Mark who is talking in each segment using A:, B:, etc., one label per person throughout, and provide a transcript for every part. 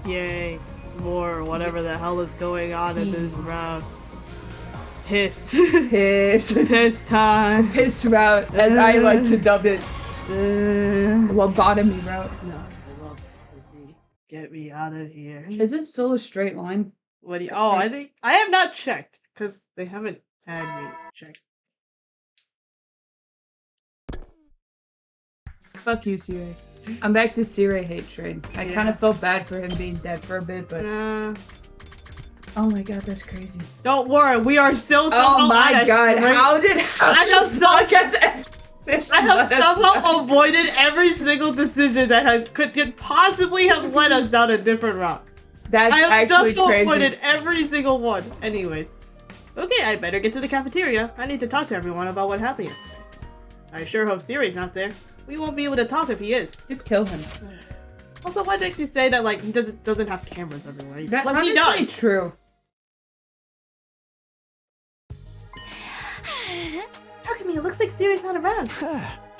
A: Yay. More whatever the hell is going on in this round. Piss.
B: Piss.
A: Piss time.
B: Piss route, as I like to dub it. Lobotomy route.
A: No, I love me. Get me out of here.
B: Is it still a straight line?
A: What do you, oh, I think I have not checked because they haven't had me check.
B: Fuck you, Siri. I'm back to Siri hate train. I kind of felt bad for him being dead for a bit, but oh my god, that's crazy.
A: Don't worry, we are still
B: Oh my god, how did
A: I have somehow avoided every single decision that could possibly have led us down a different route.
B: That's
A: I have
B: actually
A: just
B: crazy.
A: avoided every single one. Anyways. Okay, I better get to the cafeteria. I need to talk to everyone about what happened yesterday. I sure hope Siri's not there. We won't be able to talk if he is.
B: Just kill him.
A: Also, why does he say that, like, he doesn't have cameras everywhere?
B: That's
A: Like, he
B: honestly
A: does.
B: true.
A: How come it looks like Siri's not around?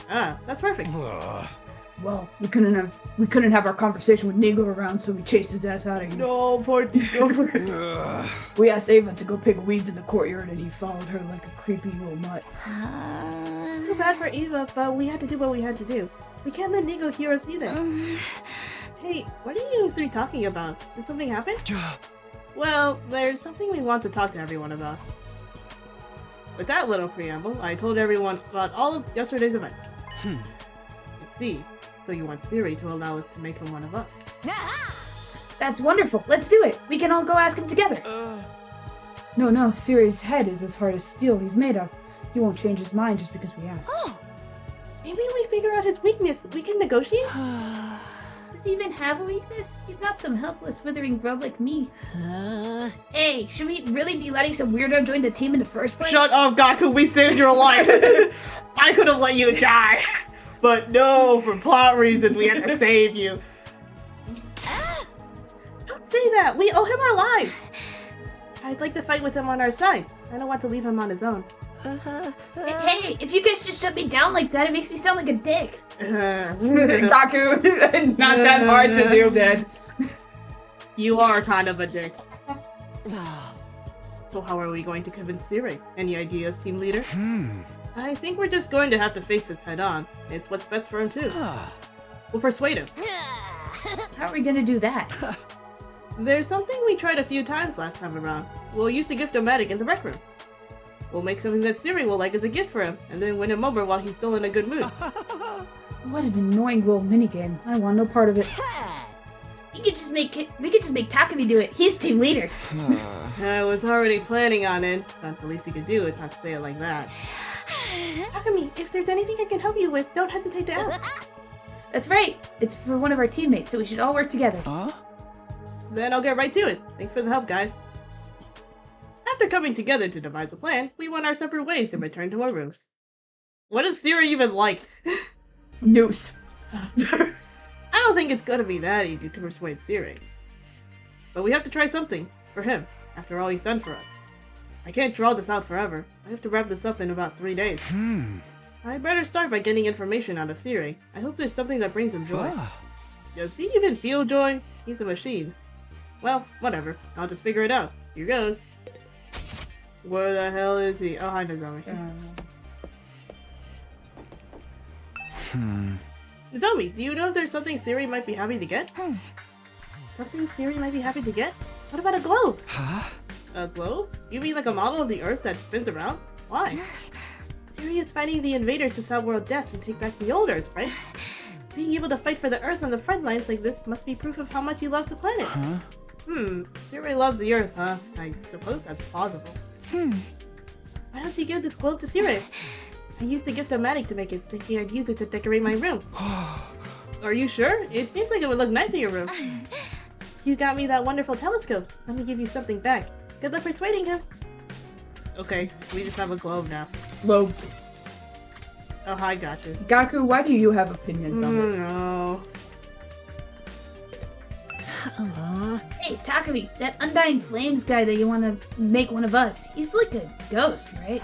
A: That's perfect.
B: Well, we couldn't have our conversation with Nigo around, so we chased his ass out of here.
A: No, poor Nigo.
B: We asked Ava to go pick weeds in the courtyard, and he followed her like a creepy little mutt.
A: Too bad for Ava, but we had to do what we had to do. We can't let Nigo hear us either. Hey, what are you three talking about? Did something happen? Well, there's something we want to talk to everyone about. With that little preamble, I told everyone about all of yesterday's events. I see. So you want Siri to allow us to make him one of us.
B: That's wonderful. Let's do it. We can all go ask him together. No. Siri's head is as hard as steel he's made of. He won't change his mind just because we ask.
A: Oh! Maybe we figure out his weakness. We can negotiate?
C: Does he even have a weakness? He's not some helpless, withering grub like me. Hey, should we really be letting some weirdo join the team in the first place?
A: Shut up, Gaku. We saved your life. I could have let you die. But no, for plot reasons, we had to save you. Don't say that. We owe him our lives. I'd like to fight with him on our side. I don't want to leave him on his own.
C: Hey, if you guys just shut me down like that, it makes me sound like a dick.
B: Gaku, not that hard to do, man.
A: You are kind of a dick. So how are we going to convince Siri? Any ideas, team leader? I think we're just going to have to face this head on. It's what's best for him too. We'll persuade him.
C: How are we gonna do that?
A: There's something we tried a few times last time around. We'll use the gift-o-matic in the rec room. We'll make something that Siri will like as a gift for him, and then win him over while he's still in a good mood.
B: What an annoying little minigame. I want no part of it.
C: We could just make Takumi do it. He's team leader.
A: I was already planning on it, but the least he could do is not to say it like that. Takumi, if there's anything I can help you with, don't hesitate to ask.
C: That's right. It's for one of our teammates, so we should all work together.
A: Then I'll get right to it. Thanks for the help, guys. After coming together to devise a plan, we went our separate ways and returned to our rooms. What does Siri even like?
B: Noose.
A: I don't think it's gonna be that easy to persuade Siri. But we have to try something, for him, after all he's done for us. I can't draw this out forever. I have to wrap this up in about 3 days. I better start by getting information out of Siri. I hope there's something that brings him joy. Does he even feel joy? He's a machine. Well, whatever. I'll just figure it out. Here goes. Where the hell is he? Oh, hi, Nozomi. Nozomi, do you know if there's something Siri might be happy to get? Something Siri might be happy to get? What about a globe? A globe? You mean like a model of the Earth that spins around? Why? Siri is fighting the invaders to stop world death and take back the old Earth, right? Being able to fight for the Earth on the front lines like this must be proof of how much he loves the planet. Siri loves the Earth, huh? I suppose that's plausible. Why don't you give this globe to Siri? I used the gift-o-matic to make it, thinking I'd use it to decorate my room. Are you sure? It seems like it would look nice in your room. You got me that wonderful telescope. Let me give you something back. Good luck persuading him. Okay, we just have a globe now.
B: Globe.
A: Oh, hi, gotcha.
B: Gaku, why do you have opinions on this?
A: No.
C: Hey, Takumi, that Undying Flames guy that you want to make one of us, he's like a ghost, right?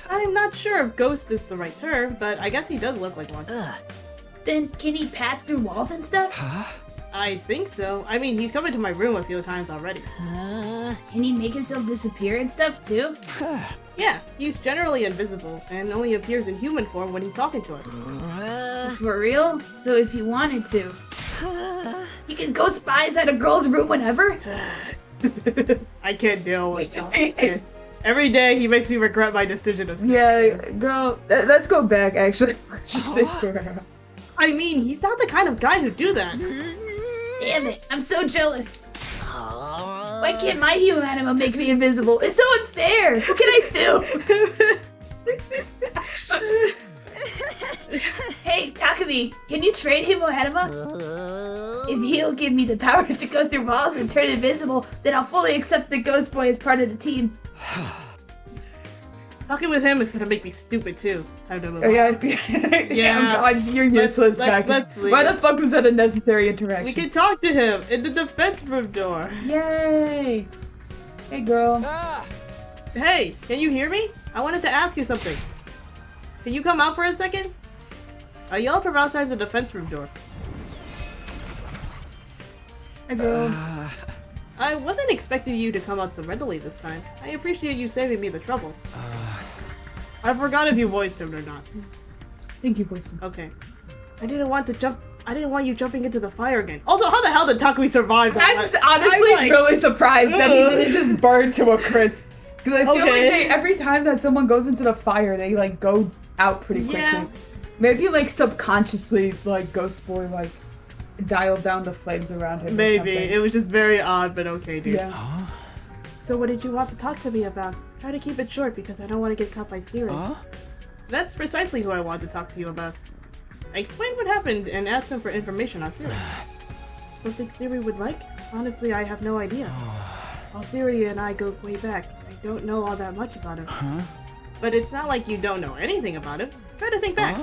A: I'm not sure if ghost is the right term, but I guess he does look like one.
C: Then can he pass through walls and stuff?
A: I think so. I mean, he's come into my room a few times already.
C: Can he make himself disappear and stuff too?
A: Yeah, he's generally invisible and only appears in human form when he's talking to us.
C: For real? So if he wanted to, he can go spy inside a girl's room whenever?
A: I can't deal with it. Every day he makes me regret my decision of
B: Yeah, girl, let's go back, actually. Just say girl.
A: I mean, he's not the kind of guy who'd do that.
C: Damn it, I'm so jealous. Why can't my hero anima make me invisible? It's so unfair! Who can I sue? Hey, Takumi, can you trade him anima? If he'll give me the powers to go through walls and turn invisible, then I'll fully accept the Ghost Boy as part of the team.
A: Talking with him is gonna make me stupid too. Time to move
B: Oh,
A: on.
B: yeah.
A: Yeah.
B: God, you're useless,
A: let's
B: back.
A: leave.
B: Why the fuck was that a necessary interaction?
A: We can talk to him in the defense room door.
B: Yay! Hey, girl.
A: Hey, can you hear me? I wanted to ask you something. Can you come out for a second? I yelled from outside the defense room door.
B: Hey, girl.
A: I wasn't expecting you to come out so readily this time. I appreciate you saving me the trouble. I forgot if you voiced him or not.
B: Thank you, Boyston.
A: Okay. I didn't want you jumping into the fire again. Also, how the hell did Takumi survive that?
B: I'm honestly
A: I'm like,
B: really surprised that he didn't just burn to a crisp. Because I feel
A: Okay.
B: like every time that someone goes into the fire, they like go out pretty quickly.
A: Yeah.
B: Maybe like subconsciously, like Ghost Boy like dialed down the flames around him.
A: Maybe.
B: Or something.
A: It was just very odd, but okay, dude.
B: Yeah.
A: So what did you want to talk to me about? Try to keep it short because I don't want to get caught by Siri. That's precisely who I want to talk to you about. I explained what happened and asked him for information on Siri. Something Siri would like? Honestly, I have no idea. While Siri and I go way back, I don't know all that much about him. But it's not like you don't know anything about him. Try to think back.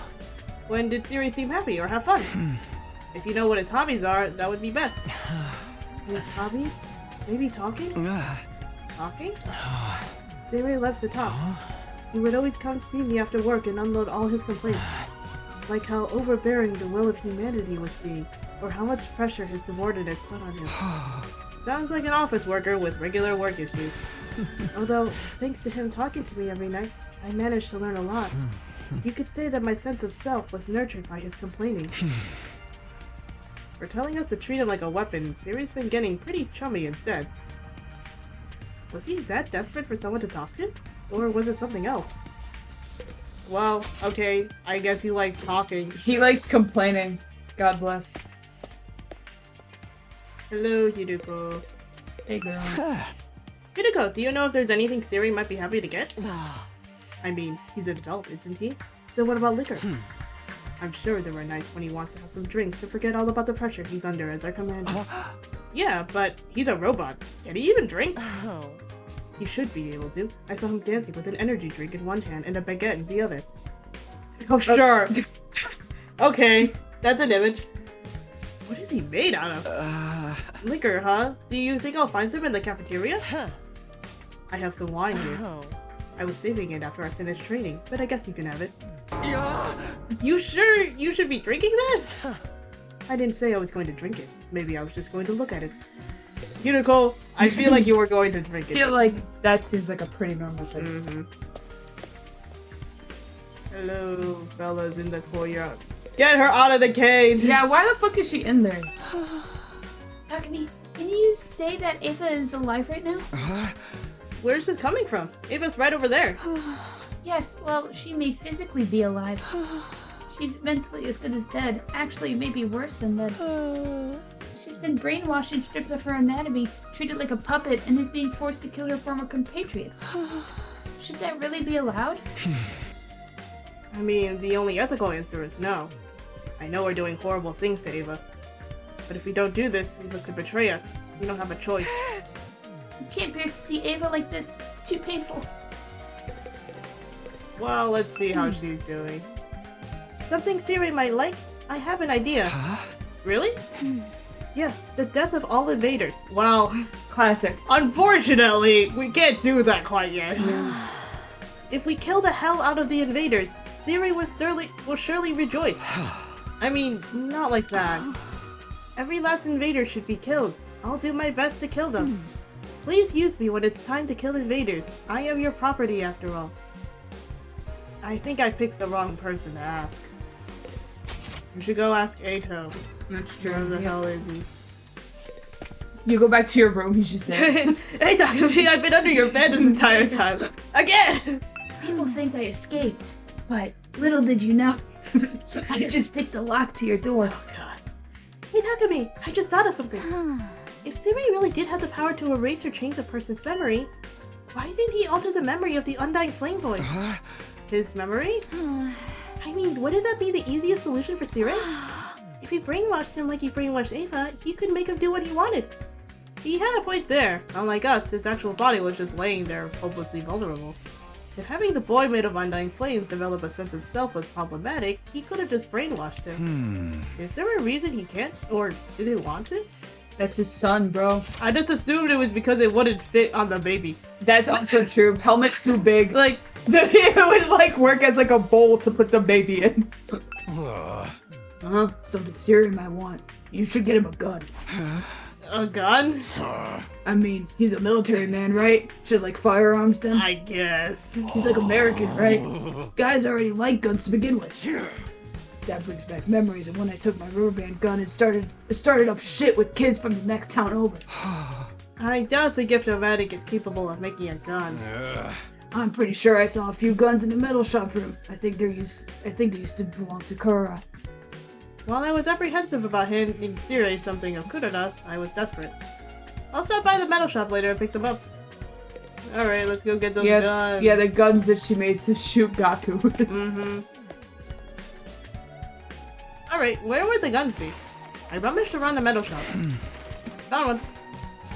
A: When did Siri seem happy or have fun? If you know what his hobbies are, that would be best. His hobbies? Maybe talking? Talking? Siri loves to talk. He would always come see me after work and unload all his complaints. Like how overbearing the will of humanity was being, or how much pressure his subordinates put on him. Sounds like an office worker with regular work issues. Although, thanks to him talking to me every night, I managed to learn a lot. You could say that my sense of self was nurtured by his complaining. For telling us to treat him like a weapon, Siri's been getting pretty chummy instead. Was he that desperate for someone to talk to? Or was it something else? Well, okay, I guess he likes talking.
B: He likes complaining. God bless.
A: Hello, Yuduko.
B: Hey, girl.
A: Yuduko, do you know if there's anything Siri might be happy to get? I mean, he's an adult, isn't he? So what about liquor? I'm sure there are nights when he wants to have some drinks and forget all about the pressure he's under as our commander. Yeah, but he's a robot. Can he even drink? He should be able to. I saw him dancing with an energy drink in one hand and a baguette in the other. Oh, sure. Okay, that's an image. What is he made out of? Liquor, huh? Do you think I'll find some in the cafeteria? I have some wine here. I was saving it after I finished training, but I guess you can have it. You sure you should be drinking that? I didn't say I was going to drink it. Maybe I was just going to look at it. Unico, I feel like you were going to drink
B: I
A: it.
B: feel like that seems like a pretty normal thing.
A: Mm-hmm. Hello, fellas in the courtyard. Get her out of the cage!
B: Yeah, why the fuck is she in there?
C: Takumi, can you say that Ava is alive right now?
A: Where's this coming from? Ava's right over there.
C: Yes, well, she may physically be alive. She's mentally as good as dead. Actually, maybe worse than dead. She's been brainwashed and stripped of her anatomy, treated like a puppet, and is being forced to kill her former compatriots. Should that really be allowed?
A: I mean, the only ethical answer is no. I know we're doing horrible things to Ava. But if we don't do this, Ava could betray us. We don't have a choice.
C: I can't bear to see Ava like this. It's too painful.
A: Well, let's see how she's doing. Something Siri might like? I have an idea. Really? Yes, the death of all invaders. Well,
B: Classic.
A: unfortunately, we can't do that quite yet. If we kill the hell out of the invaders, Siri will surely rejoice. I mean, not like that. Every last invader should be killed. I'll do my best to kill them. Please use me when it's time to kill invaders. I am your property after all. I think I picked the wrong person to ask. You should go ask Ato.
B: That's
A: Where the hell is he?
B: You go back to your room, he's just there.
A: Hey, talk to me. I've been under your bed the entire time. Again!
C: People think I escaped, but little did you know, I just picked the lock to your door.
A: Oh god. Hey, Takumi, I just thought of something. If Siri really did have the power to erase or change a person's memory, why didn't he alter the memory of the Undying Flame Boy? His memories? I mean, wouldn't that be the easiest solution for Siri? If he brainwashed him like he brainwashed Ava, he could make him do what he wanted. He had a point there. Unlike us, his actual body was just laying there, hopelessly vulnerable. If having the boy made of undying flames develop a sense of self was problematic, he could have just brainwashed him. Is there a reason he can't, or didn't want to?
B: That's his son, bro.
A: I just assumed it was because it wouldn't fit on the baby.
B: That's also true. Helmet too big.
A: Like,
B: It would like work as like a bowl to put the baby in. Something Siri might want. You should get him a gun.
A: a gun?
B: I mean, he's a military man, right? Should like firearms then?
A: I guess.
B: He's like American, right? Guys already like guns to begin with. That brings back memories of when I took my rubber band gun and started up shit with kids from the next town over.
A: I doubt the Gift-O-Matic is capable of making a gun.
B: I'm pretty sure I saw a few guns in the metal shop room. I think they used to belong to Kura.
A: While I was apprehensive about handing Siri something of Kuroda's, I was desperate. I'll stop by the metal shop later and pick them up. Alright, let's go get those guns.
B: Yeah, the guns that she made to shoot Gaku with.
A: Mm-hmm. Alright, where would the guns be? I rummaged around the metal shop. Found one.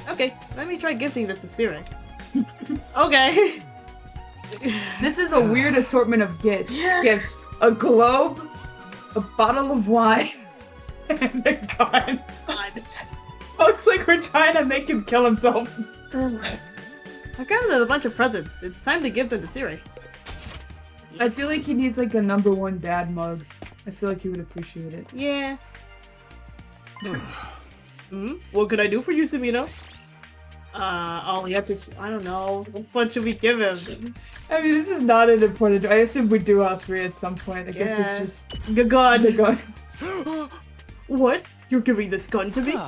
A: Okay, let me try gifting this to Siri. Okay.
B: This is a weird assortment of gifts. A globe, a bottle of wine, and a gun.
A: God.
B: Looks like we're trying to make him kill himself.
A: I grabbed a bunch of presents. It's time to give them to Siri.
B: I feel like he needs like a #1 dad mug. I feel like he would appreciate it.
A: Yeah. What could I do for you, Samino? Oh, you have to. I don't know. What should we give him?
B: I mean, this is not an important. I assume we do all three at some point. I guess it's just
A: the gun.
B: the gun.
A: What? You're giving this gun to me?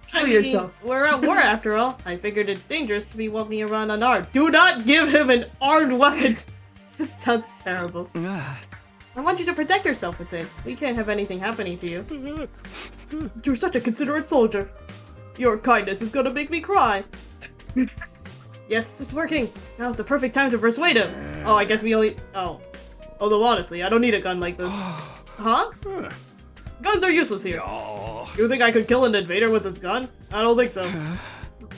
B: Kill yourself.
A: We're at war after all. I figured it's dangerous to be walking around unarmed. Do not give him an armed weapon. This sounds terrible. I want you to protect yourself with it. We can't have anything happening to you. You're such a considerate soldier. Your kindness is gonna make me cry. Yes, it's working. Now's the perfect time to persuade him. Oh, I guess we only... Oh. Although honestly, I don't need a gun like this. Huh? Guns are useless here. You think I could kill an invader with this gun? I don't think so.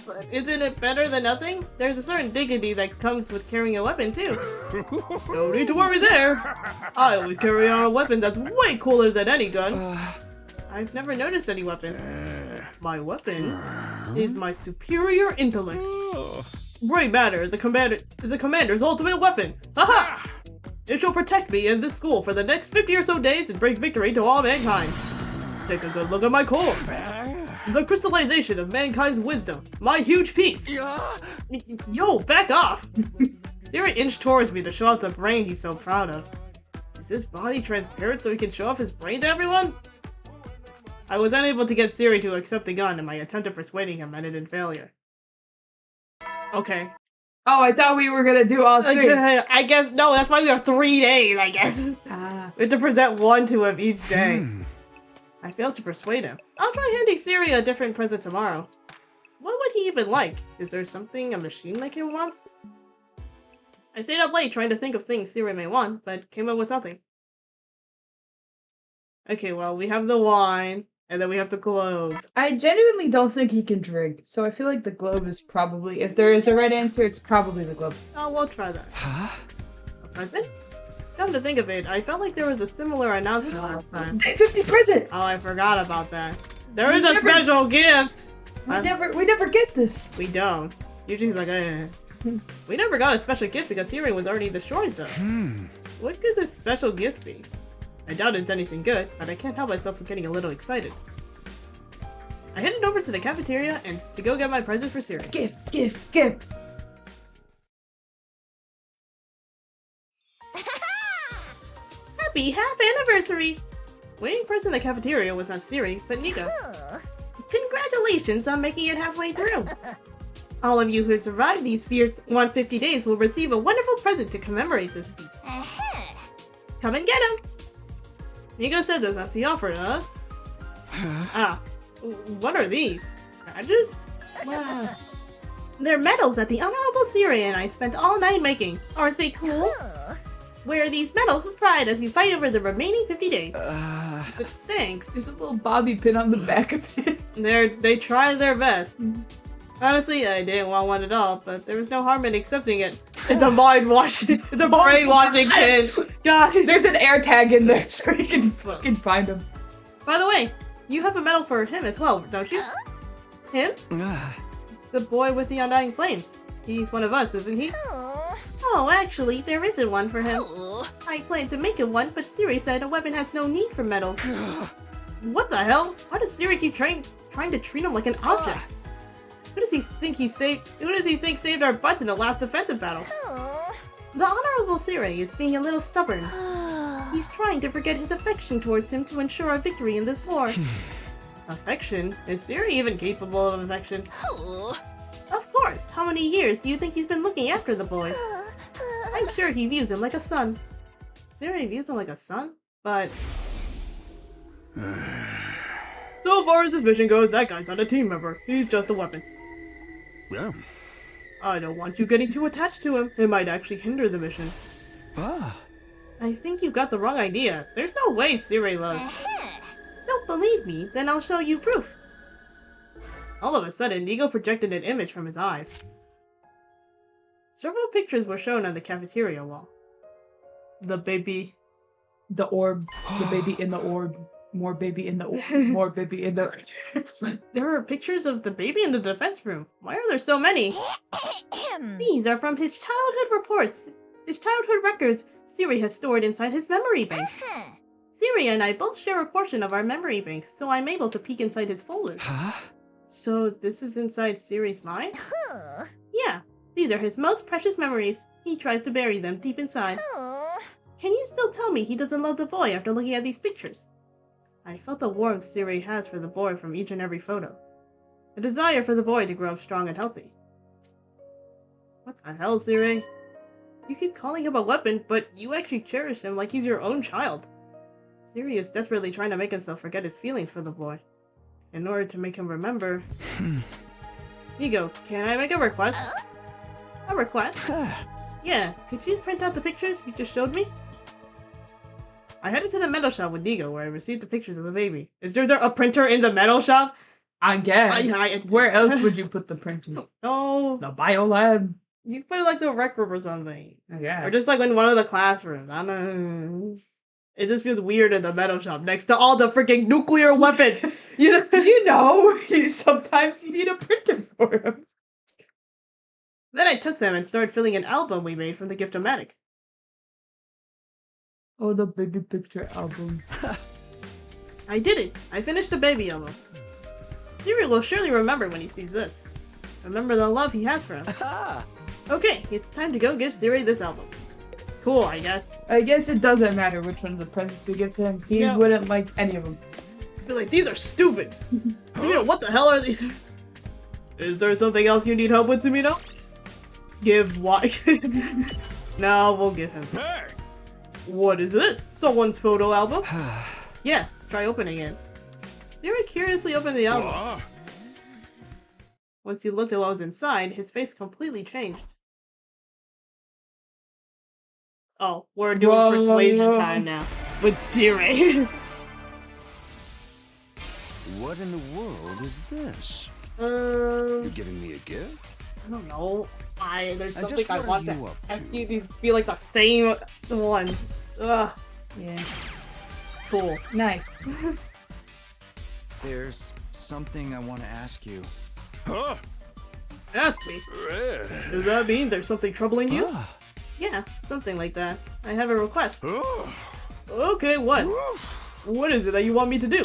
A: But isn't it better than nothing? There's a certain dignity that comes with carrying a weapon, too. No need to worry there. I always carry on a weapon that's way cooler than any gun. I've never noticed any weapon. My weapon is my superior intellect. Gray matter is a commander's ultimate weapon. Haha! It shall protect me in this school for the next 50 or so days and bring victory to all mankind. Take a good look at my core. The crystallization of mankind's wisdom. My huge piece. Yo, back off! Siri inched towards me to show off the brain he's so proud of. Is his body transparent so he can show off his brain to everyone? I was unable to get Siri to accept the gun, and my attempt at persuading him ended in failure. Okay.
B: Oh, I thought we were gonna do all three.
A: Okay, I guess, no, that's why we have 3 days, I guess. We have to present one to him each day. I failed to persuade him. I'll try handing Siri a different present tomorrow. What would he even like? Is there something a machine like him wants? I stayed up late trying to think of things Siri may want, but came up with nothing. Okay, well, we have the wine, and then we have the globe.
B: I genuinely don't think he can drink, so I feel like the globe is probably, if there is a right answer, it's probably the globe.
A: Oh, we'll try that. A present? Come to think of it, I felt like there was a similar announcement last time.
B: Day 50 present!
A: Oh, I forgot about that. There is a special gift!
B: We never get this.
A: We don't. Usually he's like, eh. We never got a special gift because Siri was already destroyed though. What could this special gift be? I doubt it's anything good, but I can't help myself from getting a little excited. I headed over to the cafeteria and to go get my present for Siri.
B: Gift, gift, gift.
A: Happy half anniversary! Waiting person in the cafeteria was not Siri, but Nico. Congratulations on making it halfway through! All of you who survived these fierce 150 days will receive a wonderful present to commemorate this feat. Come and get him! Nico said this as he offered us. What are these? Badges? Wow. They're medals that the Honorable Siri and I spent all night making. Aren't they cool? Wear these medals with pride as you fight over the remaining 50 days. Thanks.
B: There's a little bobby pin on the back of it.
A: They tried their best. Honestly, I didn't want one at all, but there was no harm in accepting it. It's a mind-washing, it's a brainwashing pin. God.
B: There's an air tag in there so you can fucking find him.
A: By the way, you have a medal for him as well, don't you? Him? The boy with the undying flames. He's one of us, isn't he? Oh, actually, there isn't one for him. I planned to make him one, but Siri said a weapon has no need for medals. What the hell? Why does Siri keep trying to treat him like an object? Who does he think saved our butts in the last defensive battle? The Honorable Siri is being a little stubborn. He's trying to forget his affection towards him to ensure our victory in this war. Affection? Is Siri even capable of affection? Of course! How many years do you think he's been looking after the boy? I'm sure he views him like a son. Siri views him like a son? But... so far as this mission goes, that guy's not a team member. He's just a weapon.
D: Yeah.
A: I don't want you getting too attached to him. It might actually hinder the mission. I think you've got the wrong idea. There's no way Siri loves... Don't believe me? Then I'll show you proof. All of a sudden, Nico projected an image from his eyes. Several pictures were shown on the cafeteria wall. The baby...
B: The orb. The baby in the orb. More baby in the orb. More baby in the...
A: There are pictures of the baby in the defense room. Why are there so many? These are from his childhood reports. His childhood records Siri has stored inside his memory bank. Siri and I both share a portion of our memory banks, so I'm able to peek inside his folders. So this is inside Siri's mind? Yeah, these are his most precious memories. He tries to bury them deep inside. Can you still tell me he doesn't love the boy after looking at these pictures? I felt the warmth Siri has for the boy from each and every photo. A desire for the boy to grow up strong and healthy. What the hell, Siri? You keep calling him a weapon, but you actually cherish him like he's your own child. Siri is desperately trying to make himself forget his feelings for the boy. In order to make him remember... Nico, can I make a request? A request? Yeah, could you print out the pictures you just showed me? I headed to the metal shop with Nico where I received the pictures of the baby. Is there a printer in the metal shop?
B: I guess. Where else would you put the printer?
A: Oh,
B: The biolab.
A: you put it like the rec room or something.
B: Yeah.
A: Or just like in one of the classrooms. I don't know. It just feels weird in the metal shop next to all the freaking nuclear weapons. You know?
B: You know, sometimes you need a printer for them.
A: Then I took them and started filling an album we made from the Gift-O-Matic.
B: Oh, the baby picture album.
A: I did it! I finished the baby album. Siri will surely remember when he sees this. Remember the love he has for him. Okay, it's time to go give Siri this album. Cool, I guess.
B: I guess it doesn't matter which one of the presents we get to him. He wouldn't like any of them.
A: I feel like these are stupid. Sumino, what the hell are these? Is there something else you need help with, Sumino? Give what? No, we'll give him.
D: Hey!
A: What is this? Someone's photo album? Yeah, try opening it. Siri curiously opened the album.
D: What?
A: Once he looked at what was inside, his face completely changed. Oh, we're doing persuasion time now. With Siri.
D: What in the world is this?
A: You're
D: You're giving me a gift?
A: I don't know. There's
D: And
A: something
D: just
A: I
D: what
A: want
D: are
A: to
D: you up
A: ask
D: to?
A: you. These feel like the same one. Ugh,
B: Yeah.
A: cool.
B: Nice.
E: There's something I want to ask you.
D: Huh?
A: Ask me.
D: Eh.
A: Does that mean there's something troubling you?
E: Ah,
A: Yeah, something like that. I have a request.
D: Oh.
A: Okay, what? What is it that you want me to do?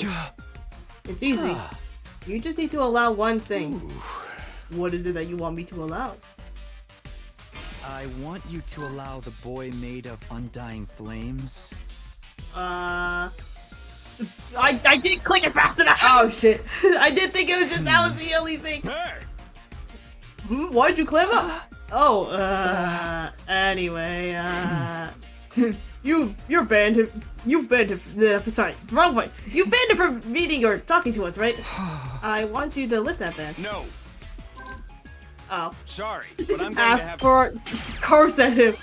A: It's easy. You just need to allow one thing. What is it that you want me to allow?
E: I want you to allow the boy made of undying flames.
A: I didn't click it fast enough.
B: Oh shit.
A: I did think it was just that was the only thing.
D: Hey!
A: Why'd you climb up? Oh, anyway, you're banned. You've banned. Sorry, wrong way. You banned him from meeting or talking to us, right? I want you to lift that ban.
D: No,
A: Oh,
D: sorry, but I'm going to
A: ask
D: have
A: for curse at him.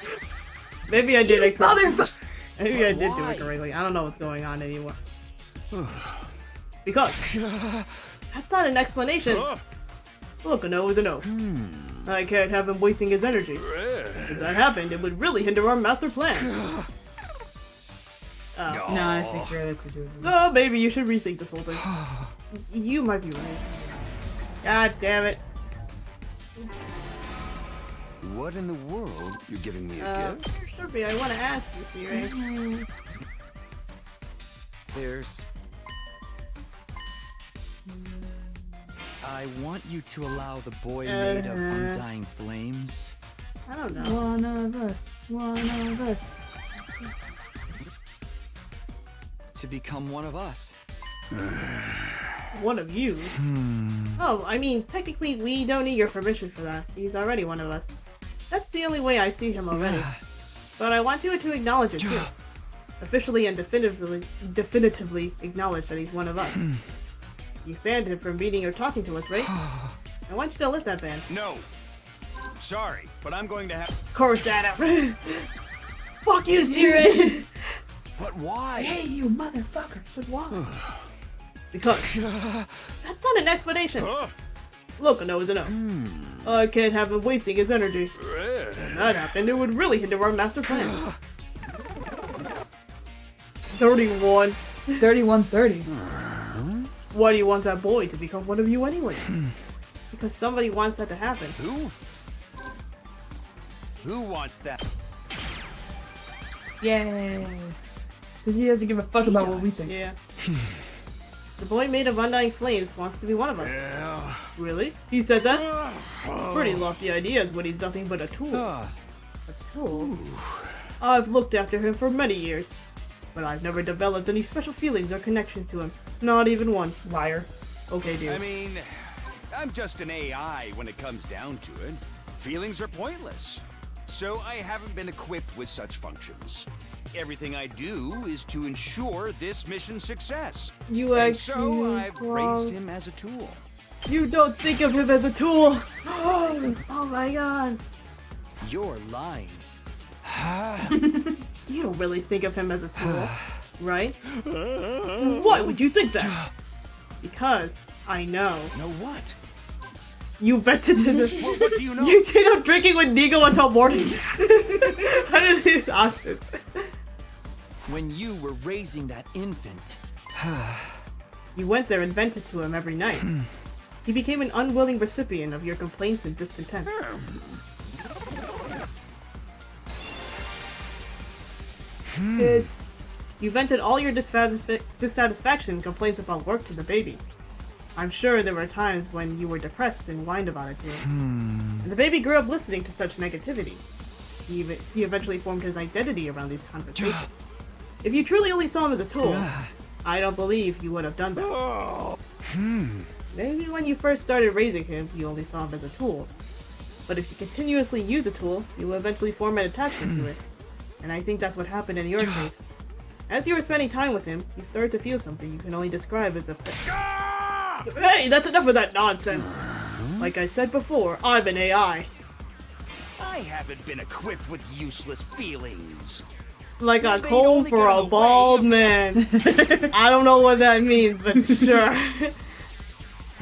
A: Maybe I did it correctly.
B: Motherfucker.
A: Maybe I did do
D: Why?
A: it correctly. I don't know what's going on anymore. Because that's not an explanation. Look, a no is a no. I can't have him wasting his energy. If that happened, it would really hinder our master plan.
B: No, I think really to do it.
A: So maybe you should rethink this whole thing. You might be right. God damn it.
D: What in the world? You're giving me a gift?
A: Sharpie, I want to ask you, Siri.
E: There's... I want you to allow the boy made of undying flames.
A: I don't know.
B: One of us. One of us.
E: To become one of us.
A: One of you. Oh, I mean, technically, we don't need your permission for that. He's already one of us. That's the only way I see him already. But I want you to acknowledge it too. Officially and definitively acknowledge that he's one of us. You banned him from meeting or talking to us, right? I want you to lift that ban.
D: No, sorry, but I'm going to have...
A: Curse at him. Fuck you, Siri.
D: But why?
B: Hey, you motherfucker.
A: But why? Because that's not an explanation. Look, a no is a no. I can't have him wasting his energy. If that happened, it would really hinder our master plan. 31.
B: 3130.
A: Why do you want that boy to become one of you anyway? Because somebody wants that to happen.
D: Who? Who wants that?
B: Yay. Because he doesn't give a fuck about what we think.
A: Yeah. The boy made of undying flames wants to be one of us.
D: Yeah.
A: Really? He said that? Pretty lofty ideas when he's nothing but a tool. A tool? I've looked after him for many years, but I've never developed any special feelings or connections to him. Not even once.
B: Liar.
A: Okay, dude.
D: I mean, I'm just an AI when it comes down to it. Feelings are pointless. So I haven't been equipped with such functions. Everything I do is to ensure this mission's success.
A: You
D: And
A: actually
D: so I've raised him as a tool.
A: You don't think of him as a tool. Oh my god.
E: You're lying.
A: You don't really think of him as a tool, right? Why would you think that? Because I know.
D: Know what?
A: You vented to this.
D: What do you know?
A: You stayed up drinking with Nigo until morning. I didn't see this option.
E: When you were raising that infant.
A: You went there and vented to him every night. He became an unwilling recipient of your complaints and discontent.
B: Yes.
A: You vented all your dissatisfaction and complaints about work to the baby. I'm sure there were times when you were depressed and whined about it to him. And the baby grew up listening to such negativity. He eventually formed his identity around these conversations. If you truly only saw him as a tool, I don't believe you would have done that. Maybe when you first started raising him, you only saw him as a tool. But if you continuously use a tool, you will eventually form an attachment to it. And I think that's what happened in your case. As you were spending time with him, you started to feel something you can only describe as a... Hey, that's enough of that nonsense! Like I said before, I'm an AI.
D: I haven't been equipped with useless feelings.
A: Like a
D: They
A: comb
D: only
A: for
D: got
A: a
D: in the
A: bald
D: way.
A: man. I don't know what that means, but sure.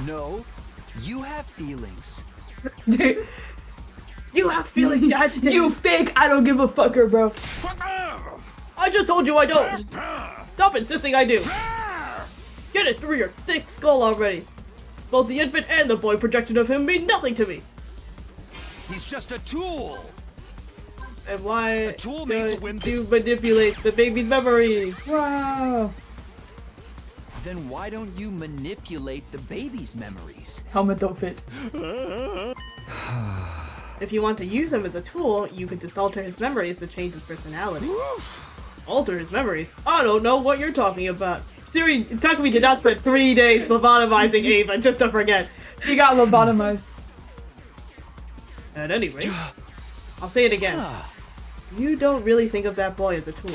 E: No, you have feelings.
A: You have feelings, goddamn.
B: You fake I don't give a fucker, bro.
A: I just told you I don't. Stop insisting I do. Get it through your thick skull already. Both the infant and the boy projection of him mean nothing to me.
D: He's just a tool.
A: And why
D: A tool made to
A: do
D: win
A: you manipulate the baby's memories?
B: Wow.
E: Then why don't you manipulate the baby's memories?
B: Helmet don't fit.
A: If you want to use him as a tool, you could just alter his memories to change his personality. Alter his memories? I don't know what you're talking about. Siri, Takumi did not spend 3 days lobotomizing Ava just to forget.
B: He got lobotomized.
A: At any rate, I'll say it again. You don't really think of that boy as a tool.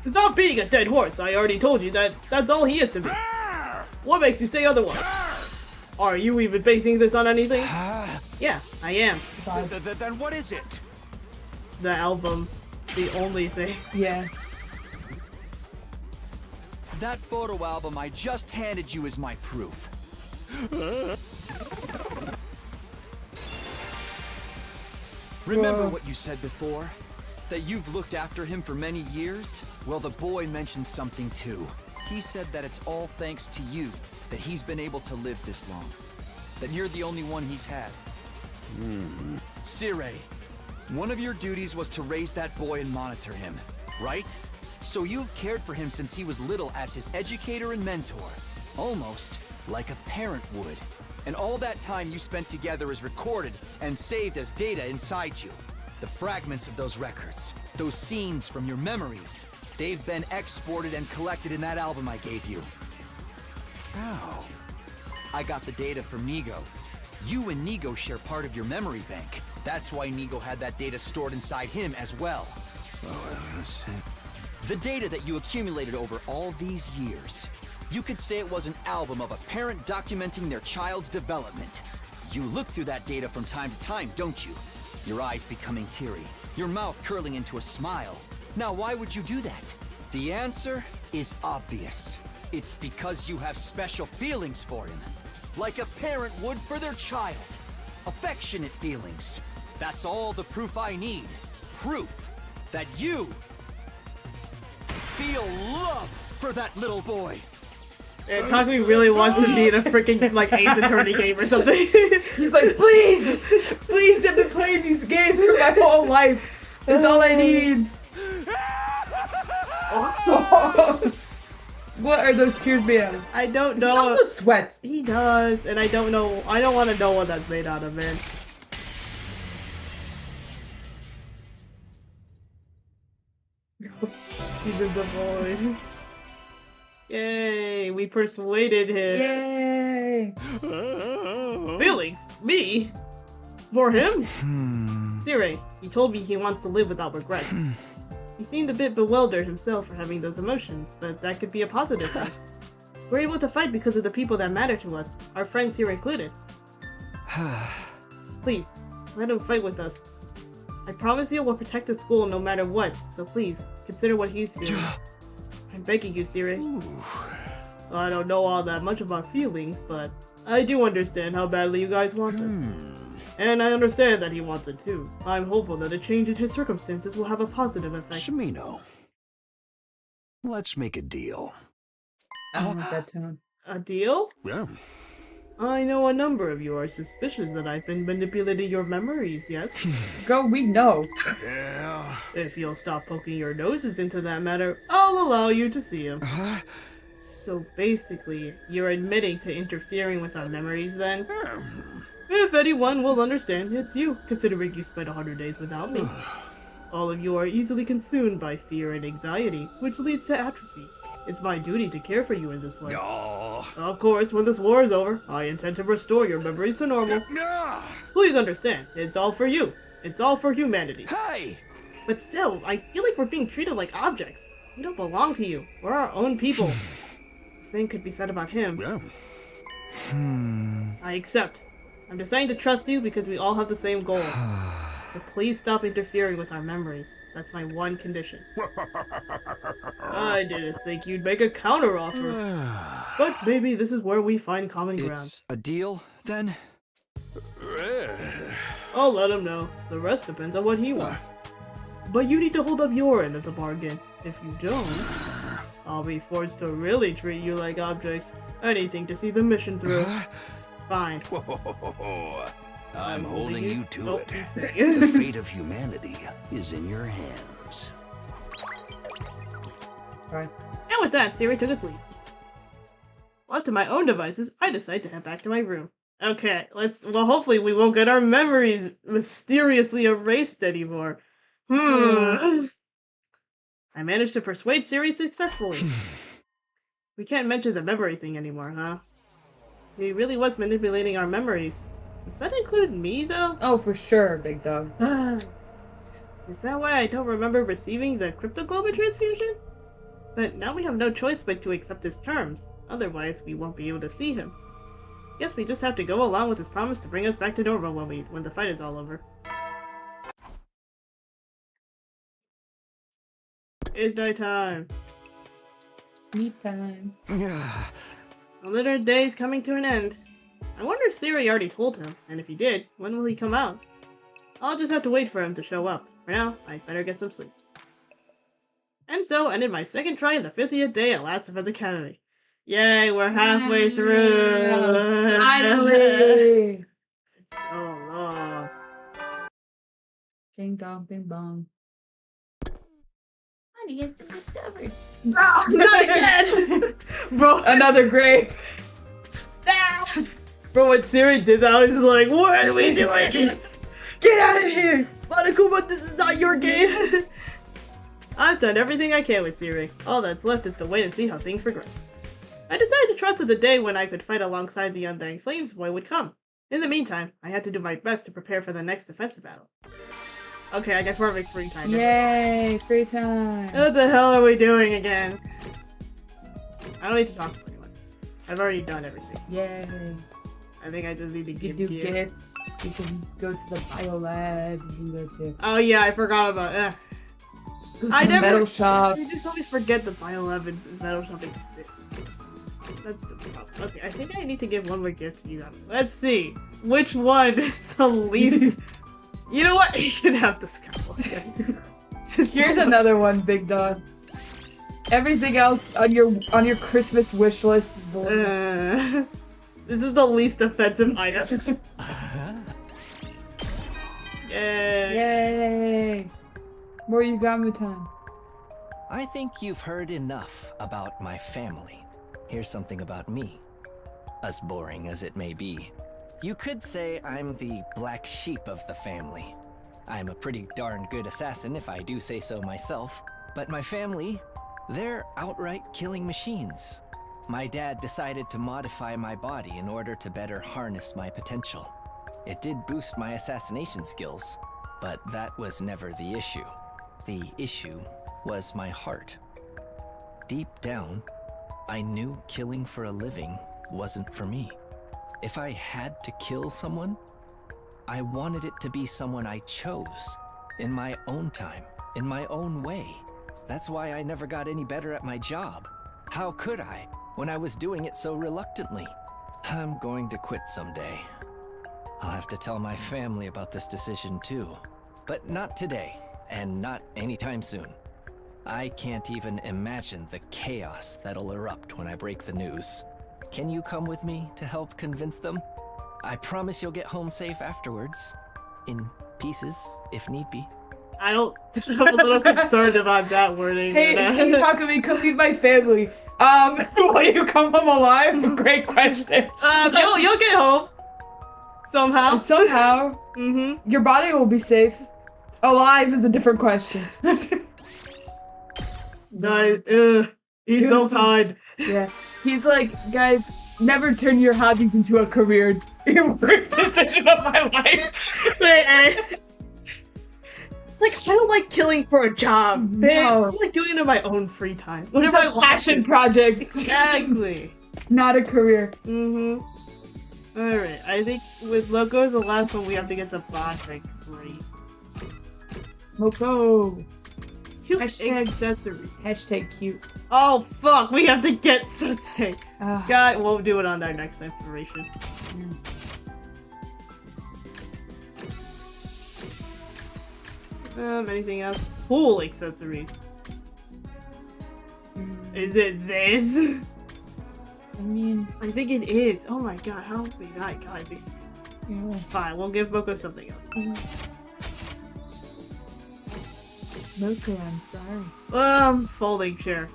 A: Stop beating a dead horse. I already told you that that's all he is to me. What makes you say otherwise? Are you even basing this on anything? Yeah, I am.
D: Then what is it?
A: The album. The only thing.
B: Yeah.
E: That photo album I just handed you is my proof. Remember
B: Whoa.
E: what you said before? That you've looked after him for many years? Well, the boy mentioned something too. He said that it's all thanks to you that he's been able to live this long. That you're the only one he's had. Sire, one of your duties was to raise that boy and monitor him, right? So you've cared for him since he was little as his educator and mentor. Almost like a parent would. And all that time you spent together is recorded and saved as data inside you. The fragments of those records, those scenes from your memories, they've been exported and collected in that album I gave you. How? I got the data from Nigo. You and Nigo share part of your memory bank. That's why Nigo had that data stored inside him as well. The data that you accumulated over all these years. You could say it was an album of a parent documenting their child's development. You look through that data from time to time, don't you? Your eyes becoming teary, your mouth curling into a smile. Now, why would you do that? The answer is obvious. It's because you have special feelings for him. Like a parent would for their child. Affectionate feelings. That's all the proof I need. Proof that you feel love for that little boy.
A: And Takumi really wants to be in a freaking like Ace Attorney game or something.
B: He's like, please! Please, I've been playing these games for my whole life. That's all I need. What are those tears made out of?
A: I don't
B: He
A: know.
B: also sweats.
A: He does, and I don't know. I don't want to know what that's made out of, man. He's in the void. Yay, we persuaded him.
B: Yay!
A: Feelings? Me? For him? Sire, he told me he wants to live without regrets. He seemed a bit bewildered himself for having those emotions, but that could be a positive thing. We're able to fight because of the people that matter to us, our friends here included. Please, let him fight with us. I promise you we'll protect the school no matter what, so please, consider what he's feeling. I'm begging you, Sire. I don't know all that much about feelings, but I do understand how badly you guys want us. And I understand that he wants it too. I'm hopeful that a change in his circumstances will have a positive effect.
D: Shimino, let's make a deal.
B: I don't like that tone.
A: A deal?
D: Yeah.
A: I know a number of you are suspicious that I've been manipulating your memories, yes?
B: Girl, we know.
D: Yeah.
A: If you'll stop poking your noses into that matter, I'll allow you to see him. So basically, you're admitting to interfering with our memories then? If anyone will understand, it's you, considering you spent 100 days without me. All of you are easily consumed by fear and anxiety, which leads to atrophy. It's my duty to care for you in this way.
D: Oh.
A: Of course, when this war is over, I intend to restore your memories to normal. Please understand, it's all for you. It's all for humanity.
D: Hey!
A: But still, I feel like we're being treated like objects. We don't belong to you. We're our own people. The same could be said about him.
D: Yeah.
A: I accept. I'm deciding to trust you because we all have the same goal. But please stop interfering with our memories. That's my one condition. I didn't think you'd make a counteroffer. But maybe this is where we find common ground.
E: It's a deal, then?
A: I'll let him know. The rest depends on what he wants. But you need to hold up your end of the bargain. If you don't, I'll be forced to really treat you like objects. Anything to see the mission through. Fine.
D: Whoa. I'm holding you to
A: Oh,
D: it.
A: he's saying.
D: The fate of humanity is in your hands.
B: Right.
A: And with that, Siri took a sleep. Left to my own devices, I decide to head back to my room. Okay, well, hopefully we won't get our memories mysteriously erased anymore. I managed to persuade Siri successfully. We can't mention the memory thing anymore, huh? He really was manipulating our memories. Does that include me, though?
B: Oh, for sure, big dog.
A: Is that why I don't remember receiving the cryptoglobin transfusion? But now we have no choice but to accept his terms. Otherwise, we won't be able to see him. Guess we just have to go along with his promise to bring us back to normal when the fight is all over. It's nighttime.
B: Sleep time.
A: Another day's coming to an end. I wonder if Siri already told him, and if he did, when will he come out? I'll just have to wait for him to show up. For now, I'd better get some sleep. And so ended my second try in the 50th day at Last of Us Academy. Yay, we're halfway through!
B: Finally!
A: It's so long.
B: Ding dong, bing bong.
C: Honey has been discovered.
A: Not again! Bro,
B: Another grave.
A: bro, when Siri did that, I was like, what are we doing?
B: Get out of here!
A: Monokuma, this is not your game! I've done everything I can with Siri. All that's left is to wait and see how things progress. I decided to trust that the day when I could fight alongside the Undying Flames boy would come. In the meantime, I had to do my best to prepare for the next defensive battle. Okay, I guess we're having free time now.
B: Yay, free time.
A: What the hell are we doing again? I don't need to talk to anyone. I've already done everything.
B: Yay.
A: I think I just need to
B: You
A: give
B: can do gifts. You can go to the bio lab. You can go to
A: Oh yeah, I forgot about
B: go to
A: I
B: the
A: never-
B: metal shop.
A: I just always forget the Biolab and Metal Shop exist. That's the problem. Okay, I think I need to give one more gift to you guys. Let's see. Which one is the least... You know what? You can have the scalpel.
B: Here's another one, big dog. Everything else on your Christmas wish list is
A: This is the least offensive item. Yay.
B: Yay! More Yugami time.
E: I think you've heard enough about my family. Here's something about me. As boring as it may be. You could say I'm the black sheep of the family. I'm a pretty darn good assassin if I do say so myself. But my family, they're outright killing machines. My dad decided to modify my body in order to better harness my potential. It did boost my assassination skills, but that was never the issue. The issue was my heart. Deep down, I knew killing for a living wasn't for me. If I had to kill someone, I wanted it to be someone I chose, in my own time, in my own way. That's why I never got any better at my job. How could I, when I was doing it so reluctantly? I'm going to quit someday. I'll have to tell my family about this decision too. But not today, and not anytime soon. I can't even imagine the chaos that'll erupt when I break the news. Can you come with me to help convince them? I promise you'll get home safe afterwards. In pieces, if need be.
A: I don't... I'm a little concerned about that wording.
B: Hey,
A: but,
B: you talk to me, come meet my family. Will you come home alive? Great question.
A: You'll get home. Somehow.
B: Somehow,
A: Mm-hmm.
B: your body will be safe. Alive is a different question.
A: Guys, he's so kind.
B: Yeah. He's like, guys, never turn your hobbies into a career. Your worst decision of my life.
A: Like, I don't like killing for a job. Man.
B: No.
A: I like doing it in my own free time.
B: It's
A: Whenever I
B: a
A: want
B: passion
A: to.
B: project,
A: Exactly.
B: not a career.
A: Mm-hmm. Alright, I think with Loco is the last one we have to get the boss like great.
B: Moko.
A: Cute
B: Hashtag-
A: accessories.
B: Hashtag cute.
A: Oh fuck, we have to get something.
B: Ah.
A: God, we'll do it on our next exploration. Anything else? Pool accessories. Is it this?
B: I mean,
A: I think it is. Oh my god, how have we not got this?
B: yeah.
A: Fine, we'll give Boko something else.
B: Moko, I'm sorry.
A: Folding chair.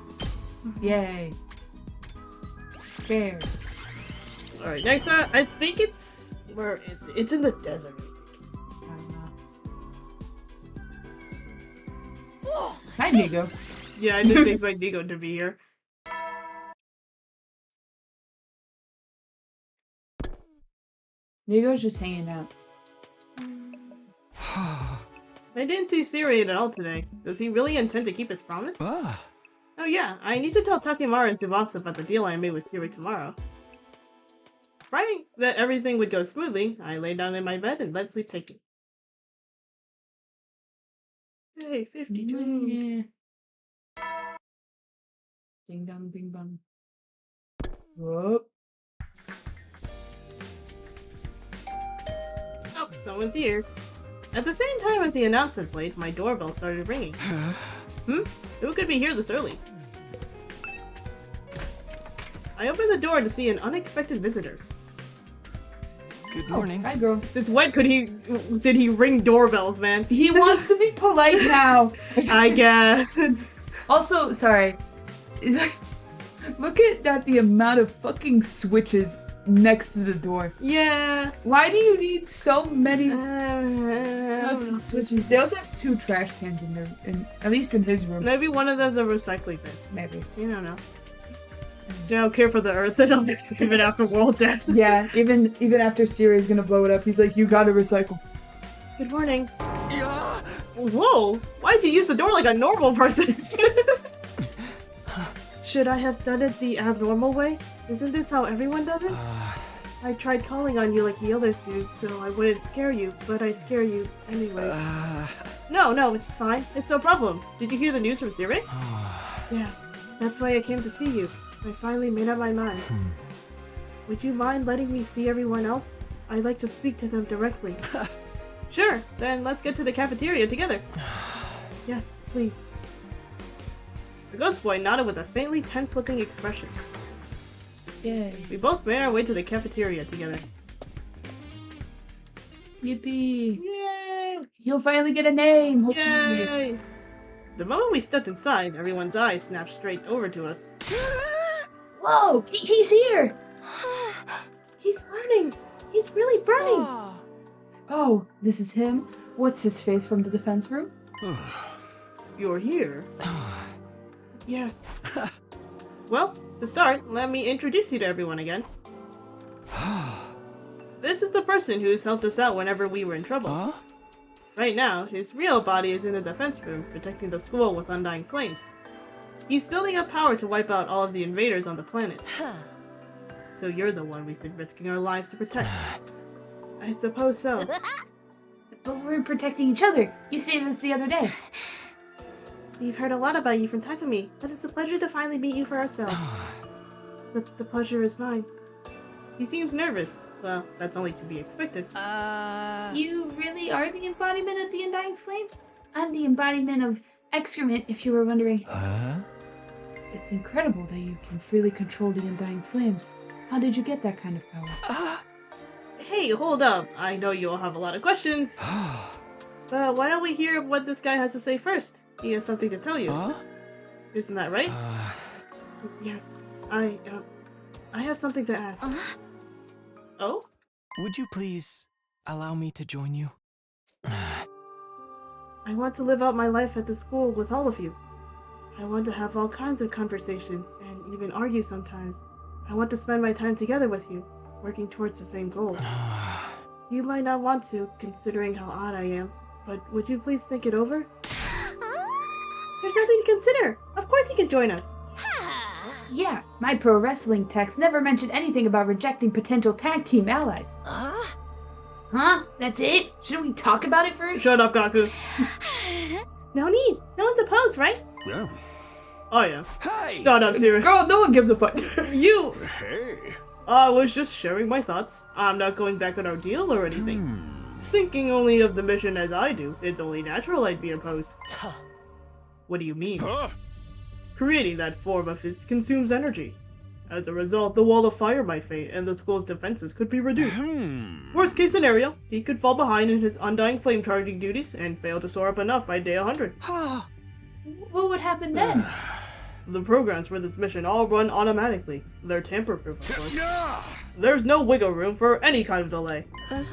B: Yay. chairs.
A: Alright, next one. I think it's... Where is it? It's in the desert.
B: Hi, Nigo.
A: Yeah, I didn't expect Nigo to be here.
B: Nigo's just hanging out.
A: I didn't see Siri at all today. Does he really intend to keep his promise? Oh yeah, I need to tell Takemura and Tsubasa about the deal I made with Siri tomorrow. Praying that everything would go smoothly, I lay down in my bed and let sleep take me. Hey, 52.
B: Yeah. Ding dong, bing bong. Whoop.
A: Oh, someone's here. At the same time as the announcement played, my doorbell started ringing. Who could be here this early? I opened the door to see an unexpected visitor.
E: Good morning.
B: Hi, girl.
A: Since when did he ring doorbells, man?
B: He wants to be polite now.
A: I guess.
B: Also, sorry. Look at that, the amount of fucking switches next to the door.
A: Yeah.
B: Why do you need so many fucking switches? They also have 2 trash cans in there, at least in his room.
A: Maybe one of them's a recycling bin.
B: Maybe.
A: You don't know. They don't care for the earth. They don't even after world death.
B: Yeah, even after Siri's gonna blow it up, he's like, you gotta recycle.
A: Good morning. Whoa! Why'd you use the door like a normal person? Should I have done it the abnormal way? Isn't this how everyone does it? I tried calling on you like the others do, so I wouldn't scare you, but I scare you anyways. No, it's fine. It's no problem. Did you hear the news from Siri? Yeah, that's why I came to see you. I finally made up my mind. Would you mind letting me see everyone else? I'd like to speak to them directly. Sure, then let's get to the cafeteria together. Yes, please. The ghost boy nodded with a faintly tense-looking expression.
B: Yay.
A: We both made our way to the cafeteria together.
B: Yippee.
A: Yay!
B: He'll finally get a name. hopefully.
A: Yay! The moment we stepped inside, everyone's eyes snapped straight over to us.
C: Whoa, he's here!
A: He's burning! He's really burning!
B: Oh, this is him? What's his face from the defense room?
A: You're here? Yes. Well, to start, let me introduce you to everyone again. This is the person who's helped us out whenever we were in trouble. Right now, his real body is in the defense room, protecting the school with undying flames. He's building up power to wipe out all of the invaders on the planet. So you're the one we've been risking our lives to protect. I suppose so.
C: But we're protecting each other. You saved us the other day.
A: We've heard a lot about you from Takumi, but it's a pleasure to finally meet you for ourselves. The pleasure is mine. He seems nervous. Well, that's only to be expected.
C: You really are the embodiment of the Undying Flames? I'm the embodiment of excrement, if you were wondering.
B: It's incredible that you can freely control the Undying Flames. How did you get that kind of power?
A: Hey, hold up. I know you all have a lot of questions. But why don't we hear what this guy has to say first? He has something to tell you. Isn't that right? Yes. I have something to ask. Oh?
E: Would you please allow me to join you?
A: I want to live out my life at the school with all of you. I want to have all kinds of conversations and even argue sometimes. I want to spend my time together with you, working towards the same goal. You might not want to, considering how odd I am, but would you please think it over? There's nothing to consider. Of course he can join us.
B: Yeah, my pro wrestling text never mentioned anything about rejecting potential tag team allies.
C: Huh? That's it? Shouldn't we talk about it first?
A: Shut up, Gaku. No need. No one's opposed, right?
D: Yeah.
A: Oh yeah.
D: Hey!
A: Shut up, Siri.
B: Girl, no one gives a fuck.
A: You!
D: Hey!
A: I was just sharing my thoughts. I'm not going back on our deal or anything. Thinking only of the mission as I do, it's only natural I'd be opposed. What do you mean?
D: Huh?
A: Creating that form of his consumes energy. As a result, the wall of fire might fade, and the school's defenses could be reduced. Worst case scenario, he could fall behind in his undying flame charging duties and fail to soar up enough by day 100.
C: What would happen then?
A: The programs for this mission all run automatically. They're tamper-proof, of course.
D: Yeah.
A: There's no wiggle room for any kind of delay.
C: Did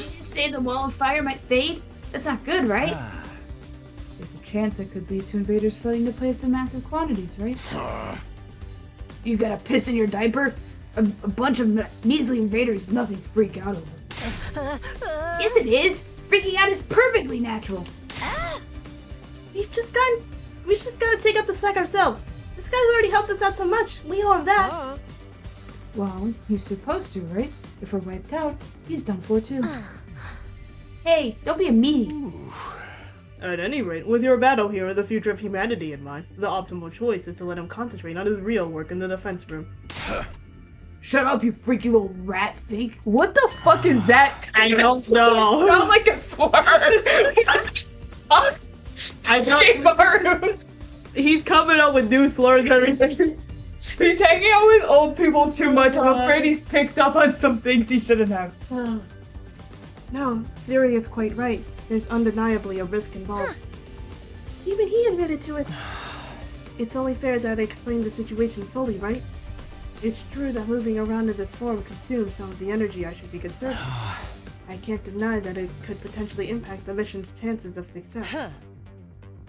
C: you just say the wall of fire might fade? That's not good, right?
B: There's a chance it could lead to invaders flooding the place in massive quantities, right?
C: You got a piss in your diaper? A bunch of measly invaders, nothing to freak out over. Yes, it is. Freaking out is perfectly natural.
A: We've just gotta take up the slack ourselves. This guy's already helped us out so much. We owe him that.
B: Well, he's supposed to, right? If we're wiped out, he's done for too.
C: Hey, don't be a meanie.
A: At any rate, with your battle here and the future of humanity in mind, the optimal choice is to let him concentrate on his real work in the defense room.
C: Shut up, you freaky little rat fink.
B: What the fuck is that?
A: I don't know.
B: Sounds like a fart.
A: I don't. He's coming up with new slurs and everything.
B: He's hanging out with old people too much. I'm afraid he's picked up on some things he shouldn't have.
A: No, Siri is quite right. There's undeniably a risk involved. Even he admitted to it. It's only fair that I explain the situation fully, right? It's true that moving around in this form consumes some of the energy I should be conserving. I can't deny that it could potentially impact the mission's chances of success.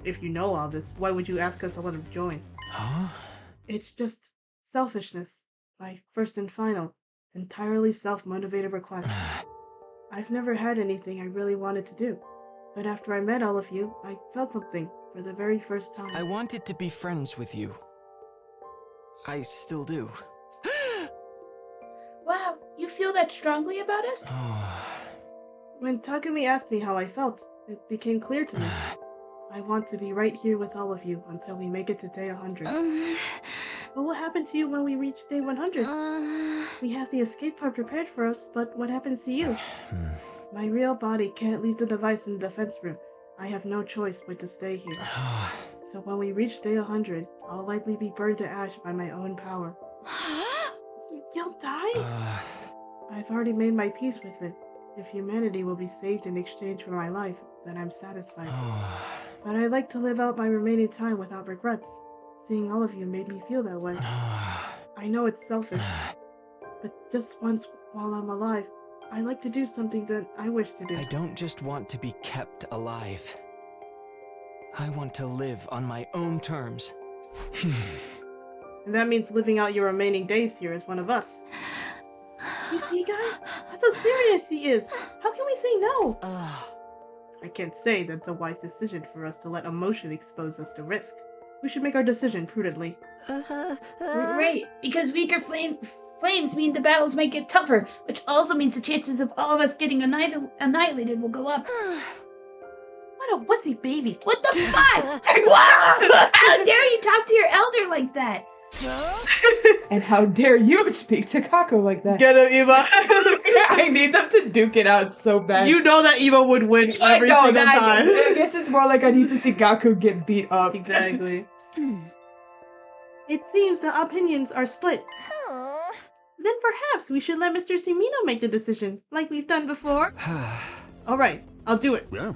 A: If you know all this, why would you ask us to let him join? It's just selfishness. My first and final, entirely self-motivated request. I've never had anything I really wanted to do, but after I met all of you, I felt something for the very first time.
F: I wanted to be friends with you. I still do.
C: Wow, you feel that strongly about us?
A: When Takumi asked me how I felt, it became clear to me. I want to be right here with all of you until we make it to day 100. What will happen to you when we reach day 100? We have the escape pod prepared for us, but what happens to you? My real body can't leave the device in the defense room. I have no choice but to stay here. So when we reach day 100, I'll likely be burned to ash by my own power. You'll die? I've already made my peace with it. If humanity will be saved in exchange for my life, then I'm satisfied. But I'd like to live out my remaining time without regrets. Seeing all of you made me feel that way. I know it's selfish, but just once while I'm alive, I like to do something that I wish to do.
F: I don't just want to be kept alive. I want to live on my own terms.
A: And that means living out your remaining days here as one of us. You see, guys? That's how serious he is. How can we say no? I can't say that's a wise decision for us to let emotion expose us to risk. We should make our decision prudently.
C: Right, because weaker flames mean the battles might get tougher, which also means the chances of all of us getting annihilated will go up.
A: What a wussy baby.
C: What the fuck? Wow! How dare you talk to your elder like that?
B: And how dare you speak to Kako like that?
A: Get him, Eva.
B: I need them to duke it out so bad.
A: You know that Eva would win every single time.
B: I guess it's more like I need to see Gaku get beat up.
A: Exactly. It seems the opinions are split. Then perhaps we should let Mr. Sumino make the decision, like we've done before. Alright, I'll do it.
D: Yeah.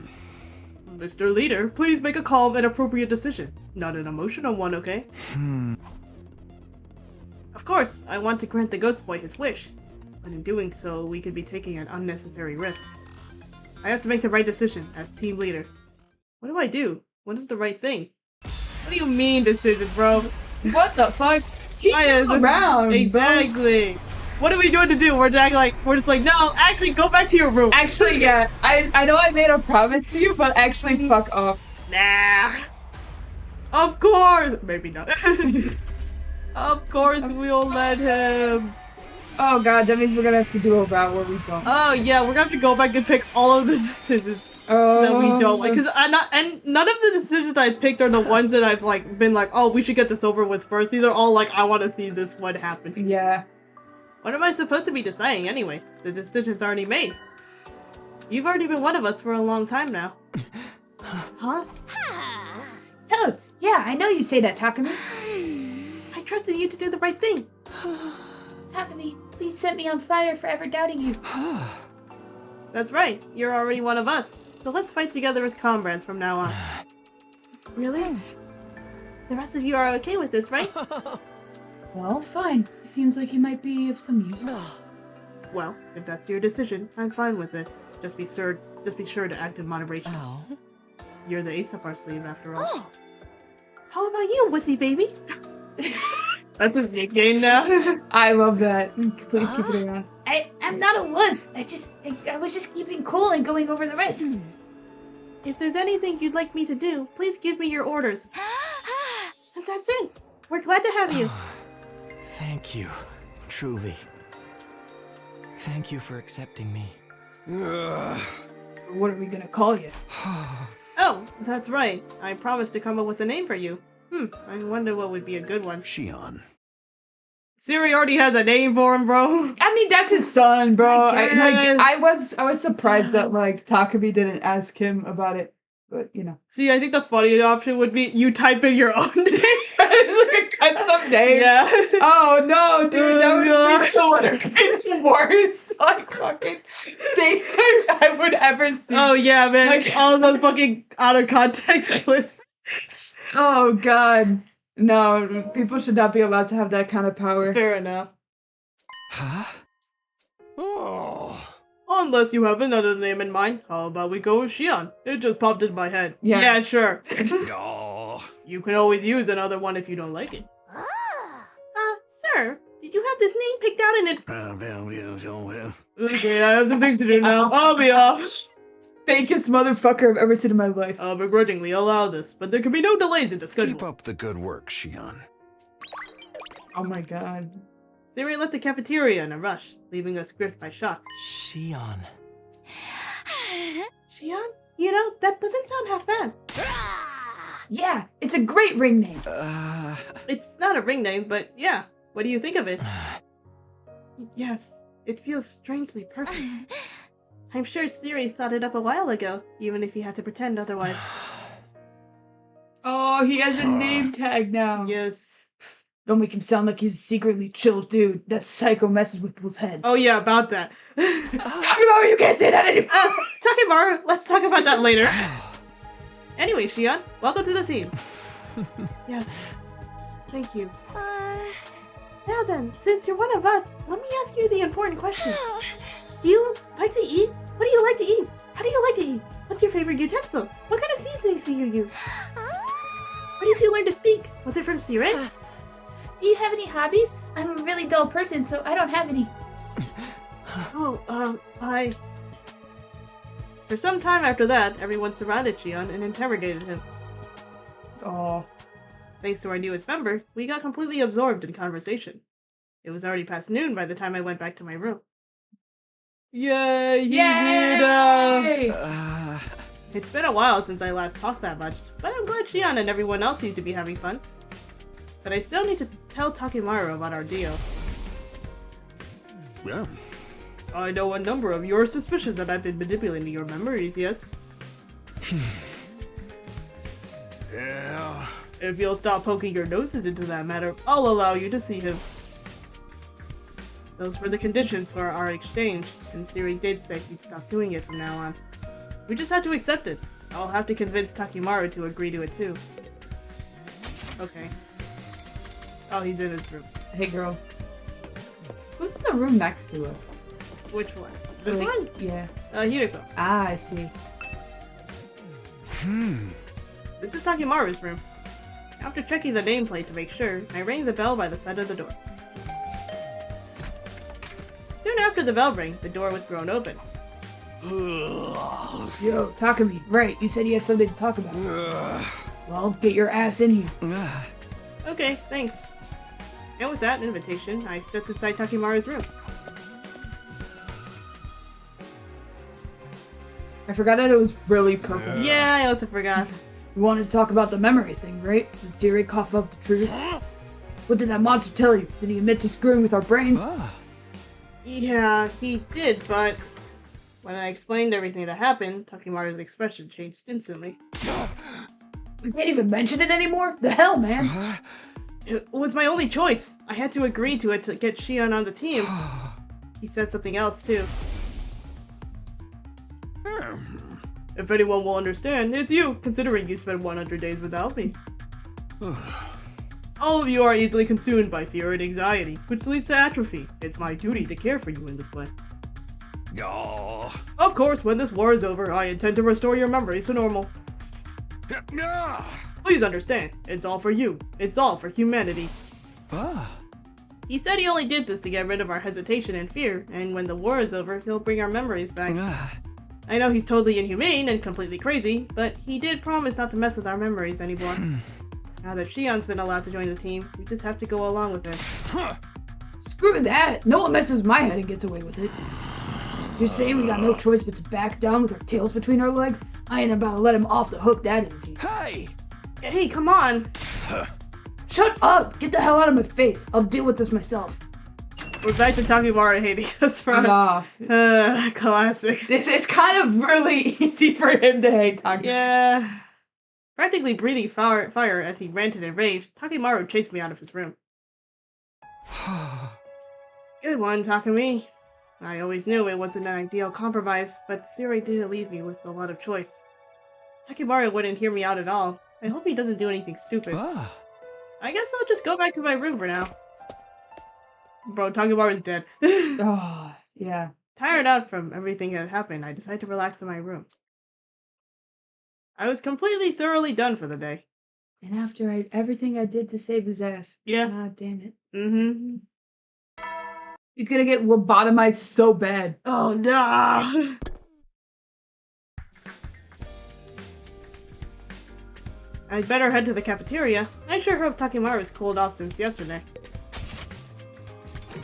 A: Mr. Leader, please make a calm and appropriate decision. Not an emotional one, okay? Of course, I want to grant the Ghost Boy his wish, but in doing so, we could be taking an unnecessary risk. I have to make the right decision as team leader. What do I do? What is the right thing? What do you mean decision, bro?
B: What the fuck? Keep around.
A: Exactly. What are we doing to do? We're just like, no, actually go back to your room.
B: Actually, yeah. I know I made a promise to you, but actually fuck off.
A: Nah. Of course. Maybe not. Of course we'll let him.
B: Oh god, that means we're gonna have to do a route where we don't.
A: Oh yeah, we're gonna have to go back and pick all of the decisions that we don't like. Because none of the decisions I picked are the ones that I've like been like, oh, we should get this over with first. These are all like, I want to see this one happen.
B: Yeah.
A: What am I supposed to be deciding anyway? The decision's already made. You've already been one of us for a long time now. Huh?
C: Toads, yeah, I know you say that, Takumi.
A: I trusted you to do the right thing.
C: Takumi, please set me on fire for ever doubting you.
A: That's right, you're already one of us. So let's fight together as comrades from now on. Really? The rest of you are okay with this, right?
B: Well, fine. He seems like he might be of some use.
A: Well, if that's your decision, I'm fine with it. Just be sure to act in moderation.
F: Oh.
A: You're the ace up our sleeve, after all. How about you, wussy baby? That's his nickname now.
B: I love that. Please keep it around.
C: I'm not a wuss. I was just keeping cool and going over the risk.
A: If there's anything you'd like me to do, please give me your orders. And that's it. We're glad to have you.
F: Thank you. Truly. Thank you for accepting me.
B: What are we gonna call you?
A: Oh, that's right. I promised to come up with a name for you. I wonder what would be a good one.
D: Shion.
A: Siri already has a name for him, bro.
B: I mean, that's his son, bro.
A: I guess.
B: I was surprised that like Takumi didn't ask him about it, but you know.
A: See, I think the funny option would be you type in your own name.
B: Like a custom name.
A: Yeah.
B: Oh no, dude, that would
A: God.
B: be so the worst like fucking thing I would ever see.
A: Oh yeah, man.
B: Like-
A: All those fucking out of context lists.
B: Oh god. No, people should not be allowed to have that kind of power.
A: Fair enough.
F: Huh?
D: Oh.
A: Unless you have another name in mind. How about we go with Shion? It just popped in my head.
B: Yeah.
A: Yeah, sure.
D: Oh.
A: You can always use another one if you don't like it. Sir, did you have this name picked out in it? Okay, I have some things to do now. I'll be off.
B: Fakest motherfucker I've ever seen in my life.
A: I'll begrudgingly allow this, but there can be no delays in the schedule.
D: Keep up the good work, Shion.
B: Oh my god.
A: Siri left the cafeteria in a rush, leaving us gripped by shock.
F: Shion.
A: Shion? You know, that doesn't sound half bad.
C: Yeah, it's a great ring name.
A: It's not a ring name, but yeah. What do you think of it? Yes, it feels strangely perfect. I'm sure Siri thought it up a while ago, even if he had to pretend otherwise.
B: Oh, he has a name tag now.
A: Yes.
B: Don't make him sound like he's a secretly chill dude. That psycho messes with people's heads.
A: Oh yeah, about that.
B: Takuma, you can't say that anymore.
A: Takebaru, let's talk about that later. Anyway, Shion, welcome to the team. Yes. Thank you. Now then, since you're one of us, let me ask you the important question. Do you like to eat? What do you like to eat? How do you like to eat? What's your favorite utensil? What kind of seasonings do you use? Where did you learn to speak? Was it from Siri?
C: Do you have any hobbies? I'm a really dull person, so I don't have any.
A: For some time after that, everyone surrounded Shion and interrogated him.
B: Oh.
A: Thanks to our newest member, we got completely absorbed in conversation. It was already past noon by the time I went back to my room. Yay!
B: Yay!
A: It's been a while since I last talked that much, but I'm glad Shion and everyone else seem to be having fun. But I still need to tell Takimaru about our deal.
D: Yeah.
A: I know a number of your suspicions that I've been manipulating your memories, yes?
D: Yeah.
A: If you'll stop poking your noses into that matter, I'll allow you to see him. Those were the conditions for our exchange, and Siri did say he'd stop doing it from now on. We just had to accept it. I'll have to convince Takimaru to agree to it too. Okay. Oh, he's in his room.
B: Hey, girl. Who's in the room next to us?
A: Which one? This
B: Like-
A: one?
B: Yeah.
A: Hiriko.
B: Ah, I see.
A: This is Takimaru's room. After checking the nameplate to make sure, I rang the bell by the side of the door. Soon after the bell rang, the door was thrown open.
B: Yo, Takumi. Right, you said you had something to talk about. Well, get your ass in here.
A: Okay, thanks. And with that invitation, I stepped inside Takimaru's room.
B: I forgot that it was really purple.
A: Yeah, I also forgot.
B: You wanted to talk about the memory thing, right? Did Siri cough up the truth? What did that monster tell you? Did he admit to screwing with our brains?
A: Yeah, he did, but when I explained everything that happened, Takimaru's expression changed instantly.
B: We can't even mention it anymore? The hell, man?
A: It was my only choice. I had to agree to it to get Shion on the team. He said something else, too. If anyone will understand, it's you, considering you spent 100 days without me. All of you are easily consumed by fear and anxiety, which leads to atrophy. It's my duty to care for you in this way.
D: Oh.
A: Of course, when this war is over, I intend to restore your memories to normal. Please understand, it's all for you. It's all for humanity. He said he only did this to get rid of our hesitation and fear, and when the war is over, he'll bring our memories back. I know he's totally inhumane and completely crazy, but he did promise not to mess with our memories anymore. Now that Shion's been allowed to join the team, we just have to go along with it.
B: Screw that! No one messes with my head and gets away with it. You're saying we got no choice but to back down with our tails between our legs? I ain't about to let him off the hook that easy.
D: Hey!
A: Hey, come on!
B: Shut up! Get the hell out of my face. I'll deal with this myself.
A: We're back to Takimaru hating us from classic.
B: This is kind of really easy for him to hate Takimaru.
A: Yeah. Practically breathing fire as he ranted and raved, Takimaru chased me out of his room. Good one, Takumi. I always knew it wasn't an ideal compromise, but Siri didn't leave me with a lot of choice. Takimaru wouldn't hear me out at all. I hope he doesn't do anything stupid. I guess I'll just go back to my room for now. Bro, Takimaru's dead.
B: Oh, yeah.
A: Tired out from everything that had happened, I decided to relax in my room. I was completely thoroughly done for the day.
B: And after everything I did to save his ass.
A: Yeah.
B: God damn it.
A: Mm-hmm.
B: He's gonna get lobotomized so bad.
A: Oh no! I'd better head to the cafeteria. I sure hope Takimaru's cooled off since yesterday.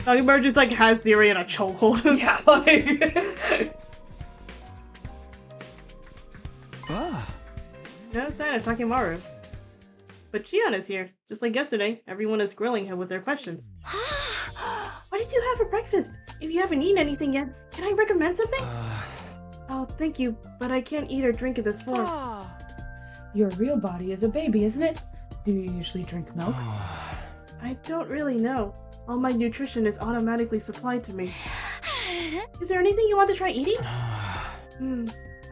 A: Takimaru just like has Siri in a chokehold.
B: Yeah, like...
A: No sign of Takimaru. But Shion is here. Just like yesterday, everyone is grilling him with their questions. What did you have for breakfast? If you haven't eaten anything yet, can I recommend something? Oh, thank you, but I can't eat or drink in this form.
B: Your real body is a baby, isn't it? Do you usually drink milk?
A: I don't really know. All my nutrition is automatically supplied to me. Is there anything you want to try eating?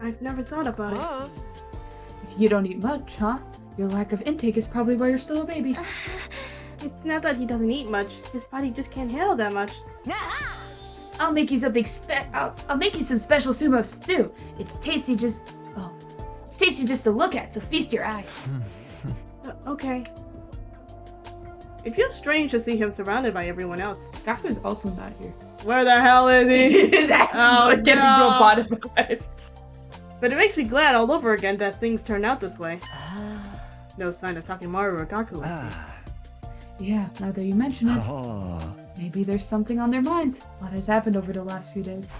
A: I've never thought about it.
B: You don't eat much, huh? Your lack of intake is probably why you're still a baby.
A: It's not that he doesn't eat much. His body just can't handle that much.
B: I'll make you something I'll make you some special sumo stew. It's tasty just to look at, so feast your eyes.
A: Okay. It feels strange to see him surrounded by everyone else.
B: Gaku's also not here.
A: Where the hell is he?
B: His ass is getting roboticized.
A: But it makes me glad all over again that things turned out this way. No sign of Takimaru or Gaku, I see.
B: Yeah, now that you mention it, maybe there's something on their minds. What has happened over the last few days?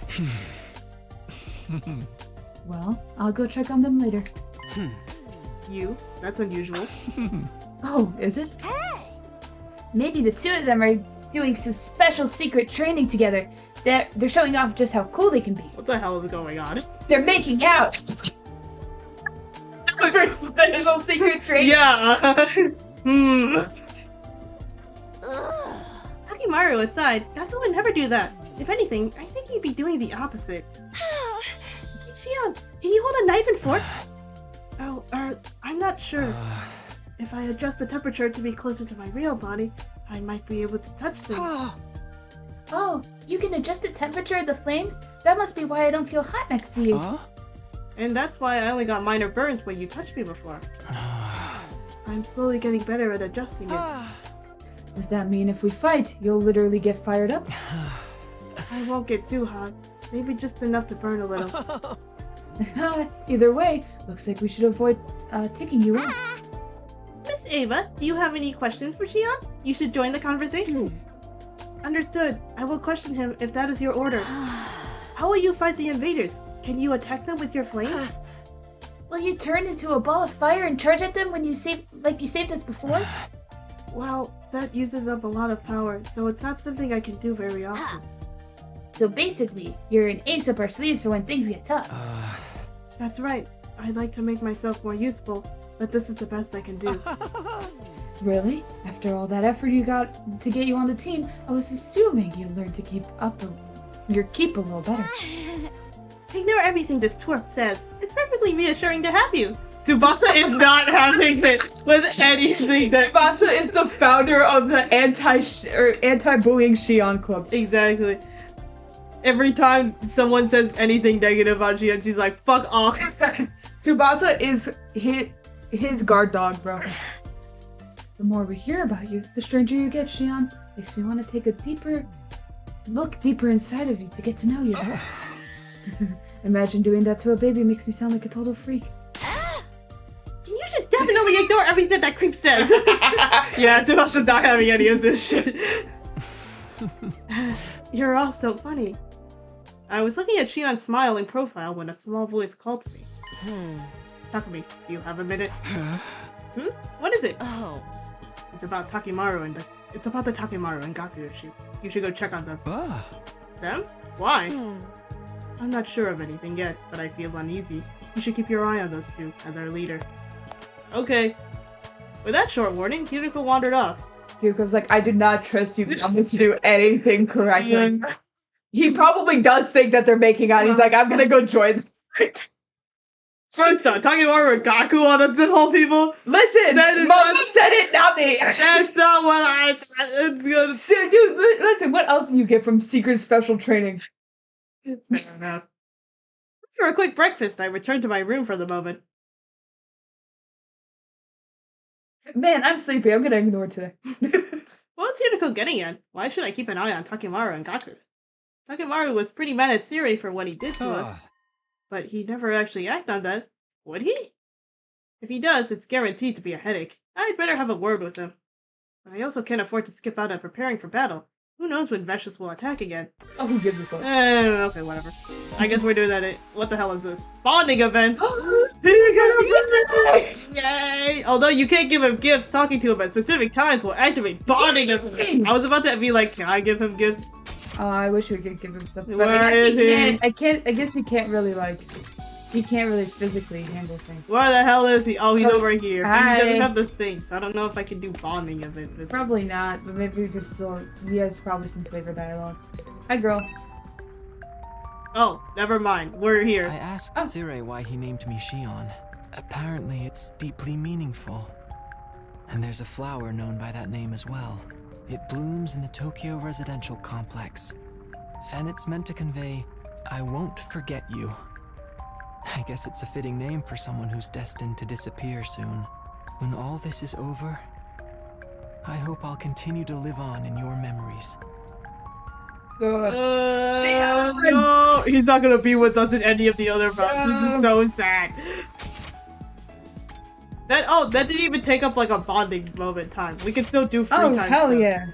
B: Well, I'll go check on them later.
A: You? That's unusual.
B: Oh, is it? Maybe the two of them are doing some special secret training together. They're showing off just how cool they can be.
A: What the hell is going on?
B: They're making out! For special secret training!
A: Yeah! Takimaru aside, Gaku would never do that. If anything, I think he'd be doing the opposite. Shion, can you hold a knife and fork? Oh, I'm not sure. If I adjust the temperature to be closer to my real body, I might be able to touch things.
C: Oh, you can adjust the temperature of the flames? That must be why I don't feel hot next to you.
A: And that's why I only got minor burns when you touched me before. I'm slowly getting better at adjusting it.
B: Does that mean if we fight, you'll literally get fired up?
A: I won't get too hot. Maybe just enough to burn a little.
B: Either way, looks like we should avoid taking you in.
A: Miss Ava, do you have any questions for Shion? You should join the conversation. Understood. I will question him if that is your order. How will you fight the invaders? Can you attack them with your flames?
C: Will you turn into a ball of fire and charge at them when you saved us before?
A: Well, that uses up a lot of power, so it's not something I can do very often.
C: So basically, you're an ace up our sleeves for when things get tough.
A: That's right. I'd like to make myself more useful, but this is the best I can do.
B: Really? After all that effort you got to get you on the team, I was assuming you learned to keep a little better.
A: Ignore everything this twerp says. It's perfectly reassuring to have you. Tsubasa is not having it with anything that.
B: Tsubasa is the founder of the anti-bullying Shion Club.
A: Exactly. Every time someone says anything negative about Shion, she's like, fuck off.
B: Tsubasa is his guard dog, bro. The more we hear about you, the stranger you get, Shion. Makes me want to take a look deeper inside of you to get to know you. Imagine doing that to a baby makes me sound like a total freak.
A: You should definitely ignore everything that creep says. Yeah, Tsubasa's not having any of this shit. You're all so funny. I was looking at Shion's smiling profile when a small voice called to me. Takumi, do you have a minute? What is it?
G: Oh.
A: It's about Takimaru and it's about the Takimaru and Gaku issue. You should go check on them. Them? Why? I'm not sure of anything yet, but I feel uneasy. You should keep your eye on those two as our leader. Okay. With that short warning, Kiriko wandered off.
B: Kiriko's like, I do not trust you to do anything correctly. He probably does think that they're making out. He's like, I'm gonna go join.
A: First off, Takimaru and Gaku on the whole people?
B: Listen, Mom said it, not me.
A: That's not what I... It's gonna...
B: Dude, listen, what else do you get from secret special training?
A: Fair enough. After a quick breakfast, I returned to my room for the moment.
B: Man, I'm sleepy. I'm gonna ignore today.
A: What was Kiriko getting at? Why should I keep an eye on Takimaru and Gaku? Takimaru was pretty mad at Siri for what he did to us. But he'd never actually act on that, would he? If he does, it's guaranteed to be a headache. I'd better have a word with him. But I also can't afford to skip out on preparing for battle. Who knows when Vicious will attack again?
B: Oh, who gives a fuck?
A: Okay, whatever. I guess we're doing that. What the hell is this? Bonding event! Yay! Although you can't give him gifts, talking to him at specific times will activate bonding event. I was about to be like, can I give him gifts?
B: I wish we could give him stuff. But
A: Where is he?
B: I guess we can't really, like... He can't really physically handle things.
A: Where the hell is he? Oh, he's over here.
B: Hi.
A: He doesn't have the thing, so I don't know if I can do bonding event.
B: Probably not, but maybe we could still... He has probably some flavor dialogue. Hi, girl.
A: Oh, never mind. We're here.
F: I asked Sire why he named me Shion. Apparently, it's deeply meaningful. And there's a flower known by that name as well. It blooms in the Tokyo residential complex. And it's meant to convey, I won't forget you. I guess it's a fitting name for someone who's destined to disappear soon. When all this is over, I hope I'll continue to live on in your memories.
A: No, he's not gonna be with us in any of the other rounds. This is so sad. That didn't even take up like a bonding moment time. We can still do free time.
B: Oh, hell
A: stuff.
B: yeah.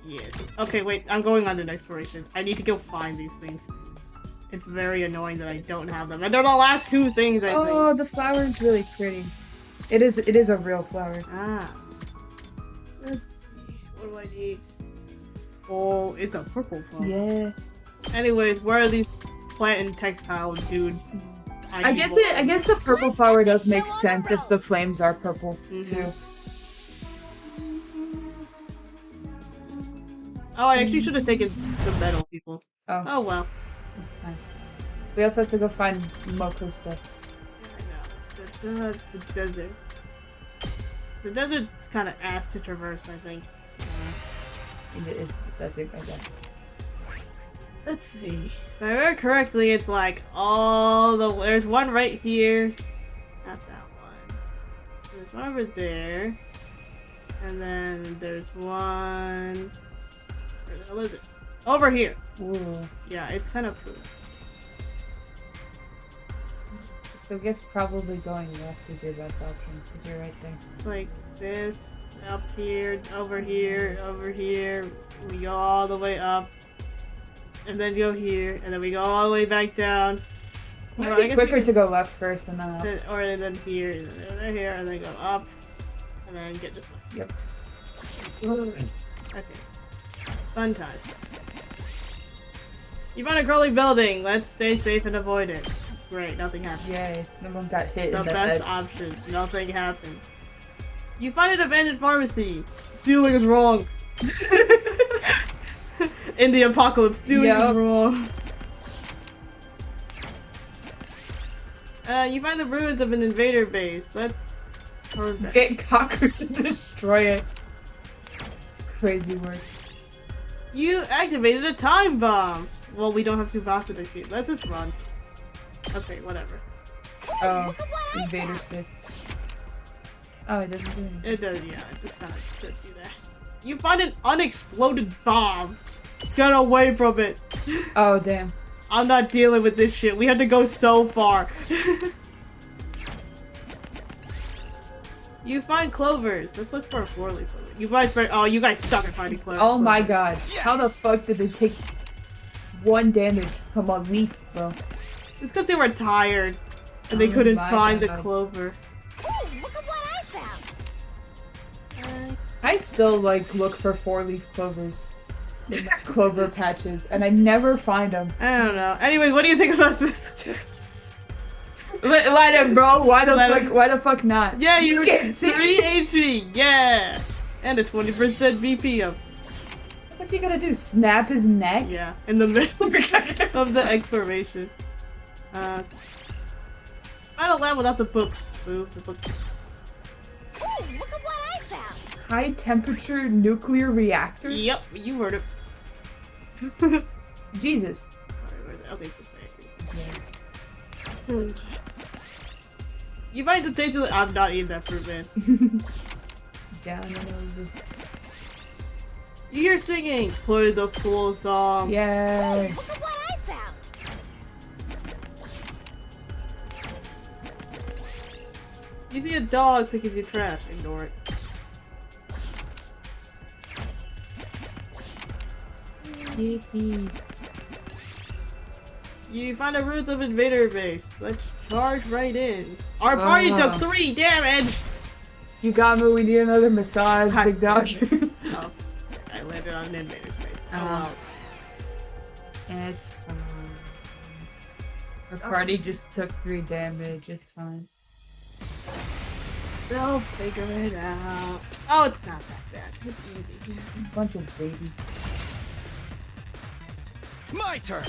A: Yes. Okay, wait. I'm going on an exploration. I need to go find these things. It's very annoying that I don't have them. And they're the last two things, I think.
B: Oh, the flower is really pretty. It is a real flower.
A: Ah. Let's see. What do I need? Oh, it's a purple flower.
B: Yeah.
A: Anyways, where are these plant and textile dudes?
B: I guess the purple flower does make sense if the flames are purple too.
A: Oh, I actually should have taken the metal people. Oh well.
B: That's fine. We also have to go find Moko stuff.
A: I know. It's the desert. The desert's kind of ass to traverse, I think.
B: It is the desert, I guess.
A: Let's see. If I remember correctly, it's like all the... There's one right here. Not that one. There's one over there. And then there's one... Where the hell is it? Over here.
B: Ooh.
A: Yeah, it's kind of cool.
B: So I guess probably going left is your best option, because you're right there.
A: Like this, up here, over here, over here. We go all the way up. And then go here, and then we go all the way back down.
B: Might be quicker to go left first and then up.
A: Or then here, and then here, and then go up. And then get this one.
B: Yep.
A: Okay. Fun times. You found a crawling building. Let's stay safe and avoid it. Great, nothing happened.
B: Yay, no one got hit.
A: The best option. Nothing happened. You find an abandoned pharmacy. Stealing is wrong. In the apocalypse, stealing is wrong. You find the ruins of an invader base. Let's turn back.
B: Get Kaku to destroy it. It's crazy work.
A: You activated a time bomb. Well, we don't have Tsubasa to defeat. Let's just run. Okay, whatever.
B: Oh, invader space. Oh, it doesn't do anything.
A: It does, yeah. It just kind of sits you there. You find an unexploded bomb. Get away from it.
B: Oh, damn.
A: I'm not dealing with this shit. We have to go so far. You find clovers. Let's look for a 4-leaf clover. You guys, oh, you guys suck at finding clovers.
B: Oh my god. How the fuck did they take 1 damage from a leaf, bro?
A: It's because they were tired and they
B: Oh
A: couldn't
B: my
A: find the
B: God.
A: clover.
G: Oh, look at what I found.
B: I still, like, look for 4-leaf clovers in my clover patches, and I never find them.
A: I don't know. Anyways, what do you think about this?
B: Light him, bro. Why the
A: Let
B: fuck?
A: him-
B: Why the fuck not?
A: Yeah, you
B: get
A: get 3 HP. Yeah, and a 20% VP up.
B: What's he gonna do? Snap his neck?
A: Yeah, in the middle of the exploration. Final land without the books. Boo, the books.
G: Oh, look at what I found.
B: High temperature nuclear reactor?
A: Yep, you heard it.
B: Jesus.
A: Alright, where is it? Okay, it's this way. You find the taste of the- I'm not eating that fruit, man.
B: Down and over.
A: You hear singing. Play the school song.
B: Yay.
G: Look at what I found.
A: You see a dog picking your trash. Ignore it.
B: Yippee.
A: You find the roots of invader base. Let's charge right in. Our party took 3 damage!
B: You got me. We need another massage,
A: God
B: big dog.
A: Oh, I landed on an invader base. Oh,
B: Uh-huh.
A: wow.
B: It's fine. Our party just took 3 damage. It's fine.
A: They'll figure it out. Oh, it's not that bad. It's easy.
B: Bunch of babies.
E: My turn!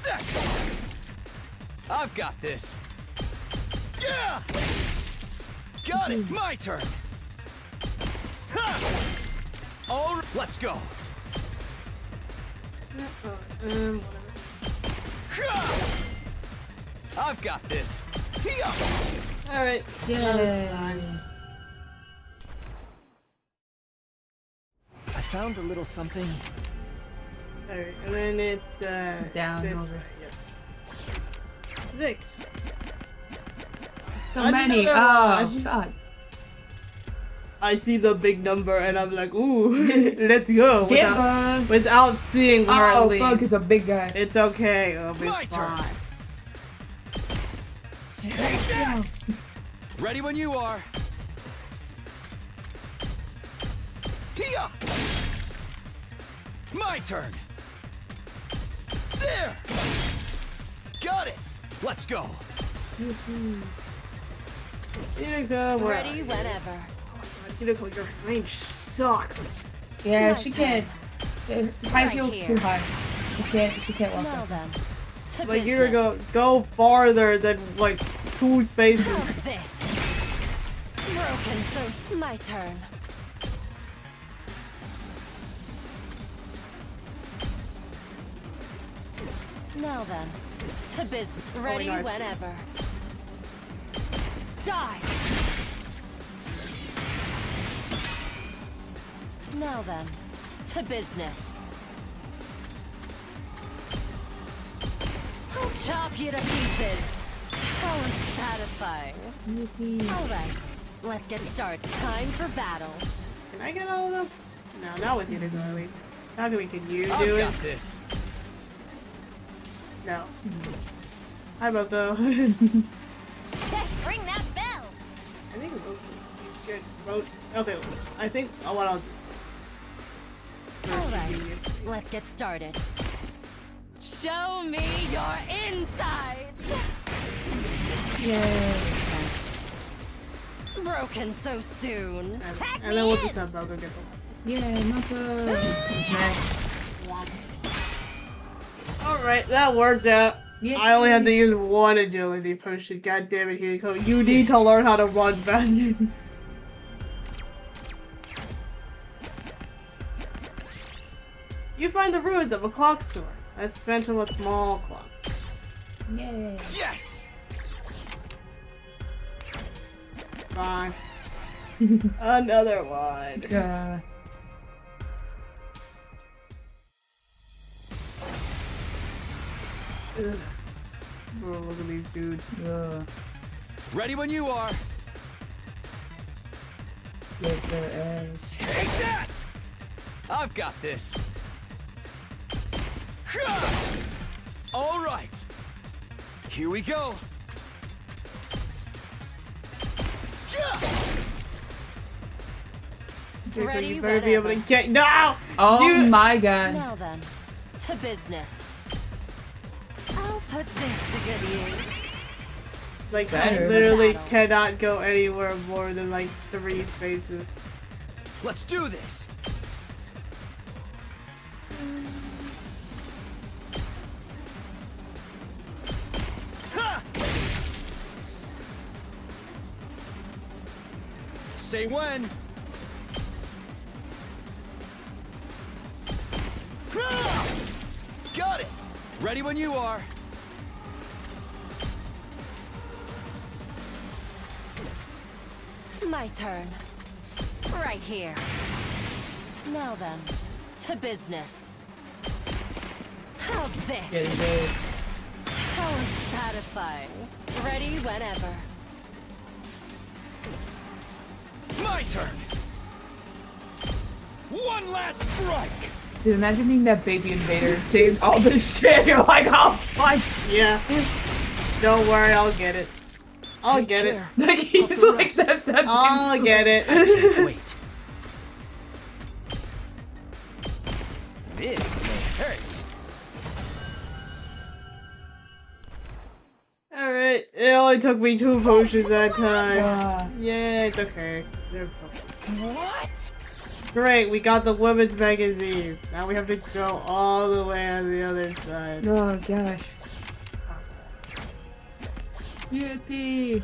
E: That's it! I've got this! Yeah! Got it! My turn! Ha! All right, let's go!
A: Whatever.
E: Ha! I've got this! Here!
A: Alright.
B: Yeah.
E: I found a little something.
A: Alright, and then it's,
B: Down
A: this
B: over.
A: way, yeah. 6.
B: So
A: Another
B: many.
A: one.
B: Oh, God.
A: I see the big number and I'm like, ooh, let's go.
B: Get
A: Without seeing where
B: Oh,
A: it leads.
B: fuck. It's a big guy.
A: It's okay. It'll be
E: My turn.
A: fine.
E: Take that! Ready when you are. Here! My turn! There! Got it! Let's go!
A: Unico, where
G: Ready
A: are you?
G: whenever.
A: Unico, your range sucks.
B: Yeah,
G: My
B: she
G: turn.
B: can't. High
G: Right
B: feels
G: here.
B: too high. She can't walk
G: Now
B: up.
G: then, to
A: Like,
G: business.
A: Unico, go farther than, like, 2 spaces.
G: How's this? Broken, so my turn. Now then, to business. Ready
A: God.
G: whenever. Die! Now then, to business. I'll chop you to pieces. How unsatisfying. Alright, let's get started. Time for battle.
A: Can I get all of them? No, not with Unico at least. How do we can you
E: I've
A: do it?
E: got this!
A: No. Hi, Boko.
G: Just ring that bell!
A: I think Boko good. Vote. Okay, I think. Oh, what I'll just.
G: Alright, let's get started. Show me your insides!
B: Yeah.
G: Broken so soon. Tag
A: And then we'll
G: me
A: just
G: in.
A: have Boko get the.
B: Yeah, not the.
A: Alright, that worked out.
B: Yeah.
A: I only had to use one agility potion. God damn it, Hiko. You need to learn how to run fast. You find the ruins of a clock store. That's Phantom a small clock.
B: Yay.
E: Yes!
A: Fine. Another one. Ugh. Bro, look at these dudes.
E: Ready when you are.
B: Get their ass.
E: Take that! I've got this. All right. Here we go.
G: Ready,
A: You better be able to
G: whenever.
A: get. No!
B: Oh
A: You-
B: my god.
G: Now then, to business. I'll put this to good use.
A: Like, I
B: Better.
A: literally
G: Battle.
A: cannot go anywhere more than like 3 spaces.
E: Let's do this. Ha! Say when. Ha! Got it. Ready when you are.
G: My turn. Right here. Now then, to business. How's
B: Get
G: this?
B: it.
G: How unsatisfying. Ready whenever.
E: My turn. One last strike.
B: Dude, imagine being that baby invader and saying all this shit. You're like, oh fuck.
A: Yeah. Don't worry, I'll get it. I'll
E: Take
A: get
E: care.
B: Like he's
E: Of the
B: like
E: rest.
B: that.
A: I'll
B: dude's
A: get it.
E: Wait. This hurts.
A: Alright, it only took me 2 potions that time.
B: like,
A: Yeah, it's okay. They're potions.
E: What?
A: Great, we got the women's magazine. Now we have to go all the way on the other side.
B: oh gosh. Yippee.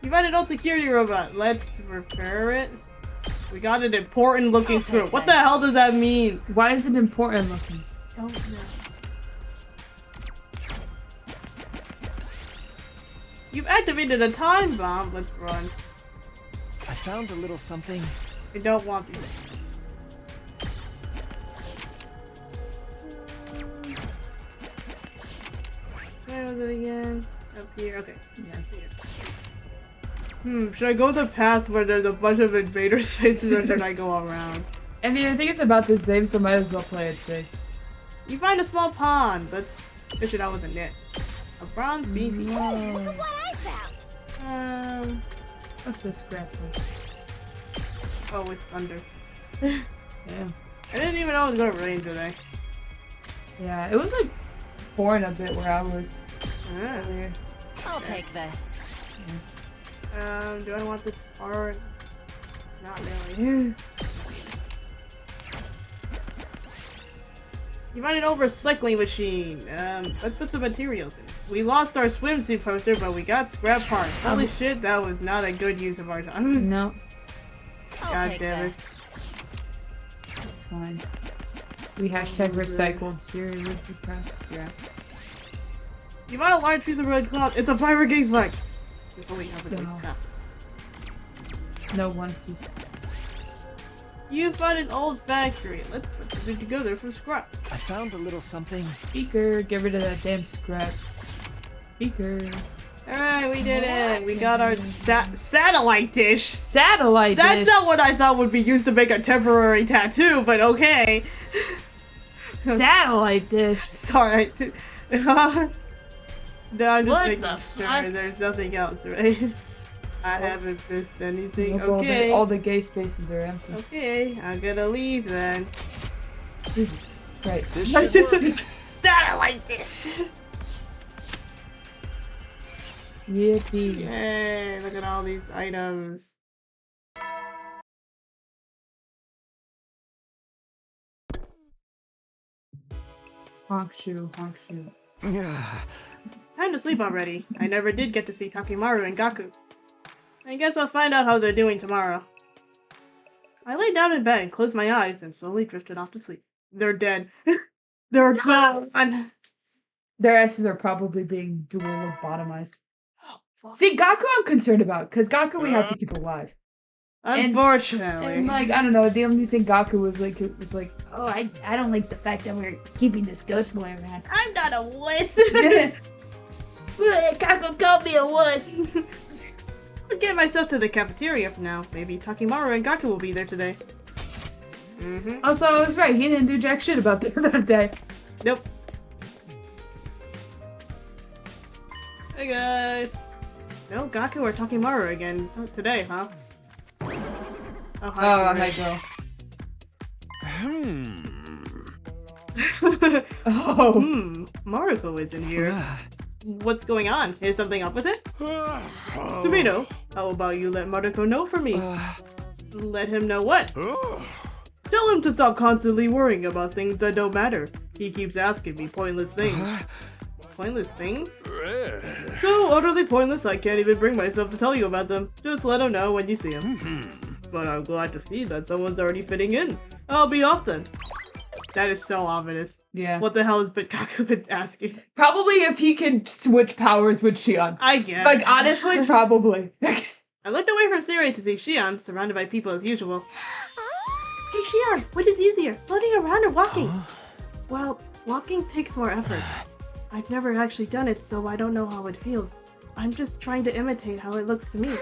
A: You found an old security robot. Let's repair it. We got an important looking
G: I'll
A: screw.
G: take
A: What the
G: this.
A: hell does that mean?
B: Why is it important looking?
A: Don't know. You've activated a time bomb. Let's run.
E: I found a little something.
A: I don't want these things. Where was it again? Up here. Okay. Yeah, I see it. Should I go the path where there's a bunch of invader spaces or should I go around?
B: I mean, I think it's about the same, so might as well play it safe.
A: You find a small pond. Let's fish it out with a net. A bronze beefy.
B: Oh,
G: What I found!
B: what's the scrap one?
A: Oh, it's thunder.
B: Damn.
A: I didn't even know it was gonna rain today.
B: Yeah, it was like pouring a bit where I was
A: Ah.
B: earlier.
G: I'll take this.
A: Do I want this part? Not really. You find an overcycling machine. Let's put some materials in it. We lost our swimsuit poster, but we got scrap parts. Holy shit, that was not a good use of our time.
B: No,
G: I'll
A: God
G: take
A: damn it.
G: this.
B: it's fine. We hashtag recycled Siri would be proud.
A: Yeah. You find a large piece of red cloth. It's a Fire Games flag. This only happens
B: No.
A: like half.
B: No One Piece.
A: You find an old factory. Let's put something together from scrap.
E: I found a little something.
B: Speaker, get rid of that damn scrap. Speaker.
A: Alright, we did it. We got our satellite dish.
B: Satellite
A: That's
B: dish.
A: not what I thought would be used to make a temporary tattoo, but okay.
B: Satellite dish.
A: Sorry. No, I'm just
B: What
A: making
B: the
A: sure
B: fuck?
A: there's nothing else, right? I haven't missed anything.
B: Look,
A: Okay.
B: all the gay spaces are empty.
A: Okay, I'm gonna leave then.
B: Jesus Christ.
E: This
A: That's
E: should
A: just
E: work.
A: a satellite dish.
B: Yippee.
A: Yay, look at all these items.
B: Honk shoe, honk shoe.
A: Time to sleep already. I never did get to see Takimaru and Gaku. I guess I'll find out how they're doing tomorrow. I lay down in bed and closed my eyes and slowly drifted off to sleep. They're dead. They're gone.
B: Their asses are probably being dual lobotomized.
A: Oh,
B: See, Gaku I'm concerned about, because Gaku we have to keep alive.
A: unfortunately.
B: And like, I don't know, the only thing Gaku was like, it was like,
C: Oh, I don't like the fact that we're keeping this ghost boy around.
A: I'm not a wuss.
C: Kako called me a wuss.
A: I'll get myself to the cafeteria for now. Maybe Takimaru and Gaku will be there today.
B: also, I was right, he didn't do jack shit about this that day.
A: Nope. Hey guys. No Gaku or Takimaru again today, huh? Oh, hi.
B: hi, girl. Oh.
A: Maruko isn't here. What's going on? Is something up with it? Tomino, how about you let Maruko know for me? Let him know what? Tell him to stop constantly worrying about things that don't matter. He keeps asking me pointless things. Pointless things? So utterly pointless I can't even bring myself to tell you about them. Just let him know when you see him. But I'm glad to see that someone's already fitting in. I'll be off then. That is so ominous.
B: Yeah.
A: What the hell has Gaku been asking?
B: Probably if he can switch powers with Shion.
A: I guess.
B: Like, honestly, probably.
A: I looked away from Siri to see Shion, surrounded by people as usual. Hey Shion, which is easier, floating around or walking? Well, walking takes more effort. I've never actually done it, so I don't know how it feels. I'm just trying to imitate how it looks to me.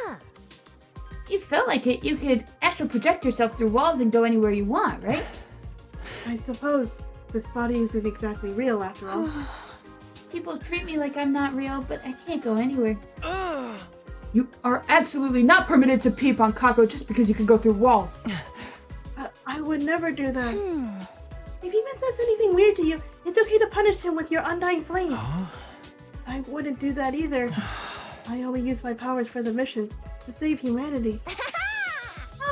C: You felt like it. You could astral project yourself through walls and go anywhere you want, right?
A: I suppose. This body isn't exactly real after all.
C: People treat me like I'm not real, but I can't go anywhere.
B: You are absolutely not permitted to peep on Kako just because you can go through walls.
A: I would never do that. If Eva says anything weird to you, it's okay to punish him with your undying flames. I wouldn't do that either. I only use my powers for the mission, to save humanity.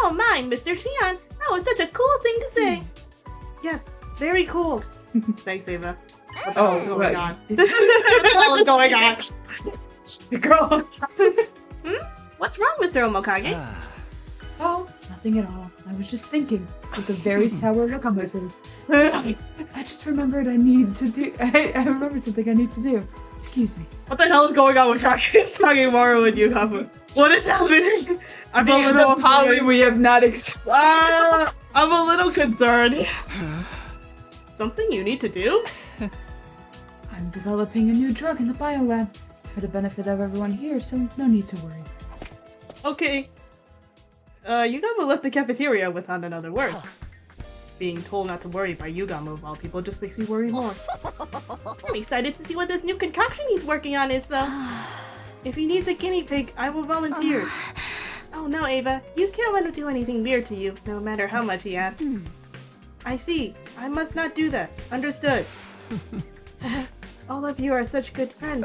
A: Oh my, Mr. Shion, that was such a cool thing to say. Yes, very cool. Thanks, Ava. What the hell is going
B: right.
A: on? What the hell is going on?
B: Girl.
A: What's wrong, Mr. Omokage?
B: Oh, nothing at all. I was just thinking, with a very sour look on my face. I just remembered I remember something I need to do. Excuse me.
A: What the hell is going on with Takimaru and Yukafu? What is happening? I'm a little
B: the poly we have not
A: I'm a little concerned. Something you need to do?
B: I'm developing a new drug in the biolab. It's for the benefit of everyone here, so no need to worry.
A: Okay. Yugamo left the cafeteria without another word. Being told not to worry by Yugamo of all people just makes me worry more. I'm excited to see what this new concoction he's working on is, though. If he needs a guinea pig, I will volunteer. Oh no, Ava. You can't let him do anything weird to you, no matter how much he asks. I see. I must not do that. Understood. All of you are such good friends.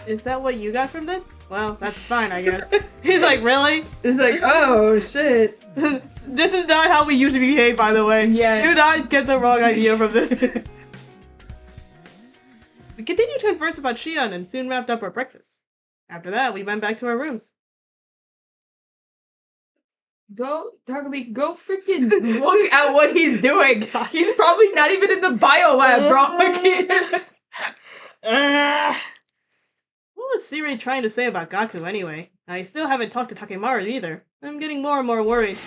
A: Is that what you got from this? Well, that's fine, I guess. He's like, really?
B: It's like, oh shit.
A: This is not how we usually behave, by the way.
B: Yeah.
A: Do not get the wrong idea from this. We continued to converse about Shion and soon wrapped up our breakfast. After that, we went back to our rooms.
B: Go freaking look at what he's doing. He's probably not even in the biolab, bro.
A: What was Siri trying to say about Gaku anyway? I still haven't talked to Takimaru either. I'm getting more and more worried.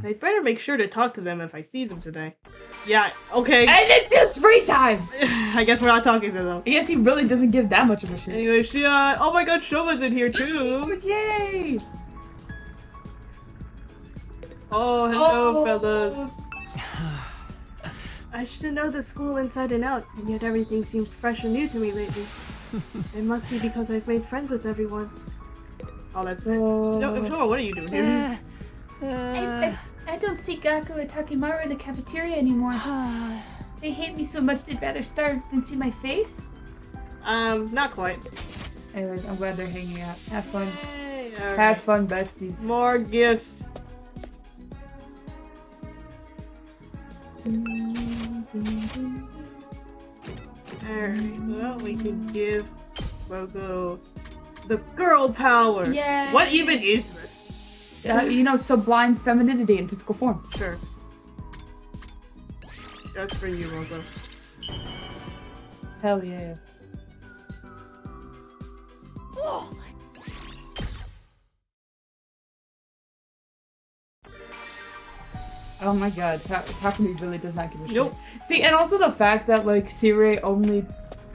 A: I'd better make sure to talk to them if I see them today. Yeah, okay.
B: And it's just free time.
A: I guess we're not talking to them.
B: I guess he really doesn't give that much of a shit.
A: Anyway, Shion. Oh my god, Shoma's in here too.
B: Yay!
A: Oh, hello, fellas. I should know the school inside and out, and yet everything seems fresh and new to me lately. It must be because I've made friends with everyone. Oh, that's nice. Shoma, what are you doing here?
C: I don't see Gaku and Takimaru in the cafeteria anymore. They hate me so much they'd rather starve than see my face?
A: Not quite.
B: Anyways, I'm glad they're hanging out. Have fun.
A: Hey,
B: Have fun, besties.
A: more gifts. Alright, well, we can give Logo the girl power.
B: Yay.
A: What even is this?
B: You know, sublime femininity in physical form.
A: Sure. That's for you, Logo.
B: Hell yeah. Oh my god, Takumi really does not give a
A: Nope.
B: shit. See, and also the fact that, like, Sirei only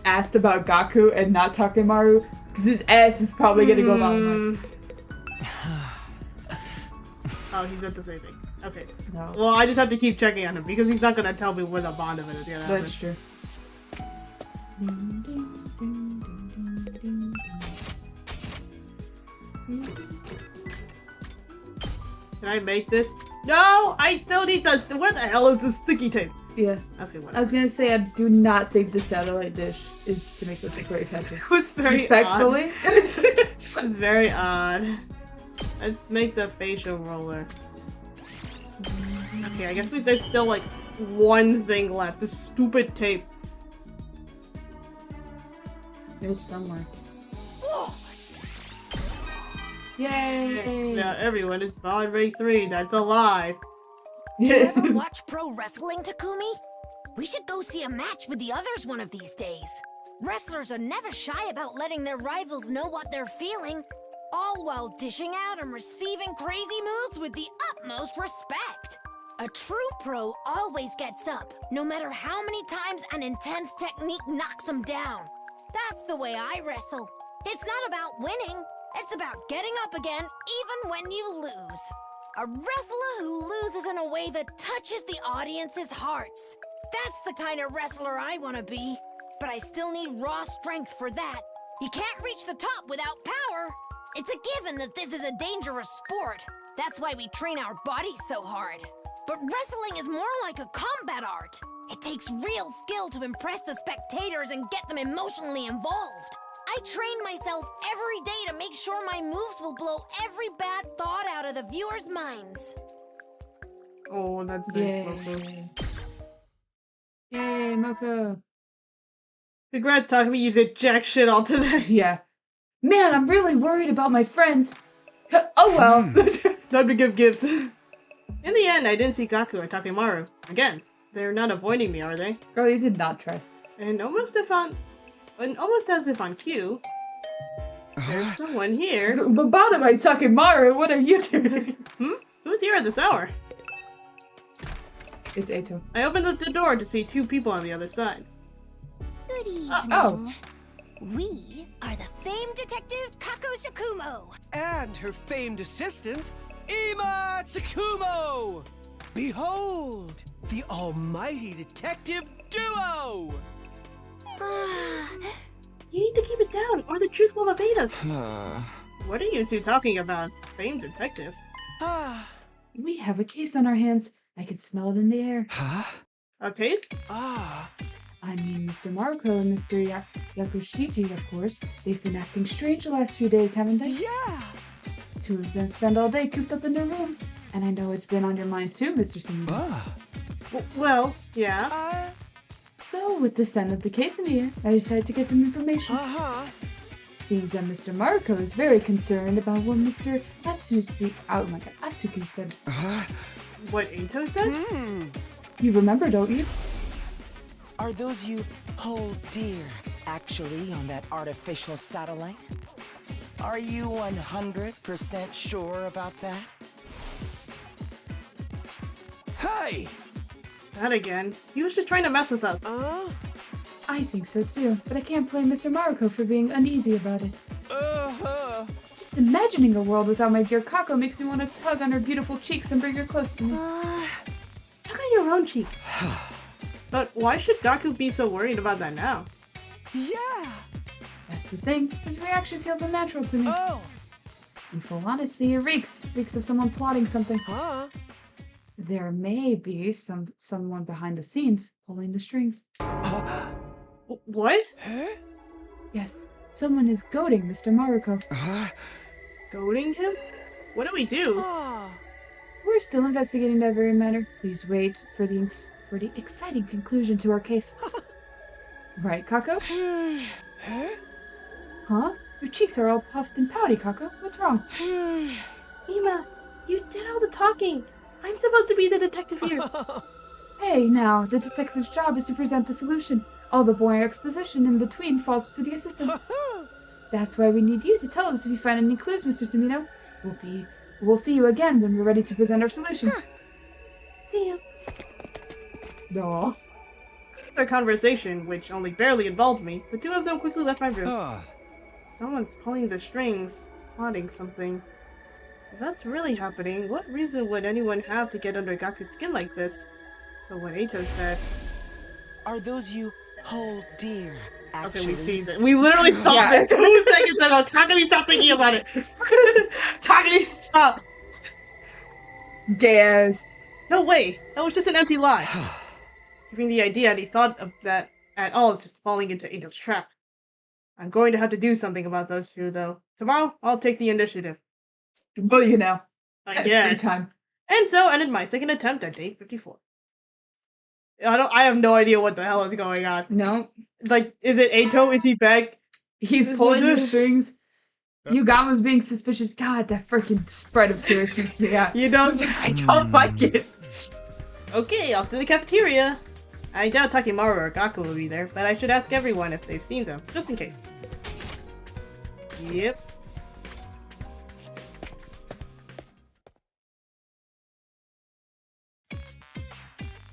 B: asked about Gaku and not Takemaru, because his ass is probably gonna go down.
A: Oh, he said the same thing. Okay.
B: No.
A: Well, I just have to keep checking on him because he's not gonna tell me when the bond of it is gonna happen.
B: That's true.
A: Can I make this? No! I still need the... What the hell is this sticky tape?
B: Yeah.
A: Okay,
B: I
A: whatever.
B: was gonna say, I do not think the satellite dish is to make this a great country.
A: It was very
B: Respectfully.
A: odd. It was very odd. Let's make the facial roller. Okay, I guess there's still like one thing left. This stupid tape.
B: It's somewhere. Yay!
A: Now everyone is Bond Rank 3. That's a lie.
G: Do you ever watch pro wrestling, Takumi? We should go see a match with the others one of these days. Wrestlers are never shy about letting their rivals know what they're feeling, all while dishing out and receiving crazy moves with the utmost respect. A true pro always gets up, no matter how many times an intense technique knocks them down. That's the way I wrestle. It's not about winning, it's about getting up again even when you lose. A wrestler who loses in a way that touches the audience's hearts. That's the kind of wrestler I want to be. But I still need raw strength for that. You can't reach the top without power. It's a given that this is a dangerous sport. That's why we train our bodies so hard. But wrestling is more like a combat art. It takes real skill to impress the spectators and get them emotionally involved. I train myself every day to make sure my moves will blow every bad thought out of the viewers' minds.
A: Oh, that's nice, Moko.
B: Yay, Moko.
A: Congrats, Takumi. You did jack shit all today.
B: Yeah. Man, I'm really worried about my friends. Oh well.
A: Time to give gifts. In the end, I didn't see Gaku or Takemaru. Again, they're not avoiding me, are they?
B: Girl, you did not try.
A: And almost as if on cue, there's someone here.
B: But bothered by Takemaru, what are you doing?
A: Who's here at this hour?
B: It's Eito.
A: I opened up the door to see two people on the other side.
G: Good evening.
B: Oh.
G: We are the famed detective Kako Sakumo.
H: And her famed assistant, Ima Tsukumo! Behold, the almighty detective duo!
A: You need to keep it down, or the truth will evade us. What are you two talking about? Famed detective.
B: We have a case on our hands. I can smell it in the air.
A: A case?
B: I mean, Mr. Maruko and Mr. Yakushiji, of course. They've been acting strange the last few days, haven't they?
H: Yeah!
B: Two of them spend all day cooped up in their rooms. And I know it's been on your mind too, Mr. Singh.
A: Well, yeah.
B: So, with the scent of the case in the air, I decided to get some information. Seems that Mr. Maruko is very concerned about what Mr. Atsuki said.
A: What Eito said?
B: You remember, don't you?
I: Are those you hold dear actually on that artificial satellite? Are you 100% sure about that?
H: Hey!
A: That again. He was just trying to mess with us.
B: I think so too, but I can't blame Mr. Maruko for being uneasy about it. Just imagining a world without my dear Kako makes me want to tug on her beautiful cheeks and bring her close to me.
A: Tug on your own cheeks. But why should Gaku be so worried about that now?
H: Yeah!
B: That's the thing. His reaction feels unnatural to me. In full honesty, it reeks of someone plotting something. There may be someone behind the scenes pulling the strings.
A: What?
B: Yes, someone is goading Mr. Maruko.
A: Goading him? What do we do?
B: We're still investigating that very matter. Please wait for the exciting conclusion to our case. Right, Kako? Huh? Your cheeks are all puffed and pouty, Kako. What's wrong?
A: Ima, you did all the talking. I'm supposed to be the detective here.
B: Hey, now, the detective's job is to present the solution. All the boring exposition in between falls to the assistant. That's why we need you to tell us if you find any clues, Mr. Sumino. We'll see you again when we're ready to present our solution.
A: See you.
B: No.
A: Their conversation, which only barely involved me, the two of them quickly left my room. Someone's pulling the strings, plotting something. If that's really happening, what reason would anyone have to get under Gaku's skin like this? But what Eito said...
I: Are those you hold dear, actually?
A: Okay, we've seen it. We literally saw it 2 seconds ago. Takagi, stop thinking about it. Takagi, stop.
B: Gas.
A: No way. That was just an empty lie. Giving the idea any thought of that at all is just falling into Eito's trap. I'm going to have to do something about those two, though. Tomorrow, I'll take the initiative.
B: Well, you know.
A: I
B: Free
A: guess.
B: time.
A: And so ended my second attempt at day 54. I have no idea what the hell is going on.
B: No.
A: Like, is it Eito? Is he back?
B: He's
A: Is
B: pulling
A: it-
B: the strings. Yugama's being suspicious. God, that freaking spread of serious shoots me out.
A: You don't...
B: I don't like it.
A: Okay, off to the cafeteria. I doubt Takimaru or Gaku will be there, but I should ask everyone if they've seen them, just in case. Yep. As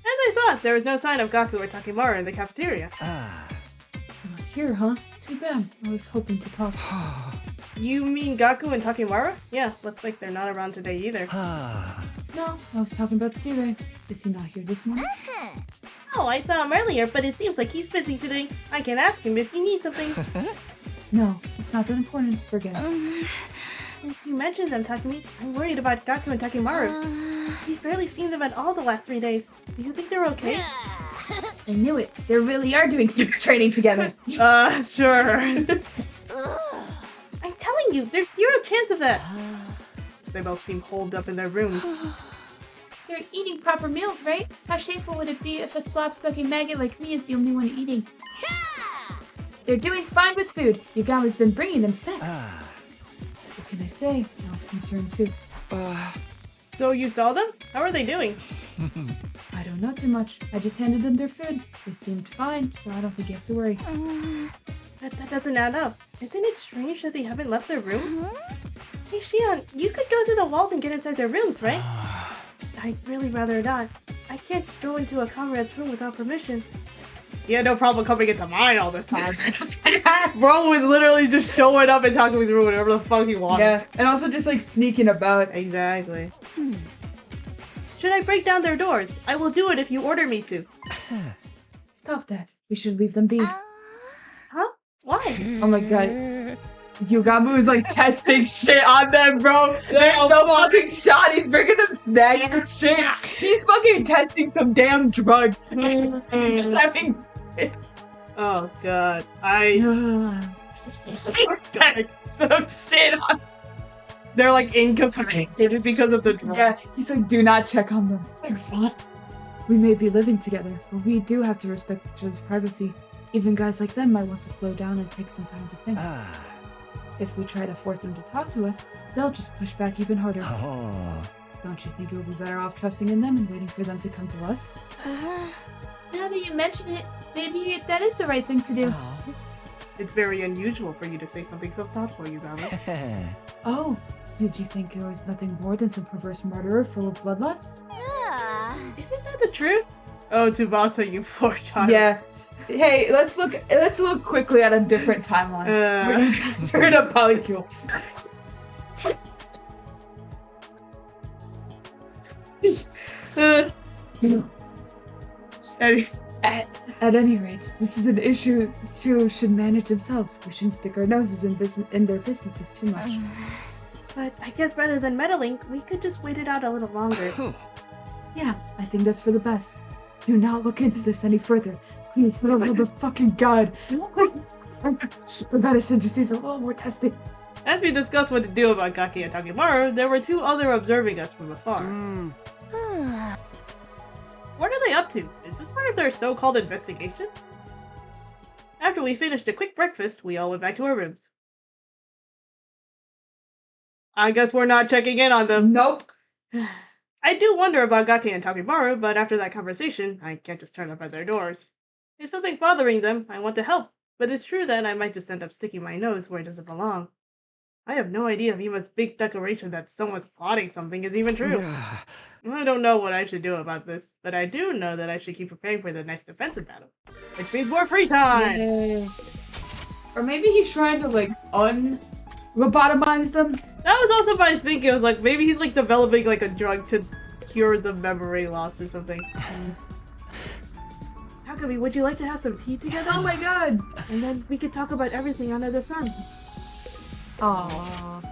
A: I thought, there was no sign of Gaku or Takimaru in the cafeteria.
B: Not here, huh? Too bad. I was hoping to talk.
A: You mean Gaku and Takimaru? Yeah, looks like they're not around today either.
B: No, I was talking about Sirei. Is he not here this morning?
A: Oh, I saw him earlier, but it seems like he's busy today. I can ask him if he needs something.
B: No, it's not that important. Forget it.
A: Since you mentioned them, Takumi, I'm worried about Gaku and Takimaru. We've barely seen them at all the last 3 days. Do you think they're okay?
B: I knew it. They really are doing some training together.
A: Sure. I'm telling you, there's 0 chance of that. They both seem holed up in their rooms.
C: They're eating proper meals, right? How shameful would it be if a slop-sucking maggot like me is the only one eating? They're doing fine with food. Yugama's been bringing them snacks.
B: What can I say? I was concerned too.
A: So you saw them? How are they doing?
B: I don't know too much. I just handed them their food. They seemed fine, so I don't think you have to worry.
A: That doesn't add up. Isn't it strange that they haven't left their rooms? Hey Shion, you could go through the walls and get inside their rooms, right? I'd really rather not. I can't go into a comrade's room without permission. Yeah, no problem coming into mine all this time. Bro was literally just showing up and talking with room whatever the fuck he wanted.
B: Yeah, and also just like sneaking about.
A: Exactly. Should I break down their doors? I will do it if you order me to.
B: Stop that. We should leave them be.
A: Huh? Why?
B: Oh my god. Yugama is like testing shit on them, bro. There's
A: Oh,
B: no
A: fuck.
B: fucking shot. He's bringing them snacks and shit. He's fucking testing some damn drug. Just having.
A: Oh god. I...
B: some shit on.
A: They're like incapacitated because of the drugs.
B: Yeah, he's like, do not check on them. They're fine. We may be living together, but we do have to respect each other's privacy. Even guys like them might want to slow down and take some time to think. If we try to force them to talk to us, they'll just push back even harder. Don't you think it would be better off trusting in them and waiting for them to come to us?
C: Now that you mention it, maybe that is the right thing to do.
A: It's very unusual for you to say something so thoughtful, Yugama.
B: Oh, did you think it was nothing more than some perverse murderer full of bloodlust?
A: Isn't that the truth? Oh, Tsubasa, you poor child.
B: Yeah. Hey, let's look quickly at a different timeline. Where you guys are in a polycule.
A: Any-
B: At any rate, this is an issue the two should manage themselves. We shouldn't stick our noses in their businesses too much.
A: But I guess rather than meddling, we could just wait it out a little longer.
B: Yeah, I think that's for the best. Do not look into this any further. Please, for the love of fucking God. The medicine just needs a little more testing.
A: As we discussed what to do about Gaki and Takimaru, there were 2 other observing us from afar. What are they up to? Is this part of their so-called investigation? After we finished a quick breakfast, we all went back to our rooms. I guess we're not checking in on them.
B: Nope.
A: I do wonder about Gake and Takimaru, but after that conversation, I can't just turn up at their doors. If something's bothering them, I want to help, but it's true that I might just end up sticking my nose where it doesn't belong. I have no idea if Ima's big declaration that someone's plotting something is even true. I don't know what I should do about this, but I do know that I should keep preparing for the next defensive battle, which means more free time!
B: Yay. Or maybe he's trying to, like, lobotomize them?
A: That was also my thinking. I was like, maybe he's like developing like a drug to cure the memory loss or something. Takumi, would you like to have some tea together?
B: Oh my god!
A: And then we could talk about everything under the sun.
B: Aww.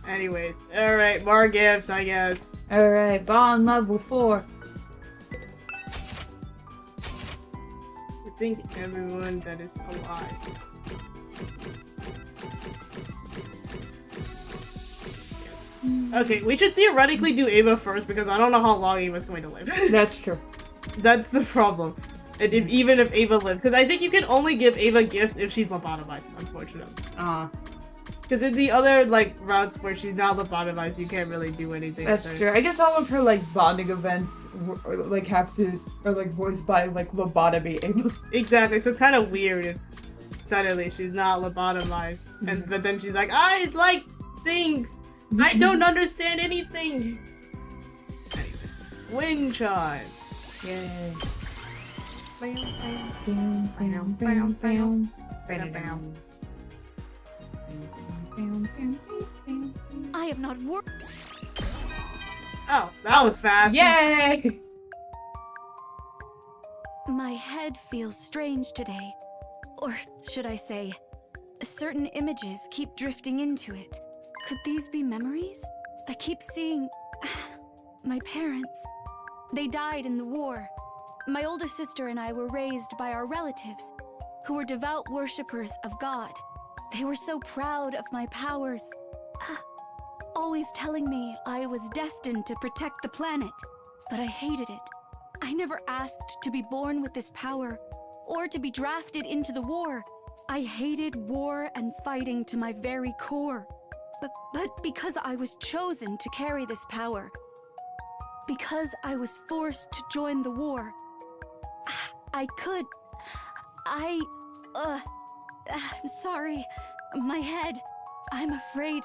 A: Anyways, alright, more gifts, I guess.
B: Alright, bond level 4.
A: I think everyone that is alive. Okay, we should theoretically do Ava first because I don't know how long Ava's going to live.
B: That's true.
A: That's the problem. And even if Ava lives, because I think you can only give Ava gifts if she's lobotomized, unfortunately. Because in the other like routes where she's not lobotomized, you can't really do anything.
B: That's true. I guess all of her like bonding events are like voiced by like lobotomy Ava.
A: Exactly. So it's kind of weird. If suddenly she's not lobotomized, and but then she's like, I like things. I don't understand anything. Anyway, wind chime.
B: Yay.
G: I have not worked.
A: Oh, that was fast.
B: Yay!
G: My head feels strange today. Or should I say, certain images keep drifting into it. Could these be memories? I keep seeing my parents. They died in the war. My older sister and I were raised by our relatives, who were devout worshippers of God. They were so proud of my powers, always telling me I was destined to protect the planet, but I hated it. I never asked to be born with this power, or to be drafted into the war. I hated war and fighting to my very core. But because I was chosen to carry this power, because I was forced to join the war, I'm sorry, my head, I'm afraid,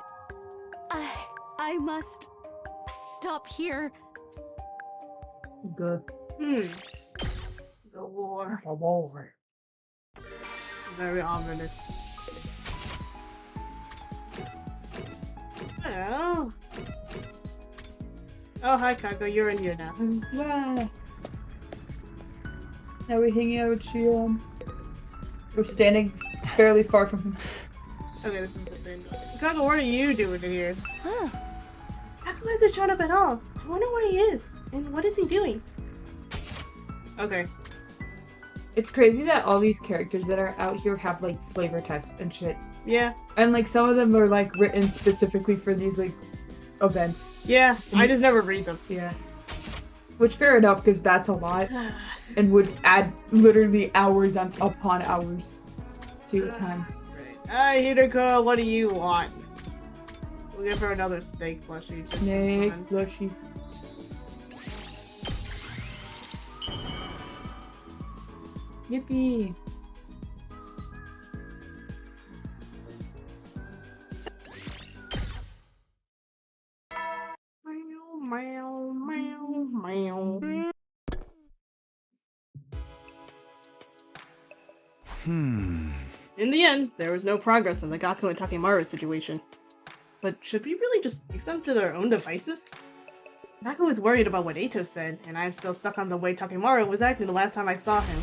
G: I must stop here.
B: Good.
A: The war.
B: A war.
A: Very ominous. Oh. Oh, hi, Kako. You're in here now.
B: Wow. Now we're hanging out with Shion. We're standing fairly far from him.
A: Okay, this is the thing. Kako, what are you doing in here?
G: Huh.
A: Kako hasn't shown up at all. I wonder where he is. And what is he doing? Okay.
B: It's crazy that all these characters that are out here have like flavor text and shit.
A: Yeah.
B: And like some of them are like written specifically for these like events.
A: Yeah, I just never read them.
B: Yeah. Which fair enough, because that's a lot. And would add literally hours upon hours to your time.
A: Right. Hi, Hideko, what do you want? We'll give her another steak plushie. Just for
B: Snake
A: fun.
B: plushie. Yippee.
A: Meow, meow, meow, meow. In the end, there was no progress in the Gaku and Takimaru situation. But should we really just leave them to their own devices? Gaku is worried about what Eito said, and I'm still stuck on the way Takimaru was acting the last time I saw him.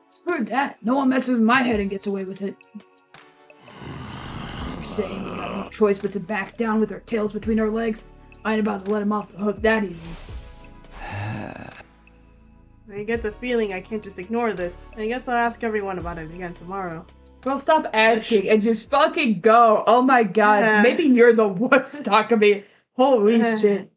B: Screw that. No one messes with my head and gets away with it. You're saying we got no choice but to back down with our tails between our legs? I ain't about to let him off the hook that easy.
A: I get the feeling I can't just ignore this. I guess I'll ask everyone about it again tomorrow.
B: Well, stop asking and just fucking go. Oh my god. Maybe you're the worst, Takumi. Holy shit.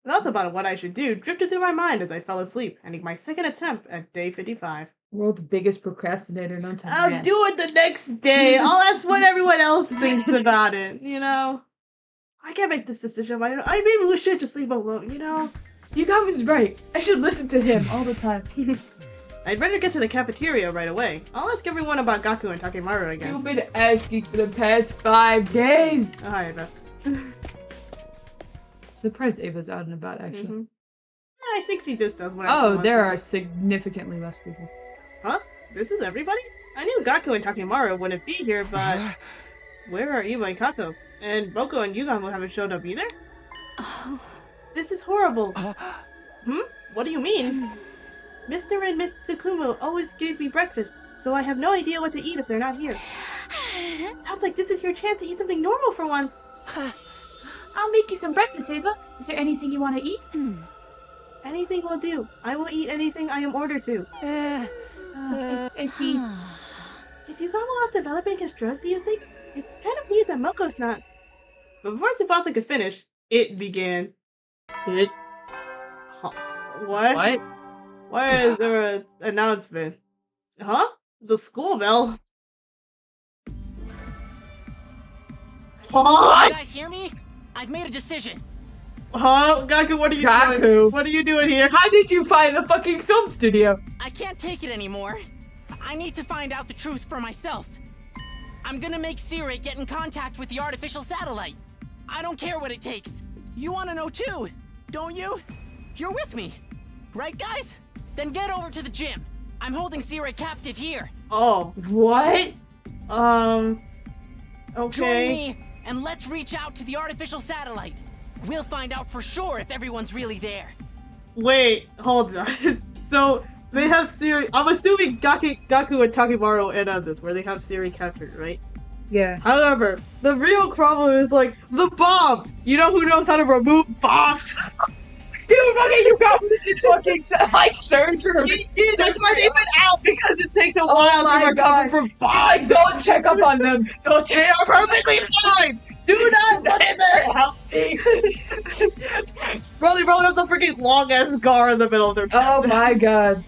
A: Thoughts about what I should do drifted through my mind as I fell asleep, ending my second attempt at day 55.
B: World's biggest procrastinator, no time.
A: I'll do it the next day. That's what everyone else thinks about it, you know? I can't make this decision. Maybe we should just leave alone, you know?
B: Yugami was right. I should listen to him all the time.
A: I'd better get to the cafeteria right away. I'll ask everyone about Gaku and Takemaru again.
B: You've been asking for the past 5 days.
A: Oh, hi, Eva.
B: Surprised Ava's out and about, actually.
A: Mhm. I think she just does what
B: Oh, there are significantly less people.
A: Huh? This is everybody? I knew Gaku and Takemaru wouldn't be here, but... Where are Eva and Kako? And Boko and Yugamo haven't showed up either?
G: Oh.
A: This is horrible. What do you mean? Mr. and Miss Tsukumo always gave me breakfast, so I have no idea what to eat if they're not here. Sounds like this is your chance to eat something normal for once.
C: I'll make you some breakfast, Ava. Is there anything you want to eat?
A: Anything will do. I will eat anything I am ordered to.
C: I see.
A: Is Yugamo off developing his drug, do you think? It's kind of weird that Moko's not. But before Tsubasa could finish, it began.
B: It?
A: Huh. What? Why is there an announcement? Huh? The school bell? What?
J: You guys hear me? I've made a decision.
A: Huh? Gaku, what are you doing? What are you doing here?
B: How did you find a fucking film studio?
J: I can't take it anymore. I need to find out the truth for myself. I'm gonna make Siri get in contact with the artificial satellite. I don't care what it takes. You wanna know too, don't you? You're with me, right guys? Then get over to the gym. I'm holding Siri captive here.
A: Oh.
B: What?
A: Okay.
J: Join me and let's reach out to the artificial satellite. We'll find out for sure if everyone's really there.
A: Wait, hold on. So, they have Siri. I'm assuming Gaku and Takemaru end on this, where they have Siri captured, right?
B: Yeah.
A: However, the real problem is like the bombs. You know who knows how to remove bombs?
B: Dude, fucking you got fucking like surgery.
A: Yeah, that's why they've been out, because it takes a while to recover from bombs.
B: Like, don't check up on them. Don't check.
A: They are perfectly fine. Do not look at their health. Bro, they probably have some freaking long ass scar in the middle of their chest.
B: Oh my god.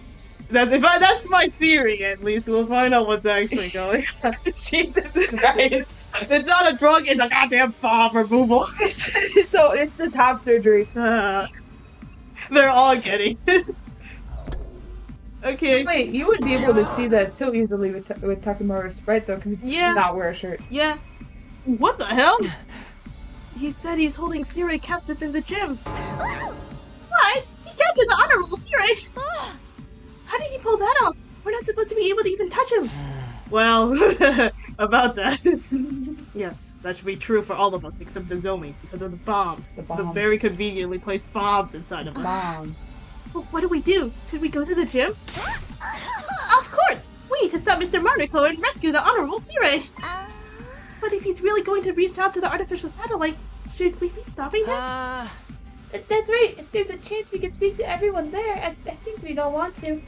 A: That's my theory, at least. We'll find out what's actually going on.
B: Jesus Christ.
A: It's not a drug, it's a goddamn bomb removal.
B: So it's the top surgery.
A: They're all getting it. Okay.
B: Wait, you would be able to see that so easily with Takemaru's sprite though, because he does not wear a shirt.
A: Yeah. What the hell? He said he's holding Siri captive in the gym. What? He captured the honor roll, Siri! How did he pull that off? We're not supposed to be able to even touch him. Well, about that. Yes, that should be true for all of us except Nozomi, because of the bombs. The very conveniently placed bombs inside of us.
B: Bombs.
A: Well, what do we do? Should we go to the gym? Of course! We need to stop Mr. Mariko and rescue the Honorable Siri! But if he's really going to reach out to the artificial satellite, should we be stopping him?
C: That's right. If there's a chance we can speak to everyone there, I think we don't want to.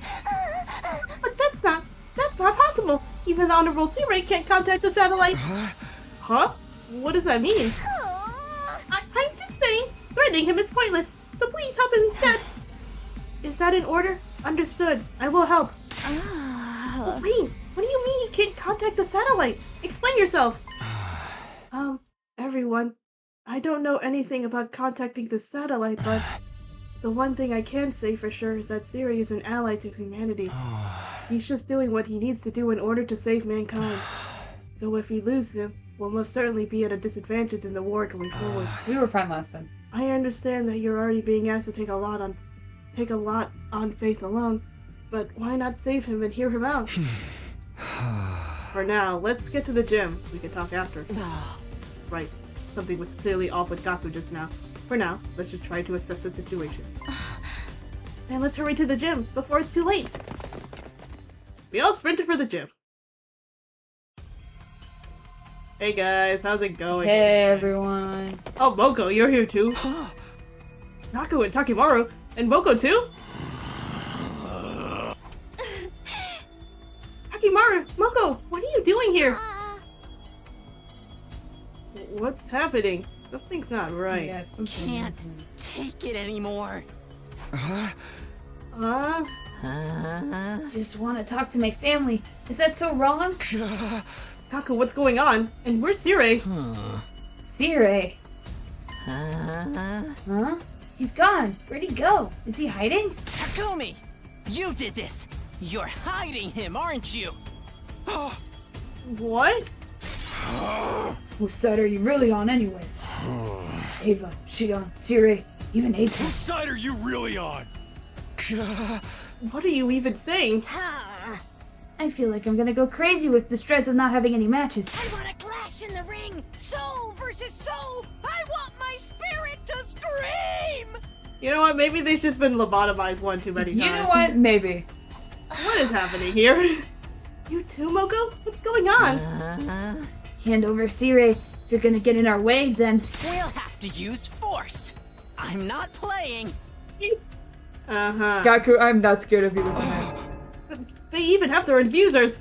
A: But that's not possible! Even the Honorable Siri can't contact the satellite! Huh? What does that mean? I'm just saying, threatening him is pointless, so please help him instead! Is that an order? Understood. I will help. Wait, what do you mean you can't contact the satellite? Explain yourself! Everyone, I don't know anything about contacting the satellite, but the one thing I can say for sure is that Siri is an ally to humanity. He's just doing what he needs to do in order to save mankind. So if we lose him, we'll most certainly be at a disadvantage in the war going forward.
B: We were fine last time.
A: I understand that you're already being asked to take a lot on faith alone, but why not save him and hear him out? For now, let's get to the gym. We can talk after. Right. Something was clearly off with Gaku just now. For now, let's just try to assess the situation. Then let's hurry to the gym before it's too late. We all sprinted for the gym. Hey guys, how's it going?
B: Hey everyone.
A: Oh, Moko, you're here too. Gaku and Takemaru, and Moko too? Takemaru, Moko, what are you doing here? What's happening? Something's not right.
B: Yeah, something
J: Can't
B: isn't.
J: take it anymore.
C: Just want to talk to my family. Is that so wrong?
A: Kaku, what's going on? And where's Sire?
C: Sire. Huh? He's gone. Where'd he go? Is he hiding?
J: Takumi! You did this! You're hiding him, aren't you?
A: What?
C: Whose side are you really on anyway? Ava, Shion, Sire, even Eitan.
H: Whose side are you really on?
A: What are you even saying?
C: I feel like I'm gonna go crazy with the stress of not having any matches.
G: I want a clash in the ring! Soul versus soul! I want my spirit to scream!
A: You know what? Maybe they've just been lobotomized one too many times.
B: You know what? Maybe.
A: What is happening here? You too, Moko? What's going on?
C: Hand over Sire. If you're gonna get in our way, then
J: We'll have to use force. I'm not playing.
A: Uh-huh.
B: Gaku, I'm not scared of you. Lieutenant.
A: They even have their infusers.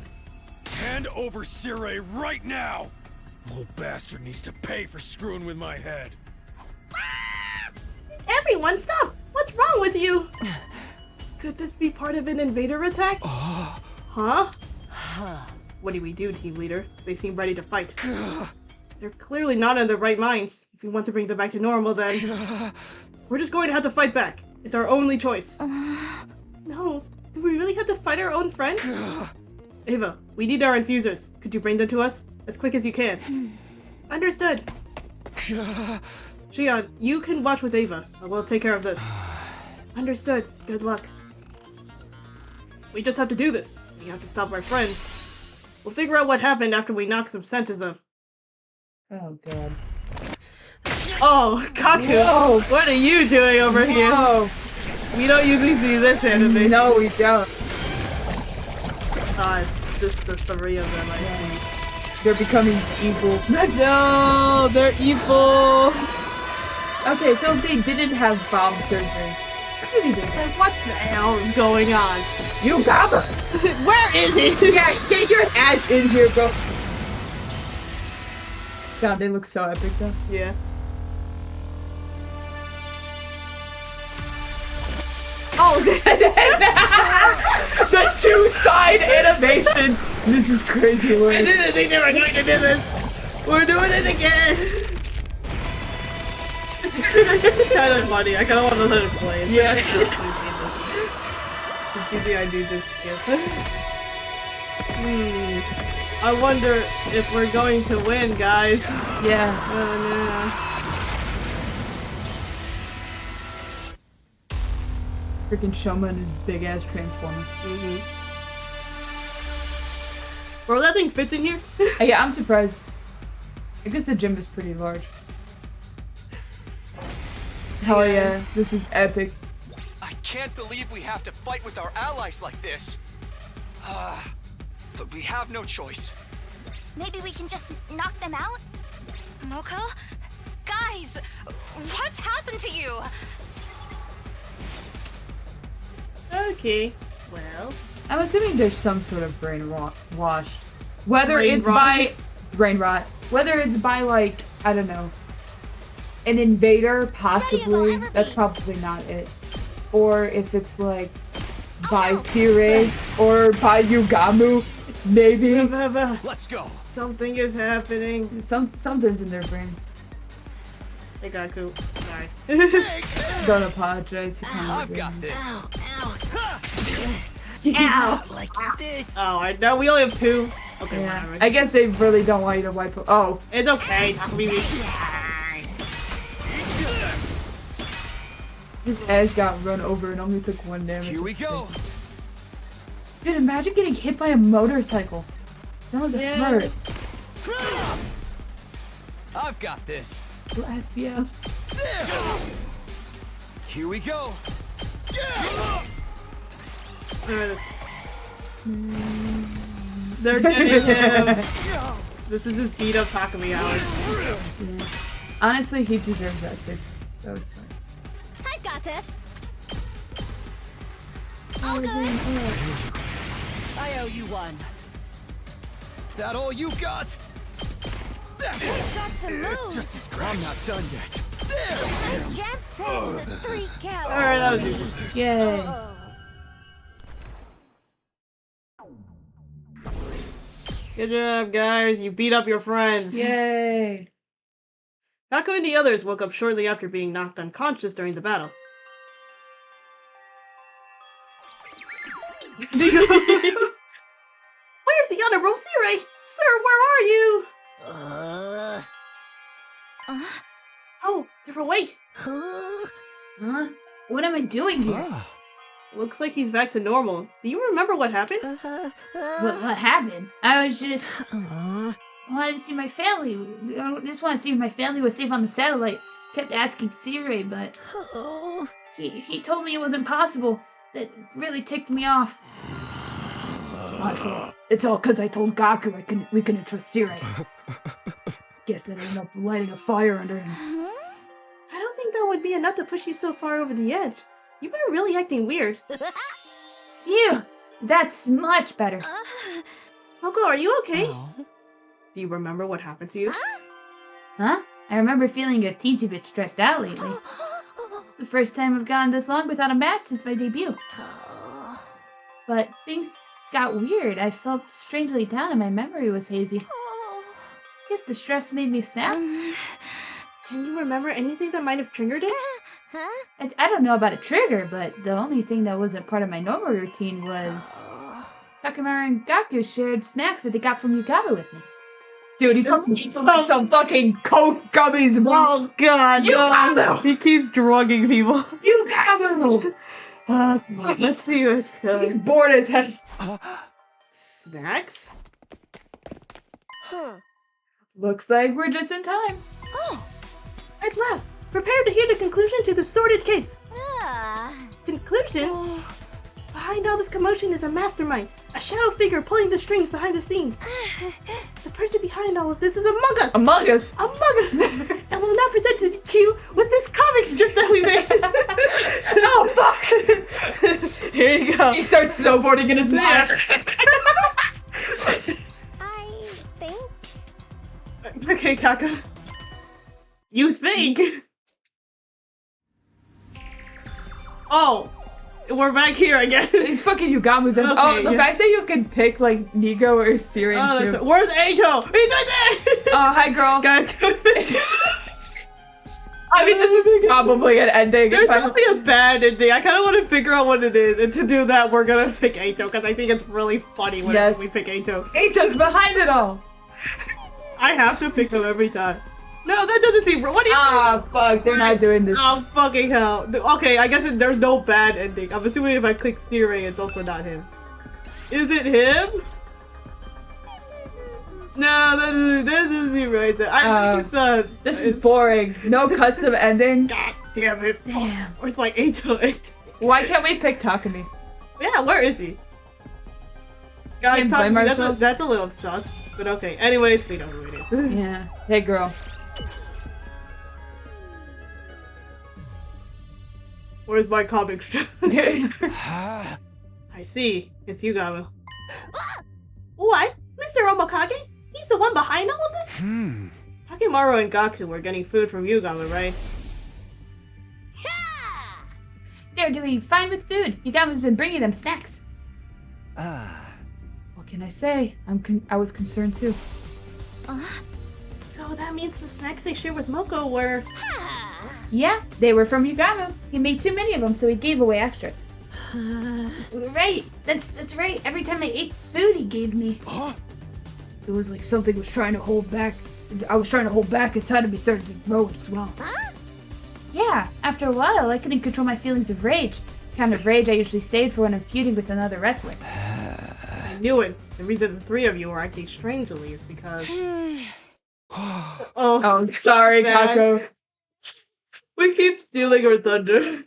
H: Hand over Sire right now! Little bastard needs to pay for screwing with my head.
A: Everyone, stop! What's wrong with you? Could this be part of an invader attack? Huh? What do we do, team leader? They seem ready to fight. They're clearly not in their right minds. If you want to bring them back to normal, then we're just going to have to fight back. It's our only choice. No, do we really have to fight our own friends? Ava, we need our infusers. Could you bring them to us? As quick as you can. Understood. Shion, you can watch with Ava. I will take care of this. Understood. Good luck. We just have to do this. We have to stop our friends. We'll figure out what happened after we knock some sense into them.
B: Oh god.
A: Oh, Kaku!
B: Whoa.
A: What are you doing over here?
B: Whoa.
A: We don't usually see this anime.
B: No, we don't.
A: It's just the three of them, I see.
B: They're becoming evil.
A: No, they're evil!
B: Okay, so if they didn't have bomb surgery, maybe they
A: Like, what the hell is going on?
B: You got her!
A: Where is he?
B: Yeah, get your ass in here, bro. God, they look so epic though.
A: Yeah. Oh,
B: The two-side animation! This is crazy,
A: I
B: Lord.
A: didn't think they were going to do this! We're doing it again! Kind of funny. I kind of want to let it play.
B: Yeah.
A: Maybe I do just skip. I wonder if we're going to win, guys.
B: Yeah.
A: Oh
B: Freaking Shoma and his big-ass transformer.
A: no. Bro, that thing fits in here?
B: Yeah, I'm surprised. I guess the gym is pretty large. Hell yeah, this is epic.
E: I can't believe we have to fight with our allies like this. But we have no choice.
G: Maybe we can just knock them out? Moko? Guys, what's happened to you?
A: Okay. Well.
B: I'm assuming there's some sort of brain wash. Whether
A: Brain
B: it's
A: rot?
B: by brain rot, whether it's by like, I don't know, an invader, possibly.
G: ever
B: That's
G: be.
B: probably not it. Or if it's like by Sire or by Yugamu, maybe.
E: Let's go.
A: Something is happening.
B: Something's in their brains.
A: Hey, Gaku. Sorry.
B: Don't apologize. You can't
E: I've
B: do
E: got
B: it.
E: this.
J: Ow! Like this.
A: Oh, I know. We only have two. Okay,
B: Yeah.
A: whatever.
B: I guess they really don't want you to wipe. Oh,
A: It's okay. Takumi.
B: his ass got run over and only took 1 damage.
E: Here we
B: It's
E: go.
B: crazy. Dude, imagine getting hit by a motorcycle. That was a hurt.
E: I've got this.
B: Blast the ass.
E: Here we go.
A: They're getting him. This is his beat up Takumi hours.
B: Yeah. Honestly, he deserves that too. So it's fine.
G: I've got this. All good.
J: I owe you one.
E: That all you got?
G: Got some moves.
E: It's just a scratch. I'm not done yet.
G: Jump, that's a 3 count.
A: Alright, that was easy.
B: Yay.
A: Good job, guys. You beat up your friends.
B: Yay.
A: Kaku and the others woke up shortly after being knocked unconscious during the battle. Where's the Honorable Sirei? Sir, where are you? Oh, they're awake.
C: Huh? What am I doing here?
A: Looks like he's back to normal. Do you remember what happened?
C: What happened? I was just wanted to see my family. I just wanted to see if my family was safe on the satellite. Kept asking Sirei, but he told me it was impossible. That really ticked me off.
B: It's my fault. It's all because I told Gaku we couldn't trust Sirei. Guess that I ended up lighting a fire under him.
A: I don't think that would be enough to push you so far over the edge. You were really acting weird.
C: Phew! That's much better.
A: Moko, are you okay? Do you remember what happened to you?
C: Huh? I remember feeling a teensy bit stressed out lately. It's the first time I've gone this long without a match since my debut. But things got weird. I felt strangely down and my memory was hazy. Guess the stress made me snap.
A: Can you remember anything that might have triggered it?
C: I don't know about a trigger, but the only thing that wasn't part of my normal routine was Kakamaru and Gaku shared snacks that they got from Yugaba with me.
B: Dude, he fucking eats like some fucking coke gummies.
A: Oh god,
B: Yugaba!
A: He keeps drugging people.
B: Yugaba!
A: Let's see what's
B: He's
A: going.
B: bored as hell.
A: Snacks?
B: Looks like we're just in time.
A: At last, prepare to hear the conclusion to the sordid case. Conclusion? Behind all this commotion is a mastermind, a shadow figure pulling the strings behind the scenes. The person behind all of this is Among Us!
B: Among Us.
A: Among Us! And we'll now present to you with this comic strip that we made.
B: Oh, fuck!
A: Here you go.
B: He starts snowboarding in his mind.
G: I think.
A: Okay, Kaka. You think? Oh! We're back here again.
B: It's fucking Yugamu's.
A: Okay,
B: The fact that you can pick like Nigo or Sirin too.
A: Where's Eito? He's right there!
B: Oh, hi girl.
A: Guys,
B: I mean, this is probably an ending.
A: there's probably a bad ending. I kind of want to figure out what it is, and to do that, we're gonna pick Eito because I think it's really funny when we pick Eito.
B: Eito's behind it all.
A: I have to pick him every time. No, that doesn't seem. What do you?
B: Ah, fuck! They're not doing this.
A: Oh fucking hell! Okay, I guess there's no bad ending. I'm assuming if I click Sirei, it's also not him. Is it him? No, that doesn't seem right. I think it's
B: This is boring. No custom ending.
A: God damn it!
C: Damn.
A: Where's my Eito?
B: Why can't we pick Takumi?
A: Yeah, where is he? Guys,
B: Can't blame
A: Takumi,
B: ourselves.
A: that's a little sus. But okay. Anyways, we know who it is.
B: Yeah. Hey, girl.
A: Where's my comic strip? I see. It's Yugamo. What? Mr. Omokage? He's the one behind all of this? Takemaru and Gaku were getting food from Yugamo, right?
C: They're doing fine with food. Yugamu's been bringing them snacks.
B: What can I say? I was concerned too.
A: So that means the snacks they shared with Moko were...
C: Yeah, they were from Yugamu. He made too many of them, so he gave away extras. Right, that's right. Every time I ate food he gave me.
B: It was like something was trying to hold back. I was trying to hold back inside of me, started to grow as well.
C: Yeah, after a while I couldn't control my feelings of rage. The kind of rage I usually saved for when I'm feuding with another wrestler.
A: I knew it. The reason the three of you were acting strangely is because...
B: Oh, sorry,
A: bad.
B: Kako.
A: We keep stealing her thunder.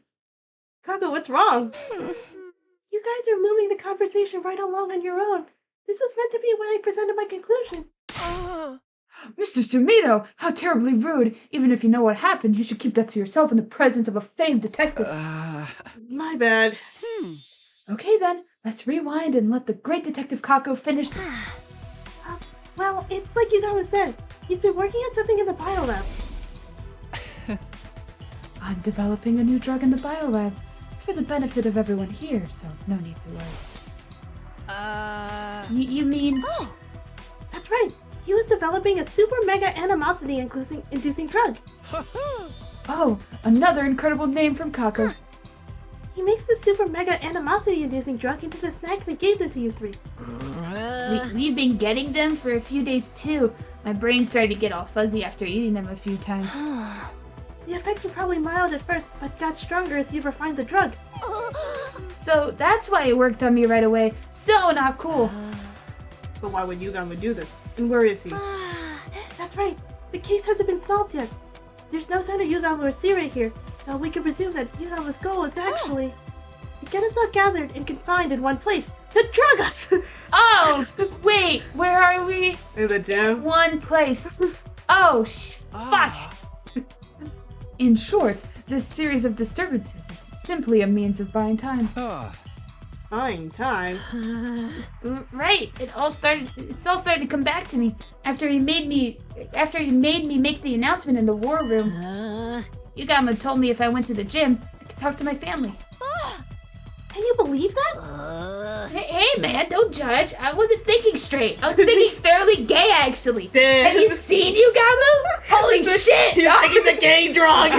A: Kako, what's wrong? You guys are moving the conversation right along on your own. This was meant to be when I presented my conclusion.
B: Mr. Sumito, how terribly rude. Even if you know what happened, you should keep that to yourself in the presence of a famed detective.
A: My bad.
B: Okay then, let's rewind and let the great Detective Kako finish this.
A: Well, it's like Yugamo said. He's been working on something in the biolab.
B: I'm developing a new drug in the biolab. It's for the benefit of everyone here, so no need to worry. You mean...
A: Oh, that's right. He was developing a super mega animosity inducing drug.
B: Oh, another incredible name from Kako.
A: He makes the super mega animosity inducing drug into the snacks and gave them to you three.
C: We've been getting them for a few days too. My brain started to get all fuzzy after eating them a few times.
A: The effects were probably mild at first, but got stronger as you refined the drug.
C: So that's why it worked on me right away. So not cool.
A: But why would Yugama do this? And where is he? That's right. The case hasn't been solved yet. There's no sign of Yugama or Sirei here, so we can presume that Yugama's goal is actually to get us all gathered and confined in one place. To drug us!
C: Oh, wait, where are we?
A: In the gym?
C: One place. Oh, fuck.
B: In short, this series of disturbances is simply a means of buying time.
A: Buying time?
C: Right. It's all started to come back to me after he made me make the announcement in the war room. Yugama told me if I went to the gym, I could talk to my family.
A: Can you believe that?
C: Hey man, don't judge. I wasn't thinking straight. I was thinking fairly gay actually.
A: Damn.
C: Have you seen Yugama? Holy shit!
A: He's thinking the gay drug!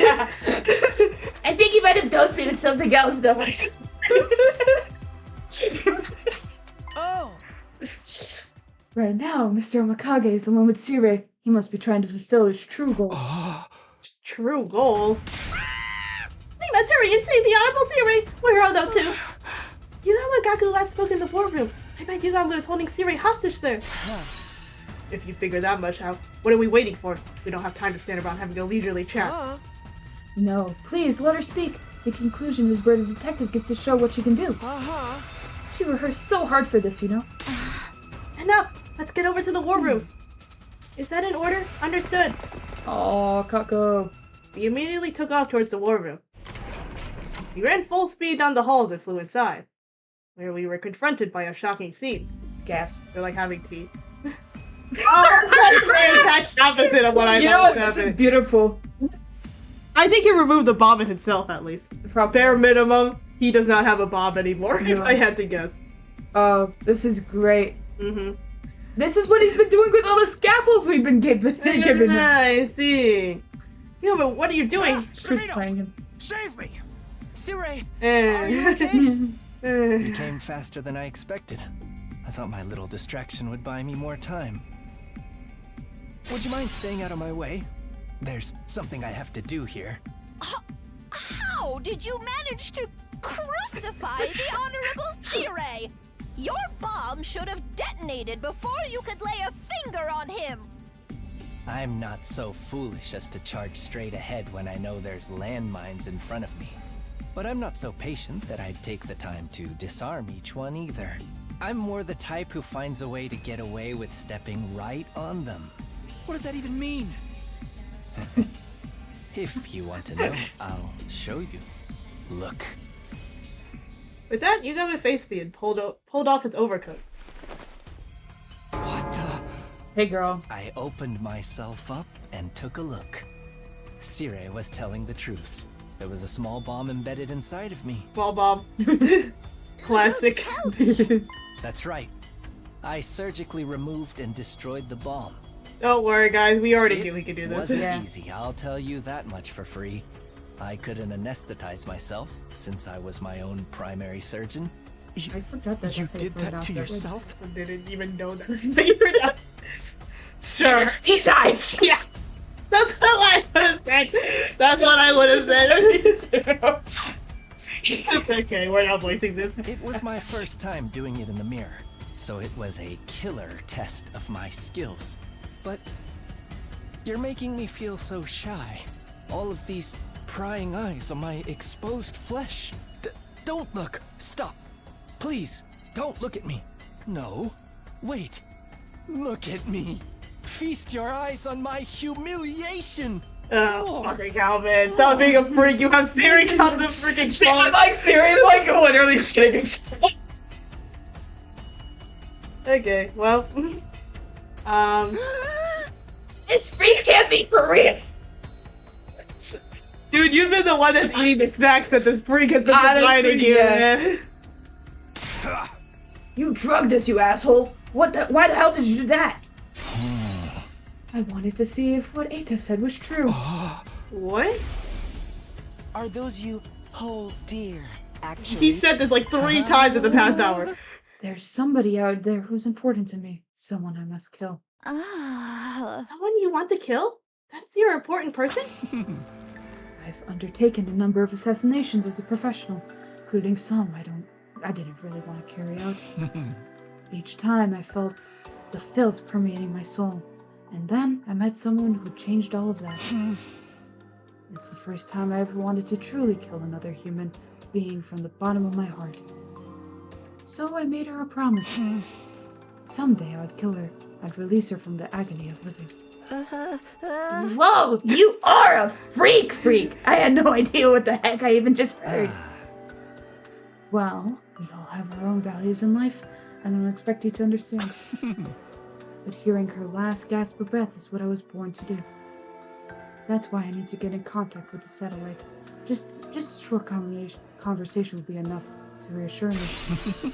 C: I think he might have dosed me with something else though.
B: Right now, Mr. Omakage is alone with Sirei. He must be trying to fulfill his true goal.
A: True goal? Hey, that's Sirei and see the Honorable Sirei! Where are those two? Yugama and Gaku last spoke in the war room. I bet Yugama is holding Sirei hostage there. If you figure that much out, what are we waiting for? We don't have time to stand around having a leisurely chat.
B: No, please, let her speak. The conclusion is where the detective gets to show what she can do. She rehearsed so hard for this, you know?
A: Enough! Let's get over to the war room. Is that in order? Understood.
B: Oh, Kako.
A: We immediately took off towards the war room. We ran full speed down the halls and flew inside, where we were confronted by a shocking scene. Gasp. They're like having tea. That's opposite of what I
B: You know
A: thought
B: what?
A: was
B: This is
A: happening.
B: beautiful.
A: I think he removed the bomb in himself, at least. Bare minimum, he does not have a bomb anymore, if I had to guess.
B: Oh, this is great.
A: Mm-hmm.
B: This is what he's been doing with all the scaffolds we've been given him.
A: I see. Yeah, but what are you doing?
B: Chris playing him.
H: Save me!
J: Sirei,
E: You came faster than I expected. I thought my little distraction would buy me more time. Would you mind staying out of my way? There's something I have to do here.
G: How did you manage to crucify the Honorable Sirei? Your bomb should have detonated before you could lay a finger on him.
E: I'm not so foolish as to charge straight ahead when I know there's landmines in front of me. But I'm not so patient that I'd take the time to disarm each one either. I'm more the type who finds a way to get away with stepping right on them.
H: What does that even mean?
E: If you want to know, I'll show you. Look.
A: With that, Yugama face being pulled off his overcoat.
E: What the?
B: Hey, girl.
E: I opened myself up and took a look. Sirei was telling the truth. There was a small bomb embedded inside of me.
A: Small bomb. Classic.
E: That's right. I surgically removed and destroyed the bomb.
A: Don't worry, guys. We already knew we could do
E: It
A: this.
E: wasn't easy, I'll tell you that much for free. I couldn't anesthetize myself, since I was my own primary surgeon.
B: I forgot that.
H: You did that to yourself?
A: I didn't even know that was figured out. Sure.
C: Teach eyes.
A: Yeah. That's what I would have said. That's what I would have said. It's okay, we're not voicing this.
E: It was my first time doing it in the mirror, so it was a killer test of my skills. But you're making me feel so shy. All of these prying eyes on my exposed flesh. Don't look! Stop! Please, don't look at me. No. Wait. Look at me. Feast your eyes on my humiliation.
A: Oh, fucking Calvin. Stop being a freak. You have Siri on the freaking phone.
B: like Siri, like literally shitting.
A: Okay, well.
C: This freak can't be Chris!
A: Dude, you've been the one that's eating the snacks that this freak has been
B: Honestly,
A: providing you,
B: yeah.
A: man.
C: You drugged us, you asshole! Why the hell did you do that?
B: I wanted to see if what Ato said was true.
A: What?
I: Are those you whole deer actually?
A: He said this like 3 times in the past hour.
B: There's somebody out there who's important to me. Someone I must kill.
A: Someone you want to kill? That's your important person?
B: I've undertaken a number of assassinations as a professional, including some I didn't really want to carry out. Each time I felt the filth permeating my soul, and then I met someone who changed all of that. It's the first time I ever wanted to truly kill another human being from the bottom of my heart. So I made her a promise. Someday I'd kill her. I'd release her from the agony of living.
C: Whoa! You are a freak! I had no idea what the heck I even just heard.
B: Well, we all have our own values in life. I don't expect you to understand. But hearing her last gasp of breath is what I was born to do. That's why I need to get in contact with the satellite. Just a short conversation will be enough to reassure me.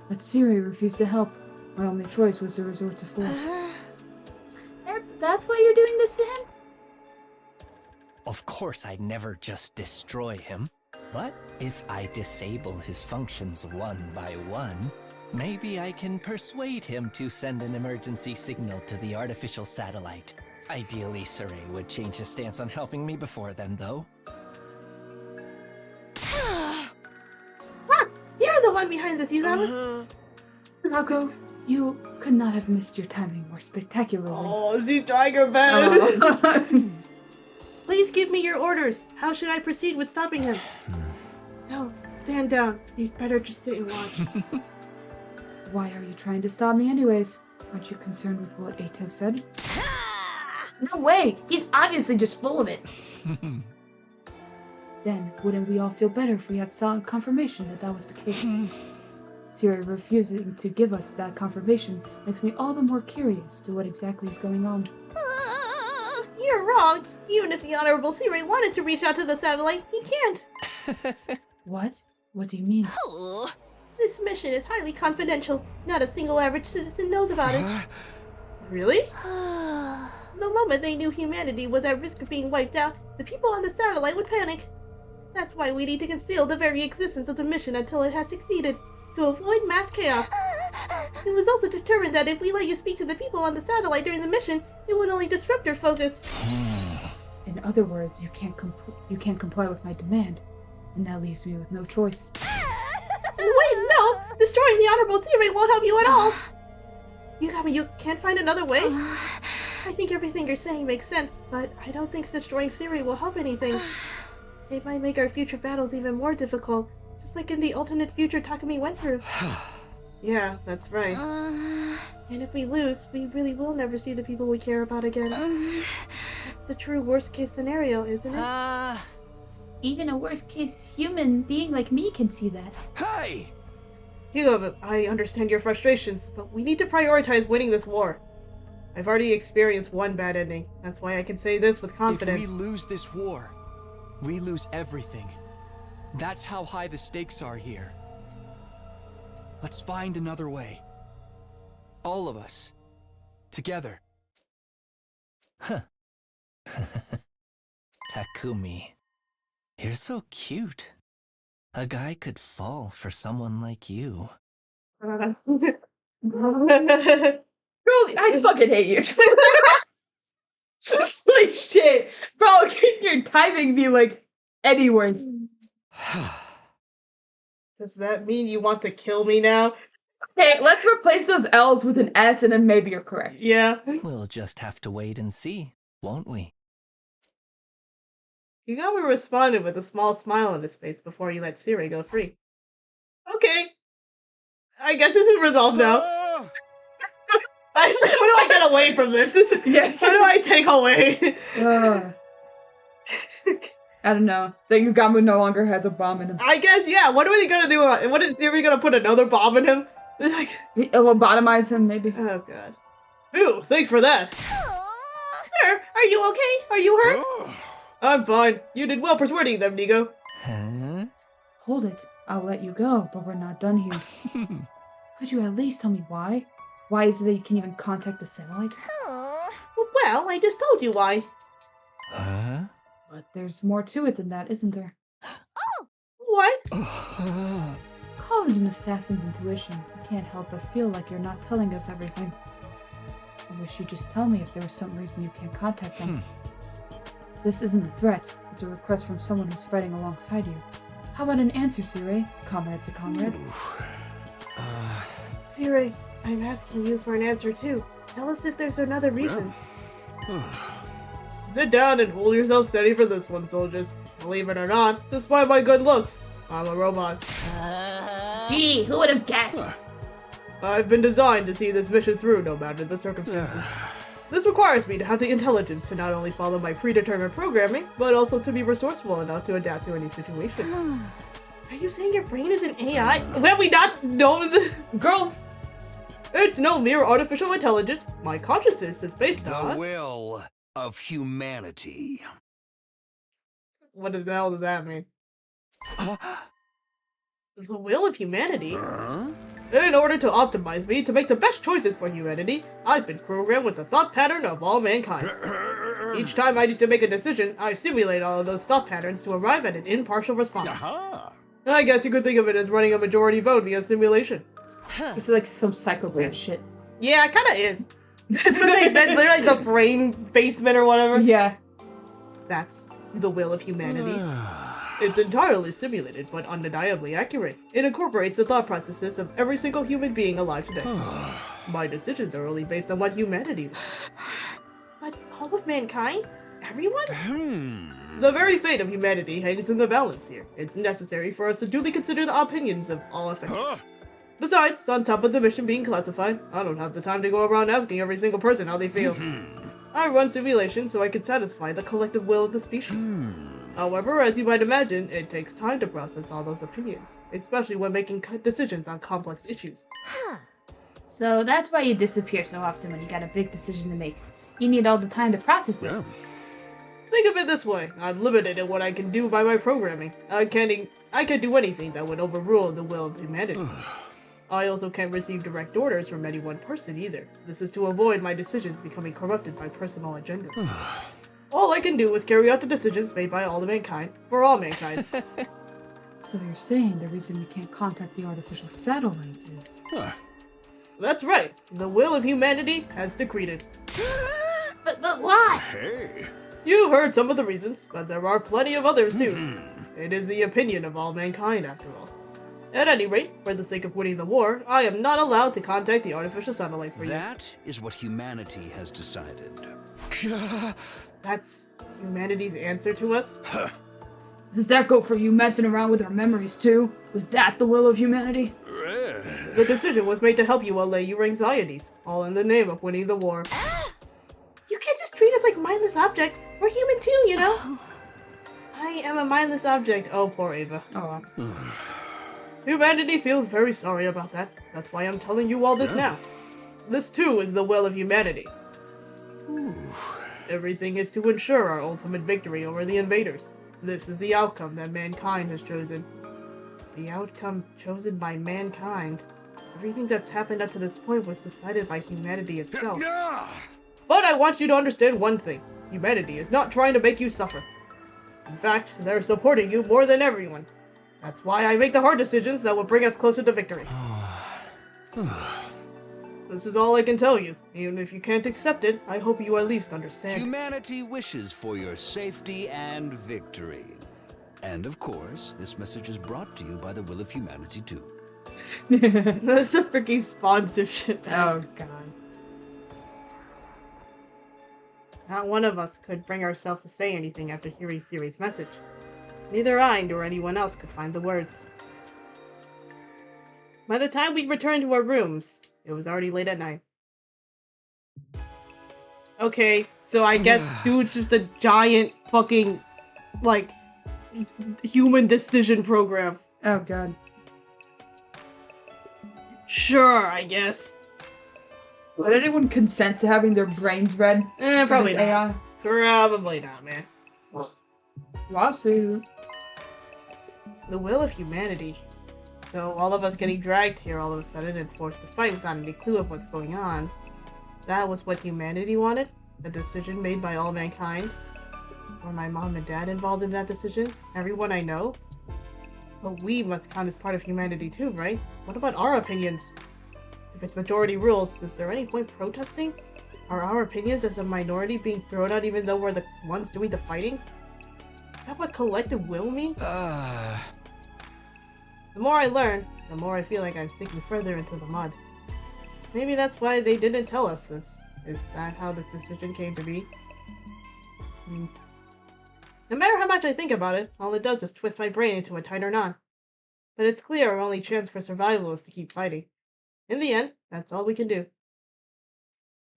B: But Siri refused to help. My only choice was to resort to force.
C: That's why you're doing this to him?
E: Of course, I'd never just destroy him. But if I disable his functions one by one, maybe I can persuade him to send an emergency signal to the artificial satellite. Ideally, Saray would change his stance on helping me before then, though.
A: You're the one behind this, Yugami.
B: Rocco, you could not have missed your timing more spectacularly.
A: Oh, she's trying her best. Please give me your orders. How should I proceed with stopping him? No, stand down. You'd better just sit and watch.
B: Why are you trying to stop me anyways? Aren't you concerned with what Ato said?
C: No way! He's obviously just full of it.
B: Then, wouldn't we all feel better if we had solid confirmation that that was the case? Siri refusing to give us that confirmation makes me all the more curious to what exactly is going on.
A: You're wrong. Even if the Honorable Siri wanted to reach out to the satellite, he can't.
B: What? What do you mean?
A: This mission is highly confidential. Not a single average citizen knows about it. Really? The moment they knew humanity was at risk of being wiped out, the people on the satellite would panic. That's why we need to conceal the very existence of the mission until it has succeeded, to avoid mass chaos. It was also determined that if we let you speak to the people on the satellite during the mission, it would only disrupt your focus.
B: In other words, you can't comply with my demand, and that leaves me with no choice.
A: Wait, no! Destroying the Honorable Siri won't help you at all! You can't find another way? I think everything you're saying makes sense, but I don't think destroying Siri will help anything. It might make our future battles even more difficult, just like in the alternate future Takumi went through. Yeah, that's right. And if we lose, we really will never see the people we care about again. That's the true worst-case scenario, isn't it?
C: Even a worst-case human being like me can see that.
D: Hey!
A: Hugo, I understand your frustrations, but we need to prioritize winning this war. I've already experienced one bad ending. That's why I can say this with confidence.
E: If we lose this war, we lose everything. That's how high the stakes are here. Let's find another way. All of us. Together. Huh. Takumi. You're so cute. A guy could fall for someone like you.
C: Truly, I fucking hate you. Holy shit. Bro, your timing be like any words.
A: Does that mean you want to kill me now?
B: Okay, let's replace those L's with an S and then maybe you're correct.
A: Yeah.
E: We'll just have to wait and see, won't we?
A: Yugami responded with a small smile on his face before he let Siri go free. Okay. I guess this is resolved now. What do I get away from this?
B: Yes.
A: What do I take away?
B: I don't know. That Yugami no longer has a bomb in him.
A: I guess, yeah. What are they gonna do? What is Siri gonna put another bomb in him?
B: It will lobotomize him, maybe.
A: Oh, God. Ooh, thanks for that. Are you okay? Are you hurt?
H: Oh.
A: I'm fine. You did well persuading them, Nico.
E: Huh?
B: Hold it. I'll let you go, but we're not done here. Could you at least tell me why? Why is it that you can't even contact the satellite?
A: Well, I just told you why.
E: Huh?
B: But there's more to it than that, isn't there?
A: What?
B: Call it an assassin's intuition. I can't help but feel like you're not telling us everything. I wish you'd just tell me if there was some reason you can't contact them. This isn't a threat. It's a request from someone who's fighting alongside you. How about an answer, Sirei? Comrade to comrade.
A: Sirei, I'm asking you for an answer too. Tell us if there's another reason. Sit down and hold yourself steady for this one, soldiers. Believe it or not, despite my good looks, I'm a robot.
C: Gee, who would have guessed?
A: I've been designed to see this mission through no matter the circumstances. This requires me to have the intelligence to not only follow my predetermined programming, but also to be resourceful enough to adapt to any situation. Are you saying your brain is an AI? Have we not known this?
B: Girl!
A: It's no mere artificial intelligence. My consciousness is based
D: The
A: on...
D: will of humanity.
A: What the hell does that mean? The will of humanity? In order to optimize me to make the best choices for humanity, I've been programmed with the thought pattern of all mankind. Each time I need to make a decision, I simulate all of those thought patterns to arrive at an impartial response. I guess you could think of it as running a majority vote via simulation.
B: This is like some psychopath shit.
A: Yeah, it kinda is. That's literally the brain basement or whatever.
B: Yeah.
A: That's the will of humanity. It's entirely simulated, but undeniably accurate. It incorporates the thought processes of every single human being alive today. My decisions are only based on what humanity wants. But all of mankind? Everyone? The very fate of humanity hangs in the balance here. It's necessary for us to duly consider the opinions of all affected. Besides, on top of the mission being classified, I don't have the time to go around asking every single person how they feel. I run simulations so I can satisfy the collective will of the species. However, as you might imagine, it takes time to process all those opinions, especially when making decisions on complex issues.
C: So that's why you disappear so often when you got a big decision to make. You need all the time to process it.
A: Think of it this way, I'm limited in what I can do by my programming. I can't do anything that would overrule the will of humanity. I also can't receive direct orders from any one person either. This is to avoid my decisions becoming corrupted by personal agendas. All I can do is carry out the decisions made by all of mankind, for all mankind.
B: So you're saying the reason we can't contact the artificial satellite is...
A: That's right. The will of humanity has decreed it.
C: But why?
H: Hey.
A: You've heard some of the reasons, but there are plenty of others too. It is the opinion of all mankind, after all. At any rate, for the sake of winning the war, I am not allowed to contact the artificial satellite for you.
D: That is what humanity has decided.
A: That's humanity's answer to us?
B: Does that go for you messing around with our memories too? Was that the will of humanity?
A: The decision was made to help you allay your anxieties, all in the name of winning the war. You can't just treat us like mindless objects. We're human too, you know? I am a mindless object. Oh, poor Ava.
B: Oh.
A: Humanity feels very sorry about that. That's why I'm telling you all this now. This too is the will of humanity. Everything is to ensure our ultimate victory over the invaders. This is the outcome that mankind has chosen. The outcome chosen by mankind. Everything that's happened up to this point was decided by humanity itself. But I want you to understand one thing. Humanity is not trying to make you suffer. In fact, they're supporting you more than everyone. That's why I make the hard decisions that will bring us closer to victory. This is all I can tell you. Even if you can't accept it, I hope you at least understand.
D: Humanity wishes for your safety and victory. And of course, this message is brought to you by the will of humanity too.
A: That's a freaking sponsorship.
B: Oh, God.
A: Not one of us could bring ourselves to say anything after hearing Siri's message. Neither I nor anyone else could find the words. By the time we'd returned to our rooms, it was already late at night. Okay, so I guess dude's just a giant fucking, like, human decision program.
B: Oh, God.
A: Sure, I guess.
B: Would anyone consent to having their brains read?
A: Probably
B: by this
A: not.
B: AI?
A: Probably not, man.
B: Lawsuit.
A: The will of humanity. So all of us getting dragged here all of a sudden and forced to fight without any clue of what's going on. That was what humanity wanted? A decision made by all mankind? Were my mom and dad involved in that decision? Everyone I know? But we must count as part of humanity too, right? What about our opinions? If it's majority rules, is there any point protesting? Are our opinions as a minority being thrown out even though we're the ones doing the fighting? Is that what collective will means? The more I learn, the more I feel like I'm sinking further into the mud. Maybe that's why they didn't tell us this. Is that how this decision came to be? No matter how much I think about it, all it does is twist my brain into a tighter knot. But it's clear our only chance for survival is to keep fighting. In the end, that's all we can do.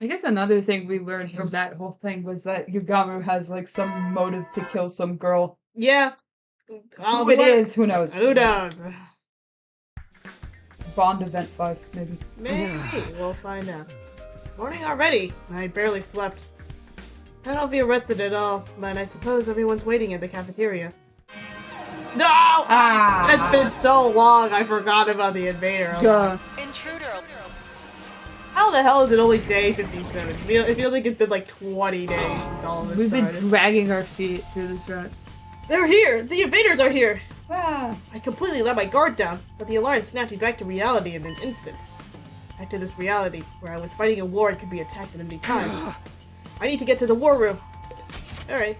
B: I guess another thing we learned from that whole thing was that Yugamu has like some motive to kill some girl.
A: Yeah.
B: Who it is, who knows?
A: Who knows?
B: Bond Event 5, maybe.
A: Maybe. We'll find out. Morning already. I barely slept. I don't feel rested at all, but I suppose everyone's waiting at the cafeteria. No!
B: Ah!
A: It's been so long, I forgot about the invader.
B: Duh.
G: Intruder.
A: How the hell is it only day 57? It feels like it's been like 20 days since all of this
B: We've
A: started.
B: been dragging our feet through this route.
A: They're here! The invaders are here!
B: Ah.
A: I completely let my guard down, but the alarm snapped me back to reality in an instant. Back to this reality, where I was fighting a war and could be attacked at any time. I need to get to the war room. Alright.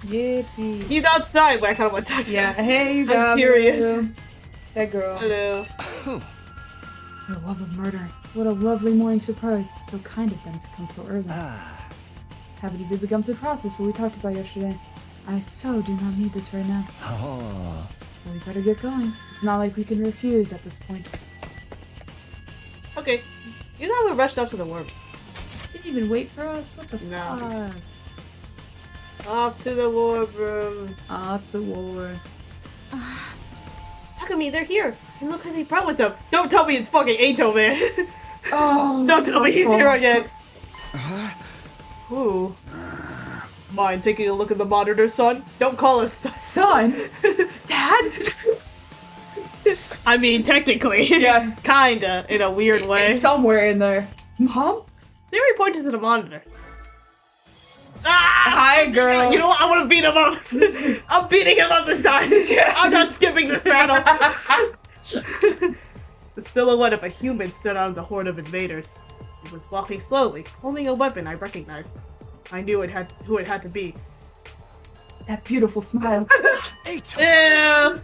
B: Yippee.
A: He's outside, but I kind of want to talk to
B: Yeah,
A: him.
B: hey, you
A: I'm curious.
B: That girl.
A: Hello.
B: For the love of murder. What a lovely morning surprise. So kind of them to come so early. Happy to become the process what we talked about yesterday. I so do not need this right now.
E: Oh.
B: Well, we better get going. It's not like we can refuse at this point.
A: Okay. You know we rushed up to the war room.
B: Didn't even wait for us? What the
A: No.
B: fuck?
A: Off to the war room.
B: Off to war.
A: Takumi, they're here. And look who they brought with them. Don't tell me it's fucking Ato, man.
B: Oh!
A: Don't tell me he's here again. Ooh. Mind taking a look at the monitor, son? Don't call us
B: Son? Dad?
A: I mean, technically.
B: Yeah.
A: Kinda, in a weird way.
B: It's somewhere in there. Mom?
A: Theory pointed to the monitor. Ah!
B: Hi, girl.
A: You know what? I want to beat him up. I'm beating him up this time. I'm not skipping this battle. The silhouette of a human stood out of the horde of invaders. He was walking slowly, holding a weapon I recognized. I knew who it had to be.
B: That beautiful smile.
E: Ato!
A: Ew.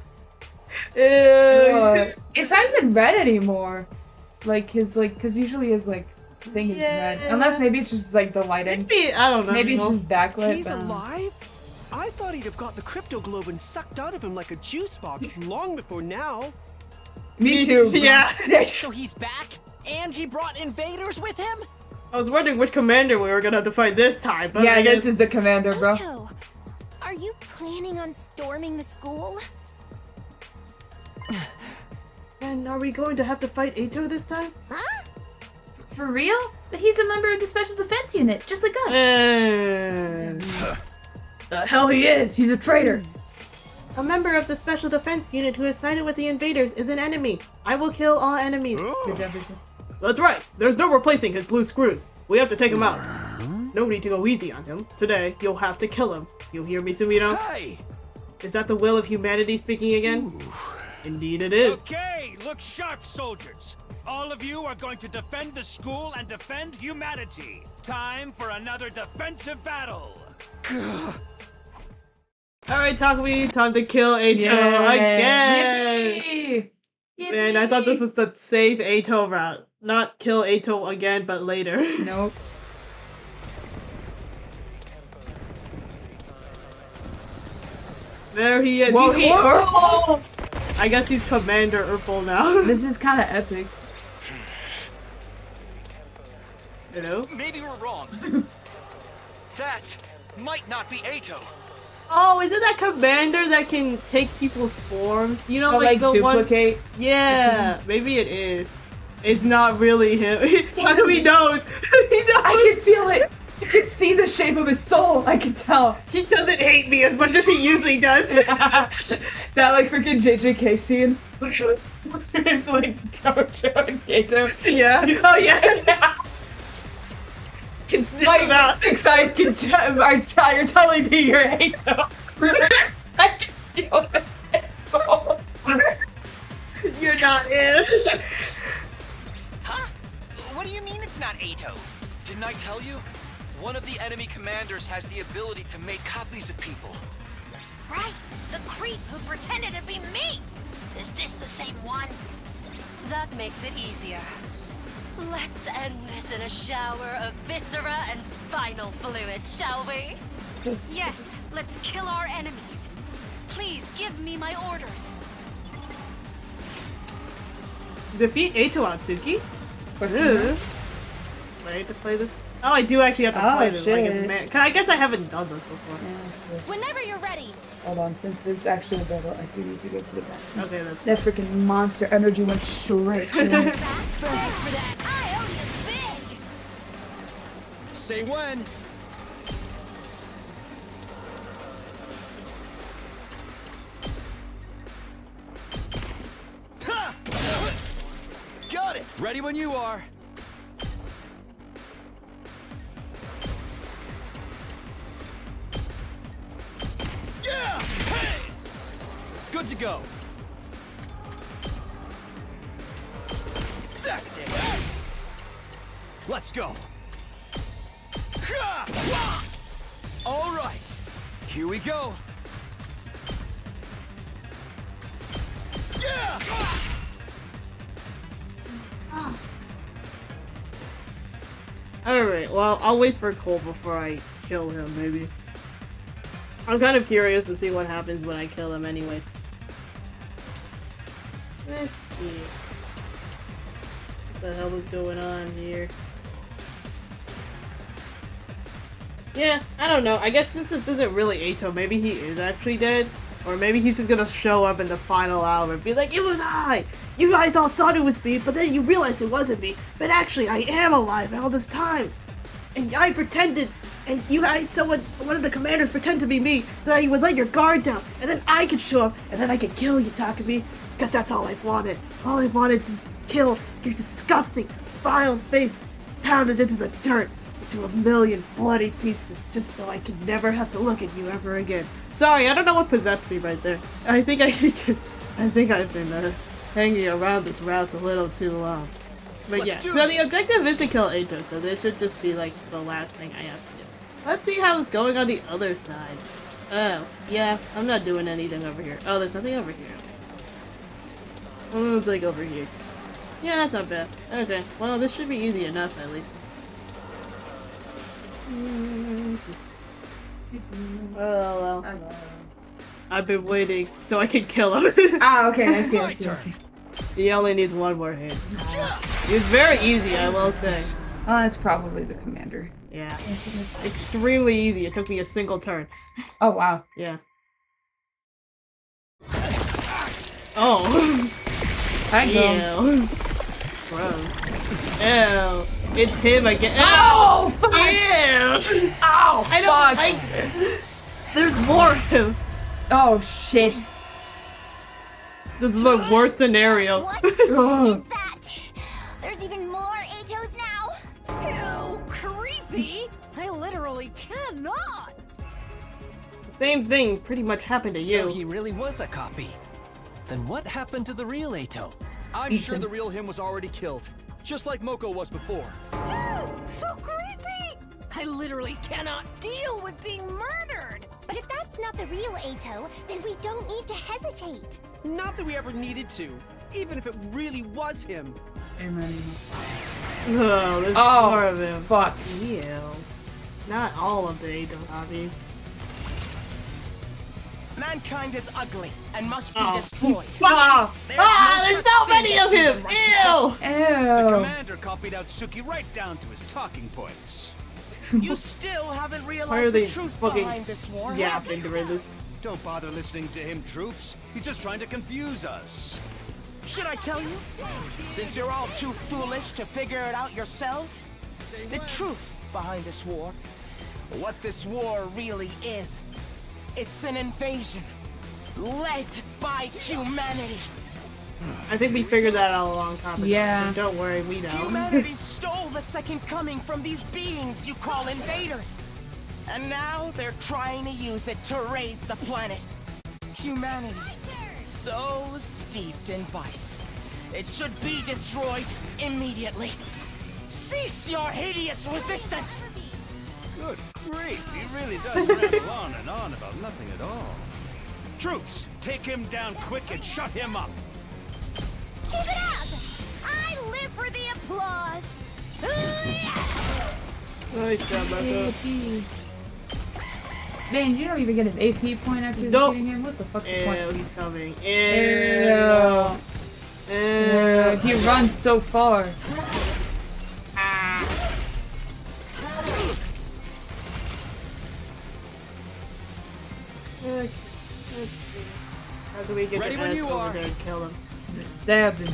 A: Ew.
B: It's not even red anymore. Like his cause usually his thing is red. Unless maybe it's just like the lighting.
A: Maybe, I don't know.
B: Maybe it's just backlit.
K: He's alive? I thought he'd have got the crypto globe and sucked out of him like a juice box long before now.
B: Me too.
A: Yeah.
J: So he's back? And he brought invaders with him?
A: I was wondering which commander we were gonna have to fight this time, but
B: Yeah,
A: I guess
B: this is the commander, bro.
G: Ato, are you planning on storming the school?
A: And are we going to have to fight Ato this time?
G: Huh?
C: For real? But he's a member of the Special Defense Unit, just like us.
B: The hell he is! He's a traitor!
A: A member of the Special Defense Unit who is sided with the invaders is an enemy. I will kill all enemies.
B: Good job, Victor.
A: That's right. There's no replacing his loose screws. We have to take him out. No need to go easy on him. Today, you'll have to kill him. You hear me, Sumino?
E: Hey!
A: Is that the will of humanity speaking again? Indeed it is.
D: Okay, look sharp, soldiers. All of you are going to defend the school and defend humanity. Time for another defensive battle.
A: Alright, Takumi, time to kill Ato again!
B: Yippee!
A: Man, I thought this was the safe Ato route. Not kill Ato again, but later.
B: Nope.
A: There he is.
B: Whoa,
A: He's
B: he
A: Urkel! I guess he's Commander Urkel now.
B: This is kind of epic.
A: Hello?
E: Maybe we're wrong. That might not be Ato.
A: Oh, is it that commander that can take people's forms? You know,
B: Oh,
A: like the
B: duplicate?
A: one. Yeah, maybe it is. It's not really him. Takumi knows. He knows.
B: I can feel it! You can see the shape of his soul. I can tell.
A: He doesn't hate me as much as he usually does.
B: That like freaking JJK scene. like Gojo and Kato.
A: Yeah. Oh yeah.
B: My 6 eyes can tell. You're telling me you're Hato. I can feel it. Soul.
A: You're not him.
E: Huh? What do you mean it's not Ato? Didn't I tell you? One of the enemy commanders has the ability to make copies of people.
G: Right, the creep who pretended to be me. Is this the same one? That makes it easier. Let's end this in a shower of viscera and spinal fluid, shall we? Yes, let's kill our enemies. Please give me my orders.
A: Defeat Ato Atsuki? Wait, I have to play this? Oh, I do actually have to play this. Like, it's man. I guess I haven't done this before.
G: Whenever you're ready.
B: Hold on, since there's actually a battle, I do need to go to the back.
A: Okay, that's
B: that freaking monster energy went straight.
G: Thanks for that. I owe you big.
E: Say when. Ha! Got it. Ready when you are. Yeah! Hey! Good to go. That's it. Let's go. All right. Here we go. Yeah!
A: Alright, well, I'll wait for Cole before I kill him, maybe. I'm kind of curious to see what happens when I kill him anyways. Let's see. What the hell is going on here? Yeah, I don't know. I guess since this isn't really Ato, maybe he is actually dead. Or maybe he's just gonna show up in the final hour and be like, "It was I! You guys all thought it was me, but then you realized it wasn't me. But actually, I am alive all this time. And I pretended, and you guys, one of the commanders pretended to be me, so that he would let your guard down, and then I could show up, and then I could kill you, Takumi. Because that's all I wanted. All I wanted to kill your disgusting, vile face, pounded into the dirt, into a million bloody pieces, just so I could never have to look at you ever again." Sorry, I don't know what possessed me right there. I think I've been hanging around this route a little too long. But yeah, so the objective is to kill Ato, so this should just be like the last thing I have to do. Let's see how it's going on the other side. Oh, yeah, I'm not doing anything over here. Oh, there's nothing over here. Let's like over here. Yeah, that's not bad. Okay, well, this should be easy enough at least. Oh, well. I've been waiting so I can kill him.
B: Ah, okay, I see.
A: He only needs one more hit. It's very easy, I will say.
B: Oh, that's probably the commander.
A: Yeah. Extremely easy. It took me a single turn.
B: Oh, wow.
A: Yeah. Oh. Ew. Gross. Ew. It's him again.
B: Oh, fuck!
A: Ew.
B: Ow,
A: I don't like this. There's more of him.
B: Oh, shit.
A: This is my worst scenario.
G: What is that? There's even more Atos now? Ew, creepy! I literally cannot!
A: The same thing pretty much happened to you.
E: So he really was a copy. Then what happened to the real Ato? I'm sure the real him was already killed, just like Moko was before.
G: So creepy! I literally cannot deal with being murdered!
L: But if that's not the real Ato, then we don't need to hesitate.
K: Not that we ever needed to, even if it really was him.
B: Amen.
A: Oh, there's more of him.
B: Fuck.
A: Ew. Not all of the Ato hobbies.
I: Mankind is ugly and must be destroyed.
A: Fuck! There's so many of him! Ew!
D: The commander copied Atsuki right down to his talking points.
I: You still haven't
A: Why are
I: realized
A: they
I: the truth
A: fucking
I: behind this war.
A: yapping during this?
D: Don't bother listening to him, troops. He's just trying to confuse us.
I: Should I tell you? Since you're all too foolish to figure it out yourselves, the truth behind this war. What this war really is. It's an invasion led by humanity.
A: I think we figured that out a long time ago.
B: Yeah.
A: So don't worry, we know.
I: Humanity stole the second coming from these beings you call invaders. And now they're trying to use it to raise the planet. Humanity, so steeped in vice. It should be destroyed immediately. Cease your hideous resistance!
D: Good grief, he really does ramble on and on about nothing at all. Troops, take him down quick and shut him up.
L: Keep it up! I live for the applause!
A: Nice job, Marco.
B: Man, you don't even get an AP point after defeating him? What the fuck's the point?
A: Ew, he's coming.
B: Ew.
A: Ew.
B: He runs so far.
A: Let's see. How do we get
E: Ready
A: the
E: when
A: ass
E: you
A: over
E: are.
A: there and kill him?
B: Stab him.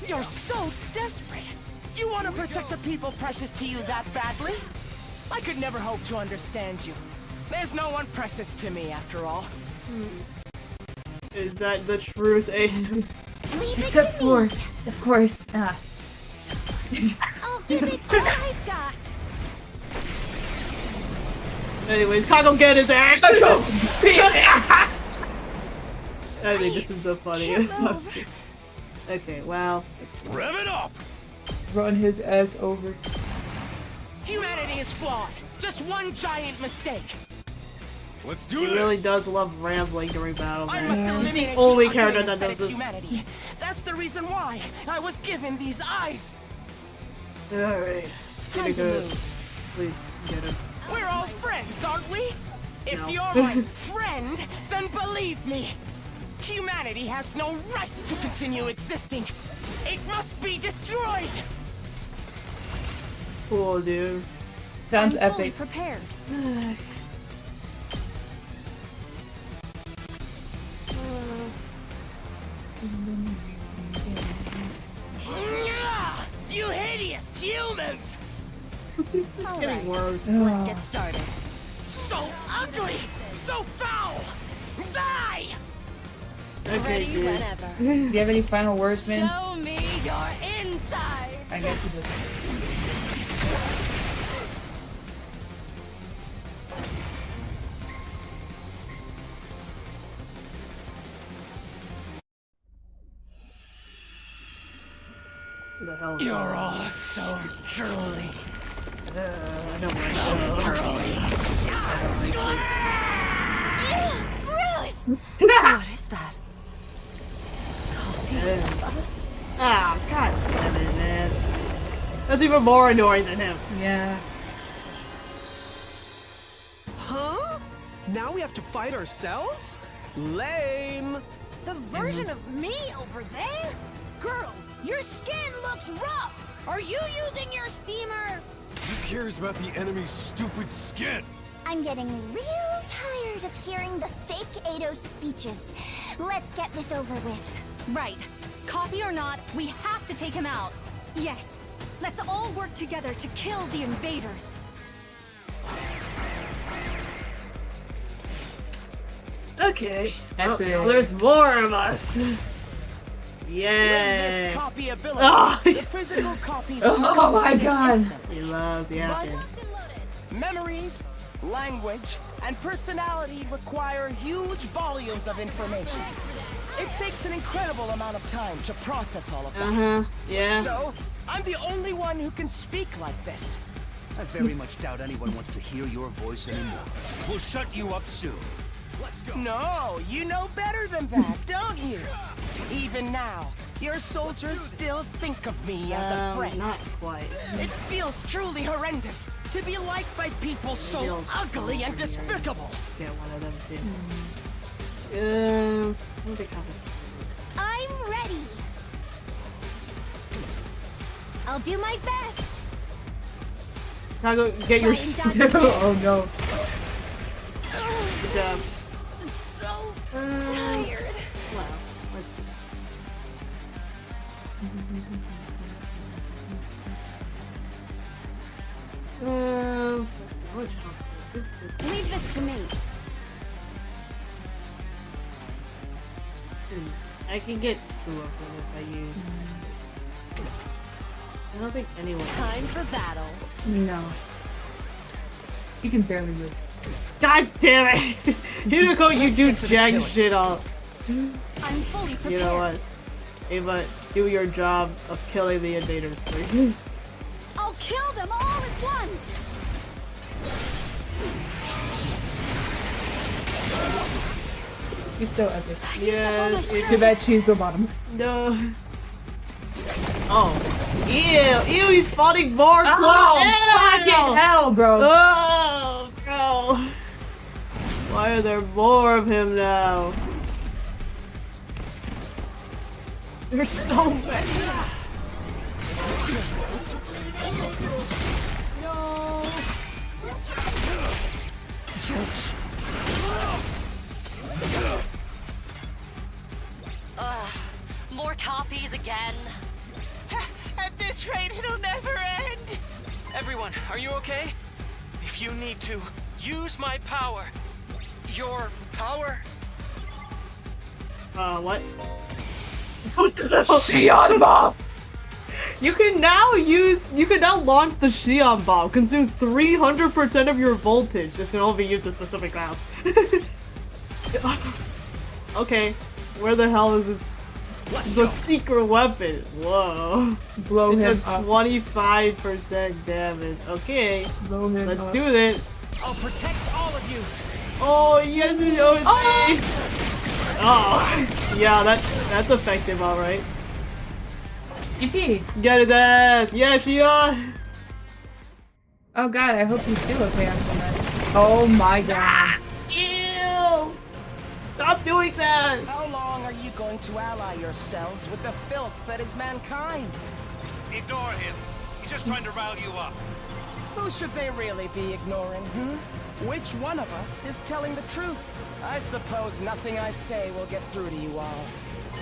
I: You're so desperate! You want to protect the people precious to you that badly? I could never hope to understand you. There's no one precious to me, after all.
A: Is that the truth, Aiden?
B: Except for, of course,
L: I'll give it all I've got.
A: Anyways, Kago get his ass!
B: Kago!
A: I think this is the funniest. Okay, well.
D: Rev it up!
B: Run his ass over.
I: Humanity is flawed. Just one giant mistake.
H: Let's do
A: He
H: this!
A: really does love rambling during battle,
I: I
A: man.
I: must
A: He's
I: eliminate
A: the only
I: the
A: character
I: ugliness
A: that does
I: is
A: this.
I: humanity. That's the reason why I was given these eyes.
A: Alright.
I: Time
A: Get
I: to
A: it.
I: move.
A: Please, get him.
I: We're all friends, aren't we? If
A: No.
I: you're my friend, then believe me. Humanity has no right to continue existing. It must be destroyed.
A: Cool, dude.
B: Sounds
G: I'm fully
B: epic.
G: prepared.
I: You hideous humans!
A: It's getting worse.
G: Let's get started.
I: So ugly! So foul! Die!
A: Okay,
G: Ready
A: dude.
G: whenever.
B: Do you have any final words, man?
G: Show me your inside.
B: I guess he does.
A: What the hell?
I: You're all so drooly.
A: I don't like
I: So drooly.
L: Ew, gross!
G: What is that? Copies of us?
A: Ah, god damn it, man. That's even more annoying than him.
B: Yeah.
K: Huh? Now we have to fight ourselves? Lame!
G: The version of me over there? Girl, your skin looks rough. Are you using your steamer?
H: Who cares about the enemy's stupid skin?
L: I'm getting real tired of hearing the fake Eidos speeches. Let's get this over with.
G: Right. Copy or not, we have to take him out. Yes. Let's all work together to kill the invaders.
A: Okay. Oh,
B: Epic.
A: now there's more of us.
I: With
A: Yeah.
I: this copy ability,
A: Oh,
I: the physical copies
B: Oh
I: are
B: my
I: completed
B: God.
I: instantly.
A: He loves the action.
I: Memories, language, and personality require huge volumes of information. It takes an incredible amount of time to process all of that.
A: Yeah.
I: So, I'm the only one who can speak like this.
D: I very much doubt anyone wants to hear your voice anymore. We'll shut you up soon. Let's go.
I: No, you know better than that, don't you? Even now, your soldiers still think of me as a friend.
A: Not quite.
I: It feels truly horrendous to be liked by people so ugly and despicable.
A: Get one of them too. What they call it?
L: I'm ready. I'll do my best.
A: Kago, get your
L: Try and dodge
A: Oh no. Good job.
L: So tired.
A: Well, let's see. much health.
G: Leave this to me.
A: I can get 2 of them if I use. I don't think anyone.
G: Time for battle.
B: No. She can barely move.
A: God damn it! Hideko, you do jack shit off.
G: I'm fully prepared.
A: You know what? Ava, do your job of killing the invaders, please.
G: I'll kill them all at once.
B: She's so epic.
A: Yeah,
B: Too bad she's the bottom.
A: No. Oh. Ew! Ew, he's spawning more!
B: Oh, fucking hell, bro!
A: Oh, bro! Why are there more of him now? There's so many! No!
M: More copies again.
I: At this rate, it'll never end.
K: Everyone, are you okay? If you need to, use my power. Your power?
A: What? What the
B: Shion Bomb!
A: You can now launch the Shion Bomb. Consumes 300% of your voltage. This can only be used to specific rounds. Okay, where the hell is this? The secret weapon. Whoa.
B: Blow
A: it
B: him
A: does
B: up.
A: 25% damage. Okay,
B: Blow him
A: let's
B: up.
A: do this.
J: I'll protect all of you.
A: Oh yes, oh yeah, that's effective, all right.
B: Yippee!
A: Get his ass. Yeah, Shion.
B: Oh god, I hope you do okay after that. Oh my god.
A: Ew! Stop doing that!
I: How long are you going to ally yourselves with the filth that is mankind?
D: Ignore him. He's just trying to rile you up.
I: Who should they really be ignoring, Which one of us is telling the truth? I suppose nothing I say will get through to you all.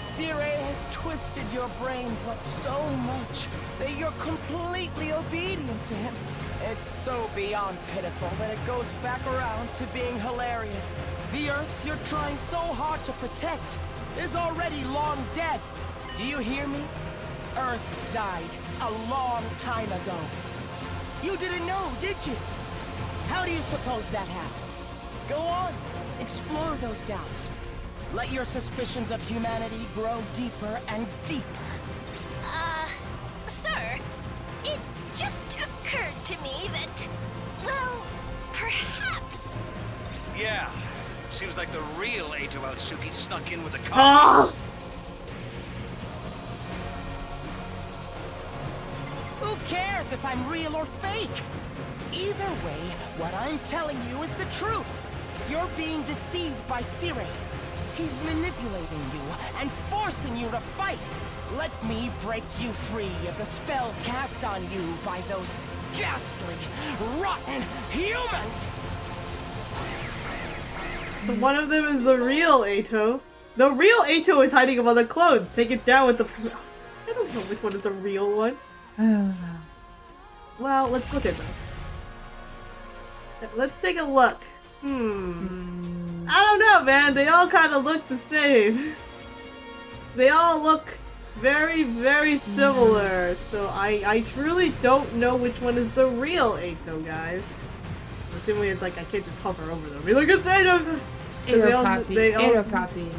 I: Sirei has twisted your brains up so much that you're completely obedient to him. It's so beyond pitiful that it goes back around to being hilarious. The Earth you're trying so hard to protect is already long dead. Do you hear me? Earth died a long time ago. You didn't know, did you? How do you suppose that happened? Go on, explore those doubts. Let your suspicions of humanity grow deeper and deeper.
G: Sir, it just occurred to me that, well, perhaps.
D: Yeah. Seems like the real Eito Atsuki snuck in with the
A: Ah!
D: cops.
I: Who cares if I'm real or fake? Either way, what I'm telling you is the truth. You're being deceived by Sirei. He's manipulating you and forcing you to fight. Let me break you free of the spell cast on you by those ghastly, rotten humans!
A: One of them is the real Eito. The real Eito is hiding among the clones. Take it down with the... I don't know which one is the real one. Well, let's look at them. Let's take a look. I don't know, man. They all kind of look the same. They all look very, very similar. So I truly don't know which one is the real Eito, guys. Assuming it's like I can't just hover over them. Look at Eito!
B: Eito copy.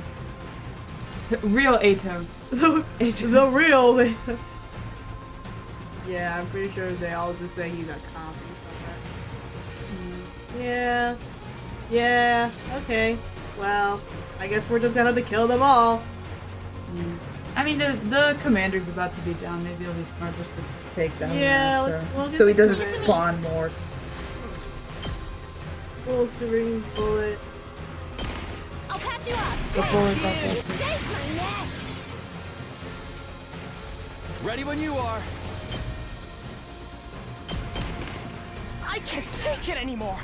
B: Real Eito.
A: The real Eito. Yeah, I'm pretty sure they all just say he's a copy somewhere. Yeah. Yeah, okay. Well, I guess we're just gonna have to kill them all.
B: I mean, the commander's about to be down. Maybe it'll be smart just to take them.
A: Yeah,
B: there, so he doesn't spawn more.
A: Full string bullet.
G: I'll patch you up.
B: Before it's up
G: You
B: there.
G: saved my neck.
E: Ready when you are.
I: I can't take it anymore!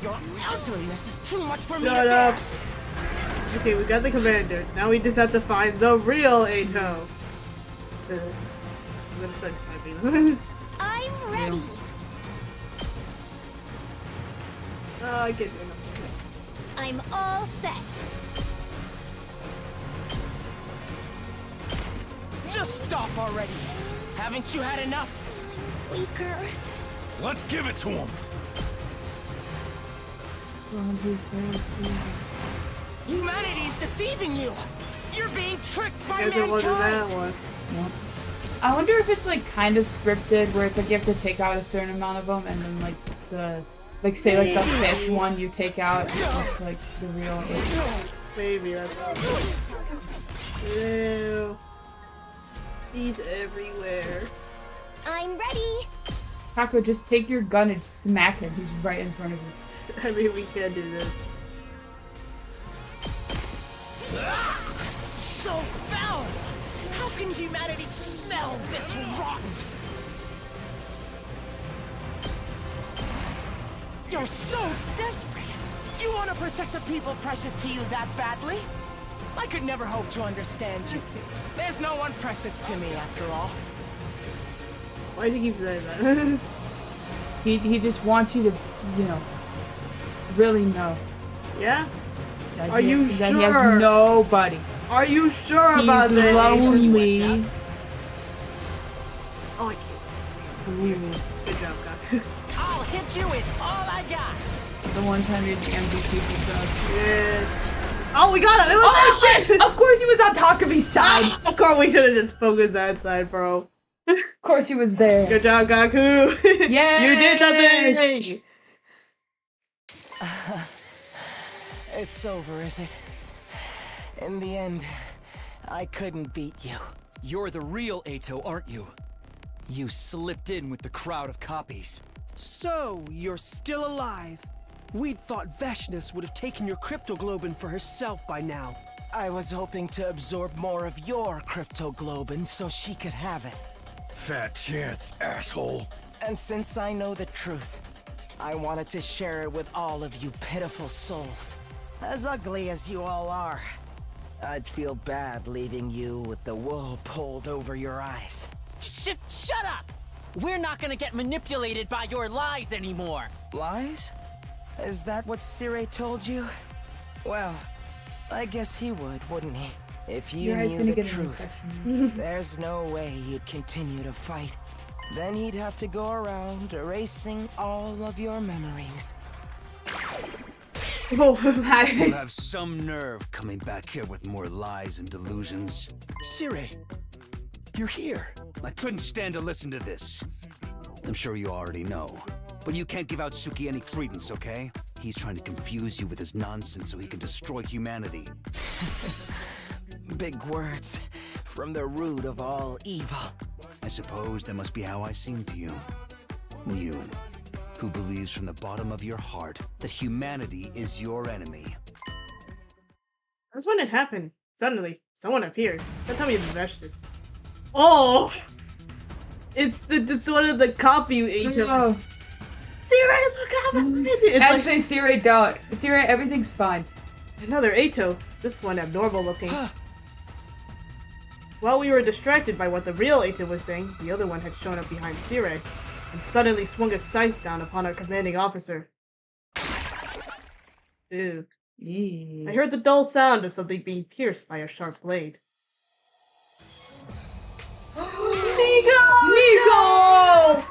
I: Your ugliness is too much for me
A: Shut
I: to
A: up!
I: bear!
A: Okay, we got the commander. Now we just have to find the real Eito. I'm gonna start sniping.
G: I'm ready.
A: I can't do enough.
G: I'm all set.
I: Just stop already. Haven't you had enough?
G: Weaker.
H: Let's give it to him.
I: Humanity's deceiving you. You're being tricked by
A: Guess it wasn't that
I: mankind.
A: one.
B: I wonder if it's like kind of scripted, where it's like you have to take out a certain amount of them, and then like say like the fifth one you take out, and it's like the real.
A: Maybe that's Ew. He's everywhere.
G: I'm ready.
B: Taco, just take your gun and smack him. He's right in front of you.
A: I mean, we can do this.
I: So foul! How can humanity smell this rotten? You're so desperate! You want to protect the people precious to you that badly? I could never hope to understand you. There's no one precious to me after all.
A: Why does he keep saying that?
B: He just wants you to, you know, really know.
A: Yeah?
B: That
A: Are you
B: that
A: sure?
B: He has nobody.
A: Are you sure
B: He's
A: about this?
B: lonely.
A: Oh, I can't. Good job, guys.
I: I'll hit you with all I got.
B: The one time you're the MVP for drugs.
A: Yeah. Oh, we got it! It was
B: Oh
A: that
B: shit! Of course he was on Takabe's side.
A: Of course, we should have just focused that side, bro.
B: Of course he was there.
A: Good job, Gaku.
B: Yay!
A: You did something.
I: It's over, is it? In the end, I couldn't beat you.
E: You're the real Ato, aren't you? You slipped in with the crowd of copies.
K: So, you're still alive. We'd thought Veshness would have taken your cryptoglobin for herself by now.
I: I was hoping to absorb more of your cryptoglobin so she could have it.
H: Fat chance, asshole.
I: And since I know the truth, I wanted to share it with all of you pitiful souls. As ugly as you all are, I'd feel bad leaving you with the wool pulled over your eyes.
J: Shut up! We're not gonna get manipulated by your lies anymore.
I: Lies? Is that what Sire told you? Well, I guess he would, wouldn't he? If you
B: Your eyes
I: knew
B: gonna
I: the
B: get an
I: truth,
B: infection.
I: there's no way you'd continue to fight. Then he'd have to go around erasing all of your memories.
D: You'll have some nerve coming back here with more lies and delusions.
E: Sire, you're here.
D: I couldn't stand to listen to this. I'm sure you already know. But you can't give Aotsuki any credence, okay? He's trying to confuse you with his nonsense so he can destroy humanity.
I: Big words from the root of all evil.
D: I suppose that must be how I seem to you. You, who believes from the bottom of your heart that humanity is your enemy.
A: That's when it happened. Suddenly, someone appeared. Don't tell me it's Vestus. Oh! It's one of the copy agents.
B: Oh.
A: Sire, look how bad! It's
B: Actually,
A: like
B: Sire, don't. Sire, everything's fine.
A: another Ato. This one abnormal looking. While we were distracted by what the real Ato was saying, the other one had shown up behind Sire and suddenly swung a scythe down upon our commanding officer. Ew. I heard the dull sound of something being pierced by a sharp blade.
B: Nico!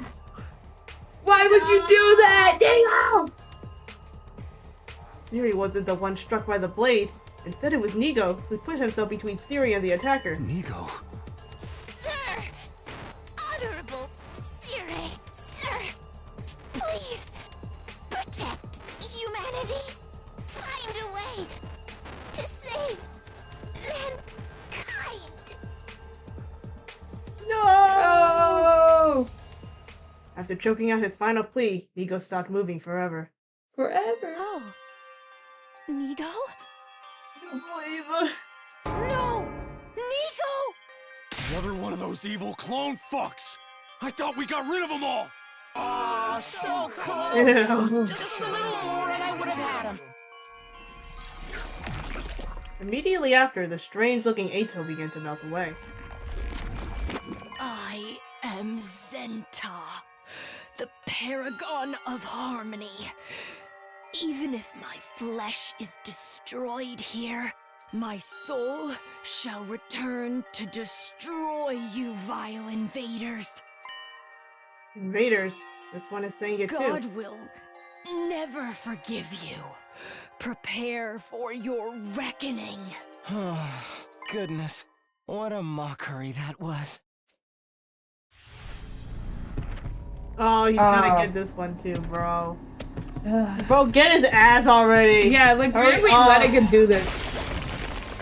B: Why would you do that? Nico!
A: Siri wasn't the one struck by the blade. Instead, it was Nigo, who put himself between Siri and the attacker.
D: Nigo?
L: Sir! Honorable Sire! Sir! Please! Protect humanity! Find a way to save mankind!
A: No! After choking out his final plea, Nigo stopped moving forever.
B: Forever?
G: Oh. Nigo?
A: Oh, Ava.
G: No! Nigo!
H: Another one of those evil clone fucks! I thought we got rid of them all!
I: Ah, so close!
A: Ew.
I: Just a little more and I would have had him.
A: Immediately after, the strange-looking Ato began to melt away.
G: I am Zenta, the paragon of harmony. Even if my flesh is destroyed here, my soul shall return to destroy you vile invaders.
A: Invaders. This one is saying it
G: God
A: too.
G: will never forgive you. Prepare for your reckoning.
F: Goodness, what a mockery that was.
A: Oh, he's gonna get this one too, bro. Bro, get his ass already.
B: Yeah, like, why
A: Hurry
B: are we
A: up.
B: letting him do this?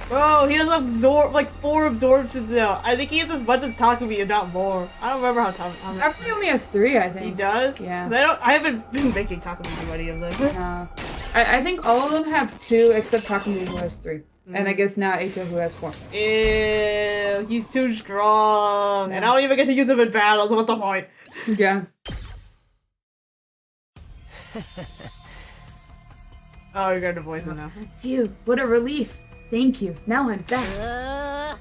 A: Bro, he has like 4 absorptions now. I think he has as much as Takumi, if not more. I don't remember how
B: Takumi only has 3, I think.
A: He does?
B: Yeah.
A: 'Cause I haven't been making Takumi do any of them.
B: No. I think all of them have 2 except Takumi who has 3. And I guess now Eito who has 4.
A: Ew, he's too strong. And I don't even get to use him in battle, so what's the point?
B: Yeah.
A: Oh, you're gonna voice him now.
C: Phew, what a relief. Thank you. Now I'm back.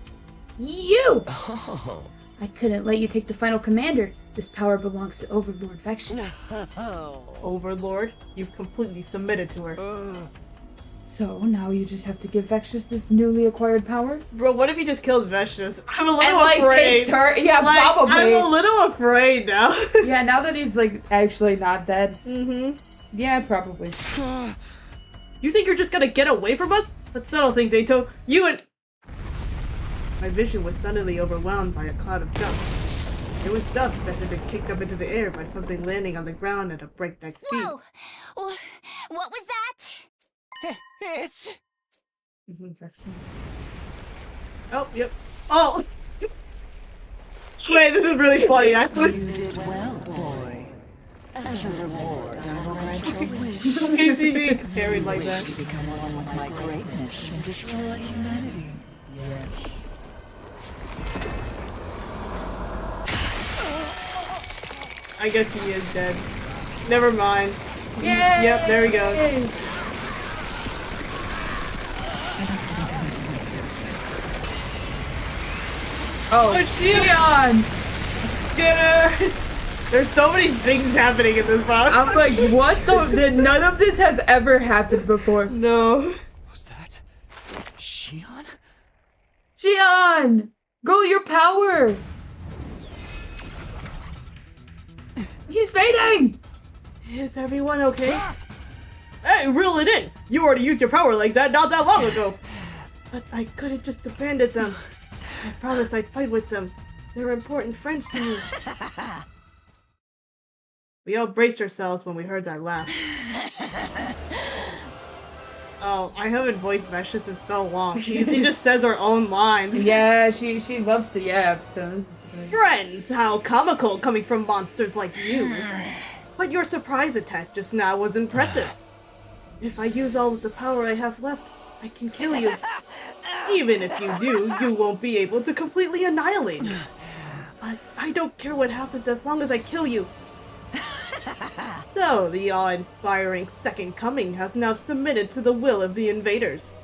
C: You!
F: Oh.
C: I couldn't let you take the final commander. This power belongs to Overlord Vexus.
A: Overlord? You've completely submitted to her.
C: So now you just have to give Vexus this newly acquired power?
A: Bro, what if he just kills Vexus? I'm a little
B: And, like,
A: afraid.
B: takes her? Yeah,
A: Like,
B: probably.
A: I'm a little afraid now.
B: Yeah, now that he's, like, actually not dead.
A: Mm-hmm.
B: Yeah, probably.
A: You think you're just gonna get away from us? Let's settle things, Eito. You and... My vision was suddenly overwhelmed by a cloud of dust. It was dust that had been kicked up into the air by something landing on the ground at a breakneck speed.
L: Whoa! What was that?
J: It's...
B: His infections.
A: Oh, yep. Oh! Wait, this is really funny, actually.
N: You did well, boy. As a reward, I will grant your wish.
A: TV carried like that.
N: To become one with my greatness and destroy humanity. Yes.
A: I guess he is dead. Never mind.
B: Yay!
A: Yep, there he goes.
B: Oh, Shion!
A: Get her! There's so many things happening in this box.
B: I'm like, what the? None of this has ever happened before.
A: No.
F: Was that Shion?
B: Shion! Go your power! He's fading!
A: Is everyone okay? Hey, reel it in! You already used your power like that not that long ago! But I could have just abandoned them. I promised I'd fight with them. They're important friends to me. We all braced ourselves when we heard that laugh. Oh, I haven't voiced Vexus in so long. She just says her own lines.
B: Yeah, she loves to yap, so...
A: Friends, how comical coming from monsters like you. But your surprise attack just now was impressive. If I use all of the power I have left, I can kill you. Even if you do, you won't be able to completely annihilate me. But I don't care what happens as long as I kill you. So, the awe-inspiring Second Coming has now submitted to the will of the invaders.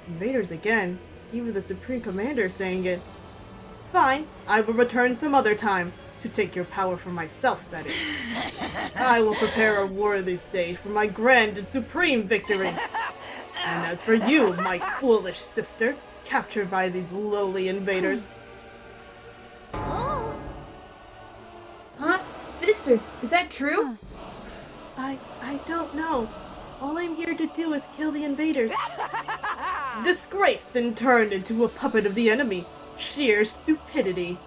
A: Invaders again? Even the Supreme Commander is saying it. Fine, I will return some other time, to take your power for myself, that is. I will prepare a worthy stage for my grand and supreme victory. And as for you, my foolish sister, captured by these lowly invaders.
C: Huh? Sister, is that true?
A: I don't know. All I'm here to do is kill the invaders. Disgraced and turned into a puppet of the enemy. Sheer stupidity.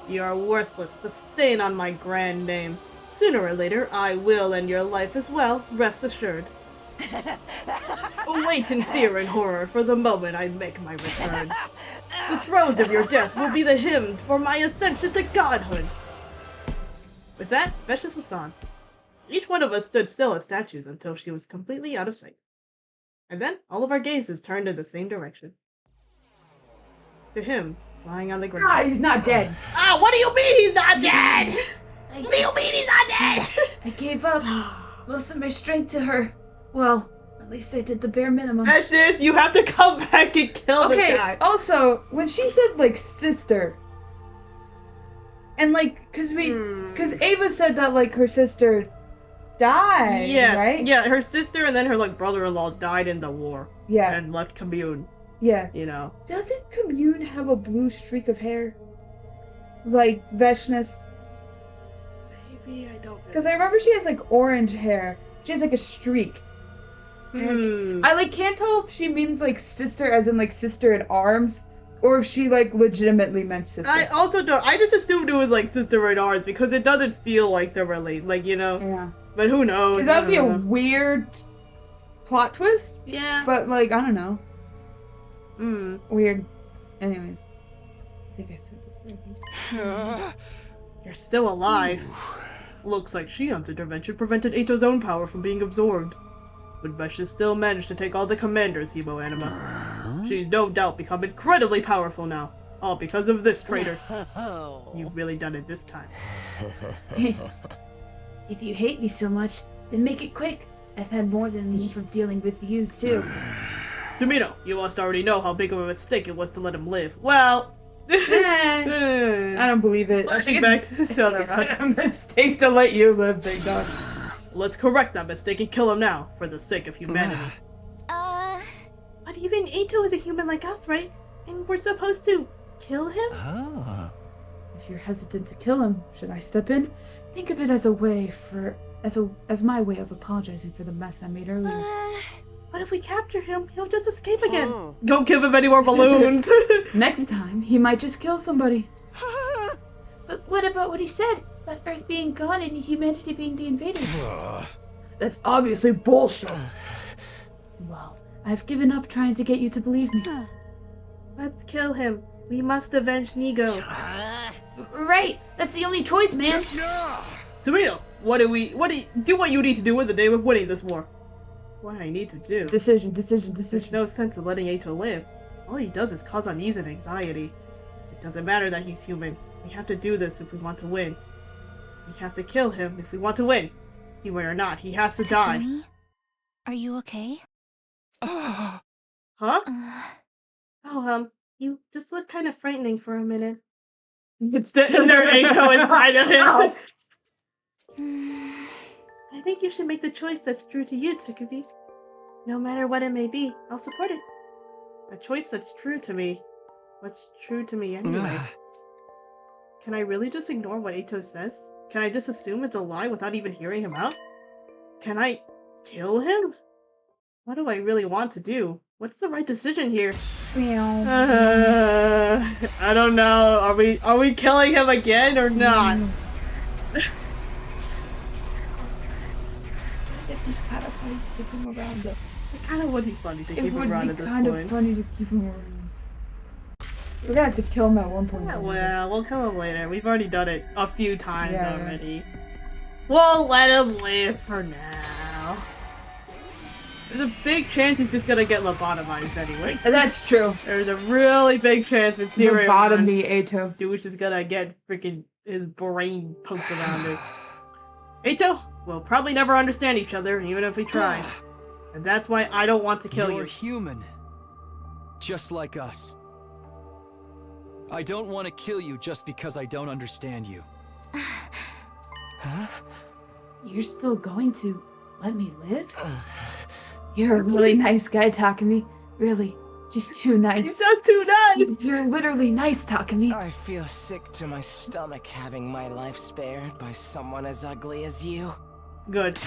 A: You are worthless, a stain on my grand name. Sooner or later, I will end your life as well, rest assured. Wait in fear and horror for the moment I make my return. The throes of your death will be the hymn for my ascension to godhood. With that, Vexus was gone. Each one of us stood still as statues until she was completely out of sight. And then all of our gazes turned in the same direction. To him, lying on the ground.
B: Ah, he's not dead.
A: Ah, what do you mean he's not dead? What do you mean he's not dead?
C: I gave up. Most of my strength to her. Well, at least I did the bare minimum.
A: Vexus, you have to come back and kill the guy.
B: Also, when she said, like, sister, and, like, cause Ava said that, like, her sister died,
A: Yes,
B: right?
A: yeah, her sister and then her like brother-in-law died in the war.
B: Yeah.
A: And left Commune,
B: Yeah.
A: you know.
B: Doesn't Commune have a blue streak of hair? Like Veshna's?
A: Maybe, I don't know.
B: Because I remember she has like orange hair. She has like a streak.
A: Hmm.
B: I like can't tell if she means like sister as in like sister in arms, or if she like legitimately meant sister.
A: I also don't. I just assumed it was like sister in arms because it doesn't feel like they're related. Like, you know.
B: Yeah.
A: But who knows?
B: Because that would be
A: I
B: a
A: don't know.
B: weird plot twist.
A: Yeah.
B: But like I don't know.
A: Hmm.
B: Weird. Anyways, I think I said this already.
A: You're still alive. Looks like Shion's intervention prevented Ito's own power from being absorbed. But Veshna still managed to take all the commanders, Hebo Anima. She's no doubt become incredibly powerful now. All because of this traitor. You've really done it this time.
C: If you hate me so much, then make it quick. I've had more than enough of dealing with you, too.
A: Sumino, you must already know how big of a mistake it was to let him live. Well...
B: I don't believe it. I think
A: Flashing back
B: it's
A: to other
B: a mistake to let you live, big dog.
A: Let's correct that mistake and kill him now, for the sake of humanity. But even Ito is a human like us, right? And we're supposed to kill him?
B: If you're hesitant to kill him, should I step in? Think of it as a way for as my way of apologizing for the mess I made earlier.
A: What if we capture him? He'll just escape again. Don't give him any more balloons.
B: Next time, he might just kill somebody.
C: But what about what he said? About Earth being gone and humanity being the invaders?
B: That's obviously bullshit.
C: Well,
B: I've given up trying to get you to believe me.
A: Let's kill him. We must avenge Nigo.
C: Right! That's the only choice, man!
A: Sumino, do what you need to do in the name of winning this war. What I need to do.
B: Decision.
A: There's no sense in letting Ito live. All he does is cause unease and anxiety. It doesn't matter that he's human. We have to do this if we want to win. We have to kill him if we want to win. Human or not, he has to die.
L: Takumi? Are you okay?
A: Huh? You just look kind of frightening for a minute. It's the inner Ito inside of him. I think you should make the choice that's true to you, Takumi. No matter what it may be, I'll support it. A choice that's true to me. What's true to me anyway? Can I really just ignore what Ito says? Can I just assume it's a lie without even hearing him out? Can I kill him? What do I really want to do? What's the right decision here? I don't know. Are we killing him again or not?
B: It'd be kind of funny to keep him around though.
A: It kind of would be funny to
B: It
A: keep him
B: would
A: around
B: be
A: at this
B: kind of
A: point.
B: funny to keep him around. We're gonna have to kill him at one point.
A: Yeah, well, we'll kill him later. We've already done it a few times
B: Yeah.
A: already. We'll let him live for now. There's a big chance he's just gonna get lobotomized anyways.
B: That's true.
A: There's a really big chance with Zero
B: Lobotomy, Ato.
A: Dude's just gonna get freaking his brain poked around it. Ato, we'll probably never understand each other, even if we try. And that's why I don't want to kill
E: You're
A: you.
E: human. Just like us. I don't want to kill you just because I don't understand you.
B: You're still going to let me live? You're a really nice guy, Takumi. Really, just too nice.
A: He's just too nice!
B: You're literally nice, Takumi.
I: I feel sick to my stomach having my life spared by someone as ugly as you.
A: Good.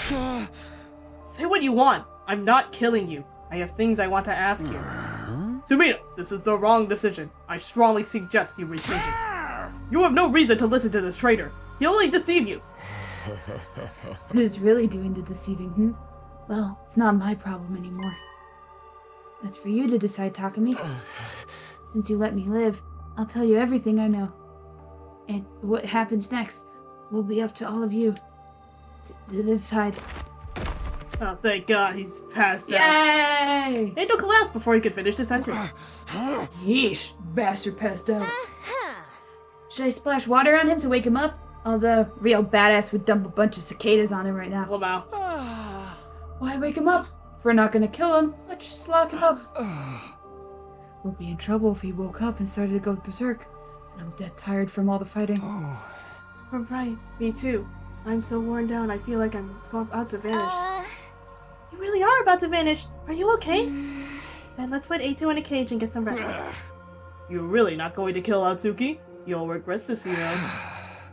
A: Say what you want. I'm not killing you. I have things I want to ask you. Sumino, this is the wrong decision. I strongly suggest you rethink it. You have no reason to listen to this traitor. He'll only deceive you.
B: Who's really doing the deceiving, Well, it's not my problem anymore. That's for you to decide, Takumi. Since you let me live, I'll tell you everything I know. And what happens next will be up to all of you to decide.
A: Oh, thank God, he's passed out.
B: Yay!
A: Ito collapsed before he could finish his sentence.
B: Yeesh, bastard passed out. Should I splash water on him to wake him up? Although, real badass would dump a bunch of cicadas on him right now.
A: Lamau.
B: Why wake him up? If we're not gonna kill him, let's just lock him up. We'll be in trouble if he woke up and started to go berserk. And I'm dead tired from all the fighting.
A: Right, me too. I'm so worn down, I feel like I'm about to vanish. You really are about to vanish. Are you okay? Then let's put Eito in a cage and get some rest. You're really not going to kill Atsuki? You'll regret this, you know.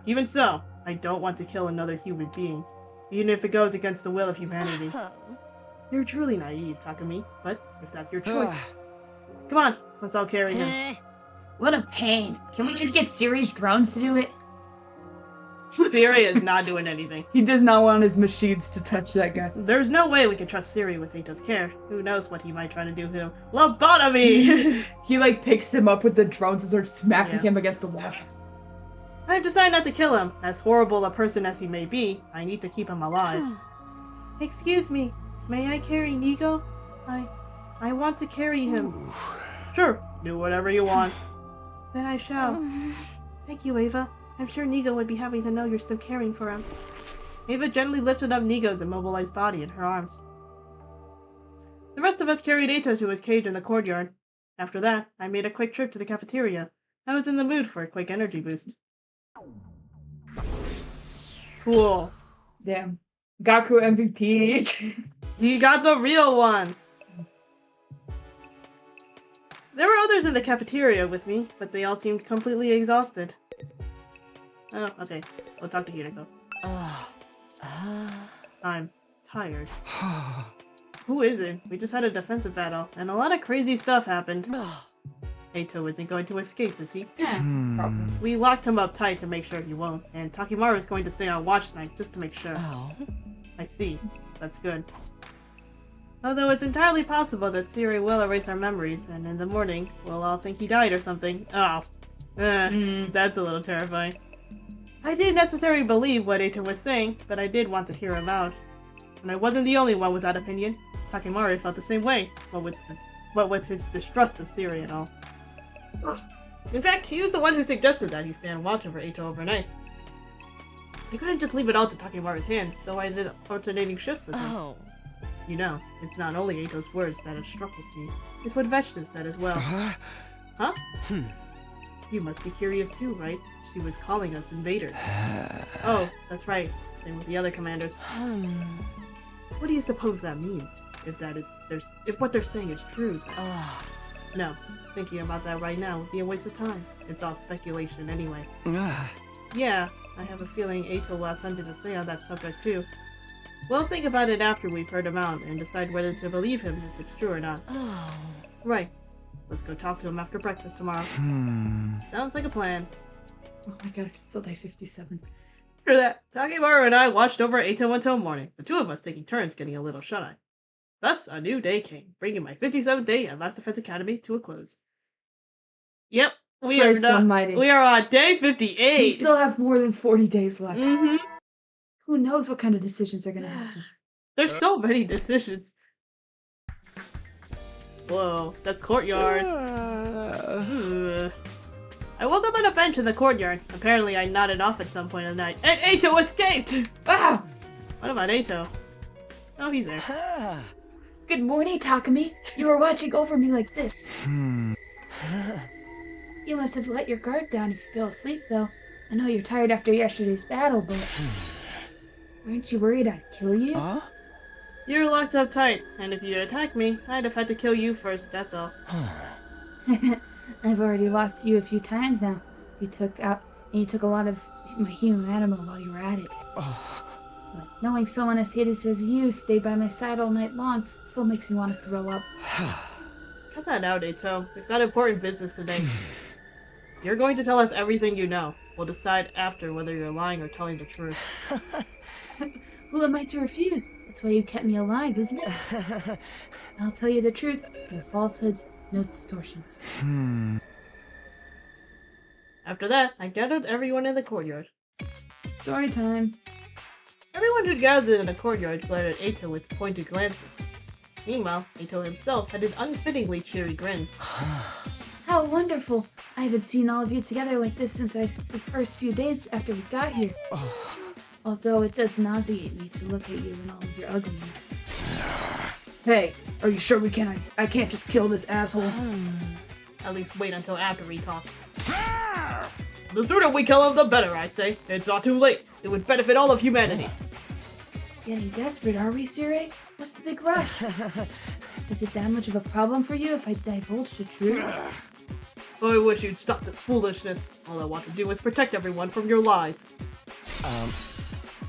A: Even so, I don't want to kill another human being, even if it goes against the will of humanity. You're truly naive, Takumi, but if that's your choice. Come on, let's all carry him.
C: What a pain. Can we just get Siri's drones to do it?
A: Siri is not doing anything.
B: He does not want his machines to touch that guy.
A: There's no way we can trust Siri with Eito's care. Who knows what he might try to do to him. Lobotomy!
B: He like picks him up with the drones and starts smacking him against the wall.
A: I've decided not to kill him. As horrible a person as he may be, I need to keep him alive. Excuse me, may I carry Nigo? I want to carry him. Sure, do whatever you want. Then I shall. Thank you, Ava. I'm sure Nigo would be happy to know you're still caring for him. Ava gently lifted up Nigo's immobilized body in her arms. The rest of us carried Eito to his cage in the courtyard. After that, I made a quick trip to the cafeteria. I was in the mood for a quick energy boost. Cool.
B: Damn. Gaku MVP.
A: He got the real one! There were others in the cafeteria with me, but they all seemed completely exhausted. Oh, okay. We'll talk to Hirako. I'm tired. Who isn't? We just had a defensive battle, and a lot of crazy stuff happened. Eito isn't going to escape, is he?
B: Probably.
A: We locked him up tight to make sure he won't, and Takimaru is going to stay on watch tonight just to make sure. I see. That's good. Although it's entirely possible that Siri will erase our memories, and in the morning, we'll all think he died or something. That's a little terrifying. I didn't necessarily believe what Eito was saying, but I did want to hear him out. And I wasn't the only one with that opinion. Takimaru felt the same way, what with his distrust of Siri and all. In fact, he was the one who suggested that he stand watch over Eito overnight. I couldn't just leave it all to Takimaru's hands, so I did alternating shifts with him. You know, it's not only Eito's words that have struck with me, it's what Veshta said as well. Huh? You must be curious too, right? She was calling us invaders. Oh, that's right. Same with the other commanders. What do you suppose that means? If what they're saying is true, then... No, thinking about that right now would be a waste of time. It's all speculation anyway. Yeah, I have a feeling Eito will have something to say on that subject too. We'll think about it after we've heard him out and decide whether to believe him if it's true or not. Right. Let's go talk to him after breakfast tomorrow. Sounds like a plan.
B: Oh my god, it's still day 57.
A: After that, Takimaru and I watched over Eito until morning, the two of us taking turns getting a little shut-eye. Thus, a new day came, bringing my 57th day at Last Defense Academy to a close. Yep, we are on day 58!
B: We still have more than 40 days left.
A: Mm-hmm.
B: Who knows what kind of decisions are gonna happen?
A: There's so many decisions. Whoa, the courtyard. I woke up on a bench in the courtyard. Apparently I nodded off at some point in the night, and Eito escaped!
B: Ah!
A: What about Eito? Oh, he's there.
C: Good morning, Takumi. You were watching over me like this. You must have let your guard down if you fell asleep, though. I know you're tired after yesterday's battle, but... Weren't you worried I'd kill you?
A: You're locked up tight, and if you'd attacked me, I'd have had to kill you first, that's all.
C: I've already lost you a few times now. You took a lot of my human animal while you were at it. But knowing someone as hideous as you stayed by my side all night long still makes me want to throw up.
A: Cut that out, Eito. We've got important business today. You're going to tell us everything you know. We'll decide after whether you're lying or telling the truth.
C: Who am I to refuse? That's why you kept me alive, isn't it? I'll tell you the truth. No falsehoods, no distortions.
A: After that, I gathered everyone in the courtyard.
C: Story time.
A: Everyone who gathered in the courtyard glared at Eito with pointed glances. Meanwhile, Eito himself had an unfittingly cheery grin.
C: How wonderful! I haven't seen all of you together like this since the first few days after we got here. Although it does nauseate me to look at you in all of your ugliness.
B: Hey, are you sure I can't just kill this asshole?
A: At least wait until after he talks. The sooner we kill him, the better, I say. It's not too late. It would benefit all of humanity.
B: Getting desperate, are we, Sire? What's the big rush? Is it that much of a problem for you if I divulge the truth?
A: I wish you'd stop this foolishness. All I want to do is protect everyone from your lies.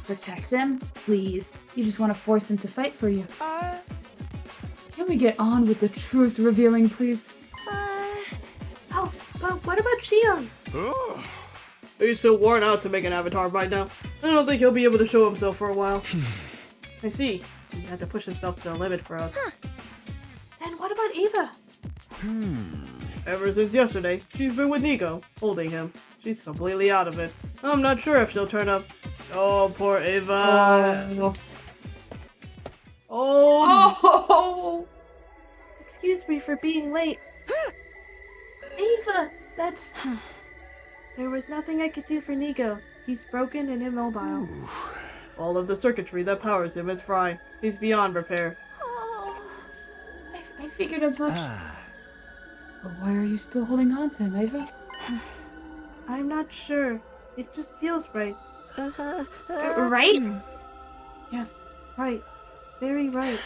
B: Protect them? Please. You just want to force them to fight for you. Can we get on with the truth revealing, please?
A: Oh, but what about Shion? He's so worn out to make an avatar by now. I don't think he'll be able to show himself for a while. I see. He had to push himself to the limit for us. Then what about Eva? Ever since yesterday, she's been with Nico, holding him. She's completely out of it. I'm not sure if she'll turn up. Oh, poor Eva.
B: Oh!
A: Excuse me for being late.
B: Eva! That's...
A: There was nothing I could do for Nico. He's broken and immobile. All of the circuitry that powers him is fried. He's beyond repair.
B: I figured as much. But why are you still holding on to him, Eva?
A: I'm not sure. It just feels right.
B: Right?
A: Yes, right. Very right.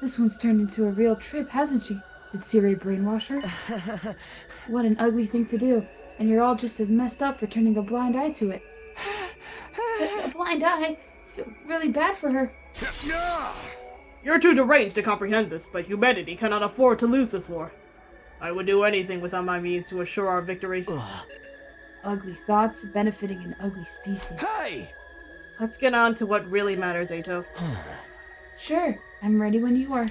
B: This one's turned into a real trip, hasn't she? Did Siri brainwash her? What an ugly thing to do. And you're all just as messed up for turning a blind eye to it. A blind eye? I feel really bad for her.
A: You're too deranged to comprehend this, but humanity cannot afford to lose this war. I would do anything within my means to assure our victory.
B: Ugly thoughts benefiting an ugly species.
D: Hey!
A: Let's get on to what really matters, Ato.
B: Sure, I'm ready when you are.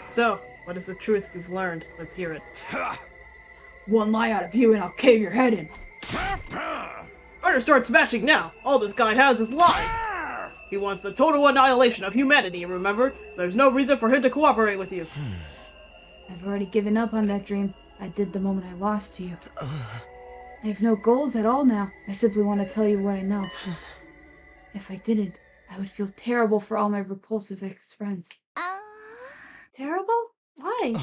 A: So, what is the truth you've learned? Let's hear it.
B: One lie out of you and I'll cave your head in.
A: Better start smashing now! All this guy has is lies! He wants the total annihilation of humanity, remember? There's no reason for him to cooperate with you.
B: I've already given up on that dream. I did the moment I lost to you. I have no goals at all now. I simply want to tell you what I know. If I didn't, I would feel terrible for all my repulsive ex-friends.
A: Terrible? Why?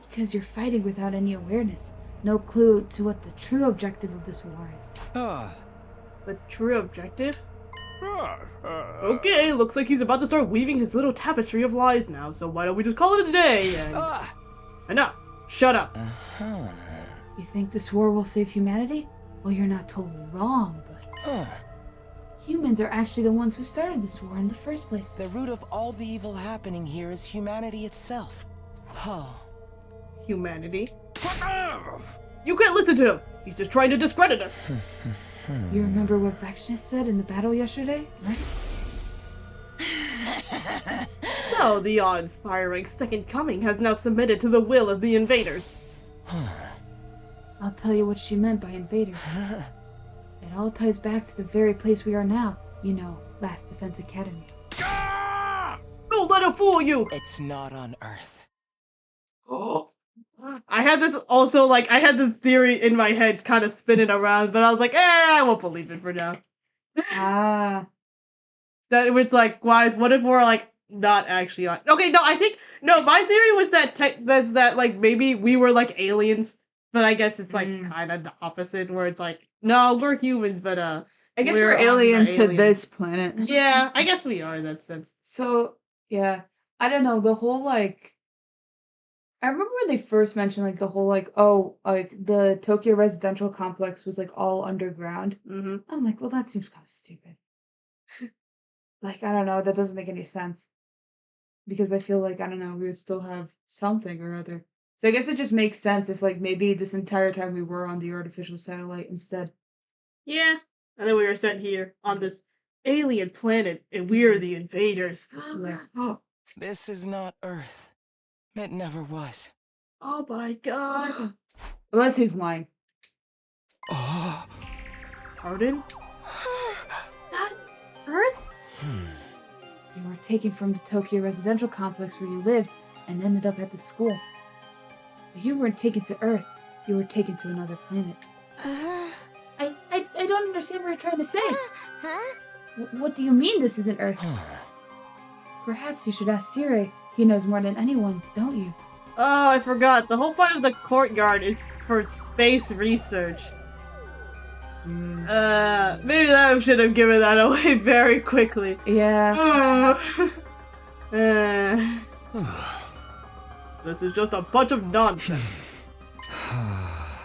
B: Because you're fighting without any awareness. No clue to what the true objective of this war is.
A: The true objective? Okay, looks like he's about to start weaving his little tapestry of lies now, so why don't we just call it a day and... Enough! Shut up!
B: You think this war will save humanity? Well, you're not totally wrong, but... Humans are actually the ones who started this war in the first place.
I: The root of all the evil happening here is humanity itself.
A: Humanity? You can't listen to him! He's just trying to discredit us!
B: You remember what Vexnus said in the battle yesterday, right?
A: So, the awe-inspiring Second Coming has now submitted to the will of the invaders.
B: I'll tell you what she meant by invaders. It all ties back to the very place we are now. You know, Last Defense Academy.
A: Don't let him fool you!
I: It's not on Earth.
A: I had this also, like, I had this theory in my head kind of spinning around, but I was like, I won't believe it for now. That it's like, what if we're, like, not actually on... Okay, no, my theory was that, like, maybe we were, like, aliens, but I guess it's, like, kind of the opposite, where it's like, no, we're humans, but,
B: I guess we're alien to this planet.
A: Yeah, I guess we are in that sense.
B: So, yeah, I don't know, the whole, like... I remember when they first mentioned, like, the whole, like, the Tokyo residential complex was, like, all underground.
A: Mm-hmm.
B: I'm like, well, that seems kind of stupid. Like, I don't know, that doesn't make any sense. Because I feel like, I don't know, we would still have something or other. So I guess it just makes sense if, like, maybe this entire time we were on the artificial satellite instead.
A: Yeah, and then we were sent here on this alien planet, and we're the invaders.
B: Yeah.
I: This is not Earth. It never was.
A: Oh my god.
B: Unless he's lying.
A: Pardon? Not Earth?
B: You were taken from the Tokyo residential complex where you lived and ended up at the school. But you weren't taken to Earth. You were taken to another planet. I don't understand what you're trying to say. What do you mean this isn't Earth? Perhaps you should ask Sire. He knows more than anyone, don't you?
A: Oh, I forgot. The whole point of the courtyard is for space research. Maybe I should have given that away very quickly.
B: Yeah.
A: This is just a bunch of nonsense.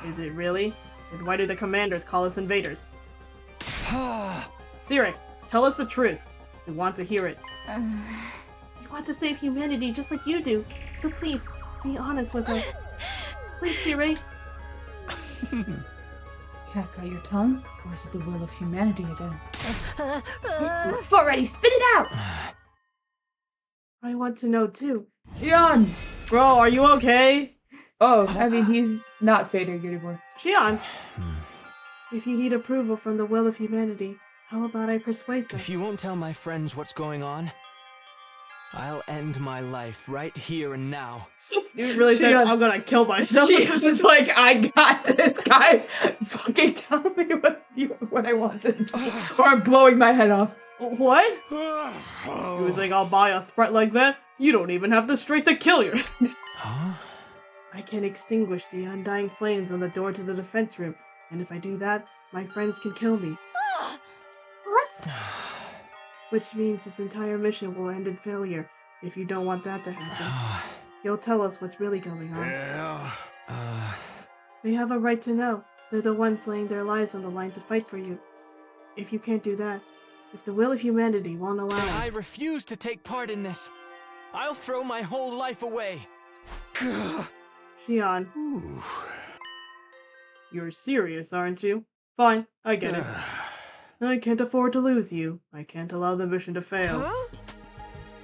A: Is it really? Then why do the commanders call us invaders? Siri, tell us the truth. We want to hear it. We want to save humanity just like you do. So please, be honest with us. Please, Siri.
B: Cat got your tongue? Or is it the will of humanity again? Already, spit it out!
A: I want to know too.
B: Xion!
A: Bro, are you okay?
B: Oh, I mean, he's not fading anymore.
A: Xion! If you need approval from the will of humanity, how about I persuade them?
F: If you won't tell my friends what's going on, I'll end my life right here and now.
A: You really said I'm gonna kill myself?
B: She was like, I got this, guys. Fucking tell me what I want to do, or I'm blowing my head off.
A: What? You think I'll buy a threat like that? You don't even have the strength to kill your.
F: Huh?
A: I can extinguish the undying flames on the door to the defense room, and if I do that, my friends can kill me. What? Which means this entire mission will end in failure. If you don't want that to happen, you'll tell us what's really going on.
H: Yeah.
A: They have a right to know. They're the ones laying their lives on the line to fight for you. If you can't do that, if the will of humanity won't allow
F: I
A: it,
F: refuse to take part in this. I'll throw my whole life away.
A: Xion, you're serious, aren't you? Fine, I get it. I can't afford to lose you. I can't allow the mission to fail.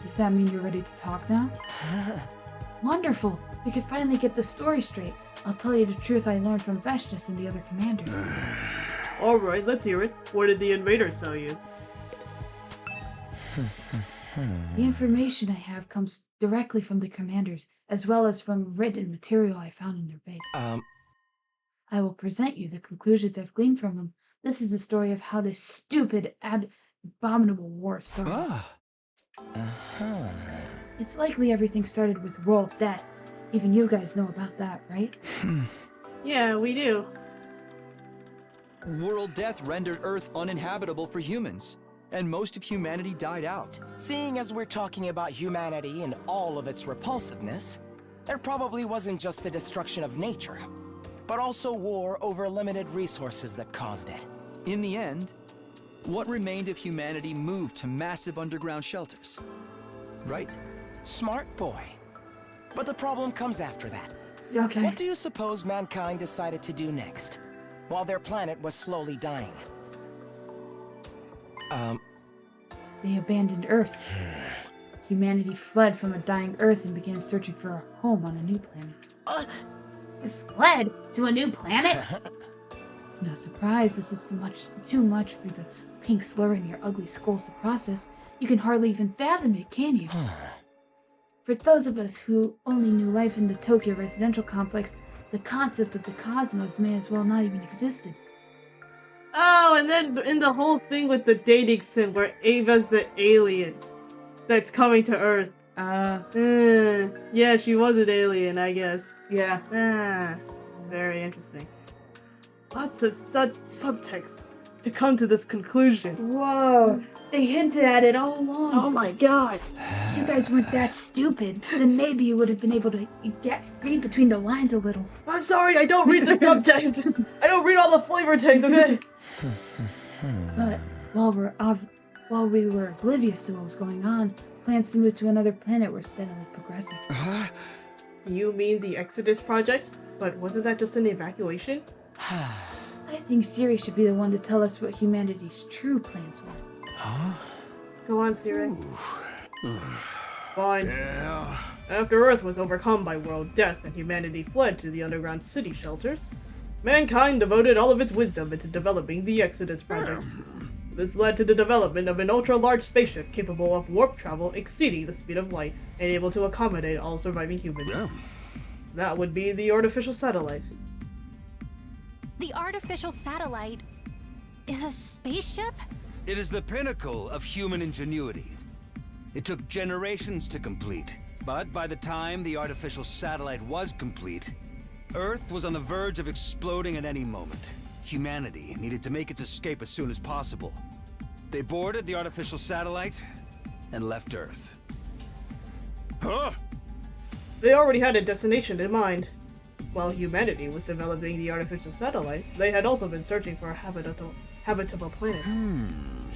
B: Does that mean you're ready to talk now? Wonderful! We could finally get the story straight. I'll tell you the truth I learned from Veshtus and the other commanders.
A: Alright, let's hear it. What did the invaders tell you?
B: The information I have comes directly from the commanders, as well as from written material I found in their base. I will present you the conclusions I've gleaned from them. This is the story of how this stupid, abominable war started. It's likely everything started with world death. Even you guys know about that, right?
A: Yeah, we do.
E: World death rendered Earth uninhabitable for humans, and most of humanity died out.
I: Seeing as we're talking about humanity and all of its repulsiveness, there probably wasn't just the destruction of nature, but also war over limited resources that caused it.
E: In the end, what remained of humanity moved to massive underground shelters, right?
I: Smart boy. But the problem comes after that.
B: Okay.
I: What do you suppose mankind decided to do next, while their planet was slowly dying?
B: They abandoned Earth. Humanity fled from a dying Earth and began searching for a home on a new planet.
C: Fled to a new planet?
B: It's no surprise this is too much for the pink slur in your ugly skulls to process. You can hardly even fathom it, can you? For those of us who only knew life in the Tokyo residential complex, the concept of the cosmos may as well not even existed.
A: Oh, and then in the whole thing with the dating sim where Ava's the alien that's coming to Earth. Yeah, she was an alien, I guess.
B: Yeah.
A: Very interesting. Lots of subtext to come to this conclusion.
B: Whoa, they hinted at it all along.
C: Oh my god.
B: If you guys weren't that stupid, then maybe you would have been able to read between the lines a little.
A: I'm sorry, I don't read the subtext. I don't read all the flavor text, okay?
B: But while we were oblivious to what was going on, plans to move to another planet were steadily progressing.
A: You mean the Exodus project? But wasn't that just an evacuation?
B: I think Siri should be the one to tell us what humanity's true plans were.
A: Go on, Siri. Fine.
H: Yeah.
A: After Earth was overcome by world death and humanity fled to the underground city shelters, mankind devoted all of its wisdom into developing the Exodus project. This led to the development of an ultra-large spaceship capable of warp travel exceeding the speed of light and able to accommodate all surviving humans.
H: Yeah.
A: That would be the artificial satellite.
L: The artificial satellite is a spaceship?
D: It is the pinnacle of human ingenuity. It took generations to complete, But by the time the artificial satellite was complete, Earth was on the verge of exploding at any moment. Humanity needed to make its escape as soon as possible. They boarded the artificial satellite and left Earth.
H: Huh?
A: They already had a destination in mind. While humanity was developing the artificial satellite, they had also been searching for a habitable planet.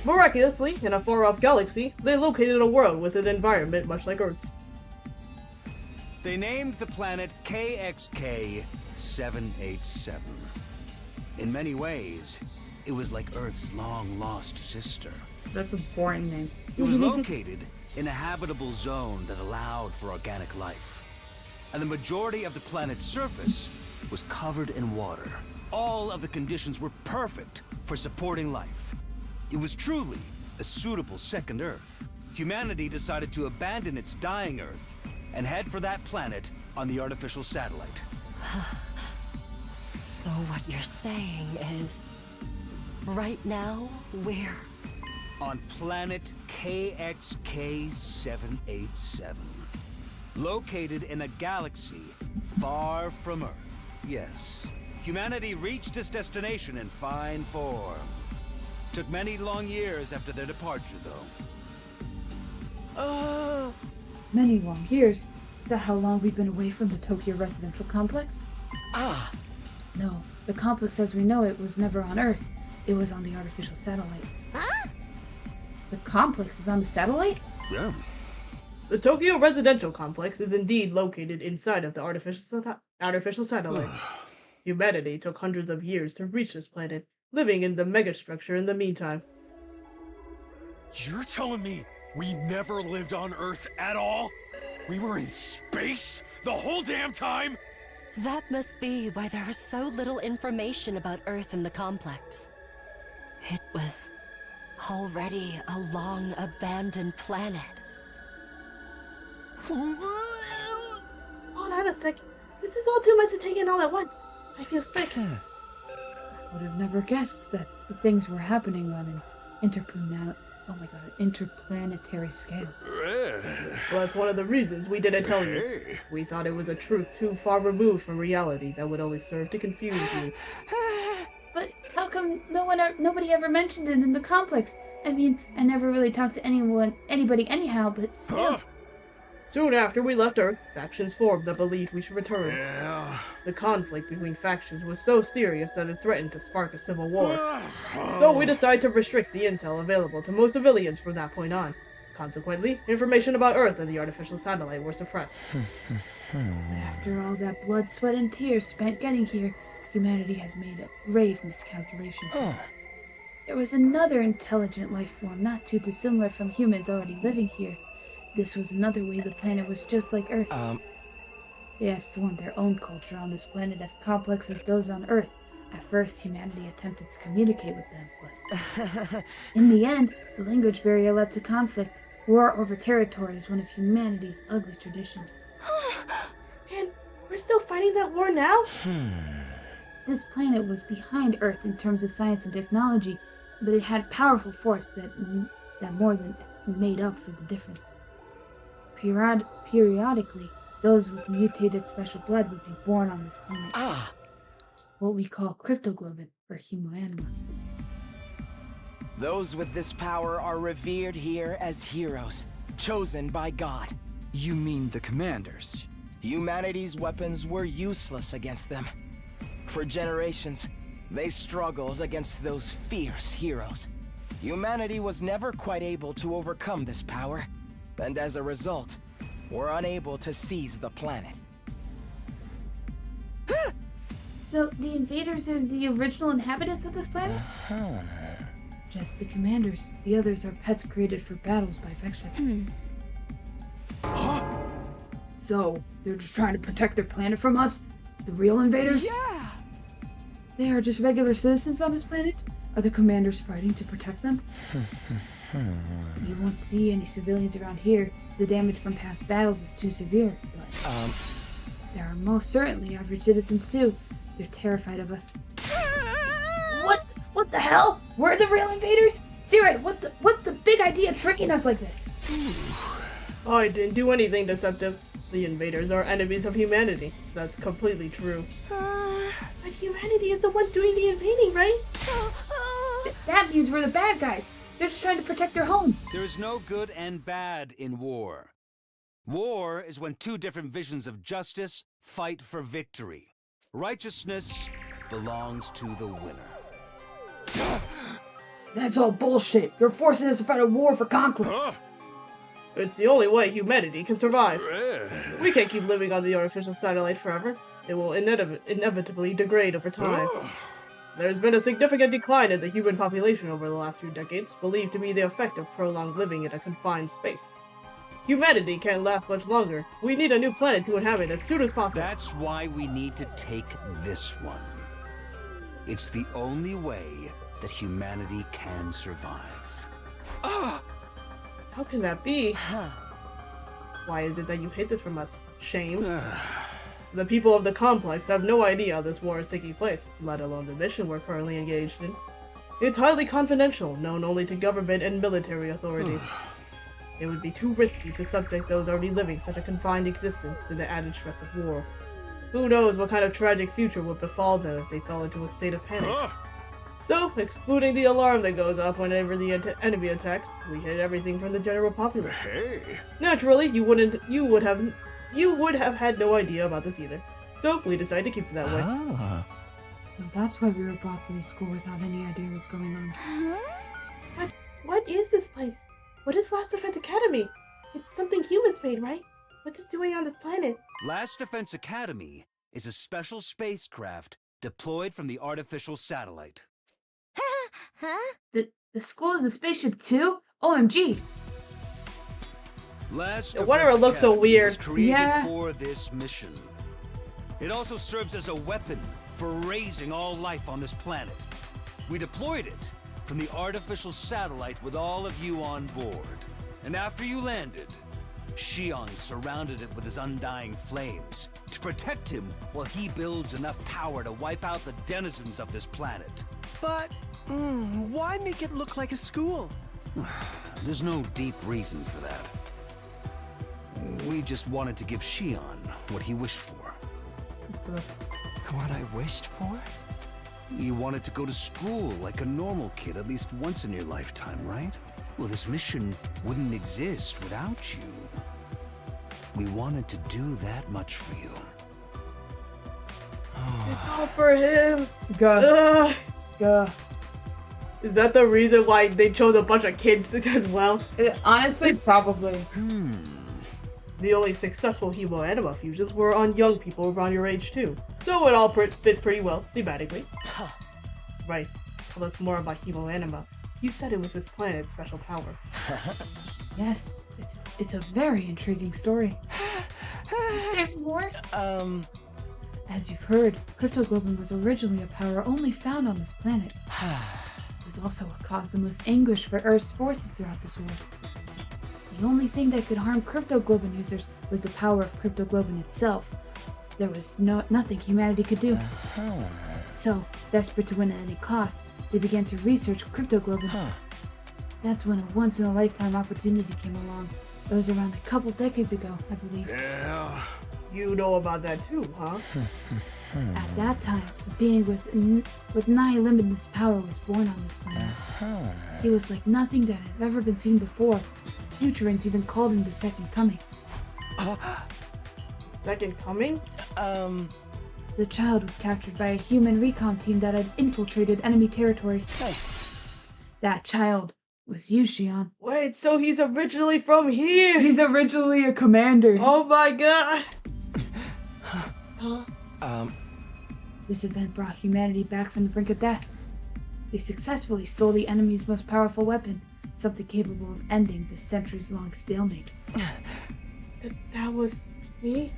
A: Miraculously, in a far-off galaxy, they located a world with an environment much like Earth's.
D: They named the planet KXK-787. In many ways, it was like Earth's long-lost sister.
B: That's a boring name.
D: It was located in a habitable zone that allowed for organic life. And the majority of the planet's surface was covered in water. All of the conditions were perfect for supporting life. It was truly a suitable second Earth. Humanity decided to abandon its dying Earth and head for that planet on the artificial satellite.
N: So what you're saying is, right now, we're...
D: on planet KXK-787. Located in a galaxy far from Earth. Yes, humanity reached its destination in fine form. Took many long years after their departure, though.
B: Many long years? Is that how long we've been away from the Tokyo residential complex?
I: Ah,
B: No, the complex as we know it was never on Earth. It was on the artificial satellite.
L: Huh?
B: The complex is on the satellite?
D: Yeah.
A: The Tokyo residential complex is indeed located inside of the artificial satellite. Humanity took hundreds of years to reach this planet, living in the megastructure in the meantime.
H: You're telling me we never lived on Earth at all? We were in space the whole damn time?
N: That must be why there was so little information about Earth and the complex. It was already a long abandoned planet.
A: Hold on a sec. This is all too much to take in all at once. I feel sick.
B: I would have never guessed that the things were happening on an interplanetary scale.
A: Well, that's one of the reasons we didn't tell you. We thought it was a truth too far removed from reality that would only serve to confuse you.
B: But how come nobody ever mentioned it in the complex? I mean, I never really talked to anybody anyhow, but still.
A: Soon after we left Earth, factions formed that believed we should return.
H: Yeah.
A: The conflict between factions was so serious that it threatened to spark a civil war. So we decided to restrict the intel available to most civilians from that point on. Consequently, information about Earth and the artificial satellite were suppressed.
B: After all that blood, sweat, and tears spent getting here, humanity has made a grave miscalculation. There was another intelligent life form not too dissimilar from humans already living here. This was another way the planet was just like Earth. They had formed their own culture on this planet as complex as those on Earth. At first, humanity attempted to communicate with them, but in the end, the language barrier led to conflict. War over territory is one of humanity's ugly traditions.
A: And we're still fighting that war now?
B: This planet was behind Earth in terms of science and technology, but it had powerful force that more than made up for the difference. Periodically, those with mutated special blood would be born on this planet. What we call cryptoglobin, or humanima.
I: those with this power are revered here as heroes, chosen by God.
E: You mean the commanders?
I: Humanity's weapons were useless against them. For generations, they struggled against those fierce heroes. Humanity was never quite able to overcome this power, and as a result, were unable to seize the planet.
B: So, the invaders are the original inhabitants of this planet? Just the commanders. The others are pets created for battles by Vexus. So, they're just trying to protect their planet from us? The real invaders?
I: Yeah!
B: They are just regular citizens on this planet? Are the commanders fighting to protect them? You won't see any civilians around here. The damage from past battles is too severe, but... there are most certainly average citizens too. They're terrified of us. What the hell? We're the real invaders? Zero, what's the big idea tricking us like this?
A: I didn't do anything deceptive. The invaders are enemies of humanity. That's completely true. But humanity is the one doing the invading, right?
B: That means we're the bad guys. They're just trying to protect their home.
D: There is no good and bad in war. War is when two different visions of justice fight for victory. Righteousness belongs to the winner.
B: That's all bullshit. You're forcing us to fight a war for conquest.
A: It's the only way humanity can survive. We can't keep living on the artificial satellite forever. It will inevitably degrade over time. There's been a significant decline in the human population over the last few decades, believed to be the effect of prolonged living in a confined space. Humanity can't last much longer. We need a new planet to inhabit as soon as possible.
D: That's why we need to take this one. It's the only way that humanity can survive.
A: How can that be? Why is it that you hid this from us? Shame? The people of the complex have no idea this war is taking place, let alone the mission we're currently engaged in. It's highly confidential, known only to government and military authorities. It would be too risky to subject those already living such a confined existence to the added stress of war. Who knows what kind of tragic future would befall them if they fell into a state of panic. So, excluding the alarm that goes off whenever the enemy attacks, we hid everything from the general populace. Naturally, you would have had no idea about this either. So, we decided to keep it that way.
B: So that's why we were brought to the school without any idea what's going on.
A: What is this place? What is Last Defense Academy? It's something humans made, right? What's it doing on this planet?
D: Last Defense Academy is a special spacecraft deployed from the artificial satellite.
B: The school is a spaceship too? OMG!
D: Last
A: No wonder it looks so
D: Academy
A: weird.
D: was created
B: Yeah.
D: for this mission. It also serves as a weapon for raising all life on this planet. We deployed it from the artificial satellite with all of you on board. And after you landed, Xion surrounded it with his undying flames to protect him while he builds enough power to wipe out the denizens of this planet.
K: But, why make it look like a school?
D: There's no deep reason for that. We just wanted to give Xion what he wished for.
F: What I wished for?
D: You wanted to go to school like a normal kid at least once in your lifetime, right? Well, this mission wouldn't exist without you. We wanted to do that much for you.
A: It's all for him.
B: Gah.
A: Ugh. Is that the reason why they chose a bunch of kids as well?
B: Honestly, probably.
A: The only successful Hemo-Anima fusions were on young people around your age too. So it all fit pretty well, thematically. Right. Tell us more about Hemo-Anima. You said it was this planet's special power.
B: Yes, it's a very intriguing story. There's more? As you've heard, Cryptoglobin was originally a power only found on this planet. It was also what caused the most anguish for Earth's forces throughout this war. The only thing that could harm Cryptoglobin users was the power of Cryptoglobin itself. There was nothing humanity could do. So, desperate to win at any cost, they began to research Cryptoglobin. That's when a once-in-a-lifetime opportunity came along. It was around a couple decades ago, I believe.
D: Yeah.
A: You know about that too, huh?
B: At that time, a being with nigh limitless power was born on this planet. He was like nothing that had ever been seen before. Futurans even called him the Second Coming.
A: Second Coming?
B: The child was captured by a human recon team that had infiltrated enemy territory. That child was you, Xion.
A: Wait, so he's originally from here?
B: He's originally a commander.
A: Oh my god!
B: This event brought humanity back from the brink of death. They successfully stole the enemy's most powerful weapon, something capable of ending the centuries-long stalemate.
A: That was me?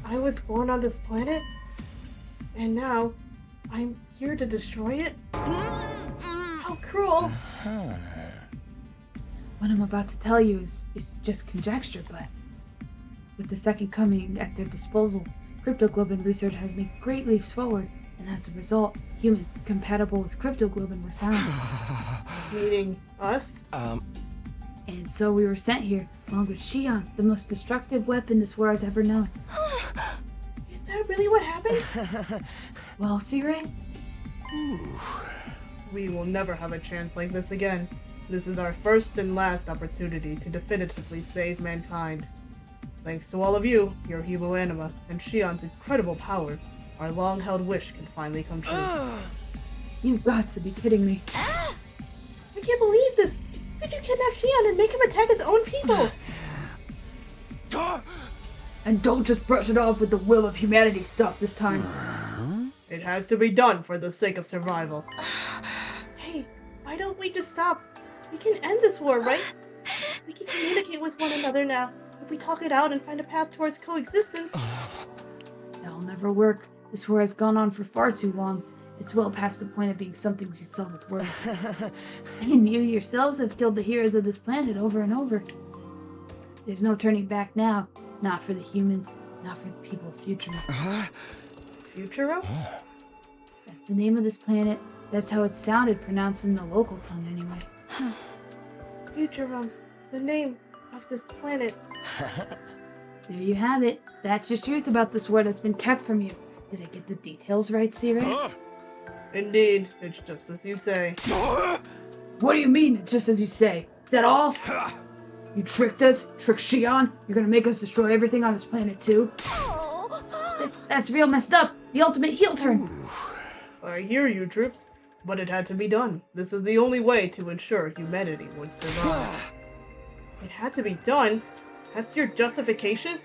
A: I was born on this planet? And now, I'm here to destroy it? How cruel!
B: What I'm about to tell you is just conjecture, but with the Second Coming at their disposal, Cryptoglobin research has made great leaps forward, and as a result, humans compatible with Cryptoglobin were found.
A: Meaning us?
B: And so we were sent here, along with Shion, the most destructive weapon this war has ever known.
A: Is that really what happened?
B: Well, Sirei?
A: We will never have a chance like this again. This is our first and last opportunity to definitively save mankind. Thanks to all of you, your Hebo Anima, and Shion's incredible power, our long-held wish can finally come true.
B: You've got to be kidding me.
A: I can't believe this! Could you kidnap Shion and make him attack his own people?
B: And don't just brush it off with the will of humanity stuff this time.
A: It has to be done for the sake of survival. Hey, why don't we just stop? We can end this war, right? We can communicate with one another now. If we talk it out and find a path towards coexistence.
B: That'll never work. This war has gone on for far too long. It's well past the point of being something we can solve with words. And you yourselves have killed the heroes of this planet over and over. There's no turning back now. Not for the humans, not for the people of Futuro.
A: Futuro?
B: That's the name of this planet. That's how it sounded pronounced in the local tongue anyway.
A: Futuro, the name of this planet.
B: There you have it. That's just truth about this war that's been kept from you. Did I get the details right, Sirei?
A: Indeed, it's just as you say.
B: What do you mean, it's just as you say? Is that all? You tricked us? Tricked Shion? You're gonna make us destroy everything on this planet too? That's real messed up. The ultimate heel turn.
A: I hear you, troops, but it had to be done. This is the only way to ensure humanity would survive. It had to be done? That's your justification?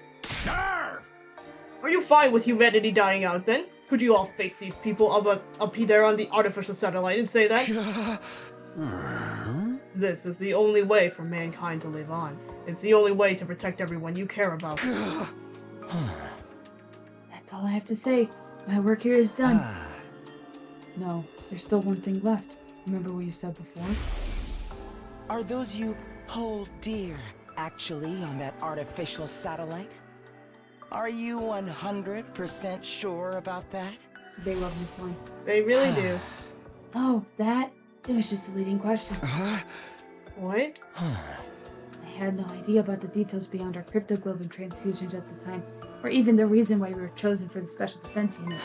A: Are you fine with humanity dying out then? Could you all face these people up there on the artificial satellite and say that? This is the only way for mankind to live on. It's the only way to protect everyone you care about.
B: That's all I have to say. My work here is done. No, there's still one thing left. Remember what you said before?
I: Are those you hold dear actually on that artificial satellite? Are you 100% sure about that?
B: They love this one.
A: They really do.
B: Oh, that? It was just a leading question.
A: What?
B: I had no idea about the details beyond our cryptoglobin transfusions at the time, or even the reason why we were chosen for the Special Defense Unit.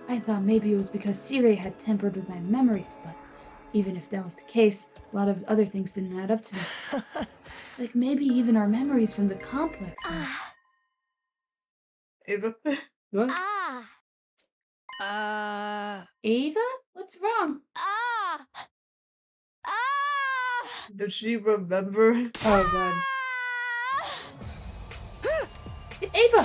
B: I thought maybe it was because Sirei had tampered with my memories, but even if that was the case, a lot of other things didn't add up to me. Like maybe even our memories from the complex.
A: Ava?
B: What? Ava? What's wrong?
A: Does she remember?
B: Oh god. Ava!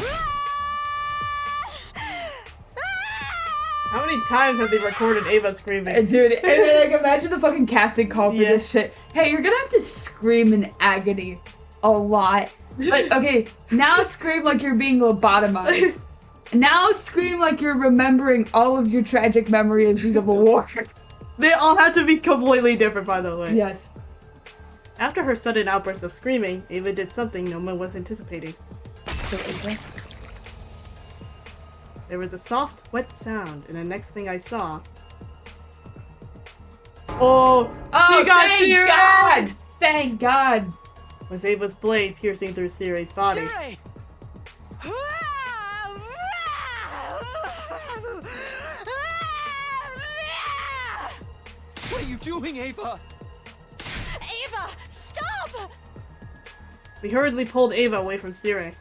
A: How many times have they recorded Ava screaming?
B: Dude, and then, like, imagine the fucking casting call for this shit. Hey, you're gonna have to scream in agony a lot. Like, okay, now scream like you're being lobotomized. Now scream like you're remembering all of your tragic memories of a war.
A: They all have to be completely different, by the way.
B: Yes.
A: After her sudden outburst of screaming, Ava did something no one was anticipating.
B: So, Ava?
A: There was a soft, wet sound, and the next thing I saw... Oh, she got
B: thank
A: Sirei!
B: God! Thank God!
A: Was Ava's blade piercing through Sirei's body.
J: Sirei!
E: What are you doing, Ava?
M: Ava, stop!
A: We hurriedly pulled Ava away from Sirei.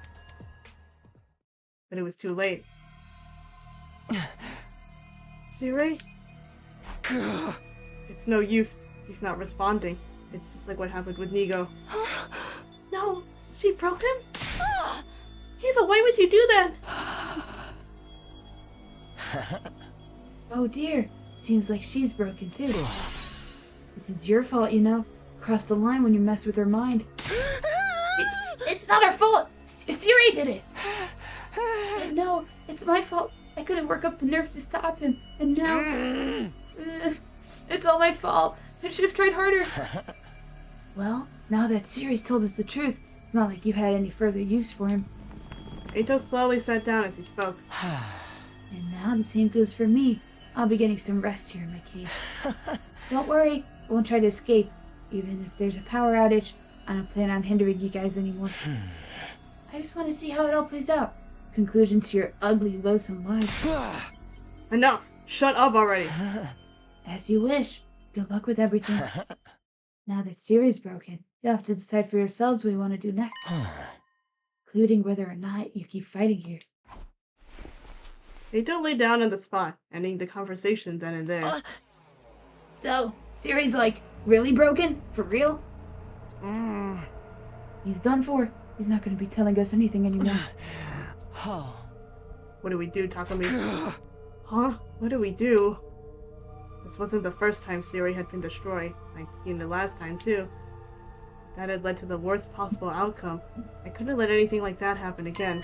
A: But it was too late. Sirei? It's no use. He's not responding. It's just like what happened with Nigo. No! She broke him? Ava, why would you do that?
B: Oh dear. Seems like she's broken too. This is your fault, you know. Cross the line when you mess with her mind. It's not her fault! Sirei did it! No, it's my fault. I couldn't work up the nerve to stop him. And now... it's all my fault. I should have tried harder. Well, now that Sirei's told us the truth, it's not like you had any further use for him.
A: Eito slowly sat down as he spoke.
B: And now the same goes for me. I'll be getting some rest here in my cave. Don't worry, I won't try to escape. Even if there's a power outage, I don't plan on hindering you guys anymore. I just want to see how it all plays out. Conclusion to your ugly, loathsome lives.
A: Enough! Shut up already!
B: As you wish. Good luck with everything. Now that Siri's broken, you have to decide for yourselves what you want to do next. Including whether or not you keep fighting here.
A: They don't lay down on the spot, ending the conversation then and there.
B: So, Siri's like, really broken? For real? He's done for. He's not going to be telling us anything anymore.
A: What do we do, Takumi? Huh? What do we do? This wasn't the first time Siri had been destroyed. I'd seen it last time, too. That had led to the worst possible outcome. I couldn't let anything like that happen again.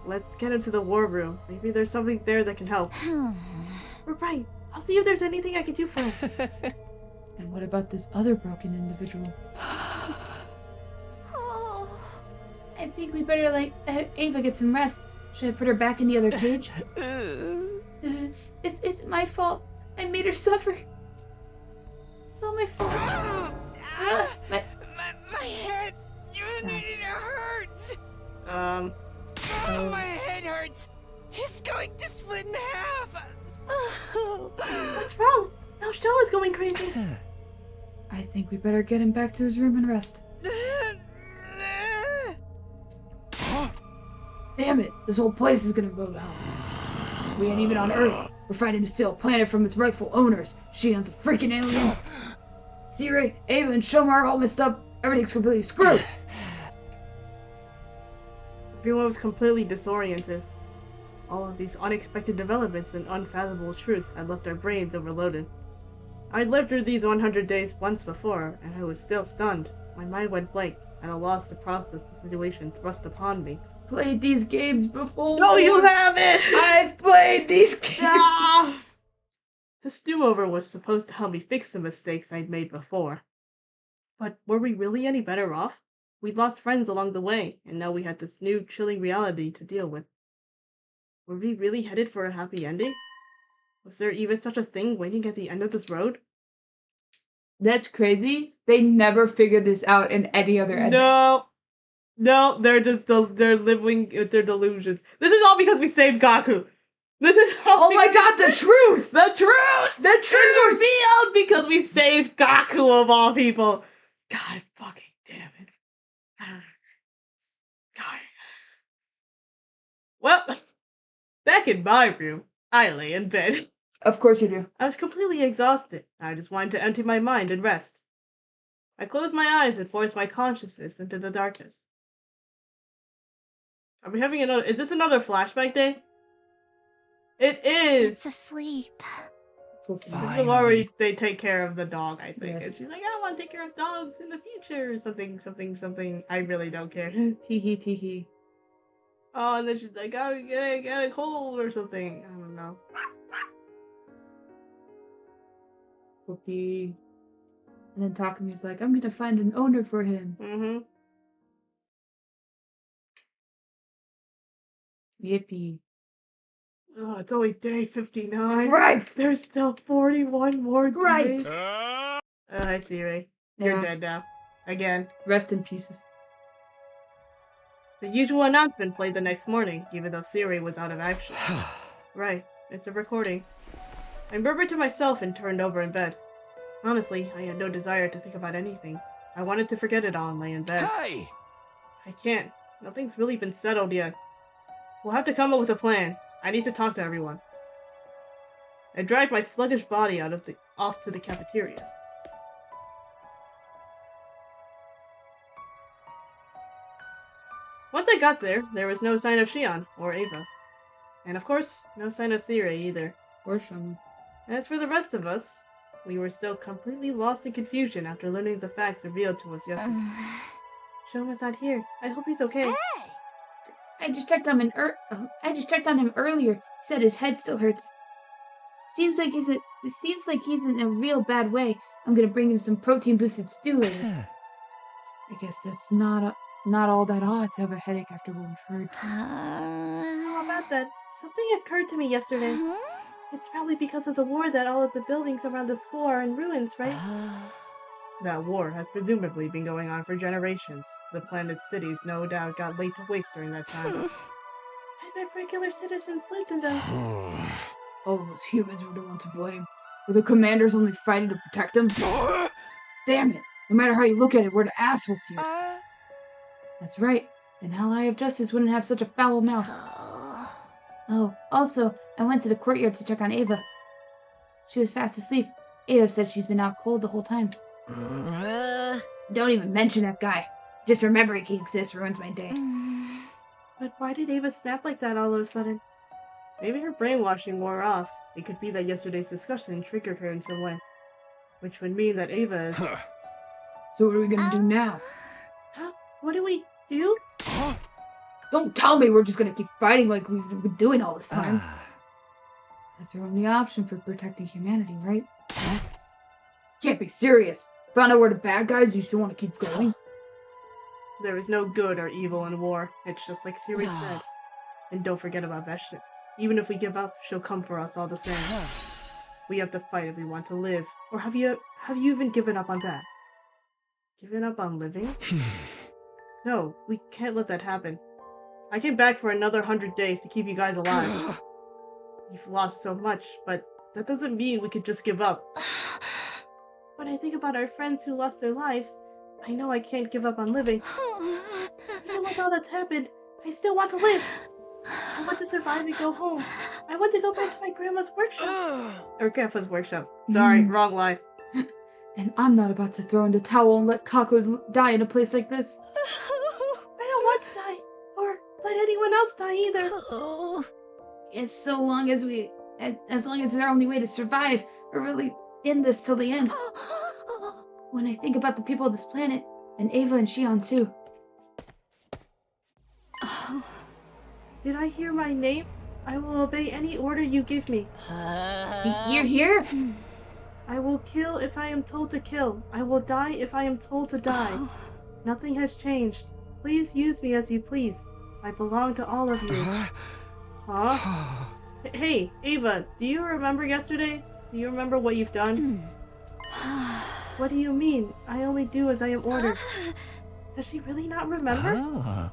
A: Let's get into the war room. Maybe there's something there that can help. We're right. I'll see if there's anything I can do for him.
B: And what about this other broken individual? I think we better let Ava get some rest. Should I put her back in the other cage? It's my fault. I made her suffer. It's all my fault.
I: My head! It hurts!
A: Oh.
I: My head hurts! It's going to split in half!
A: What's wrong? Now Show is going crazy.
B: I think we better get him back to his room and rest. Damn it! This whole place is gonna go down. We ain't even on Earth. We're fighting to steal a planet from its rightful owners. Shion's a freaking alien. Siri, Ava, and Shoma are all messed up. Everything's completely screwed.
A: Everyone was completely disoriented. All of these unexpected developments and unfathomable truths had left our brains overloaded. I'd lived through these 100 days once before, and I was still stunned. My mind went blank, at a loss to process the situation thrust upon me.
B: Played these games before.
A: No, you haven't!
B: I've played these games!
A: Ah! This do-over was supposed to help me fix the mistakes I'd made before. But were we really any better off? We'd lost friends along the way, and now we had this new, chilling reality to deal with. Were we really headed for a happy ending? Was there even such a thing waiting at the end of this road?
B: That's crazy. They never figured this out in any other ending.
A: No, they're living with their delusions. This is all because we saved Gaku. This is all.
B: Oh my god, the truth!
A: The truth! The truth is revealed because we saved Gaku of all people. God fucking damn it. God. Well, back in my room, I lay in bed.
B: Of course you do.
A: I was completely exhausted. I just wanted to empty my mind and rest. I closed my eyes and forced my consciousness into the darkness. Are we having another? Is this another flashback day? It is.
L: It's asleep.
A: This is the one where they take care of the dog, I think. Yes. And she's like, I want to take care of dogs in the future. Something. I really don't care.
B: Teehee, teehee.
A: Oh, and then she's like, oh, get a cold or something. I don't know.
B: Cookie. And then Takumi's like, I'm gonna find an owner for him.
A: Mm-hmm.
B: Yippee.
A: Oh, it's only day 59.
B: Right!
A: There's still 41 more
B: right.
A: days. Hi, Siri. You're dead now. Again.
B: Rest in pieces.
A: The usual announcement played the next morning, even though Siri was out of action. Right. It's a recording. I murmured to myself and turned over in bed. Honestly, I had no desire to think about anything. I wanted to forget it all and lay in bed.
E: Hey!
A: I can't. Nothing's really been settled yet. We'll have to come up with a plan. I need to talk to everyone. I dragged my sluggish body off to the cafeteria. Once I got there, there was no sign of Shion or Ava. And of course, no sign of Siri either.
B: Or Shoma.
A: As for the rest of us, we were still completely lost in confusion after learning the facts revealed to us yesterday. Shoma's not here. I hope he's okay.
B: I just checked on him earlier. He said his head still hurts. Seems like he's in a real bad way. I'm gonna bring him some protein boosted stew later. I guess that's not all that odd to have a headache after what we've heard.
A: How about that? Something occurred to me yesterday. It's probably because of the war that all of the buildings around the school are in ruins, right? That war has presumably been going on for generations. The planet's cities no doubt got laid to waste during that time. I bet regular citizens lived in them.
B: All those humans were the ones to blame. Were the commanders only fighting to protect them? Damn it! No matter how you look at it, we're the assholes here. That's right. An ally of justice wouldn't have such a foul mouth. Oh, also, I went to the courtyard to check on Ava. She was fast asleep. Ada said she's been out cold the whole time. Don't even mention that guy. Just remembering he exists ruins my day.
A: But why did Ava snap like that all of a sudden? Maybe her brainwashing wore off. It could be that yesterday's discussion triggered her in some way. Which would mean that Ava is...
B: So what are we gonna do now?
A: Huh? What do we do?
B: Don't tell me we're just gonna keep fighting like we've been doing all this time. That's our only option for protecting humanity, right? Can't be serious. Found out we're the bad guys, you still want to keep going?
A: There is no good or evil in war. It's just like Siri said. And don't forget about Veshnis. Even if we give up, she'll come for us all the same. We have to fight if we want to live. Or have you even given up on that? Given up on living? No, we can't let that happen. I came back for another 100 days to keep you guys alive. You've lost so much, but that doesn't mean we could just give up. When I think about our friends who lost their lives, I know I can't give up on living. Even with all that's happened, I still want to live. I want to survive and go home. I want to go back to my grandma's workshop. Or grandpa's workshop. Sorry, wrong line.
B: And I'm not about to throw in the towel and let Kako die in a place like this.
A: I don't want to die. Or let anyone else die either.
B: As long as it's our only way to survive, we're really in this till the end. When I think about the people of this planet, and Ava and Shion too.
A: Did I hear my name? I will obey any order you give me.
B: You're here?
A: I will kill if I am told to kill. I will die if I am told to die. Nothing has changed. Please use me as you please. I belong to all of you. Huh? Hey, Ava, do you remember yesterday? Do you remember what you've done? What do you mean? I only do as I am ordered. Does she really not remember?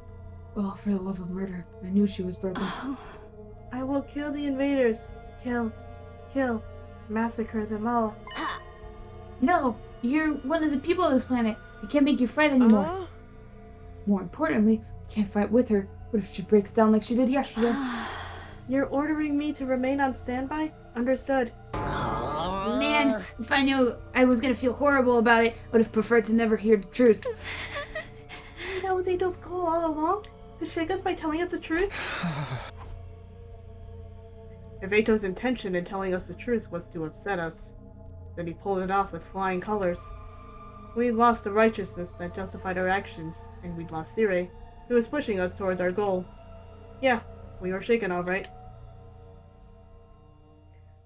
B: Well, for the love of murder, I knew she was broken.
A: I will kill the invaders. Kill. Massacre them all.
B: No, you're one of the people of this planet. We can't make you fight anymore. More importantly, we can't fight with her. What if she breaks down like she did yesterday?
A: You're ordering me to remain on standby? Understood.
B: Man, if I knew I was gonna feel horrible about it, I would have preferred to never hear the truth.
A: That was Ito's goal all along? To shake us by telling us the truth? If Ito's intention in telling us the truth was to upset us, then he pulled it off with flying colors. We'd lost the righteousness that justified our actions, and we'd lost Sire, who was pushing us towards our goal. Yeah, we were shaken all right.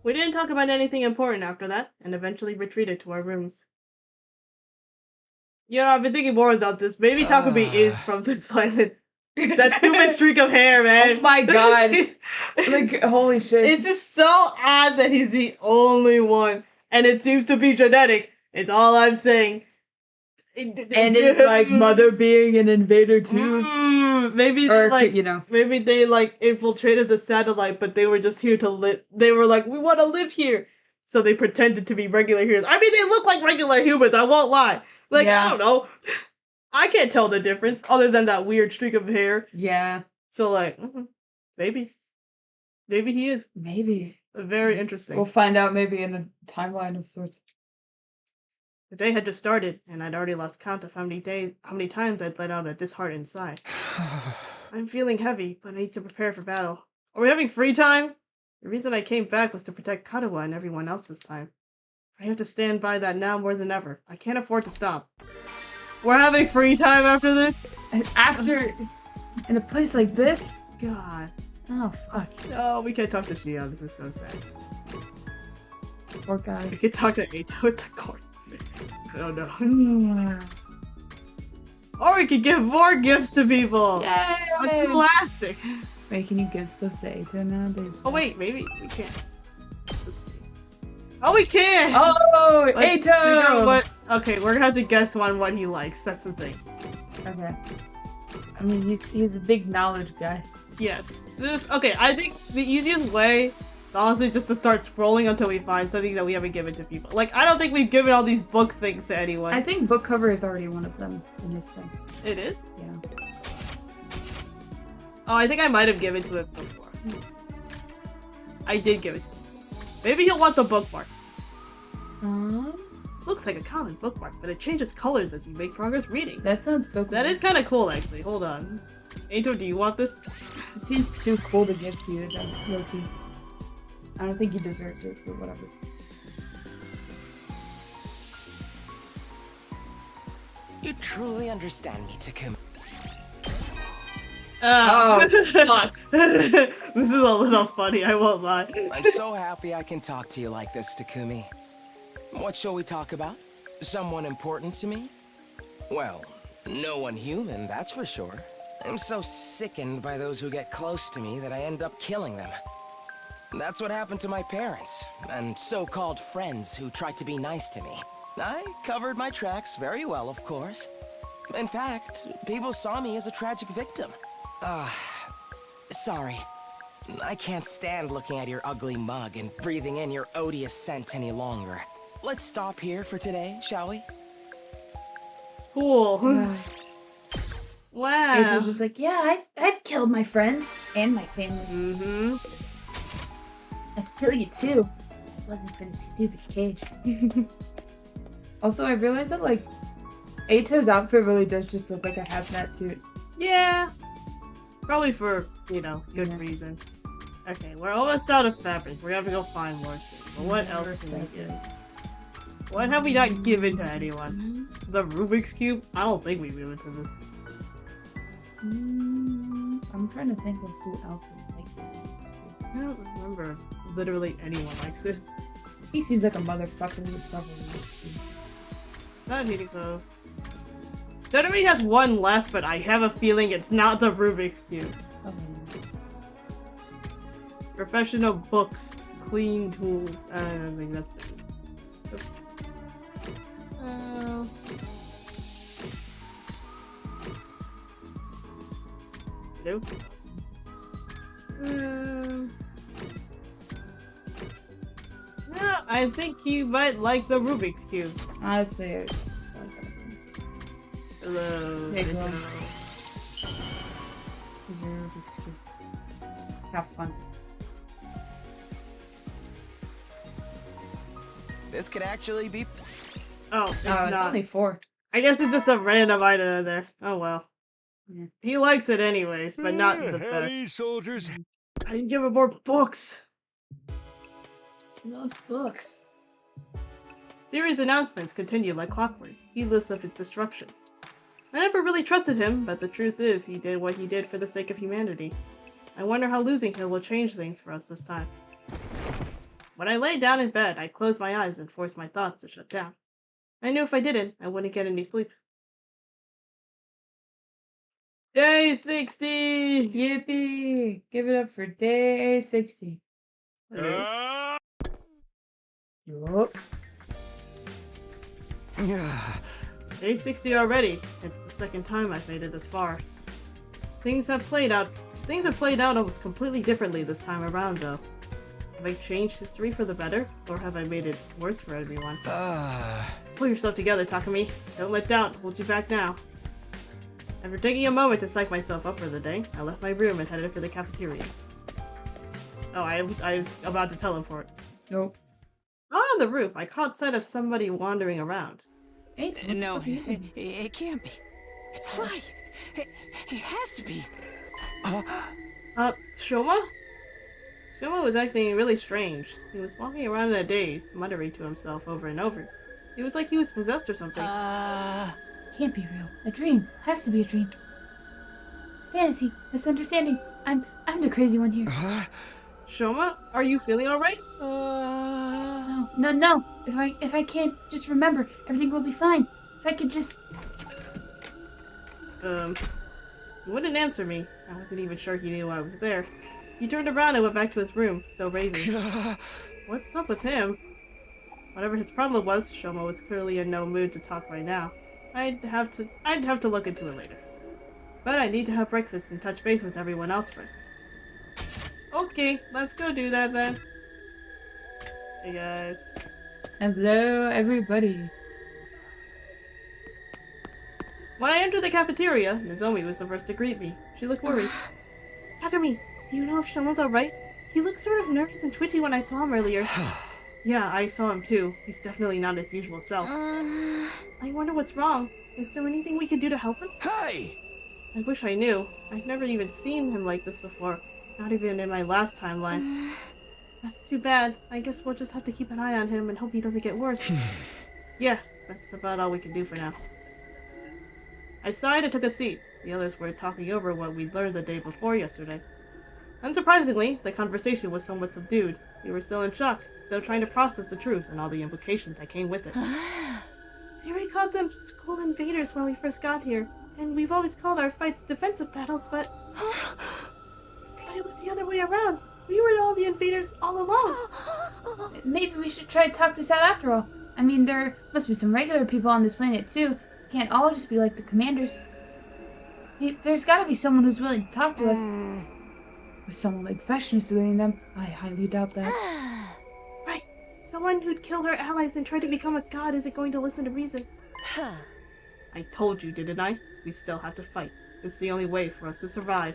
A: We didn't talk about anything important after that, and eventually retreated to our rooms. You know, I've been thinking more about this. Maybe Takumi is from this planet. That stupid streak of hair, man.
B: Oh my god. Like, holy shit.
A: It's just so odd that he's the only one. And it seems to be genetic. It's all I'm saying.
B: And it's like mother being an invader too.
A: Maybe
B: or,
A: like,
B: you know.
A: Maybe they like infiltrated the satellite, but they were just here to live. They were like, we want to live here. So they pretended to be regular humans. I mean, they look like regular humans, I won't lie. Like, I don't know. I can't tell the difference other than that weird streak of hair.
B: Yeah.
A: So like, maybe he is.
B: Maybe.
A: Very interesting.
B: We'll find out maybe in a timeline of sorts.
A: The day had just started, and I'd already lost count of how many times I'd let out a disheartened sigh. I'm feeling heavy, but I need to prepare for battle. Are we having free time? The reason I came back was to protect Katawa and everyone else this time. I have to stand by that now more than ever. I can't afford to stop. We're having free time after this?
B: And after... in a place like this?
A: God.
B: Oh, fuck.
A: No, we can't talk to Shion. This is so sad.
B: Poor guy.
A: We could talk to Eito at the court. I don't know. Or we could give more gifts to people!
B: Yay!
A: What's plastic?
B: Wait, can you give stuff to Eito nowadays?
A: Oh wait, maybe we can't. Oh, we can!
B: Oh,
A: Let's
B: Eito!
A: figure out Okay, we're gonna have to guess on what he likes. That's the thing.
B: Okay. I mean, he's a big knowledge guy.
A: Yes. Okay, I think the easiest way, honestly, just to start scrolling until we find something that we haven't given to people. Like, I don't think we've given all these book things to anyone.
B: I think book cover is already one of them in his thing.
A: It is?
B: Yeah.
A: Oh, I think I might have given to it before. I did give it to him. Maybe he'll want the bookmark. Looks like a common bookmark, but it changes colors as you make progress reading.
B: That sounds so cool.
A: That is kind of cool, actually. Hold on. Angel, do you want this?
B: It seems too cool to give to you, though, Loki. I don't think he deserves it, but whatever.
I: You truly understand me, Takumi.
A: Fuck. This is a little funny, I won't lie.
I: I'm so happy I can talk to you like this, Takumi. What shall we talk about? Someone important to me? Well, no one human, that's for sure. I'm so sickened by those who get close to me that I end up killing them. That's what happened to my parents, and so-called friends who tried to be nice to me. I covered my tracks very well, of course. In fact, people saw me as a tragic victim. Sorry. I can't stand looking at your ugly mug and breathing in your odious scent any longer. Let's stop here for today, shall we?
A: Cool. Wow.
C: Angel's just like, yeah, I've killed my friends and my family.
A: Mm-hmm.
C: I'd kill you too. If it wasn't for this stupid cage.
B: Also, I realized that, like, Eito's outfit really does just look like a hazmat suit.
A: Yeah. Probably for, you know, good reason. Okay, we're almost out of fabric. We're gonna have to go find more things. But what else can we get? What have we not given to anyone? The Rubik's Cube? I don't think we've given to this.
B: I'm trying to think of who else would like it.
A: I don't remember. Literally anyone likes it.
B: He seems like a motherfucker with several Rubik's Cube.
A: Not a heating clove. Totally has one left, but I have a feeling it's not the Rubik's Cube. Professional books, clean tools. I don't think that's it. Oops. Nope. No, I think you might like the Rubik's Cube.
B: Honestly, I like that.
A: Hello.
B: Hey, girl. Here's your Rubik's Cube. Have fun.
I: This could actually be...
A: Oh, it's
B: it's
A: not.
B: only 4.
A: I guess it's just a random item in there. Oh well.
B: Yeah.
A: He likes it anyways, but not the
H: Hey,
A: best.
H: soldiers.
A: I didn't give him more books.
C: He loves books.
A: Series announcements continue like clockwork, heedless of his destruction. I never really trusted him, but the truth is, he did what he did for the sake of humanity. I wonder how losing him will change things for us this time. When I lay down in bed, I closed my eyes and forced my thoughts to shut down. I knew if I didn't, I wouldn't get any sleep. Day 60!
B: Yippee! Give it up for day 60. Yup.
A: Day 60 already. It's the second time I've made it this far. Things have played out almost completely differently this time around, though. Have I changed history for the better, or have I made it worse for everyone? Pull yourself together, Takumi. Don't let doubt hold you back now. After taking a moment to psych myself up for the day, I left my room and headed for the cafeteria. Oh, I was about to teleport.
B: Nope.
A: Out on the roof, I caught sight of somebody wandering around.
J: No, it can't be. It's a lie. It has to be.
A: Shoma? Shoma was acting really strange. He was walking around in a daze, muttering to himself over and over. It was like he was possessed or something.
C: Can't be real. A dream. Has to be a dream. It's fantasy. Misunderstanding. I'm the crazy one here.
A: Shoma, are you feeling alright?
C: No. If I can't just remember, everything will be fine. If I could just...
A: He wouldn't answer me. I wasn't even sure he knew I was there. He turned around and went back to his room, still raving. What's up with him? Whatever his problem was, Shoma was clearly in no mood to talk right now. I'd have to look into it later. But I need to have breakfast and touch base with everyone else first. Okay, let's go do that then. Hey guys.
B: Hello, everybody.
A: When I entered the cafeteria, Nozomi was the first to greet me. She looked worried. Takumi, do you know if Shoma's alright? He looked sort of nervous and twitchy when I saw him earlier. Yeah, I saw him too. He's definitely not his usual self. I wonder what's wrong. Is there anything we can do to help him?
D: Hey!
A: I wish I knew. I've never even seen him like this before. Not even in my last timeline. That's too bad. I guess we'll just have to keep an eye on him and hope he doesn't get worse. Yeah, that's about all we can do for now. I sighed and took a seat. The others were talking over what we'd learned the day before yesterday. Unsurprisingly, the conversation was somewhat subdued. We were still in shock, still trying to process the truth and all the implications that came with it. Siri called them school invaders when we first got here, and we've always called our fights defensive battles, but it was the other way around. We were all the invaders all along.
B: Maybe we should try to talk this out after all. I mean, there must be some regular people on this planet too. Can't all just be like the commanders. There's gotta be someone who's willing to talk to us. With someone like Vashnis leading them, I highly doubt that.
A: Right. Someone who'd kill her allies and try to become a god isn't going to listen to reason. I told you, didn't I? We still have to fight. It's the only way for us to survive.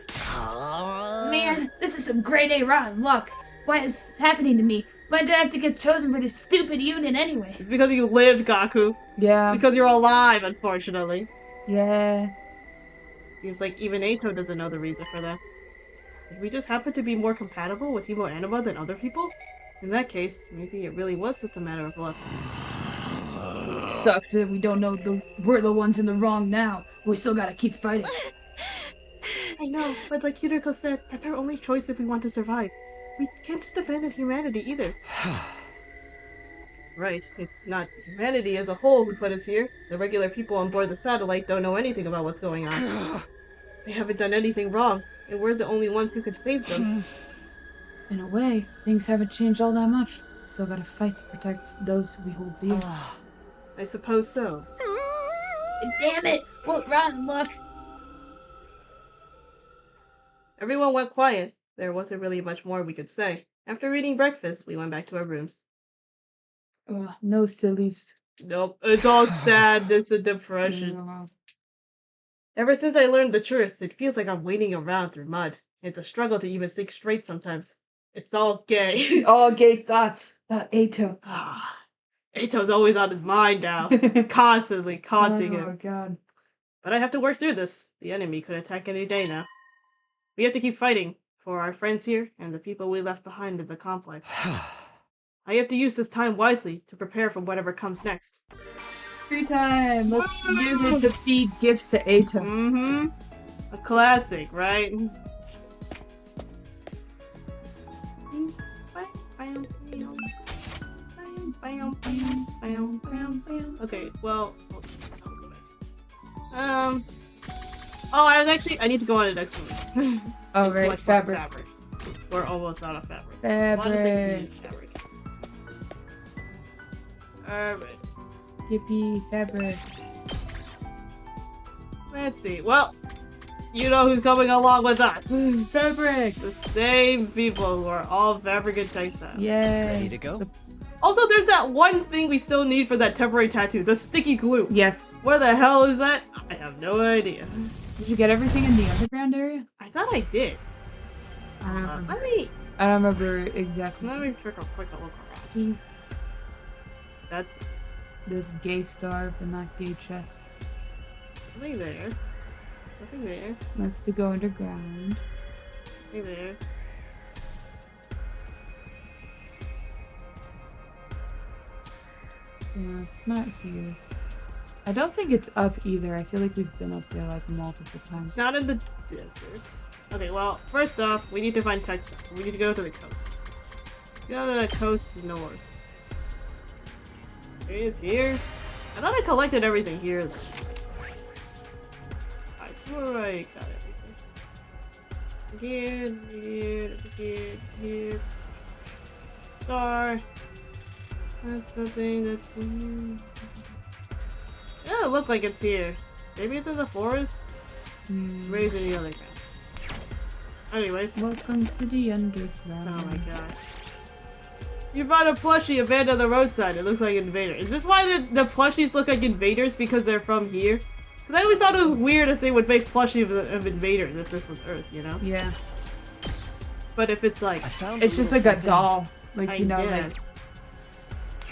C: Man, this is some grade A rotten luck. Why is this happening to me? Why did I have to get chosen for this stupid unit anyway?
A: It's because you lived, Gaku.
B: Yeah.
A: Because you're alive, unfortunately.
B: Yeah.
A: Seems like even Eito doesn't know the reason for that. Did we just happen to be more compatible with Himo Anima than other people? In that case, maybe it really was just a matter of luck.
B: Sucks that we don't know we're the ones in the wrong now. We still gotta keep fighting.
A: I know, but like Yuriko said, that's our only choice if we want to survive. We can't just abandon humanity either. Right, it's not humanity as a whole who put us here. The regular people on board the satellite don't know anything about what's going on. They haven't done anything wrong, and we're the only ones who could save them.
B: In a way, things haven't changed all that much. Still gotta fight to protect those we hold dear.
A: I suppose so.
C: Damn it! What rotten luck!
A: Everyone went quiet. There wasn't really much more we could say. After eating breakfast, we went back to our rooms.
B: No sillies.
A: Nope, it's all sadness and depression. Ever since I learned the truth, it feels like I'm wading around through mud. It's a struggle to even think straight sometimes. It's all gay.
B: All gay thoughts about Eito.
A: Eito's always on his mind now. Constantly haunting him.
B: Oh god.
A: But I have to work through this. The enemy could attack any day now. We have to keep fighting for our friends here and the people we left behind in the complex. I have to use this time wisely to prepare for whatever comes next.
B: Free time! Let's use it to feed gifts to Eito.
A: Mm-hmm. A classic, right? Okay, well... Oh, I need to go on an exploration.
B: Oh, right, fabric.
A: We're almost out of fabric.
B: Fabric.
A: A lot of things to use fabric. Alright.
B: Yippee, fabric.
A: Let's see. Well, you know who's coming along with us.
B: Fabric!
A: The same people who are all fabric and textiles.
B: Yay.
E: Ready to go?
A: Also, there's that one thing we still need for that temporary tattoo, the sticky glue.
B: Yes.
A: Where the hell is that? I have no idea.
B: Did you get everything in the underground area?
A: I thought I did.
B: I don't remember.
A: I
B: don't remember exactly.
A: Let me take a quick look around. That's
B: this gay star, but not gay chest.
A: something there. Something there.
B: Let's to go underground.
A: Something there.
B: Yeah, it's not here. I don't think it's up either. I feel like we've been up there like multiple times.
A: It's not in the desert. Okay, well, first off, we need to find textiles. We need to go to the coast. Go to the coast north. Okay, it's here. I thought I collected everything here, though. I swear I got everything. Here. Star. That's something that's... It doesn't look like it's here. Maybe it's in the forest? Raising the underground. Anyways.
B: Welcome to the underground.
A: Oh my god. You brought a plushie abandoned on the roadside. It looks like an invader. Is this why the plushies look like invaders? Because they're from here? Because I always thought it was weird if they would make plushie of invaders if this was Earth, you know?
B: Yeah.
A: But if it's like...
B: It's just like a doll. Like, you know,
A: guess.
B: like...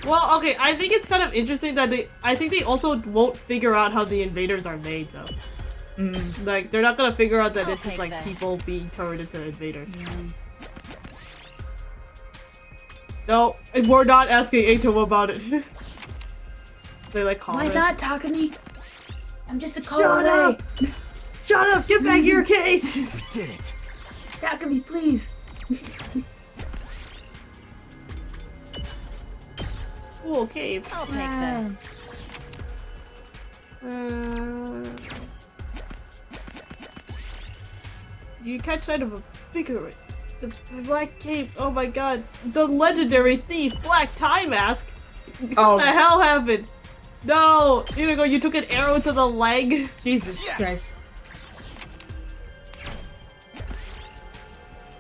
A: Well, okay, I think it's kind of interesting that I think they also won't figure out how the invaders are made, though. Like, they're not gonna figure out that it's just like people being turned into invaders. No, we're not asking Ato about it. They like call
C: Why
A: it.
C: not, Takumi? I'm just a call
B: Shut
C: away.
B: up! Shut up! Get back here, Kate!
E: We did it.
C: Takumi, please.
A: Cool cave.
N: I'll take this.
A: You catch sight of a figure. The Black Cave. Oh my god. The legendary thief, Black Tie Mask.
B: Oh.
A: What the hell happened? No! Inigo, you took an arrow to the leg.
B: Jesus Christ.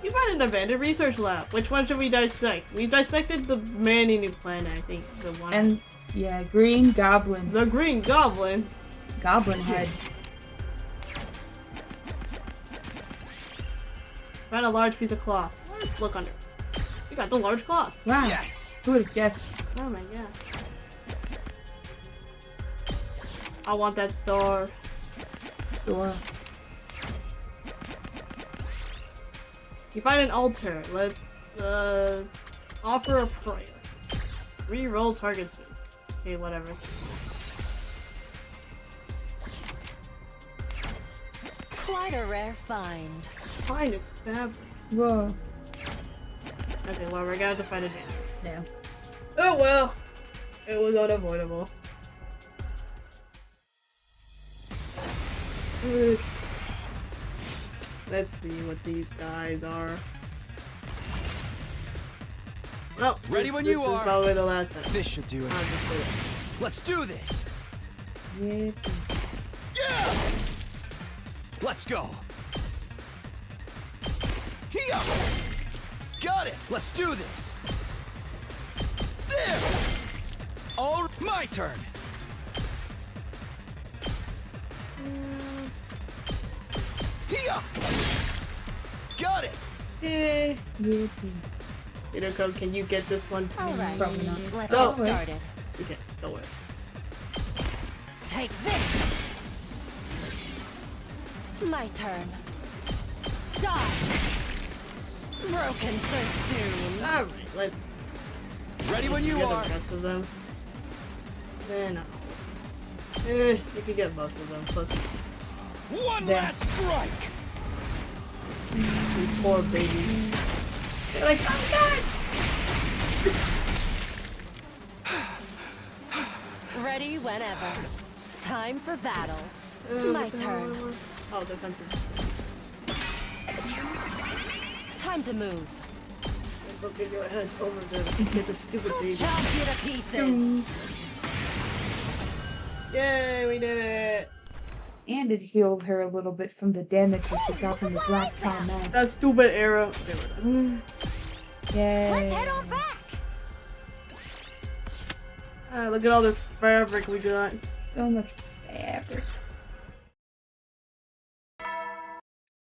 A: You found an abandoned research lab. Which one should we dissect? We dissected the man in New Planet, I think. The one.
B: And, yeah, Green Goblin.
A: The Green Goblin.
B: Goblin head.
A: Found a large piece of cloth. Let's look under. You got the large cloth.
B: Wow.
E: Yes.
B: Who would have guessed?
A: Oh my god. I want that star.
B: Sure.
A: You find an altar. Let's offer a prayer. Re-roll target seas. Okay, whatever.
N: Quite a rare find.
A: Finest fabric.
B: Whoa.
A: Okay, well, we're gonna have to find a dance.
B: Yeah.
A: Oh well. It was unavoidable. Let's see what these guys are. Well,
E: Ready when
A: this
E: you
A: is
E: are.
A: probably the last time.
E: This should do it.
A: I'll just do it.
E: Let's do this.
B: Yeah.
E: Yeah. Let's go. Here. Got it. Let's do this. There. Oh, my turn. Here. Got it.
A: Yay.
B: Yeah.
A: Inigo, can you get this one?
N: Alright,
B: Probably not.
N: let's
A: No.
N: get started.
A: Okay, don't worry.
N: Take this. My turn. Die. Broken so soon.
A: Alright, let's
E: Ready when you
A: get
E: are.
A: the rest of them. No. You can get most of them. Plus
H: One
B: There.
H: last strike.
A: these poor babies. They're like, oh god!
N: Ready whenever. Time for battle.
A: Oh,
N: My turn.
A: Oh, defensive.
N: Time to move.
A: Look at your ass over there and get the stupid baby.
N: Chop you to pieces.
A: Yay, we did it!
B: And it healed her a little bit from the damage that she got from the Black Tie Mask.
A: That stupid arrow. Okay, we're done.
B: Yay.
L: Let's head on back.
A: Look at all this fabric we got.
B: So much fabric.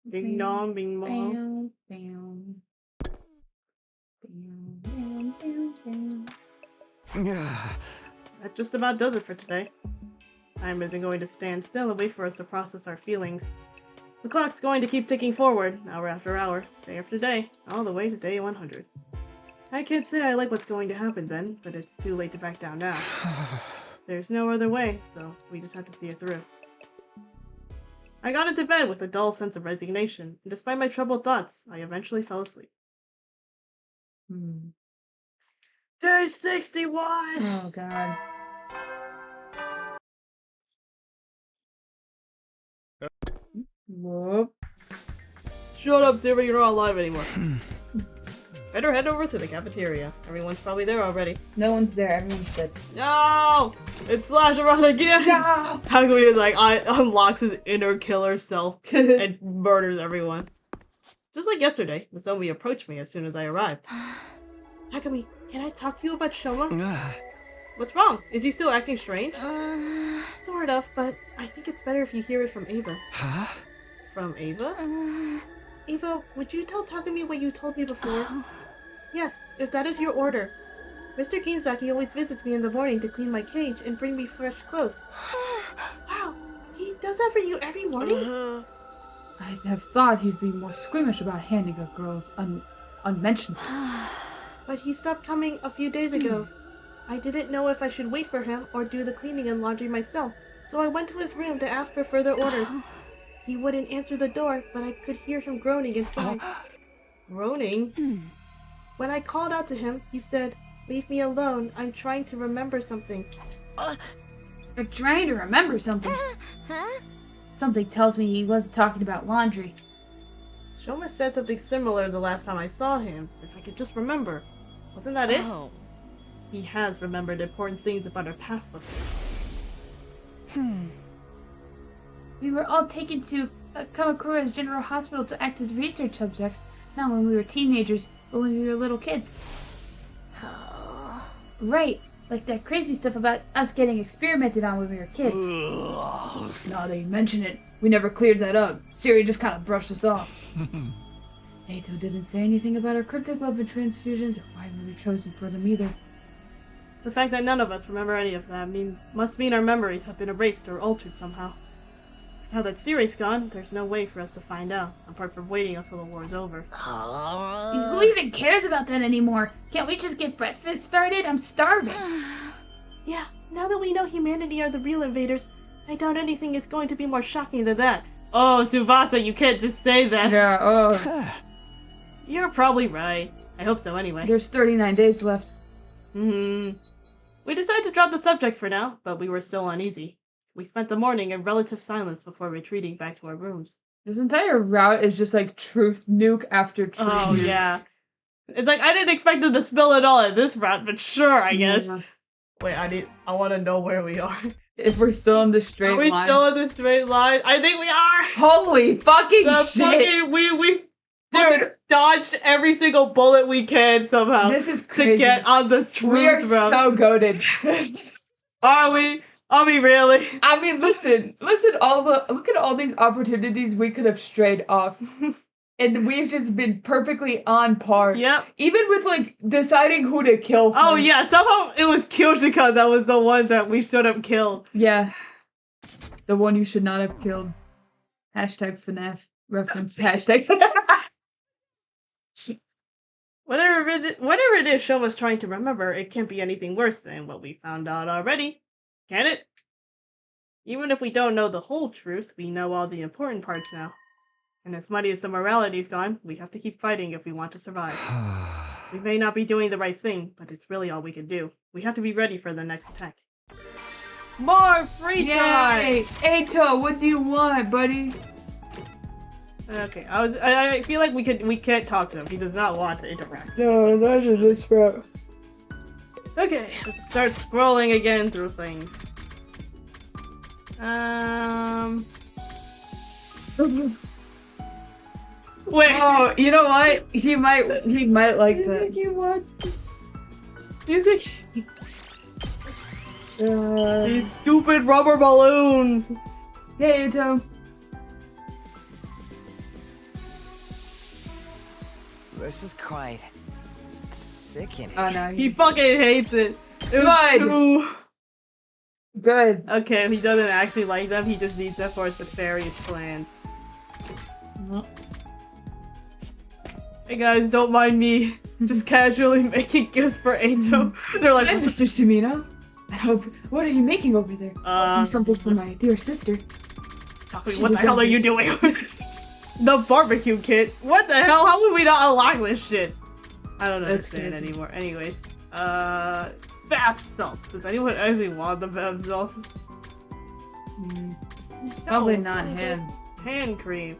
A: Ding dong, bing bong.
B: Bam, bam. Bam, bam, bam, bam.
A: That just about does it for today. Time isn't going to stand still and wait for us to process our feelings. The clock's going to keep ticking forward, hour after hour, day after day, all the way to day 100. I can't say I like what's going to happen then, but it's too late to back down now. There's no other way, so we just have to see it through. I got into bed with a dull sense of resignation, and despite my troubled thoughts, I eventually fell asleep. Day 61!
B: Oh god. Whoop.
A: Shut up, Zero, you're not alive anymore. Better head over to the cafeteria. Everyone's probably there already.
B: No one's there. Everyone's dead.
A: No! It's Slash around again!
B: No!
A: Takumi is like, unlocks his inner killer self and murders everyone. Just like yesterday, the zombie approached me as soon as I arrived. Takumi, can I talk to you about Shoma? What's wrong? Is he still acting strange? Sort of, but I think it's better if you hear it from Ava.
E: Huh?
A: From Ava? Ava, would you tell Takumi what you told me before? Yes, if that is your order. Mr. Kinzaki always visits me in the morning to clean my cage and bring me fresh clothes. Wow, he does that for you every morning?
B: I'd have thought he'd be more squeamish about handing a girl's unmentionables.
A: But he stopped coming a few days ago. I didn't know if I should wait for him or do the cleaning and laundry myself, so I went to his room to ask for further orders. He wouldn't answer the door, but I could hear him groaning inside. Groaning? When I called out to him, he said, "Leave me alone, I'm trying to remember something."
B: You're trying to remember something. Something tells me he wasn't talking about laundry.
A: Shoma said something similar the last time I saw him, if I could just remember. Wasn't that it? He has remembered important things about our past before.
C: We were all taken to Kamakura's General Hospital to act as research subjects, not when we were teenagers, but when we were little kids. Right, like that crazy stuff about us getting experimented on when we were kids.
B: Now that you mention it, we never cleared that up. Siri just kind of brushed us off. Eito didn't say anything about our cryptoglobin transfusions or why we were chosen for them either.
A: The fact that none of us remember any of that must mean our memories have been erased or altered somehow. Now that Siri's gone, there's no way for us to find out, apart from waiting until the war's over.
C: Who even cares about that anymore? Can't we just get breakfast started? I'm starving.
A: Yeah, now that we know humanity are the real invaders, I doubt anything is going to be more shocking than that. Oh, Tsubasa, you can't just say that.
B: Yeah,
A: You're probably right. I hope so anyway.
B: There's 39 days left.
A: We decided to drop the subject for now, but we were still uneasy. We spent the morning in relative silence before retreating back to our rooms.
B: This entire route is just like truth nuke after truth nuke.
A: Yeah. It's like, I didn't expect them to spill it all in this route, but sure, I guess.
B: Yeah.
A: Wait, I want to know where we are.
B: If we're still in the straight line.
A: Are we still in the straight line? I think we are!
B: Holy fucking shit!
A: We dude, dodged every single bullet we can somehow.
B: This is crazy.
A: To get on the truth
B: We are
A: route.
B: so goated.
A: Are we? Are we really?
B: I mean, listen, look at all these opportunities we could have strayed off. And we've just been perfectly on par.
A: Yep.
B: Even with, like, deciding who to kill first.
A: Oh, yeah. Somehow it was Kyoshika that was the one that we should have killed.
B: Yeah. The one you should not have killed. Hashtag FNAF reference. Hashtag FNAF.
A: Whatever it is Shoma's trying to remember, it can't be anything worse than what we found out already. Can it? Even if we don't know the whole truth, we know all the important parts now. And as muddy as the morality's gone, we have to keep fighting if we want to survive. We may not be doing the right thing, but it's really all we can do. We have to be ready for the next attack. More free time!
B: Yay! Eito, what do you want, buddy?
A: Okay, I feel like we can't talk to him. He does not want to interact.
B: No, not in this route.
A: Okay, let's start scrolling again through things. Wait.
B: Oh, you know what? He might like that.
A: He wants. You think? These stupid rubber balloons.
B: Hey, Eito.
I: This is quite sickening.
B: Oh no.
A: He fucking hates it. It was
B: Good.
A: too...
B: Good.
A: Okay, he doesn't actually like them. He just needs them for his nefarious plans. Hey guys, don't mind me. Just casually making gifts for Eito. They're like,
B: Hi, Mr. Sumino. I hope. What are you making over there? Something for my dear sister.
A: What the hell are you doing? The barbecue kit? What the hell? How would we not unlock this shit? I don't understand anymore. Anyways, bath salts. Does anyone actually want the bath salts?
B: Probably
A: No,
B: not
A: so
B: him.
A: Hand cream.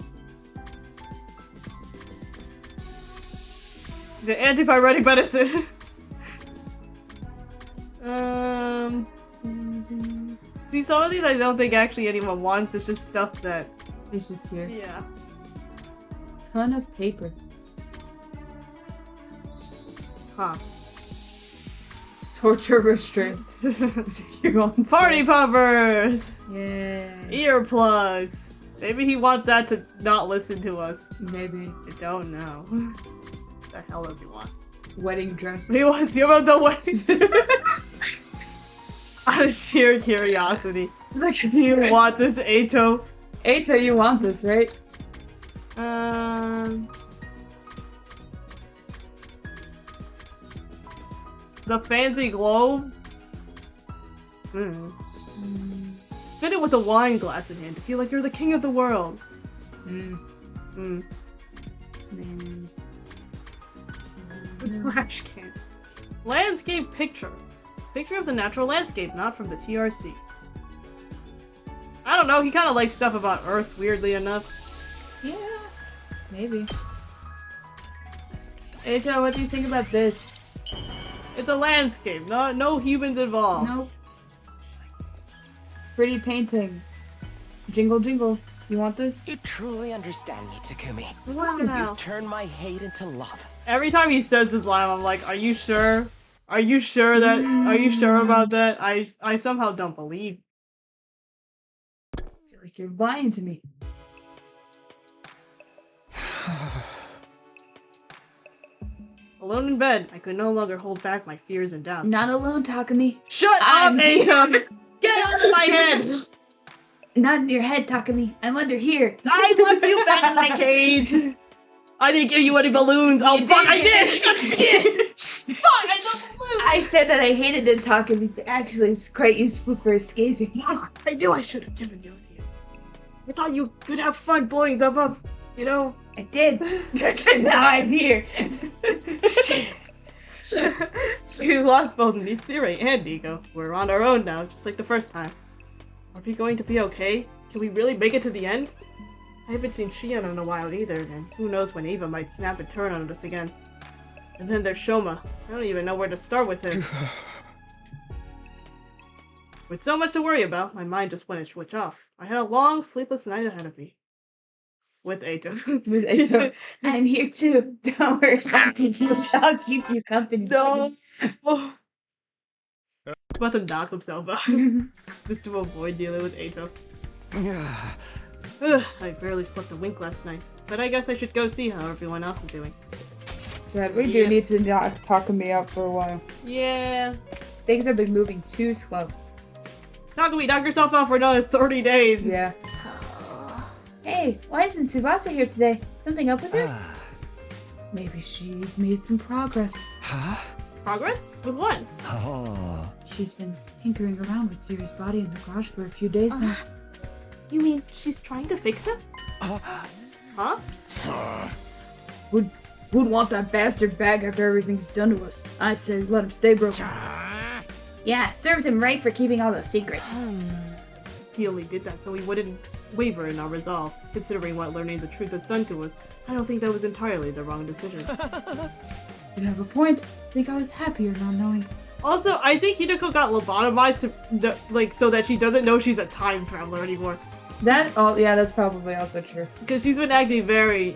A: The antipyretic medicine. See, some of these I don't think actually anyone wants. It's just stuff that.
B: It's just here.
A: Yeah.
B: Ton of paper.
A: Huh.
B: Torture restraint.
A: Party poppers!
B: Yeah.
A: Earplugs! Maybe he wants that to not listen to us.
B: Maybe.
A: I don't know. What the hell does he want?
B: Wedding dress.
A: He wants the wedding. Out of sheer curiosity.
B: Look,
A: do you want this, Ato?
B: Ato, you want this, right?
A: The fancy globe? Spin it with a wine glass in hand to feel like you're the king of the world. Trash can. Landscape picture. Picture of the natural landscape, not from the TRC. I don't know, he kind of likes stuff about Earth, weirdly enough.
B: Yeah, maybe. Ato, what do you think about this?
A: It's a landscape, no humans involved.
B: Nope. Pretty painting. Jingle jingle. You want this?
I: You truly understand me, Takumi.
A: Wow.
I: You've turned my hate into love.
A: Every time he says this line, I'm like, are you sure? Are you sure about that? I somehow don't believe.
B: I feel like you're lying to me.
A: Alone in bed, I could no longer hold back my fears and doubts.
B: Not alone, Takumi.
A: Shut up, Ato! Get out of my head!
B: Not in your head, Takumi. I'm under here.
A: I left you back in my cage! I didn't give you any balloons! Oh, fuck, I did! Fuck, I got balloons!
B: I said that I hated it, Takumi, but actually it's quite useful for escaping.
A: I knew I should have given those to you. I thought you could have fun blowing them up, you know?
B: I did. Now I'm here.
A: We lost both Nisire and Nico. We're on our own now, just like the first time. Are we going to be okay? Can we really make it to the end? I haven't seen Shion in a while either, and who knows when Eva might snap and turn on us again. And then there's Shoma. I don't even know where to start with him. With so much to worry about, my mind just went and switch off. I had a long, sleepless night ahead of me. With Ato.
B: With Ato. I'm here too. Don't worry. I'll keep you company.
A: No. About to knock himself out. Just to avoid dealing with Ato. I barely slept a wink last night. But I guess I should go see how everyone else is doing.
B: But we do need to not Takumi out for a while.
A: Yeah.
B: Things have been moving too slow.
A: Takumi, knock yourself out for another 30 days.
B: Yeah. Hey, why isn't Tsubasa here today? Something up with her? Maybe she's made some progress.
E: Huh?
A: Progress? With what?
E: Oh.
B: She's been tinkering around with Ziri's body in the garage for a few days now.
A: You mean she's trying to fix him? Huh?
B: Who'd want that bastard back after everything's done to us? I say let him stay broken. Yeah, serves him right for keeping all the secrets.
A: He only did that so he wouldn't waver in our resolve. Considering what learning the truth has done to us, I don't think that was entirely the wrong decision.
B: You have a point. I think I was happier not knowing.
A: Also, I think Hideko got lobotomized to, so that she doesn't know she's a time traveler anymore.
B: Yeah, that's probably also true.
A: Because she's been acting very,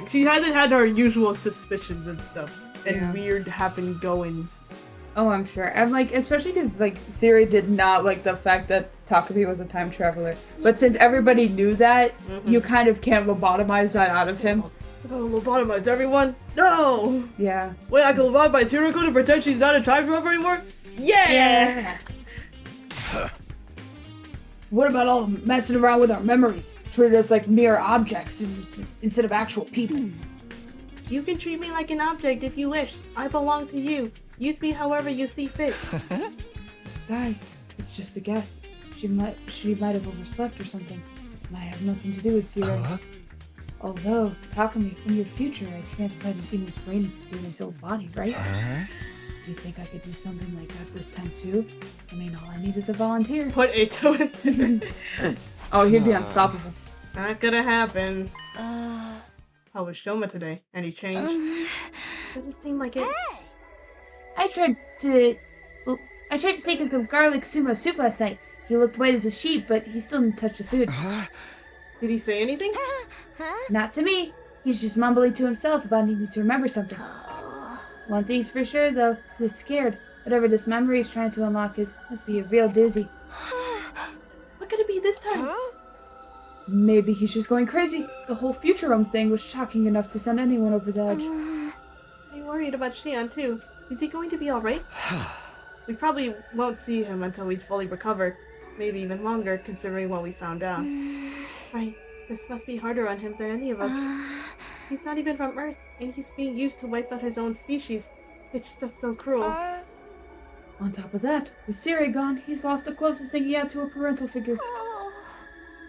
A: she hasn't had her usual suspicions and stuff. And weird happen-goings.
B: Oh, I'm sure. I'm especially because Ziri did not like the fact that Takumi was a time traveler. But since everybody knew that, you kind of can't lobotomize that out of him.
A: Oh, lobotomize everyone? No!
B: Yeah.
A: Wait, I can lobotomize Hiroko to pretend she's not a time traveler anymore? Yeah!
B: What about all the messing around with our memories? Treat us like mere objects instead of actual people.
A: You can treat me like an object if you wish. I belong to you. Use me however you see fit.
B: Guys, it's just a guess. She might have overslept or something. Might have nothing to do with Ziri. Although, Takumi, in your future, I transplanted Ina's brain into Ziri's old body, right? You think I could do something like that this time too? I mean, all I need is a volunteer.
A: Put Ato in.
B: Oh, he'd be unstoppable.
A: Not gonna happen. How was Shoma today? Any change? Doesn't seem like it.
C: I tried to take him some garlic sumo soup last night. He looked white as a sheet, but he still didn't touch the food.
A: Did he say anything?
C: Not to me. He's just mumbling to himself about needing to remember something. One thing's for sure, though. He was scared. Whatever this memory is trying to unlock must be a real doozy.
A: What could it be this time?
B: Maybe he's just going crazy. The whole Futurome thing was shocking enough to send anyone over the edge.
A: I'm worried about Xion, too. Is he going to be alright? We probably won't see him until he's fully recovered. Maybe even longer, considering what we found out. Right. This must be harder on him than any of us. He's not even from Earth, and he's being used to wipe out his own species. It's just so cruel.
B: On top of that, with Siri gone, he's lost the closest thing he had to a parental figure.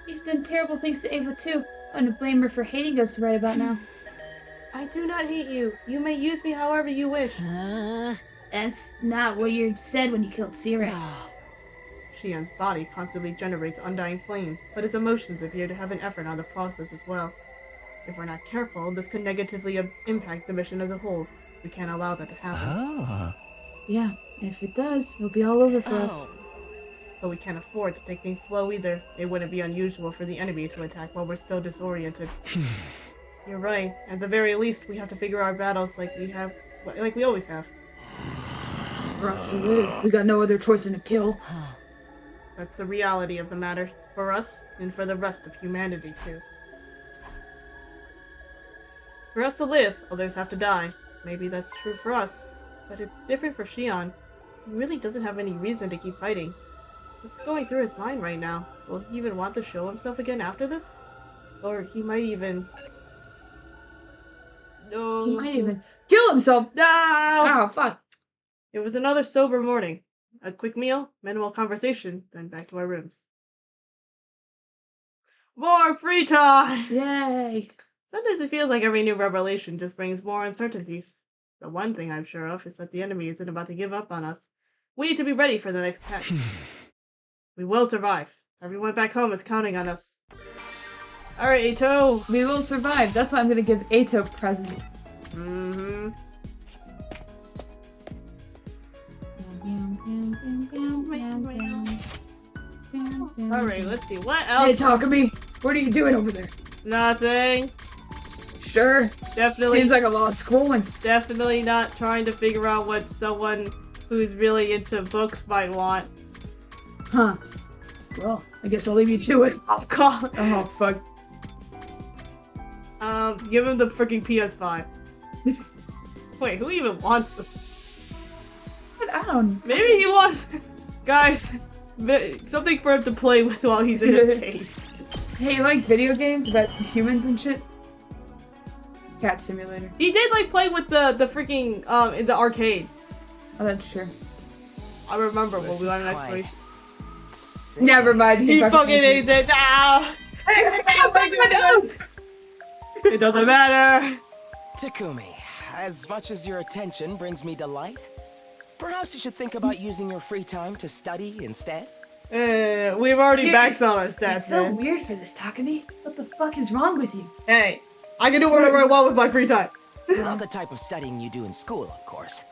C: He's done terrible things to Ava, too. I'm to blame her for hating us right about now.
A: I do not hate you. You may use me however you wish.
C: That's not what you said when you killed Siri.
A: Xion's body constantly generates undying flames, but his emotions appear to have an effort on the process as well. If we're not careful, this could negatively impact the mission as a whole. We can't allow that to happen.
B: Yeah, and if it does, it'll be all over for us.
A: But we can't afford to take things slow either. It wouldn't be unusual for the enemy to attack while we're still disoriented. You're right. At the very least, we have to figure our battles like we always have.
B: For us to live, we got no other choice than to kill.
A: That's the reality of the matter. For us, and for the rest of humanity, too. For us to live, others have to die. Maybe that's true for us. But it's different for Xion. He really doesn't have any reason to keep fighting. What's going through his mind right now? Will he even want to show himself again after this? Or he might even... No.
B: He might even kill himself!
A: No!
B: Oh, fuck.
A: It was another sober morning. A quick meal, minimal conversation, then back to our rooms. More free time!
B: Yay!
A: Sometimes it feels like every new revelation just brings more uncertainties. The one thing I'm sure of is that the enemy isn't about to give up on us. We need to be ready for the next attack. We will survive. Everyone back home is counting on us. Alright, Ato!
B: We will survive. That's why I'm gonna give Ato presents.
A: Mm-hmm. Alright, let's see. What else?
B: Hey, Takumi! What are you doing over there?
A: Nothing.
B: Sure.
A: Definitely.
B: Seems like a lot of scrolling.
A: Definitely not trying to figure out what someone who's really into books might want.
B: Huh. Well, I guess I'll leave you to it.
A: Oh, God.
B: Oh, fuck.
A: Give him the freaking PS5. Wait, who even wants this?
B: I don't know.
A: Maybe he wants... Guys, something for him to play with while he's in his cage.
B: Hey, you like video games about humans and shit? Cat Simulator.
A: He did like play with the freaking in the arcade.
B: Oh, that's true.
A: I remember when we went on exploration.
B: Never mind.
A: He fucking hates it. Ah! It doesn't matter.
I: Takumi, as much as your attention brings me delight, perhaps you should think about using your free time to study instead.
A: We've already maxed out our stats,
B: It's so
A: man.
B: weird for this, Takumi. What the fuck is wrong with you?
A: Hey, I can do whatever I want with my free time.
I: Not the type of studying you do in school, of course.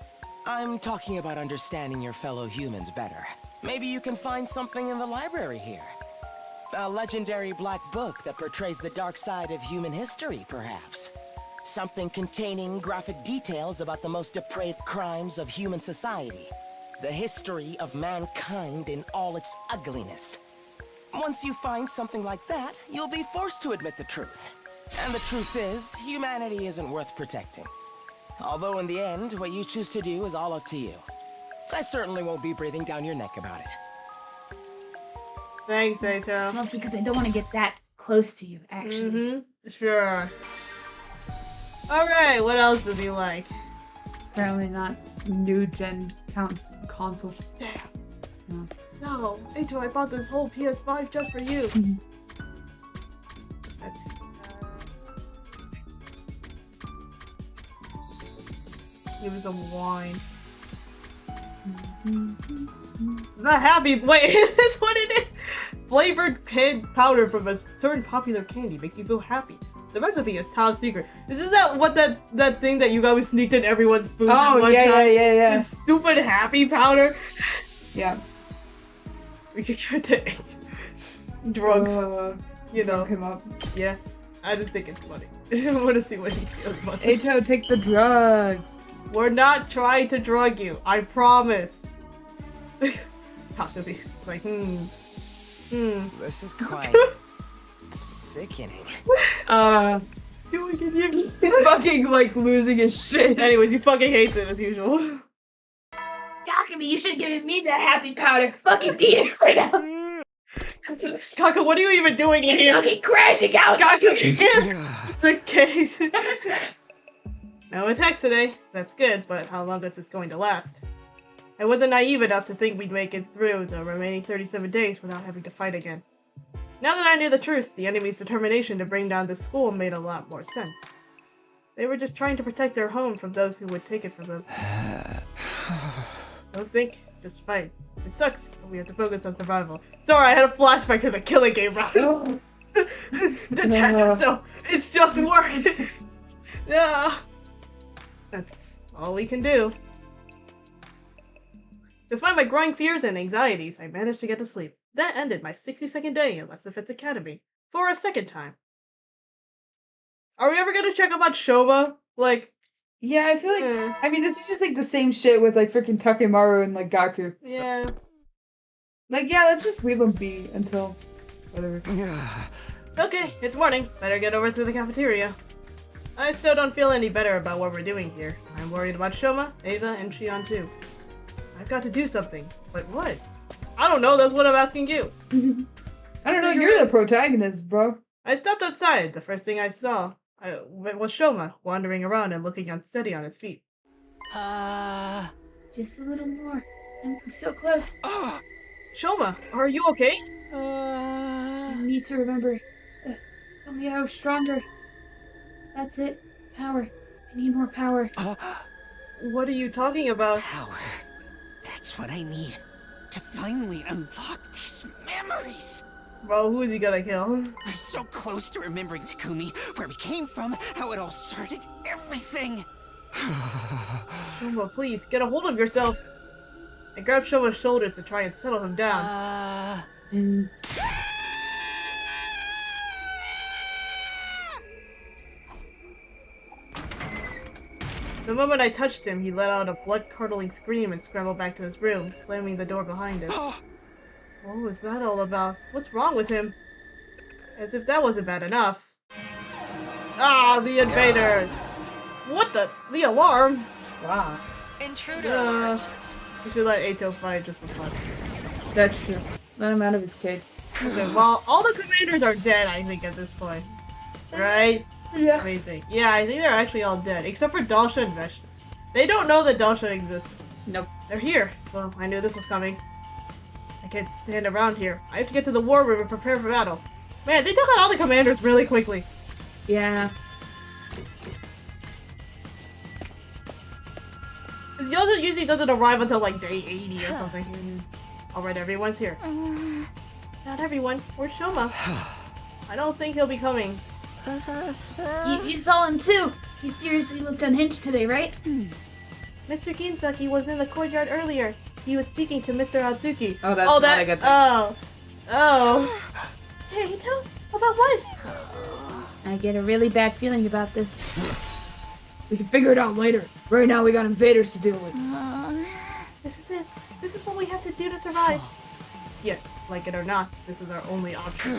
I: I'm talking about understanding your fellow humans better. Maybe you can find something in the library here. A legendary black book that portrays the dark side of human history, perhaps. Something containing graphic details about the most depraved crimes of human society. The history of mankind in all its ugliness. Once you find something like that, you'll be forced to admit the truth. And the truth is, humanity isn't worth protecting. Although in the end, what you choose to do is all up to you. I certainly won't be breathing down your neck about it.
A: Thanks, Ato.
C: Mostly because I don't want to get that close to you, actually.
A: Mm-hmm. Sure. Alright, what else does he like?
B: Apparently not new gen console.
A: Damn. No, Ato, I bought this whole PS5 just for you. Give us some wine. Not happy. Wait, is this what it is? Flavored powder from a certain popular candy makes you feel happy. The recipe is top secret. Isn't that what that thing that you guys sneaked in everyone's food?
B: Oh,
A: one
B: yeah,
A: time?
B: yeah.
A: This stupid happy powder.
B: Yeah.
A: We could give it to drugs. You know.
B: Him up.
A: Yeah. I just think it's funny. I want to see what he feels about this.
B: Ato, take the drugs.
A: We're not trying to drug you. I promise. Huckabee's like,
I: This is quite sickening.
B: He's fucking like losing his shit.
A: Anyways, he fucking hates it as usual.
C: Takumi, you should give me that happy powder. Fucking need it right now.
A: Kaka, what are you even doing in here?
C: Fucking crashing out.
A: Kaka, the cage. No attacks today. That's good, but how long is this going to last? I wasn't naive enough to think we'd make it through the remaining 37 days without having to fight again. Now that I knew the truth, the enemy's determination to bring down the school made a lot more sense. They were just trying to protect their home from those who would take it from them. Don't think, just fight. It sucks, but we have to focus on survival. Sorry, I had a flashback to the Killing Game round. Detective, so it's just work. Yeah. That's all we can do. Despite my growing fears and anxieties, I managed to get to sleep. That ended my 60-second day in Less Defense Academy. For a second time. Are we ever gonna check about Shoma? Like...
B: Yeah, I feel like... I mean, this is just like the same shit with like freaking Takemaru and like Gaku.
A: Yeah.
B: Like, yeah, let's just leave them be until... whatever.
A: Okay, it's morning. Better get over to the cafeteria. I still don't feel any better about what we're doing here. I'm worried about Shoma, Ava, and Shion too. I've got to do something. But what? I don't know, that's what I'm asking you.
B: I don't know, you're the protagonist, bro.
A: I stepped outside. The first thing I saw was Shoma, wandering around and looking unsteady on his feet.
C: Just a little more. I'm so close.
A: Shoma, are you okay?
C: I need to remember. Tell me how stronger. That's it. Power. I need more power.
A: What are you talking about?
I: Power. That's what I need to finally unlock these memories.
A: Bro, who is he gonna kill?
I: I'm so close to remembering Takumi, where we came from, how it all started, everything.
A: Shoma, please, get a hold of yourself. I grabbed Shoma's shoulders to try and settle him down. The moment I touched him, he let out a blood-curdling scream and scrambled back to his room, slamming the door behind him. What was that all about? What's wrong with him? As if that wasn't bad enough. Ah, the invaders! What the? The alarm?
B: Wow.
I: Intruder.
A: You should let Ato fight just for fun.
B: That's true. Let him out of his cage.
A: Okay, well, all the commanders are dead, I think, at this point. Right?
B: Yeah.
A: What do you think? Yeah, I think they're actually all dead, except for Dalsha and Veshtus. They don't know that Dalsha exists.
B: Nope.
A: They're here. Well, I knew this was coming. I can't stand around here. I have to get to the war room and prepare for battle. Man, they took out all the commanders really quickly.
B: Yeah.
A: Dalsha usually doesn't arrive until like day 80 or something. Alright, everyone's here. Not everyone. Where's Shoma? I don't think he'll be coming.
C: You saw him too. He seriously looked unhinged today, right?
A: Mr. Kinsaki was in the courtyard earlier. He was speaking to Mr. Atsuki.
B: Oh, that's why I got that.
A: Oh. Hey, Ito, about what?
C: I get a really bad feeling about this.
B: We can figure it out later. Right now, we got invaders to deal with.
A: This is it. This is what we have to do to survive. Yes, like it or not, this is our only option.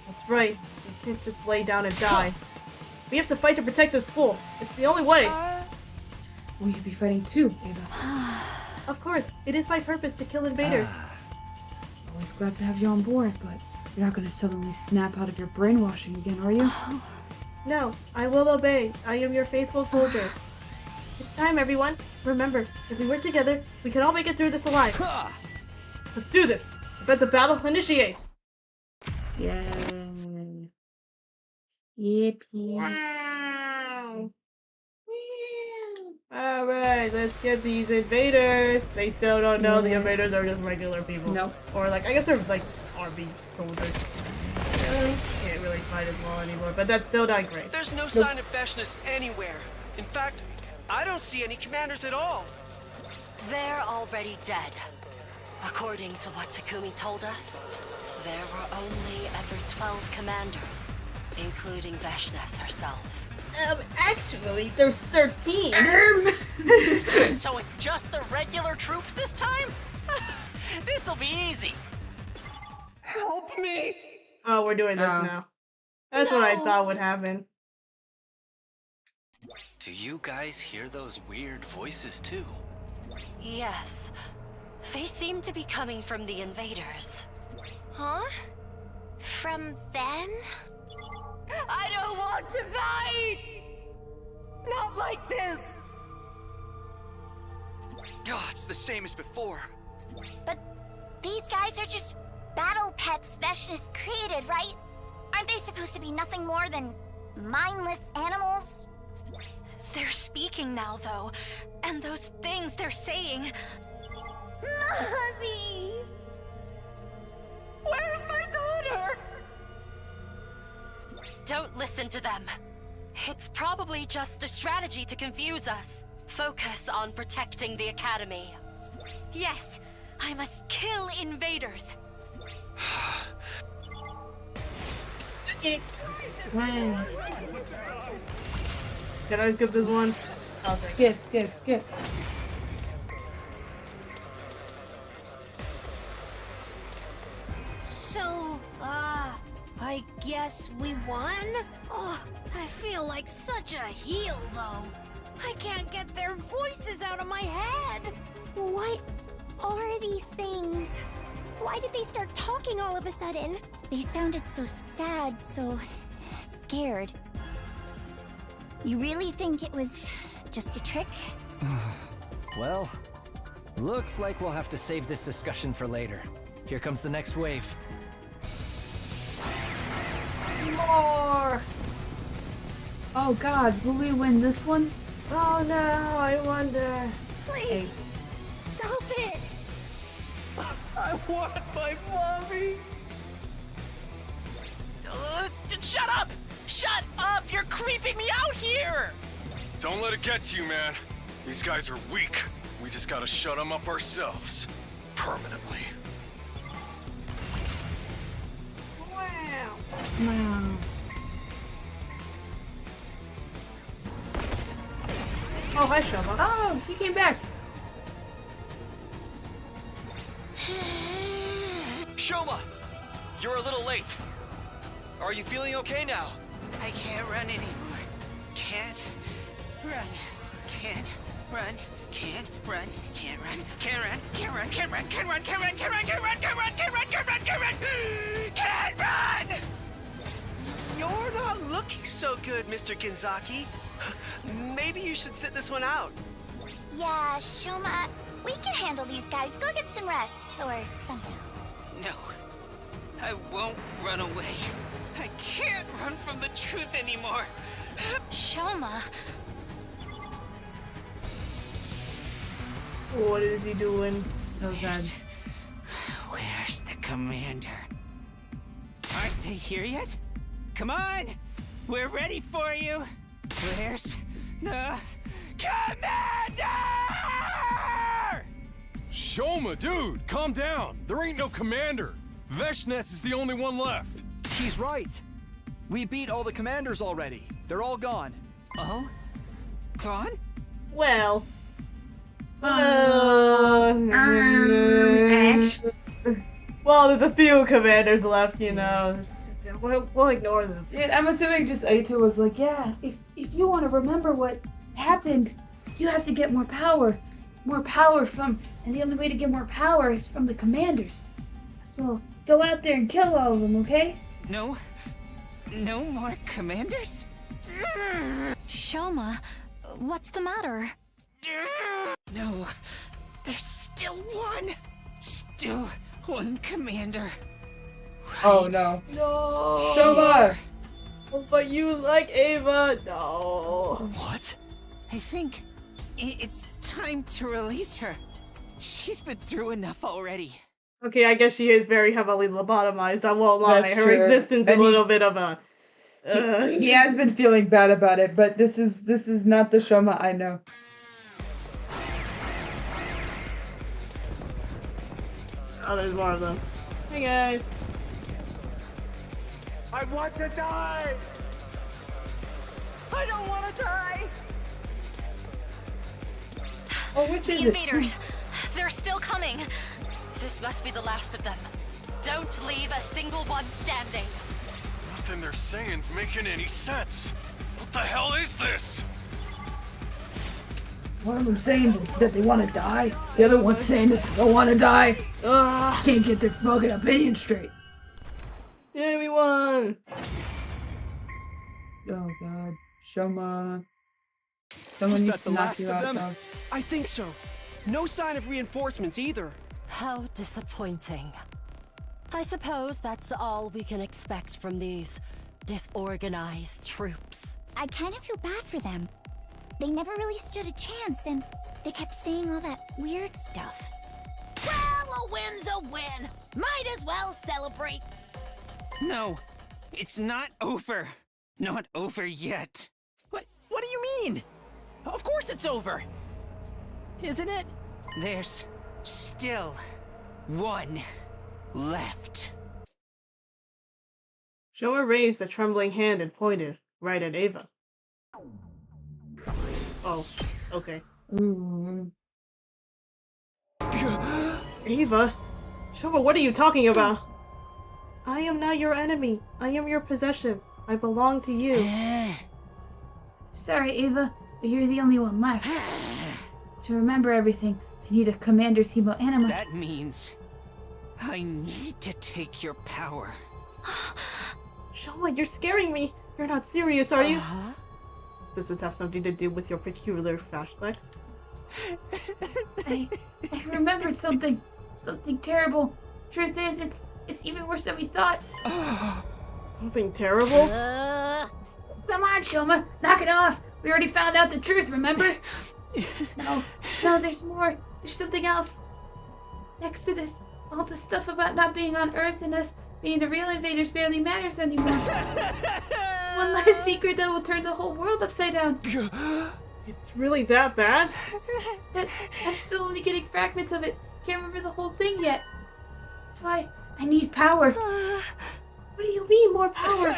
A: That's right. We can't just lay down and die. We have to fight to protect the school. It's the only way.
B: Will you be fighting too, Ava?
A: Of course, it is my purpose to kill invaders.
B: Always glad to have you on board, but you're not gonna suddenly snap out of your brainwashing again, are you?
A: No, I will obey. I am your faithful soldier. It's time, everyone. Remember, if we work together, we can all make it through this alive. Let's do this. Defensive battle, initiate.
C: Yay. Yippee.
A: Alright, let's get these invaders. They still don't know the invaders are just regular people.
B: Nope.
A: Or like, I guess they're like army soldiers. Can't really fight as well anymore, but that's still not great.
K: There's no sign of Veshness anywhere. In fact, I don't see any commanders at all.
N: They're already dead. According to what Takumi told us, there were only ever 12 commanders, including Veshness herself.
A: Actually, there's 13.
J: So it's just the regular troops this time? This'll be easy.
K: Help me!
A: Oh, we're doing this now. That's what I thought would happen.
E: Do you guys hear those weird voices too?
N: Yes. They seem to be coming from the invaders.
L: Huh? From them?
M: I don't want to fight!
I: Not like this!
E: God, it's the same as before.
L: But these guys are just battle pets Veshness created, right? Aren't they supposed to be nothing more than mindless animals?
N: They're speaking now, though. And those things they're saying...
L: Mommy!
I: Where's my daughter?
N: Don't listen to them. It's probably just a strategy to confuse us. Focus on protecting the Academy. Yes, I must kill invaders.
A: Okay. Can I skip this one?
B: Skip.
G: So, I guess we won? Oh, I feel like such a heel, though. I can't get their voices out of my head.
L: What are these things? Why did they start talking all of a sudden? They sounded so sad, so scared. You really think it was just a trick?
F: Well, looks like we'll have to save this discussion for later. Here comes the next wave.
A: More!
B: Oh god, will we win this one?
A: Oh no, I wonder.
L: Please, stop it!
K: I want my mommy!
J: Shut up! Shut up! You're creeping me out here!
H: Don't let it get to you, man. These guys are weak. We just gotta shut them up ourselves. Permanently.
B: Wow.
A: Oh, hi, Shoma.
B: Oh, he came back.
E: Shoma! You're a little late. Are you feeling okay now?
J: I can't run anymore. Can't run. Can't run. Can't run. Can't run. Can't run. Can't run. Can't run. Can't run. Can't run. Can't run. Can't run. Can't run. Can't run. Can't run. Can't run. Can't run.
K: You're not looking so good, Mr. Ginzaki. Maybe you should sit this one out.
L: Yeah, Shoma, we can handle these guys. Go get some rest, or something.
J: No. I won't run away. I can't run from the truth anymore.
L: Shoma.
A: What is he doing?
B: Oh god.
J: Where's the commander? Aren't they here yet? Come on! We're ready for you! Where's the commander?
H: Shoma, dude, calm down. There ain't no commander. Veshness is the only one left.
E: He's right. We beat all the commanders already. They're all gone.
J: Oh? Gone?
A: Well. Well, there's a few commanders left, you know. We'll ignore them.
B: Dude, I'm assuming just Aito was like, yeah, if you want to remember what happened, you have to get more power. More power from, and the only way to get more power is from the commanders. So, go out there and kill all of them, okay?
J: No more commanders?
M: Shoma, what's the matter?
J: No, there's still one. Still one commander.
B: Oh no.
A: No.
B: Shoma!
A: But you like Ava. No.
E: What?
J: I think it's time to release her. She's been through enough already.
A: Okay, I guess she is very heavily lobotomized, I won't lie.
B: That's
A: Her
B: true.
A: existence
B: And
A: a little bit of a...
B: He has been feeling bad about it, but this is not the Shoma I know.
A: Oh, there's more of them. Hey guys.
H: I want to die!
M: I don't want to die!
B: Oh, which
N: The
B: is it?
N: invaders! They're still coming! This must be the last of them. Don't leave a single one standing.
H: Nothing they're saying's making any sense. What the hell is this?
C: One of them saying that they want to die. The other one's saying that they don't want to die. Can't get their fucking opinion straight.
A: Yeah, we won!
B: Oh god. Shoma.
K: Was
B: Someone needs
K: that
B: to
K: the
B: knock
K: last
B: you
K: of
B: out,
K: them?
B: dog.
K: I think so. No sign of reinforcements either.
N: How disappointing. I suppose that's all we can expect from these disorganized troops.
L: I kind of feel bad for them. They never really stood a chance, and they kept saying all that weird stuff.
G: Well, a win's a win. Might as well celebrate.
J: No, it's not over. Not over yet. What do you mean? Of course it's over. Isn't it? There's still one left.
A: Shoma raised a trembling hand and pointed right at Ava. Oh, okay.
B: Ooh.
A: Ava? Shoma, what are you talking about? I am not your enemy. I am your possession. I belong to you.
C: Sorry, Ava, but you're the only one left. To remember everything, I need a commander's hemoanima.
J: That means I need to take your power.
A: Shoma, you're scaring me. You're not serious, are you? Does this have something to do with your peculiar flashbacks?
C: I remembered something terrible. Truth is, it's even worse than we thought.
A: Something terrible?
C: Come on, Shoma, knock it off. We already found out the truth, remember? No, there's more. There's something else. Next to this, all the stuff about not being on Earth and us being the real invaders barely matters anymore. One last secret that will turn the whole world upside down.
A: It's really that bad?
C: I'm still only getting fragments of it. Can't remember the whole thing yet. That's why I need power.
A: What do you mean, more power?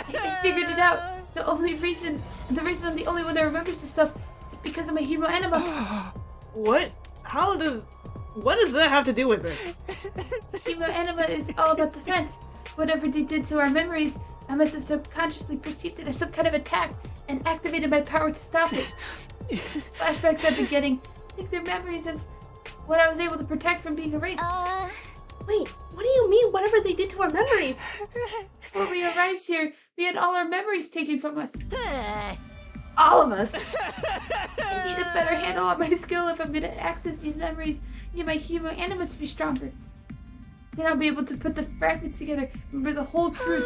C: I figured it out. The reason I'm the only one that remembers this stuff is because of my hemoanima.
A: What? What does that have to do with it?
C: Hemoanima is all about defense. Whatever they did to our memories, I must have subconsciously perceived it as some kind of attack and activated my power to stop it. Flashbacks I've been getting, I think they're memories of what I was able to protect from being erased.
A: Wait, what do you mean, whatever they did to our memories?
C: Before we arrived here, we had all our memories taken from us. All of us. I need a better handle on my skill if I'm going to access these memories. I need my hemoanima to be stronger. Then I'll be able to put the fragments together, remember the whole truth.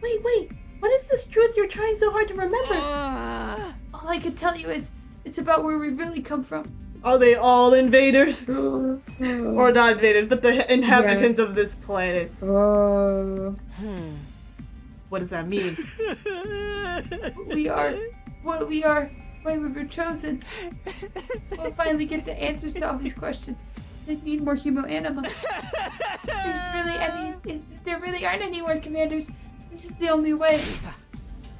A: Wait, what is this truth you're trying so hard to remember?
C: All I can tell you is, it's about where we really come from.
A: Are they all invaders? Or not invaders, but the inhabitants of this planet. What does that mean?
C: We are what we are, why we were chosen. We'll finally get the answers to all these questions. I need more hemoanima. If there really aren't any more commanders, this is the only way.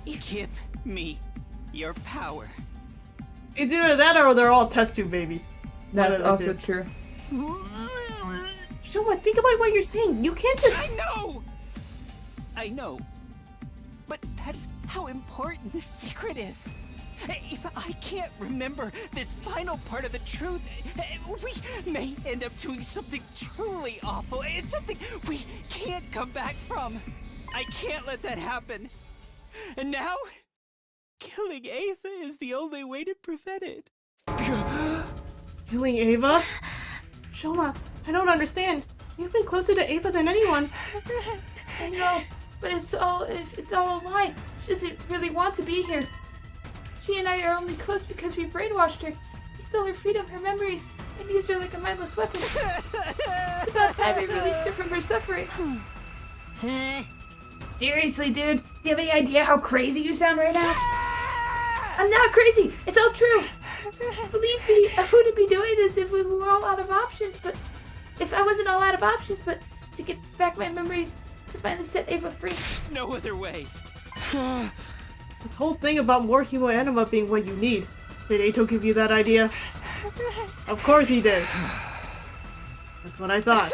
J: Give me your power.
A: It's either that or they're all test tube babies.
B: That's also true.
A: Shoma, think about what you're saying. You can't just...
J: I know. But that's how important the secret is. If I can't remember this final part of the truth, we may end up doing something truly awful. It's something we can't come back from. I can't let that happen. And now, killing Ava is the only way to prevent it.
A: Killing Ava? Shoma, I don't understand. You've been closer to Ava than anyone.
C: I know, but it's all a lie. She doesn't really want to be here. She and I are only close because we brainwashed her. We stole her freedom, her memories, and used her like a mindless weapon. It's about time I released her from her suffering. Seriously, dude, do you have any idea how crazy you sound right now? I'm not crazy. It's all true. Believe me, I wouldn't be doing this if we were all out of options, but if I wasn't all out of options, but to get back my memories, to finally set Ava free.
J: There's no other way.
A: This whole thing about more humoanima being what you need. Did Eito give you that idea? Of course he did. That's what I thought.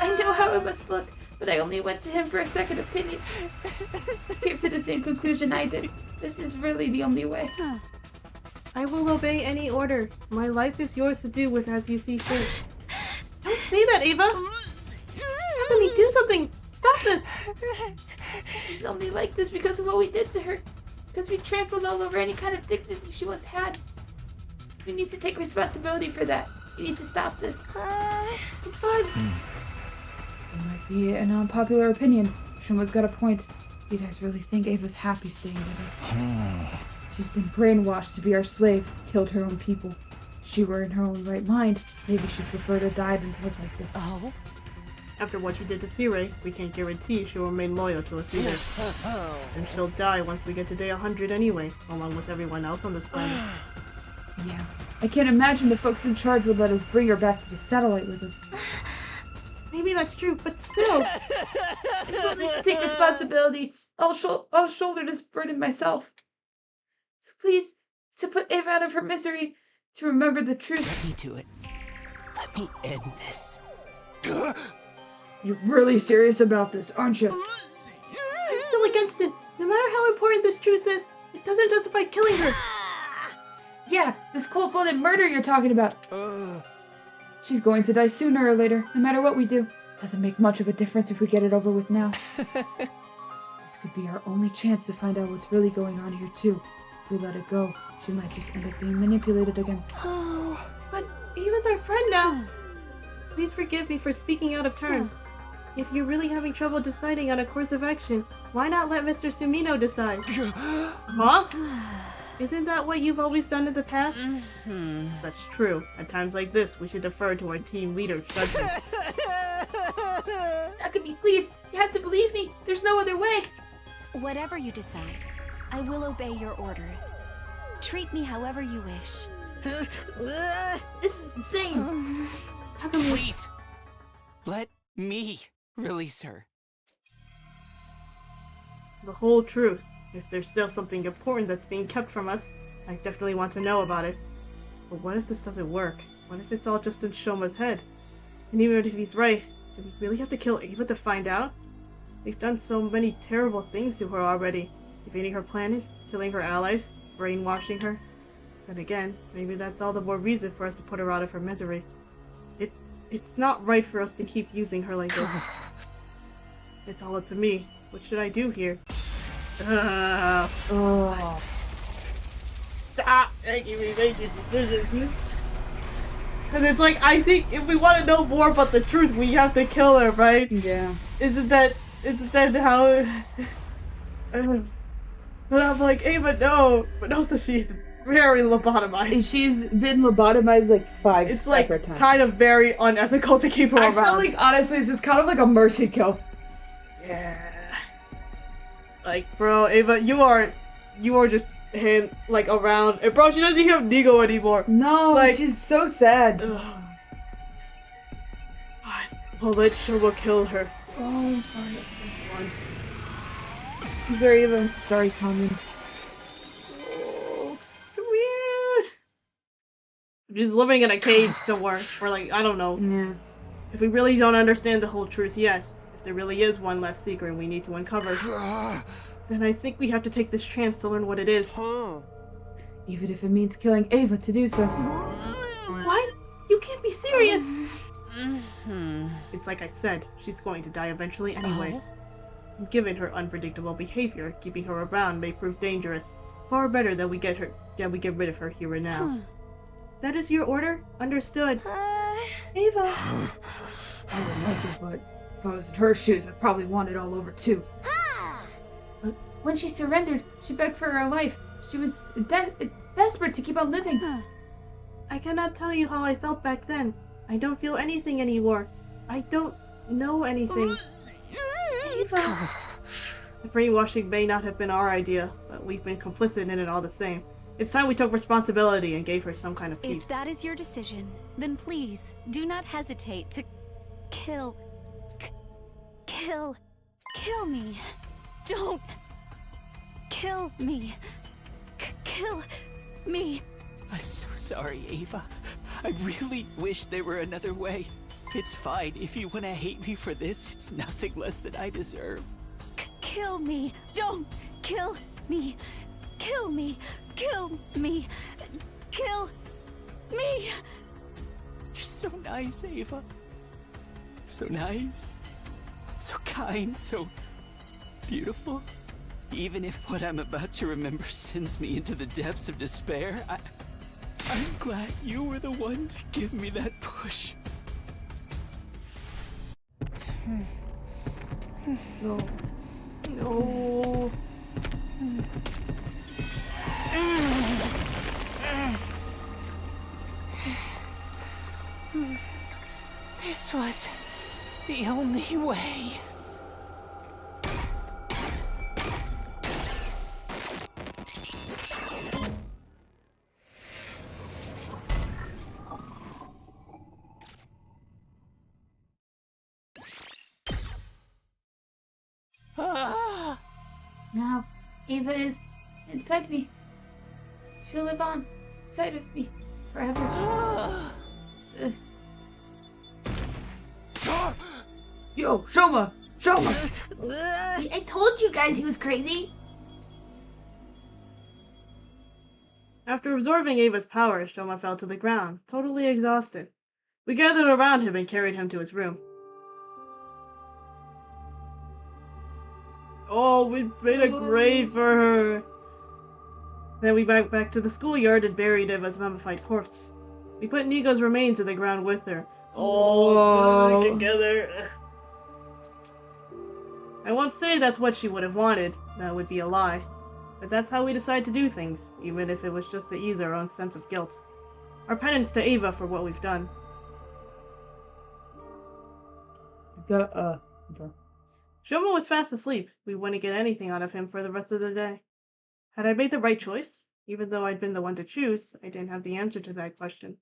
C: I know how it must look, but I only went to him for a second opinion. Came to the same conclusion I did. This is really the only way.
A: I will obey any order. My life is yours to do with as you see fit. Don't say that, Ava! Let me do something! Stop this!
C: She's only like this because of what we did to her. Because we trampled all over any kind of dignity she once had. We need to take responsibility for that. We need to stop this.
A: But...
B: It might be an unpopular opinion. Shuma's got a point. You guys really think Ava's happy staying with us? She's been brainwashed to be our slave, killed her own people. If she were in her own right mind, maybe she'd prefer to die than live like this.
N: Oh?
A: After what you did to Sirei, we can't guarantee she'll remain loyal to us either. And she'll die once we get to day 100 anyway, along with everyone else on this planet.
B: Yeah. I can't imagine the folks in charge would let us bring her back to the satellite with us.
A: Maybe that's true, but still!
C: If only to take responsibility, I'll shoulder this burden myself. So please, to put Ava out of her misery, to remember the truth.
J: Let me do it. Let me end this.
B: You're really serious about this, aren't you?
A: I'm still against it. No matter how important this truth is, it doesn't justify killing her.
B: Yeah, this cold-blooded murder you're talking about. She's going to die sooner or later, no matter what we do. Doesn't make much of a difference if we get it over with now. This could be our only chance to find out what's really going on here too. If we let it go, she might just end up being manipulated again.
A: But Ava's our friend now. Please forgive me for speaking out of turn. If you're really having trouble deciding on a course of action, why not let Mr. Sumino decide? Huh? Isn't that what you've always done in the past? That's true. At times like this, we should defer to our team leader's judgment.
C: Nakami, please, you have to believe me. There's no other way.
L: Whatever you decide, I will obey your orders. Treat me however you wish.
C: This is insane.
J: Please, let me release her.
A: The whole truth. If there's still something important that's being kept from us, I definitely want to know about it. But what if this doesn't work? What if it's all just in Shoma's head? And even if he's right, do we really have to kill Ava to find out? We've done so many terrible things to her already. Invading her planet, killing her allies, brainwashing her. Then again, maybe that's all the more reason for us to put her out of her misery. It's not right for us to keep using her like this. It's all up to me. What should I do here? Stop making me make decisions. And it's like, I think if we want to know more about the truth, we have to kill her, right?
B: Yeah.
A: Isn't that how but I'm like, Ava, no. But also she's very lobotomized.
B: She's been lobotomized like 5
A: It's like
B: separate times.
A: kind of very unethical to keep her
B: I
A: around.
B: feel like honestly this is kind of like a mercy kill.
A: Yeah. Like, bro, Ava, you are just like around. And bro, she doesn't even have Nigo anymore.
B: No,
A: like,
B: she's so sad.
A: We'll let Shoma kill her.
B: Oh, I'm sorry.
A: Just this one.
B: I'm sorry, Eva. Sorry, Carmen.
A: Oh, weird. She's living in a cage somewhere, or like, I don't know.
B: Yeah.
A: If we really don't understand the whole truth yet, if there really is one last secret we need to uncover, then I think we have to take this chance to learn what it is.
B: Even if it means killing Ava to do so.
A: What? You can't be serious! It's like I said, she's going to die eventually anyway. Given her unpredictable behavior, keeping her around may prove dangerous. Far better that we get rid of her here and now. That is your order? Understood. Ava!
B: I would like it, but if I was in her shoes, I'd probably want it all over too.
C: When she surrendered, she begged for her life. She was desperate to keep on living.
A: I cannot tell you how I felt back then. I don't feel anything anymore. I don't know anything. Ava! The brainwashing may not have been our idea, but we've been complicit in it all the same. It's time we took responsibility and gave her some kind of peace.
O: If that is your decision, then please do not hesitate to kill me. Don't kill me. Kill me.
E: I'm so sorry, Ava. I really wish there were another way. It's fine. If you want to hate me for this, it's nothing less than I deserve.
O: Kill me. Don't kill me. Kill me. Kill me. Kill me.
E: You're so nice, Ava. So nice. So kind. So beautiful. Even if what I'm about to remember sends me into the depths of despair, I'm glad you were the one to give me that push.
A: No. No.
J: This was the only way.
B: Now, Ava is inside me. She'll live on inside of me forever. Yo, Shoma! Shoma!
C: I told you guys he was crazy.
A: After absorbing Ava's power, Shoma fell to the ground, totally exhausted. We gathered around him and carried him to his room. Oh, we made a grave for her. Then we went back to the schoolyard and buried Ava's mummified corpse. We put Nico's remains in the ground with her. Oh, together. I won't say that's what she would have wanted. That would be a lie. But that's how we decide to do things, even if it was just to ease our own sense of guilt. Our penance to Ava for what we've done. Shoma was fast asleep. We wouldn't get anything out of him for the rest of the day. Had I made the right choice? Even though I'd been the one to choose, I didn't have the answer to that question.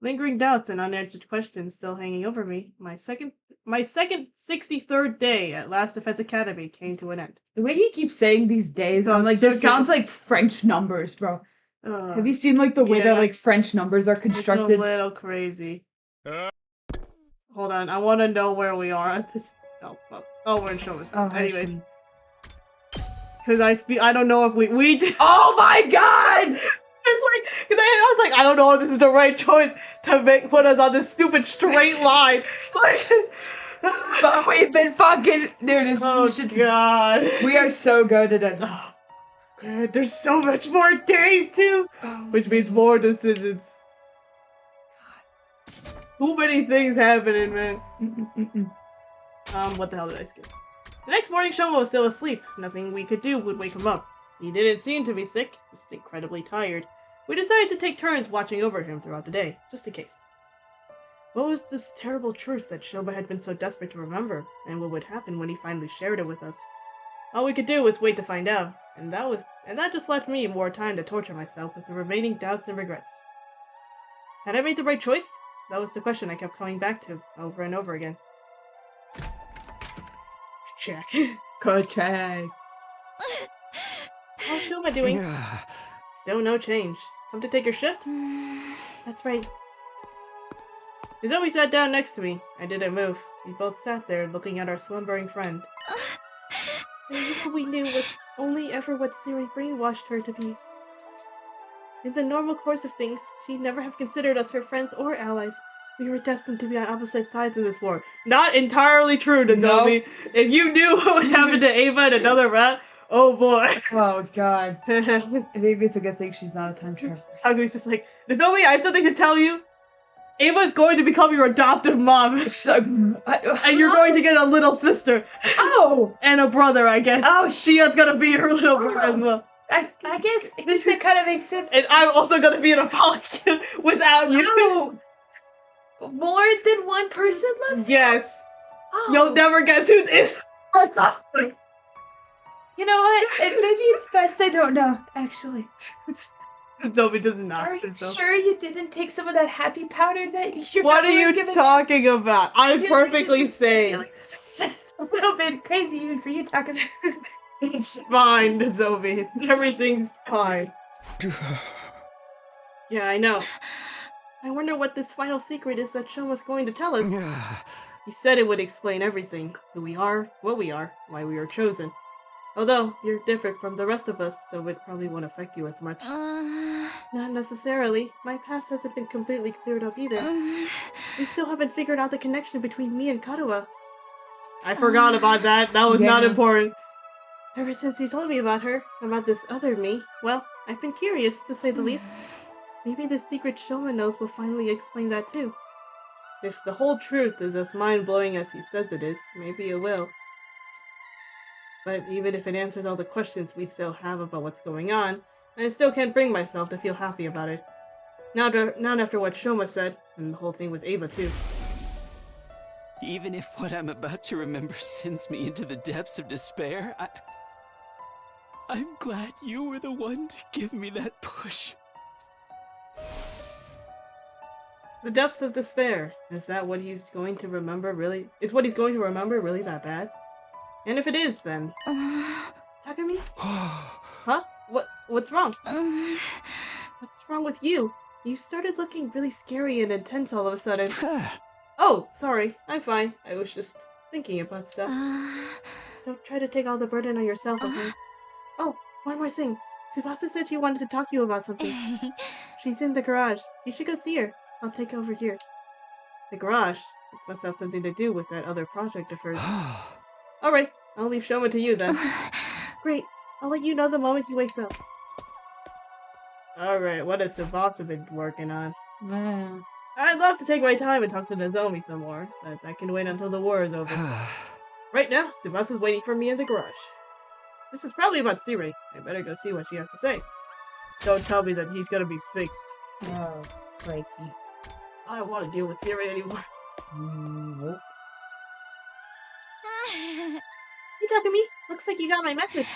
A: Lingering doubts and unanswered questions still hanging over me, my second 63rd day at Last Defense Academy came to an end.
B: The way he keeps saying these days, I'm like, this sounds like French numbers, bro. Have you seen like the way that like French numbers are constructed?
A: It's a little crazy. Hold on, I want to know where we are at this. Oh, we're in Shoma's. Anyways, because I don't know if we did.
B: Oh my god!
A: It's like, cause I was like, I don't know if this is the right choice to put us on this stupid straight line. Like,
B: but we've been fucking. There it is.
A: Oh god,
B: we are so good at it.
A: Oh, god, there's so much more days too, which means more decisions. God, too many things happening, man. What the hell did I skip? The next morning, Shoma was still asleep. Nothing we could do would wake him up. He didn't seem to be sick, just incredibly tired. We decided to take turns watching over him throughout the day, just in case. What was this terrible truth that Shoma had been so desperate to remember, and what would happen when he finally shared it with us? All we could do was wait to find out, and that just left me more time to torture myself with the remaining doubts and regrets. Had I made the right choice? That was the question I kept coming back to, over and over again. Check.
B: Good check.
A: How's Shoma doing? Still no change. Come to take your shift? That's right. Izumi sat down next to me. I didn't move. We both sat there looking at our slumbering friend. What we knew was only ever what Siri brainwashed her to be. In the normal course of things, she'd never have considered us her friends or allies. We were destined to be on opposite sides of this war. Not entirely true, Nozomi. Nope. If you knew what would happen to Ava and another rat, oh boy.
B: Oh god. Maybe it's a good thing she's not a time traveler.
A: Hagu's just like, Nozomi, I have something to tell you. Ava's going to become your adoptive mom. And you're going to get a little sister.
B: Oh!
A: And a brother, I guess.
B: Oh,
A: Shia's gonna be her little brother as well.
B: I guess that kind of makes sense.
A: And I'm also gonna be an Apollo without you.
B: No. More than one person loves you?
A: Yes.
B: Oh.
A: You'll never guess who this.
B: You know what? Maybe it's best I don't know, actually.
A: Zoe does not.
B: Are you sure you didn't take some of that happy powder that your
A: What are
B: mother was
A: you
B: giving?
A: talking about? I'm
B: I feel like
A: perfectly
B: this is- I feel
A: sane.
B: like this is a little bit crazy even for you talking.
A: It's fine, Zoe. Everything's fine. Yeah, I know. I wonder what this final secret is that Shoma's going to tell us. He said it would explain everything. Who we are, what we are, why we were chosen. Although, you're different from the rest of us, so it probably won't affect you as much. Not necessarily. My past hasn't been completely cleared up either. We still haven't figured out the connection between me and Karuha. I forgot about that. That was not
B: Yeah.
A: important. Ever since you told me about her, about this other me, well, I've been curious, to say the least. Maybe the secret Shoma knows will finally explain that too. If the whole truth is as mind-blowing as he says it is, maybe it will. But even if it answers all the questions we still have about what's going on, I still can't bring myself to feel happy about it. Not after what Shoma said, and the whole thing with Ava too.
F: Even if what I'm about to remember sends me into the depths of despair, I'm glad you were the one to give me that push.
A: The depths of despair. Is that what he's going to remember really? Is what he's going to remember really that bad? And if it is, then... Takumi? Huh? What's wrong? What's wrong with you? You started looking really scary and intense all of a sudden. Oh, sorry. I'm fine. I was just thinking about stuff. Don't try to take all the burden on yourself, okay? Oh, one more thing. Tsubasa said she wanted to talk to you about something. She's in the garage. You should go see her. I'll take over here. The garage? This must have something to do with that other project of hers. Alright, I'll leave Shoma to you then. Great. I'll let you know the moment he wakes up. Alright, what has Tsubasa been working on? I'd love to take my time and talk to Nozomi some more, but that can wait until the war is over. Right now, Tsubasa's waiting for me in the garage. This is probably about Siri. I better go see what she has to say. Don't tell me that he's gonna be fixed.
B: Oh, crikey.
A: I don't want to deal with Siri anymore.
B: Nope.
A: Hey Takumi, looks like you got my message.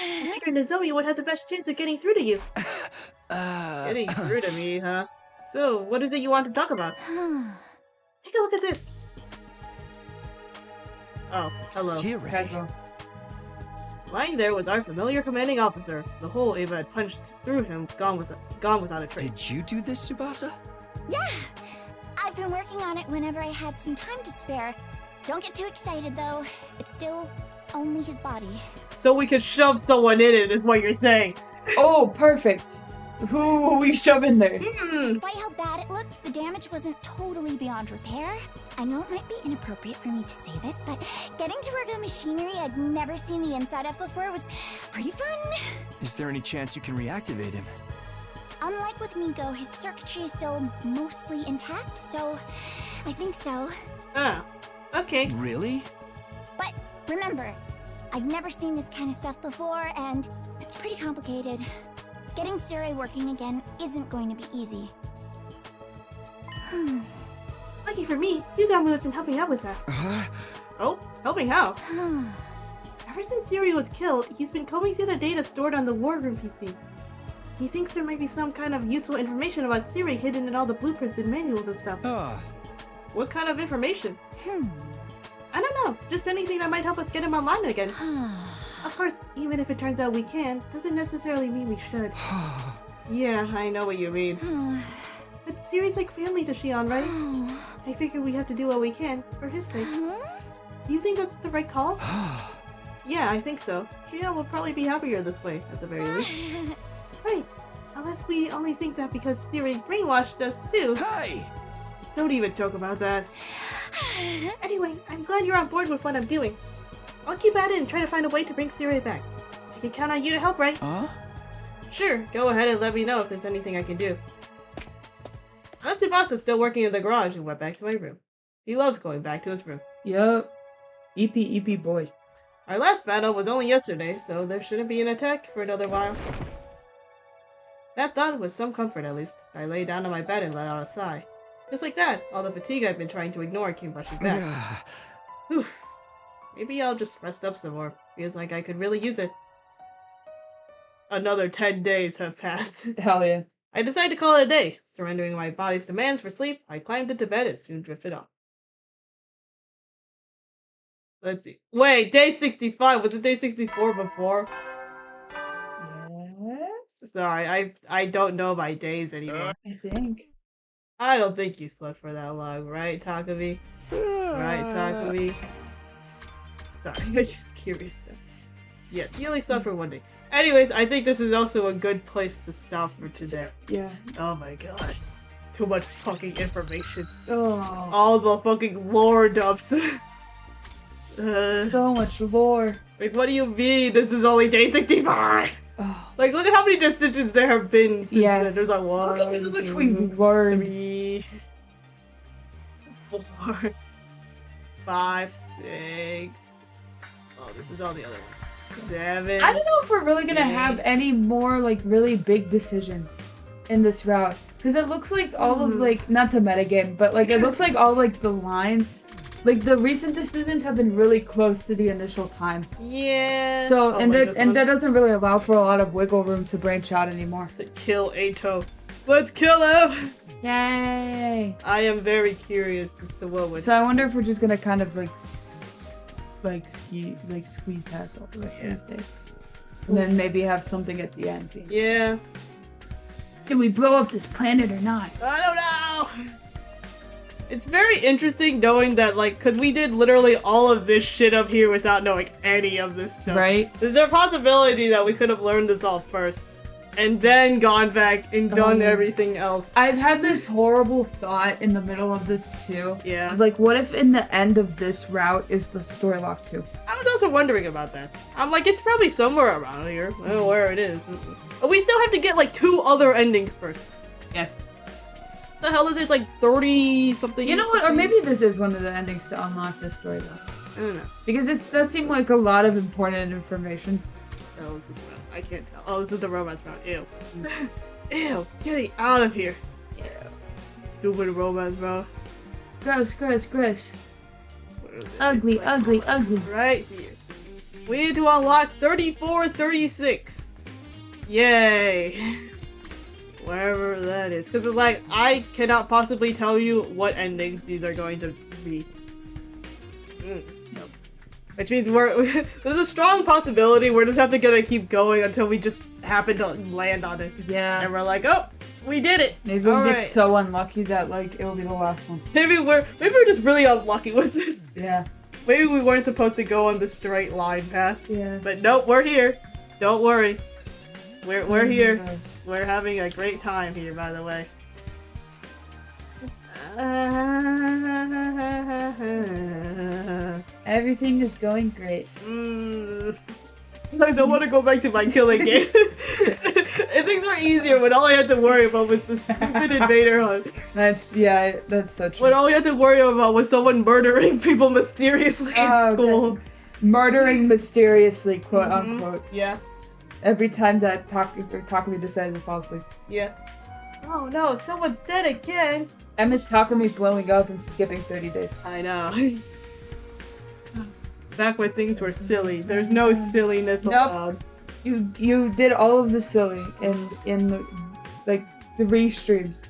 A: I figured Nozomi would have the best chance of getting through to you. Getting through to me, huh? So, what is it you want to talk about? Take a look at this. Oh, hello.
E: Siri.
A: Lying there was our familiar commanding officer. The hole Ava had punched through him, gone without a trace.
E: Did you do this, Tsubasa?
L: Yeah! I've been working on it whenever I had some time to spare. Don't get too excited, though. It's still only his body.
A: So we could shove someone in it, is what you're saying.
B: Oh, perfect. Who will we shove in there?
L: Despite how bad it looked, the damage wasn't totally beyond repair. I know it might be inappropriate for me to say this, but getting to work on machinery I'd never seen the inside of before was pretty fun.
E: Is there any chance you can reactivate him?
L: Unlike with Nico, his circuitry is still mostly intact, so I think so.
A: Ah, okay.
E: Really?
L: But remember, I've never seen this kind of stuff before, and it's pretty complicated. Getting Siri working again isn't going to be easy.
A: Lucky for me, Yugami has been helping out with that. Oh, helping how? Ever since Siri was killed, he's been combing through the data stored on the War Room PC. He thinks there might be some kind of useful information about Siri hidden in all the blueprints and manuals and stuff. What kind of information? I don't know, just anything that might help us get him online again. Of course, even if it turns out we can, doesn't necessarily mean we should. Yeah, I know what you mean. But Siri's like family to Shion, right? I figure we have to do what we can, for his sake. Do you think that's the right call? Yeah, I think so. Shion will probably be happier this way, at the very least. Right. Unless we only think that because Siri brainwashed us too.
E: Hey!
A: Don't even joke about that. Anyway, I'm glad you're on board with what I'm doing. I'll keep at it and try to find a way to bring Siri back. I can count on you to help, right? Sure, go ahead and let me know if there's anything I can do. Tsubasa's still working in the garage and went back to my room. He loves going back to his room.
B: Yup. EP boy.
A: Our last battle was only yesterday, so there shouldn't be an attack for another while. That thought was some comfort, at least. I lay down on my bed and let out a sigh. Just like that, all the fatigue I've been trying to ignore came rushing back. Whew. Maybe I'll just rest up some more. Feels like I could really use it. Another 10 days have passed.
B: Hell yeah.
A: I decided to call it a day. Surrendering my body's demands for sleep, I climbed into bed and soon drifted off. Let's see. Wait, day 65. Was it day 64 before?
B: Yes.
A: Sorry, I don't know my days anymore.
B: I think.
A: I don't think you slept for that long, right, Takumi? Right, Takumi? Sorry, I'm just curious though. Yes, you only slept for one day. Anyways, I think this is also a good place to stop for today.
B: Yeah.
A: Oh my gosh. Too much fucking information.
B: Oh.
A: All the fucking lore dumps.
B: So much lore.
A: Like, what do you mean? This is only day 65!
B: Oh.
A: Like, look at how many decisions there have been since
B: Yeah.
A: then. There's like 1,
B: Look at how much
A: 2,
B: we've learned.
A: 3, 4, 5, 6. Oh, this is all the other ones. 7.
B: I don't know if we're really gonna
A: 8.
B: have any more like really big decisions in this route. Because it looks like all of like, not to metagame, but like it looks like all like the lines, like the recent decisions have been really close to the initial time.
A: Yeah.
B: So,
A: Oh
B: and
A: my
B: that,
A: God,
B: and that doesn't really allow for a lot of wiggle room to branch out anymore.
A: To kill Ato. Let's kill him!
B: Yay!
A: I am very curious as to what would.
B: So I wonder if we're just gonna kind of like, squeeze past all the rest of these days. And then maybe have something at the end.
A: Yeah.
B: Can we blow up this planet or not?
A: I don't know! It's very interesting knowing that, like, because we did literally all of this shit up here without knowing any of this stuff.
B: Right?
A: There's a possibility that we could have learned this all first. And then gone back and done everything else.
B: I've had this horrible thought in the middle of this too.
A: Yeah.
B: Like, what if in the end of this route is the story lock too?
A: I was also wondering about that. I'm like, it's probably somewhere around here. I don't know where it is. But we still have to get, like, 2 other endings first.
B: Yes.
A: The hell is it? Like 30 something?
B: You know what? Or maybe this is one of the endings to unlock this story lock.
A: I don't know.
B: Because this does seem like a lot of important information.
A: Oh, this is round. I can't tell. Oh, this is the romance round. Ew. Ew. Getting out of here. Ew. Stupid romance round.
B: Gross, gross, gross.
A: Where is it?
B: Ugly,
A: It's like
B: ugly, ugly.
A: right here. We need to unlock 3436. Yay. Wherever that is. Because it's like, I cannot possibly tell you what endings these are going to be. Nope. Which means there's a strong possibility we're just have to keep going until we just happen to land on it.
B: Yeah.
A: And we're like, oh, we did it.
B: Maybe we'll
A: All
B: get
A: right.
B: so unlucky that like it will be the last one.
A: Maybe we're just really unlucky with this.
B: Yeah.
A: Maybe we weren't supposed to go on the straight line path.
B: Yeah.
A: But nope, we're here. Don't worry. We're here.
B: God.
A: We're having a great time here, by the way.
B: Everything is going great.
A: I don't want to go back to my killing game. Things were easier when all I had to worry about was the stupid invader hunt.
B: That's so true.
A: When all you had to worry about was someone murdering people mysteriously in school.
B: Okay. Murdering mysteriously, quote unquote.
A: Yeah.
B: Every time that Takumi decided to fall asleep.
A: Yeah. Oh no, someone's dead again.
B: I miss Takumi blowing up and skipping 30 days.
A: I know. Back when things were silly. There's no silliness allowed.
B: You did all of the silly in like 3 streams.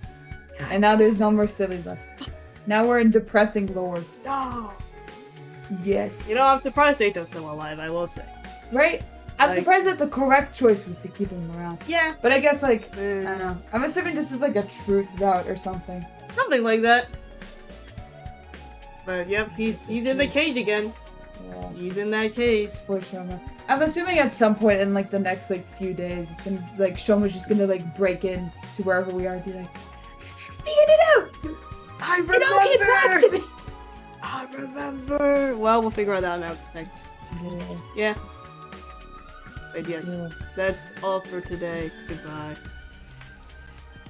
B: And now there's no more silly left. Now we're in depressing lore.
A: No.
B: Yes.
A: You know, I'm surprised Ato's still alive, I will say.
B: Right? I'm
A: Like-
B: surprised that the correct choice was to keep him around.
A: Yeah.
B: But I guess like, I don't know. I'm assuming this is like a truth route or something.
A: Something like that. But yep, he's in the cage again.
B: Yeah.
A: He's in that cage.
B: Poor Shoma. I'm assuming at some point in like the next like few days, it's gonna like Shoma's just gonna like break in to wherever we are and be like, figured it out!
A: I remember!
B: It all came back to me!
A: I remember! Well, we'll figure that out now. Yeah. But yes, that's all for today. Goodbye.